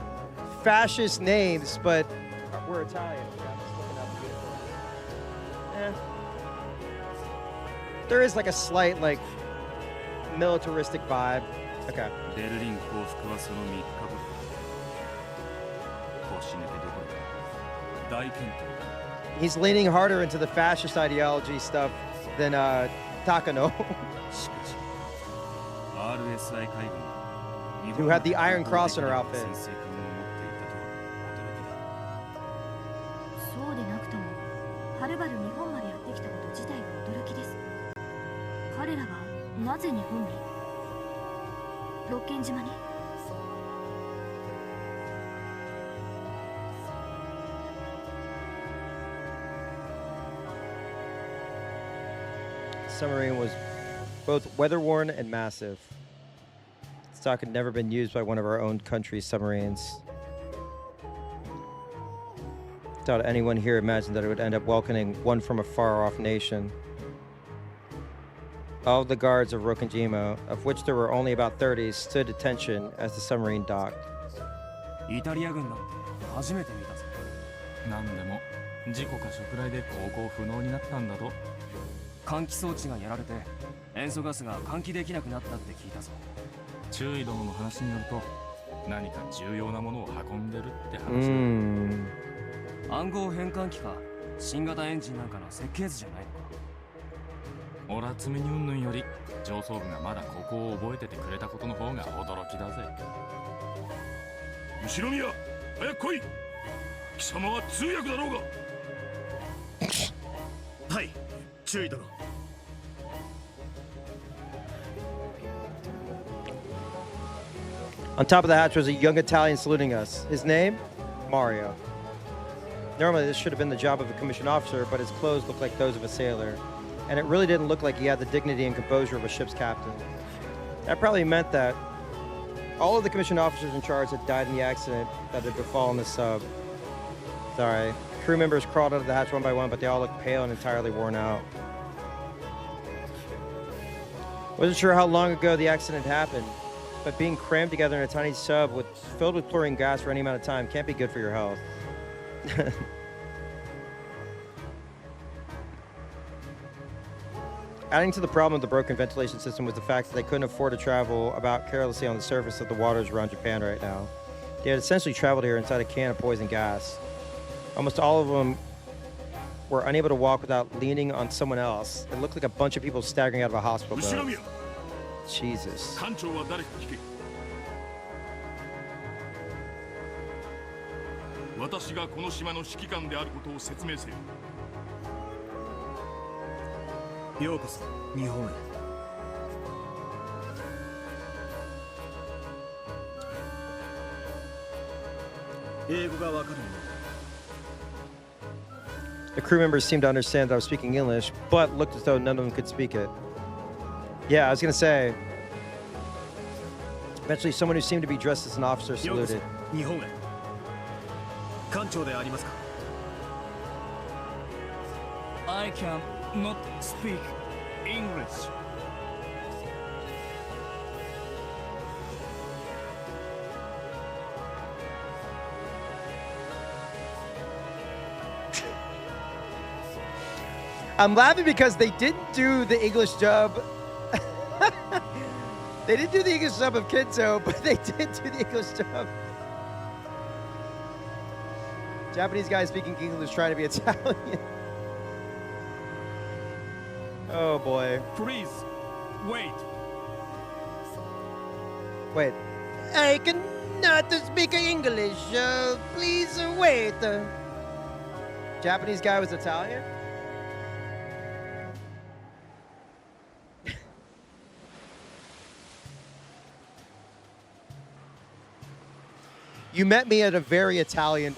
fascist names, but we're Italian. Yeah, I'm just looking up. There is like a slight, like, militaristic vibe. Okay. He's leaning harder into the fascist ideology stuff than Takano. Who had the Iron Cross in her outfit. そうでなくともはるばる日本までやってきたこと自体が驚きです。彼らはなぜ日本に、六軒島に。Submarine was both weather-worn and massive. Stock had never been used by one of our own country's submarines. Doubt anyone here imagined that it would end up welcoming one from a far-off nation. All of the guards of Rokkenjima, of which there were only about 30, stood attention as the submarine docked. イタリア軍なんて初めて見たぞ。なんでも事故か触雷で航行不能になったんだと。換気装置がやられて塩素ガスが換気できなくなったって聞いたぞ。注意殿の話によると何か重要なものを運んでるって話だ。暗号変換器か新型エンジンなんかの設計図じゃないのか。俺は積み荷云々より上層部がまだここを覚えててくれたことの方が驚きだぜ。後宮、早く来い。貴様は通訳だろうが。はい、注意殿。On top of the hatch was a young Italian saluting us. His name? Mario. Normally this should have been the job of a commissioned officer, but his clothes looked like those of a sailor. And it really didn't look like he had the dignity and composure of a ship's captain. That probably meant that all of the commissioned officers in charge had died in the accident that had befallen the sub. Sorry. Crew members crawled out of the hatch one by one, but they all looked pale and entirely worn out. Wasn't sure how long ago the accident happened, but being crammed together in a tiny sub filled with chlorine gas for any amount of time can't be good for your health. Adding to the problem of the broken ventilation system was the fact that they couldn't afford to travel about carelessly on the surface of the waters around Japan right now. They had essentially traveled here inside a can of poison gas. Almost all of them were unable to walk without leaning on someone else. It looked like a bunch of people staggering out of a hospital bed. Jesus. 艦長は誰か聞け。私がこの島の指揮官であることを説明せよ。ようこそ日本へ。英語がわかるの。 The crew members seemed to understand that I was speaking English, but looked as though none of them could speak it. Yeah, I was gonna say. Eventually, someone who seemed to be dressed as an officer ようこそ saluted. 日本へ。艦長でありますか。 I can not speak English. I'm laughing because they didn't do the English dub. They didn't do the English dub of Kento, but they did do the English dub. Japanese guy speaking English trying to be Italian. Oh boy. Please, wait. Wait. I cannot speak English. Please wait. Japanese guy was Italian? You met me at a very Italian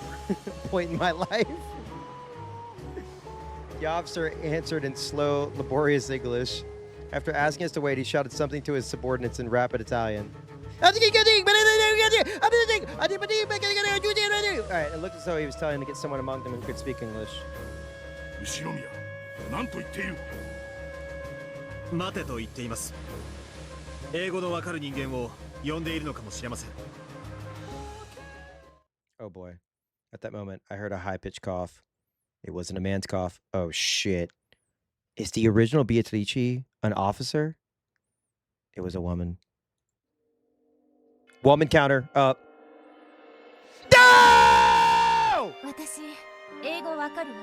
point in my life. The officer answered in slow, laborious English. After asking us to wait, he shouted something to his subordinates in rapid Italian. Alright, it looked as though he was telling to get someone among them who could speak English. 後宮、何と言っている。待てと言っています。英語のわかる人間を呼んでいるのかもしれません。 Oh boy. At that moment, I heard a high-pitched cough. It wasn't a man's cough. Oh shit. Is the original Beatrice an officer? It was a woman. Woman counter up. No! 私英語わかるわ。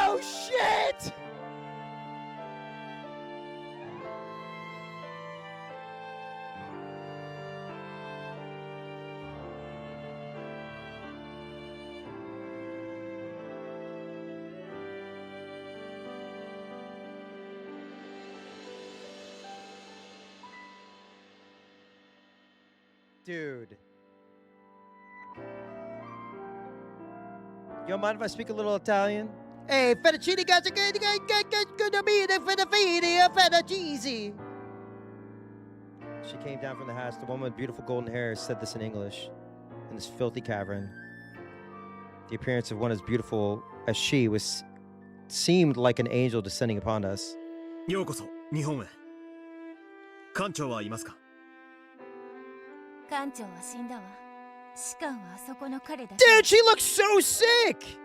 Oh shit! Dude. You don't mind if I speak a little Italian? Hey, fettuccine gonna be the fettuccine. She came down from the hatch. The woman with beautiful golden hair said this in English. In this filthy cavern. The appearance of one as beautiful as she was seemed like an angel descending upon us. ようこそ日本へ。艦長はいますか。 艦長は死んだわ。士官はあそこの彼だ。 Dude, she looks so sick!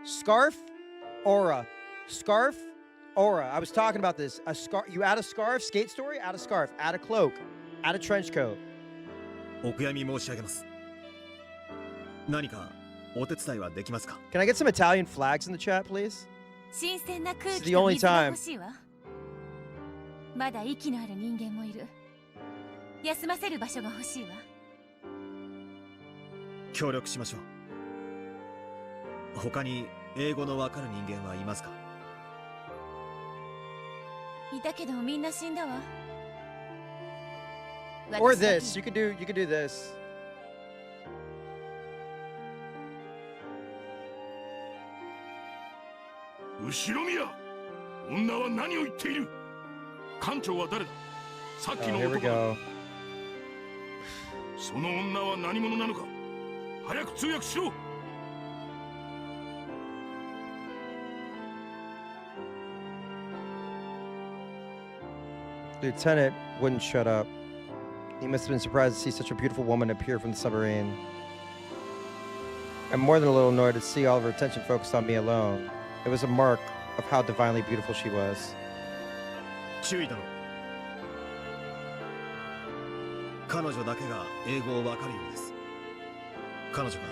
Scarf? Aura. Scarf? Aura. I was talking about this. A scarf. You add a scarf? Skate story? Add a scarf. Add a cloak. Add a trench coat. お悔やみ申し上げます。何かお手伝いはできますか。 Can I get some Italian flags in the chat, please? 新鮮な空 This is 気 the と only 水が time. 欲しいわ。まだ息のある人間もいる。休ませる場所が欲しいわ。協力しましょう。他に英語のわかる人間はいますか。いたけどみんな死んだわ。 Or this. You could do this. 後宮、女は何を言っている。艦長は誰だ。さっき Oh, の here we 男だ。 go. その女は何者なのか。早く通訳しろ。 Lieutenant wouldn't shut up. He must have been surprised to see such a beautiful woman appear from the submarine. I'm more than a little annoyed to see all of her attention focused on me alone. It was a mark of how divinely beautiful she was. 注意だろ。彼女だけが英語をわかるようです。彼女が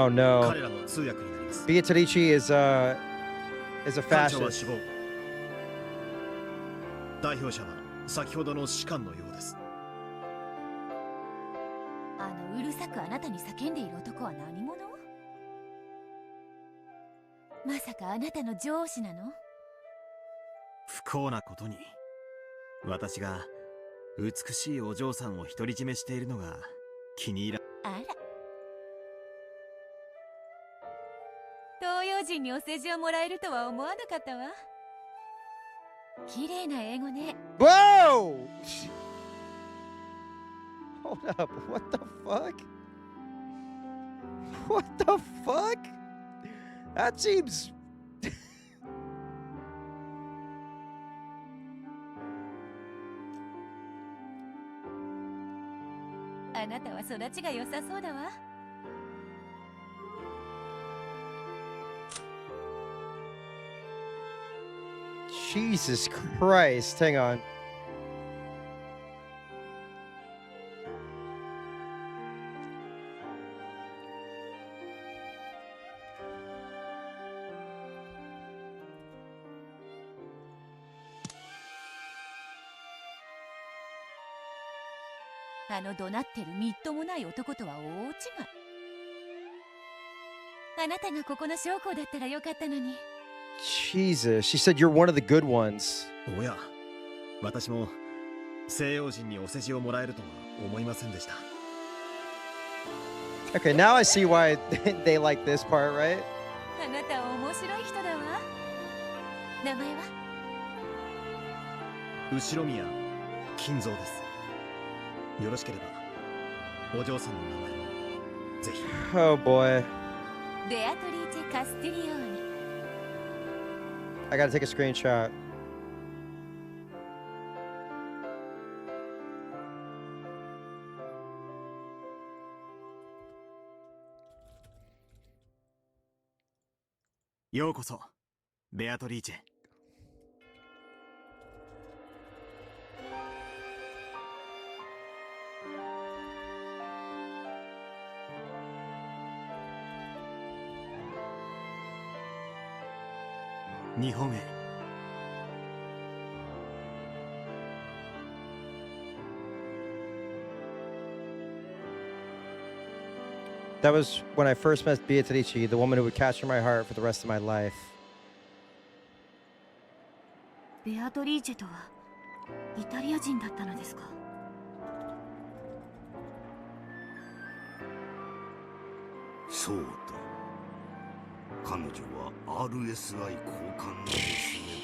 Oh no. 彼らの通訳になります。 Beatrice is a 艦長は fascist. 死亡。代表者は先ほどの士官のようです。うるさくあなたに叫んでいる男は何者？まさかあなたの上司なの？不幸なことに、私が美しいお嬢さんを独り占めしているのが気に入ら。あら、東洋人にお世辞をもらえるとは思わなかったわ。綺麗な英語ね。Whoa! Hold up. What the fuck? What the fuck? That seems. あなたは育ちが良さそうだわ。Jesus Christ. Hang on.怒鳴ってるみっともない男とは大違い。あなたがここの将校だったらよかったのに。Jesus. She said you're one of the good ones. おや、私も西洋人にお世辞をもらえるとは思いませんでした。Okay, now I see why they like this part, right? あなたは面白い人だわ。名前は？後宮金蔵です。よろしければお嬢さんの名前をぜひ。Oh boy. ベアトリーチェ・カスティリオーニ。I gotta take a screenshot.ようこそベアトリーチェ。日本へ。That was when I first met Beatrice, the woman who would capture my heart for the rest of my life. ベアトリーチェとはイタリア人だったのですか？そうだ。彼女は RSI 交換の娘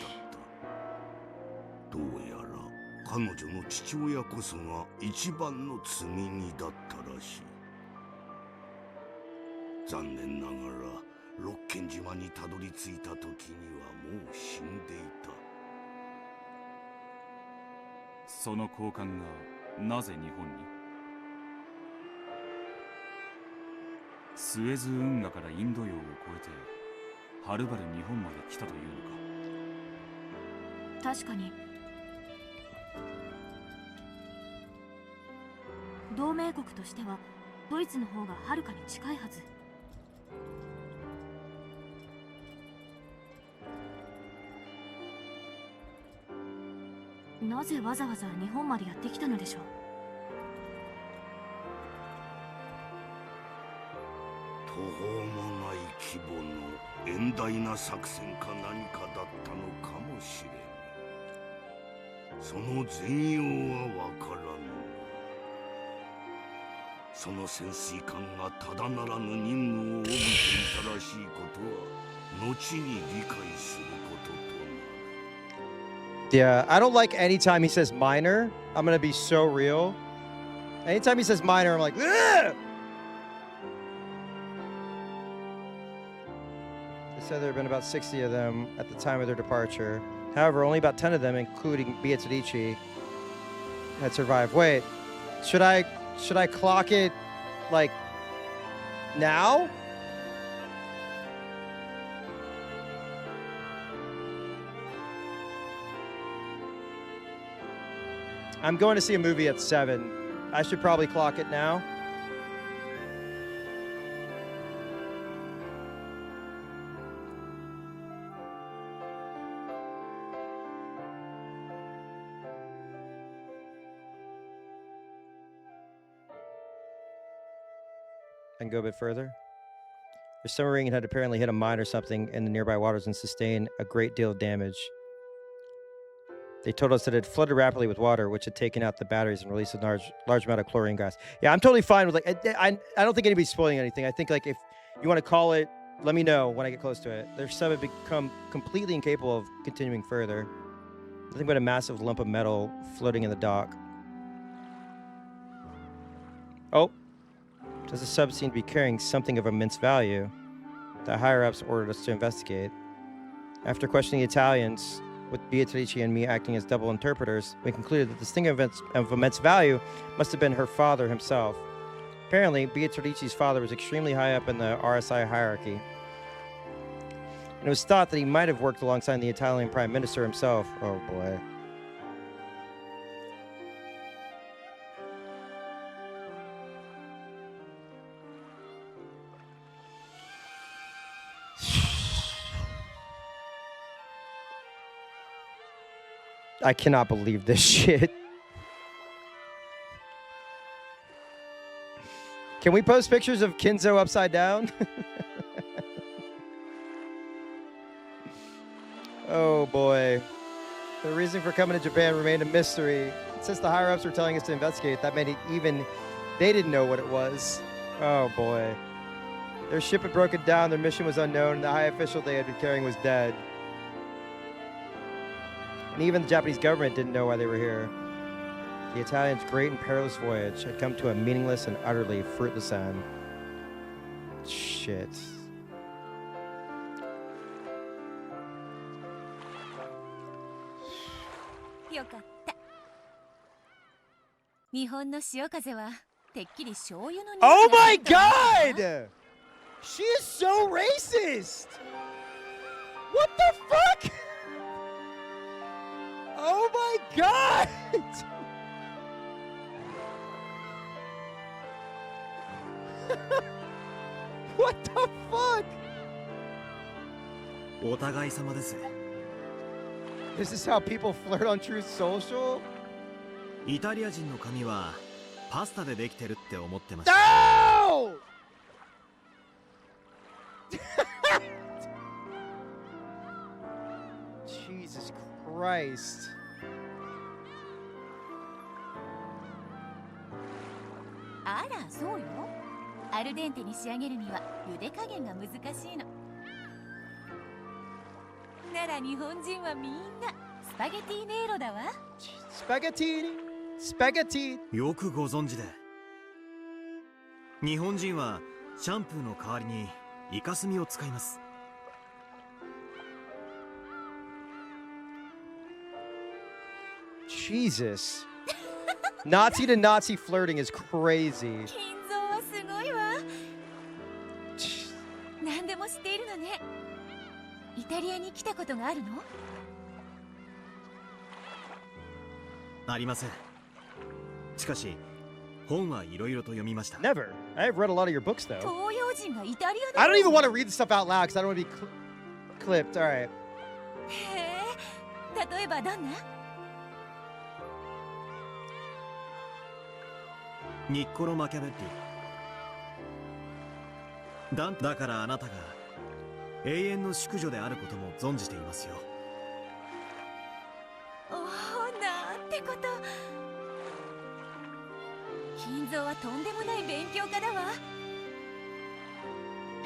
だった。どうやら彼女の父親こそが一番の罪人だったらしい。残念ながら六軒島にたどり着いた時にはもう死んでいた。その交換がなぜ日本に？スエズ運河からインド洋を越えてはるばる日本まで来たというのか？確かに同盟国としてはドイツの方がはるかに近いはず。なぜわざわざ日本までやってきたのでしょう？途方もない規模の遠大な作戦か何かだったのかもしれん。その全容はわからぬ。その潜水艦がただならぬ任務を帯びていたらしいことは後に理解することとなる。Yeah, I don't like anytime he says minor. I'm gonna be so real. Anytime he says minor, I'm like, ugh! They said there have been about 60 of them at the time of their departure. However, only about 10 of them, including Beatrice, had survived. Wait, should I clock it like now? I'm going to see a movie at 7. I should probably clock it now. and go a bit further. The submarine had apparently hit a mine or something in the nearby waters and sustained a great deal of damage. They told us that it flooded rapidly with water, which had taken out the batteries and released a large amount of chlorine gas. Yeah, I'm totally fine with like I don't think anybody's spoiling anything. I think like if you want to call it, let me know when I get close to it. Their sub had become completely incapable of continuing further. Nothing but a massive lump of metal floating in the dock. Oh, does the sub seem to be carrying something of immense value? The higher-ups ordered us to investigate. After questioning the Italians, with Beatrice and me acting as double interpreters, we concluded that this thing of immense value must have been her father himself. Apparently, Beatrice's father was extremely high up in the RSI hierarchy, and it was thought that he might have worked alongside the Italian Prime Minister himself. Oh boy. I cannot believe this shit. Can we post pictures of Kinzo upside down? Oh boy. The reason for coming to Japan remained a mystery. Since the higher-ups were telling us to investigate, that meant even they didn't know what it was. Oh boy. Their ship had broken down, their mission was unknown, and the high official they had been carrying was dead. And even the Japanese government didn't know why they were here. The Italians' great and perilous voyage had come to a meaningless and utterly fruitless end. Shit. Oh my god! She is so racist! What the fuck? Oh my god! What the fuck? This is how people flirt on Truth Social? イタリア人の髪はパスタでできてるって思ってました。No! Jesus Christ. あら、そうよ。アルデンテに仕上げるには茹で加減が難しいの。なら日本人はみんなスパゲティネイロだわ。スパゲティスパゲティ。よくご存知で。日本人はシャンプーの代わりにイカスミを使います。Jesus. Nazi to Nazi flirting is crazy. 金蔵はすごいわ。何でも知っているのね。イタリアに来たことがあるの？ありません。しかし本はいろいろと読みました。 Never. I have read a lot of your books though. 東洋人がイタリアだ。I don't even want to read the stuff out loud because I don't want to be clipped. All right. へえ。例えばどんな？ニッコロ・マキャベッリ。だからあなたが永遠の淑女であることも存じていますよ。おお、なんてこと。金蔵はとんでもない勉強家だわ。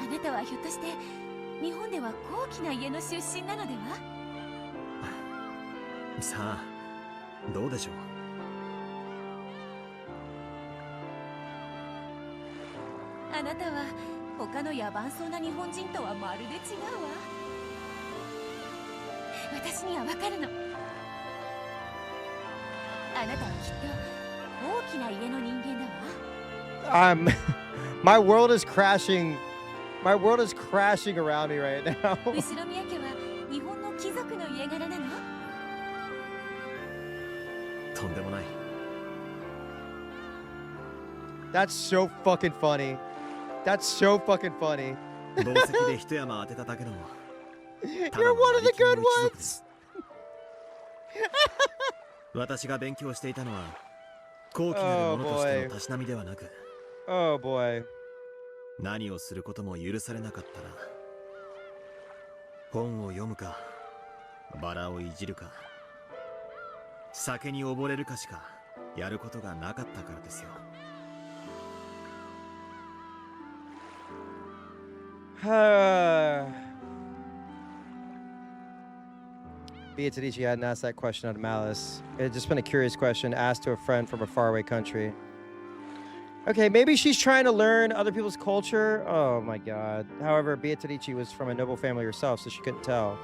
あなたはひょっとして日本では高貴な家の出身なのでは？さあ、どうでしょう。あなたは他の野蛮そうな日本人とはまるで違うわ。私にはわかるの。あなたはきっと大きな家の人間だわ。My world is crashing. My world is crashing around me right now. 後ろ宮家は日本の貴族の家柄なの？とんでもない。That's so fucking funny. That's so fucking funny. 宝石で一山当てただけの。You're one of the good ones. 私が勉強していたのは高貴なるものとしてのたしなみではなく、Oh boy. 何をすることも許されなかったら、本を読むか、バラをいじるか、酒に溺れるかしかやることがなかったからですよ。Beatrice hadn't asked that question out of malice. It had just been a curious question asked to a friend from a faraway country. Okay, maybe she's trying to learn other people's culture. Oh my god. However, Beatrice was from a noble family herself, so she couldn't tell.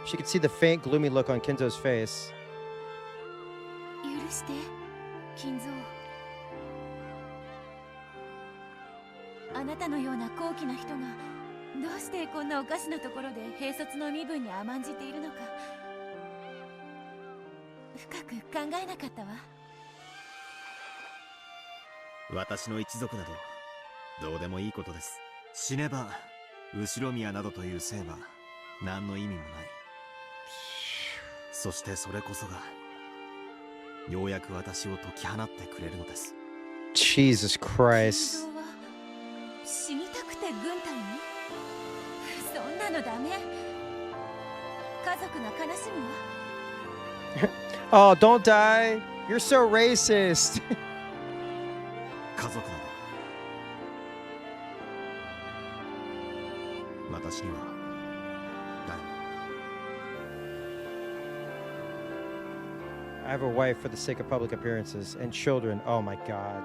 She could see the faint, gloomy look on Kinzo's face. 許して金蔵。あなたのような高貴な人がどうしてこんなおかしなところで兵卒の身分に甘んじているのか深く考えなかったわ。私の一族などどうでもいいことです。死ねば後ろ宮などという姓は何の意味もない。そしてそれこそがようやく私を解き放ってくれるのです。 Jesus Christ. 死にたくて軍隊にそんなのダメ。家族が悲しむわ。Oh, don't die. You're so racist. 家族など私には誰も。 I have a wife for the sake of public appearances and children. Oh my god.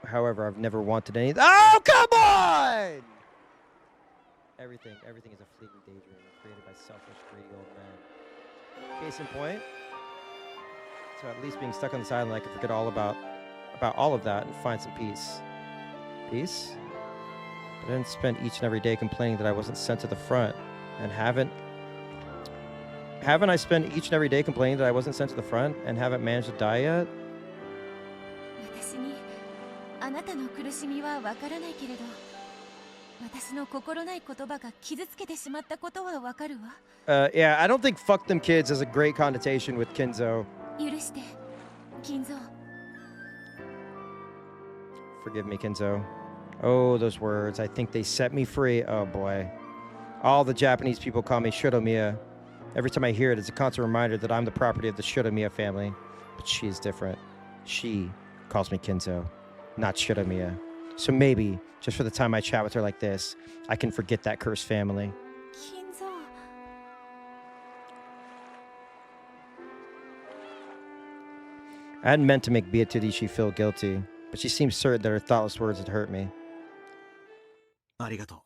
However, I've never wanted any. Oh, come on! Everything is a fleeting daydream created by selfish, greedy old men. Case in point. So at least being stuck on this island, I could forget all about all of that and find some peace. Peace? But I didn't spend each and every day complaining that I wasn't sent to the front. And haven't I spent each and every day complaining that I wasn't sent to the front and haven't managed to die yet? 私にあなたの苦しみはわからないけれど、私の心ない言葉が傷つけてしまったことはわかるわ。Yeah, I don't think fuck them kids has a great connotation with Kinzo. 許して金蔵。 Forgive me, Kinzo. Oh, those words. I think they set me free. Oh, boy. All the Japanese people call me Shiromiya. Every time I hear it, it's a constant reminder that I'm the property of the Shiromiya family. But she is different. She calls me Kinzo, not Shiromiya. So maybe, just for the time I chat with her like this, I can forget that cursed family. 金蔵。 I hadn't meant to make Beatrice feel guilty, but she seemed certain that her thoughtless words had hurt me. ありがとう。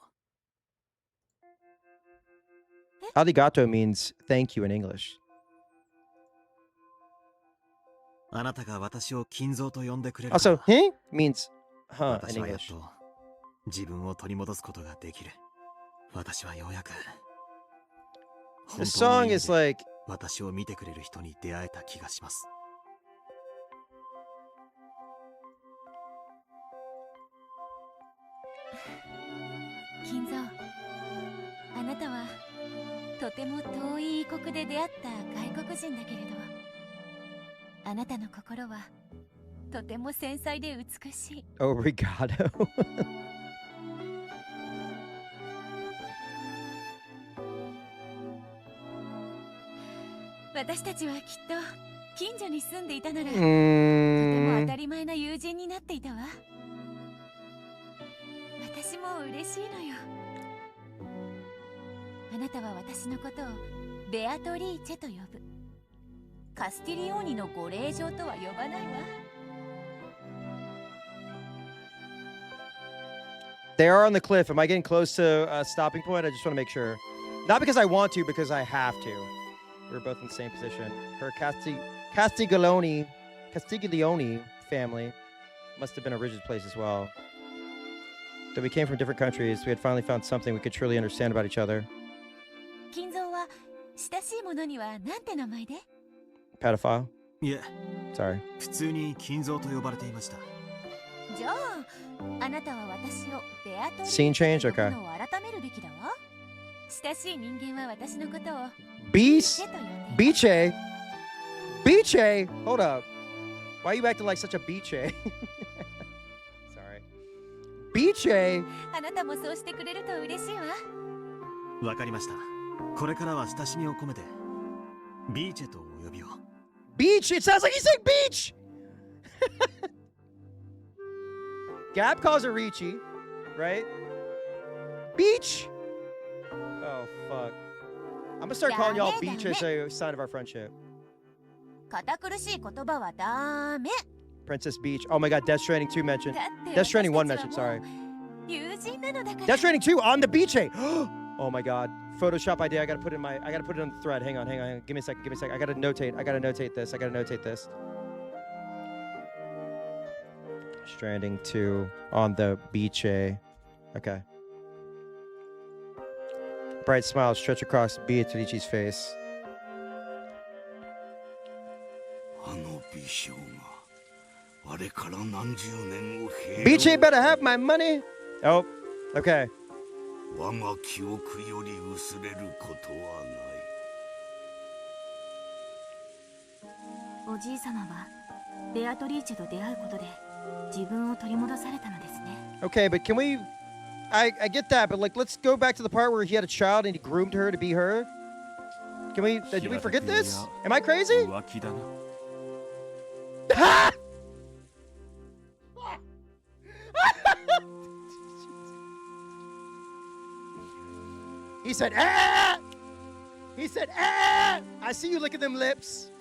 Arigato means thank you in English. あなたが私を金蔵と呼んでくれる。 Also, means huh 私 in はやっ English. と自分を取り戻すことができる。私はようやく The song is like 私を見てくれる人に出会えた気がします。 金蔵、あなたはとても遠い異国で出会った外国人だけれど、あなたの心はとても繊細で美しい。 Obrigado. 私たちはきっと近所に住んでいたなら、とても当たり前な友人になっていたわ。私も嬉しいのよ。あなたは私のことをベアトリーチェと呼ぶ。カスティリオーニのご令嬢とは呼ばないわ。 They are on the cliff. Am I getting close to a stopping point? I just want to make sure. Not because I want to, because I have to. We're both in the same position. Her Castiglione family must have been a rigid place as well. Though we came from different countries, we had finally found something we could truly understand about each other. 金蔵は親しいものにはなんて名前で？ Pedophile? いえ、 Sorry. 普通に金蔵と呼ばれていました。じゃあ、あなたは私をベアトリー Scene change? チェと Okay. 呼ぶのを改めるべきだわ。親しい人間は私のことを Beach? Beache? Beache? Hold up. Why are you acting like such a biche? Sorry. Biche? あなたもそうしてくれると嬉しいわ。わかりました。これからは親しみを込めてビーチェとお呼びを。 Beach! It sounds like he's saying beach! Gab calls her Richie, right? Beach! Oh, fuck. I'm gonna start calling y'all beach as a sign of our friendship. 堅苦しい言葉はダメ。 Princess Beach. Oh my god, Death Stranding 2 mentioned. Death Stranding 1 mentioned, sorry. 友人なのだから。 Death Stranding 2 on the beach! Oh my god. Photoshop idea. I gotta put it on the thread. Hang on. Give me a second. I gotta notate this. Stranding 2 on the beach. Okay. Bright smile stretch across Beatrice's face. あの美少があれから何十年を経よう Beach better have my money. Oh, okay. 我が記憶より薄れることはない。おじい様はベアトリーチェと出会うことで自分を取り戻されたのですね。 Okay, but can we... I get that, but like, let's go back to the part where he had a child and he groomed her to be her. Can we... did we forget this? Am I crazy? He said, ah! He said, ah! I see you licking them lips.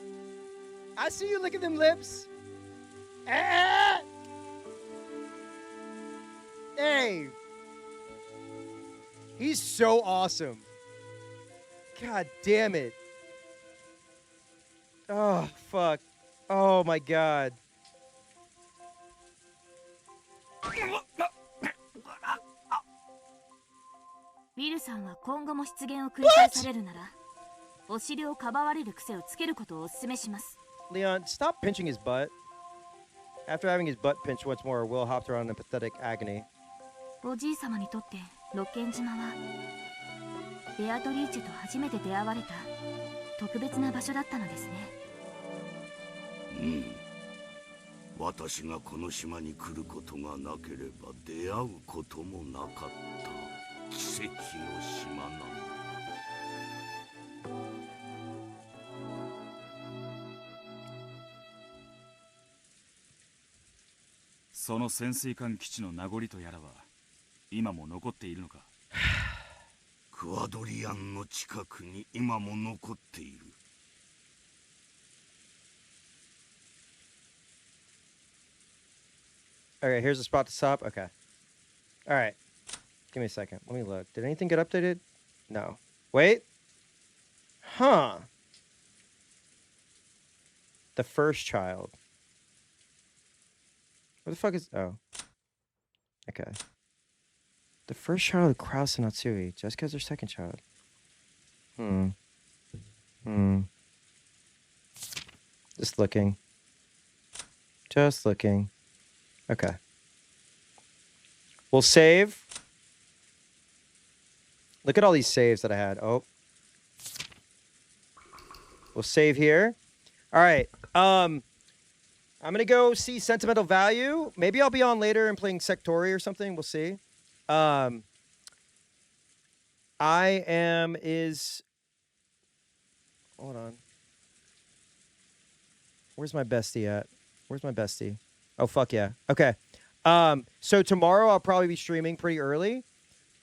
Ah! Hey! He's so awesome. God damn it. Oh, fuck. Oh, my God. ウィルさんは今後も出現を繰り返されるなら、お尻をかばわれる癖をつけることをお勧めします。 Leon, stop pinching his butt. After having his butt pinched once more, Will hopped around in pathetic agony. おじい様にとってロッケン島はベアトリーチェと初めて出会われた特別な場所だったのですね。うん。私がこの島に来ることがなければ出会うこともなかった奇跡の島なんだ。その潜水艦基地の名残とやらは今も残っているのか。クワドリアンの近くに今も残っている。Okay, here's the spot to stop. Okay. All right. Give me a second. Let me look. Did anything get updated? No. Wait. Huh. The first child. Where the fuck is... Oh. Okay. The first child of Kraus and Natsui. Jessica's their second child. Just looking. Okay. We'll save. Look at all these saves that I had. Oh. We'll save here. All right. I'm going to go see Sentimental Value. Maybe I'll be on later and playing Sectori or something. We'll see. Hold on. Where's my bestie at? Oh, fuck yeah. Okay. So tomorrow I'll probably be streaming pretty early.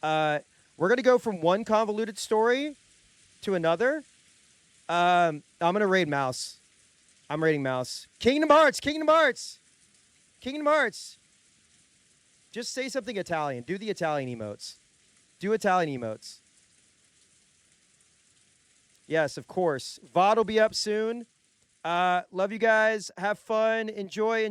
We're going to go from one convoluted story to another. I'm going to raid Mouse. I'm raiding Mouse. Kingdom Hearts. Just say something Italian. Do the Italian emotes. Yes, of course. VOD will be up soon. Love you guys. Have fun. Enjoy.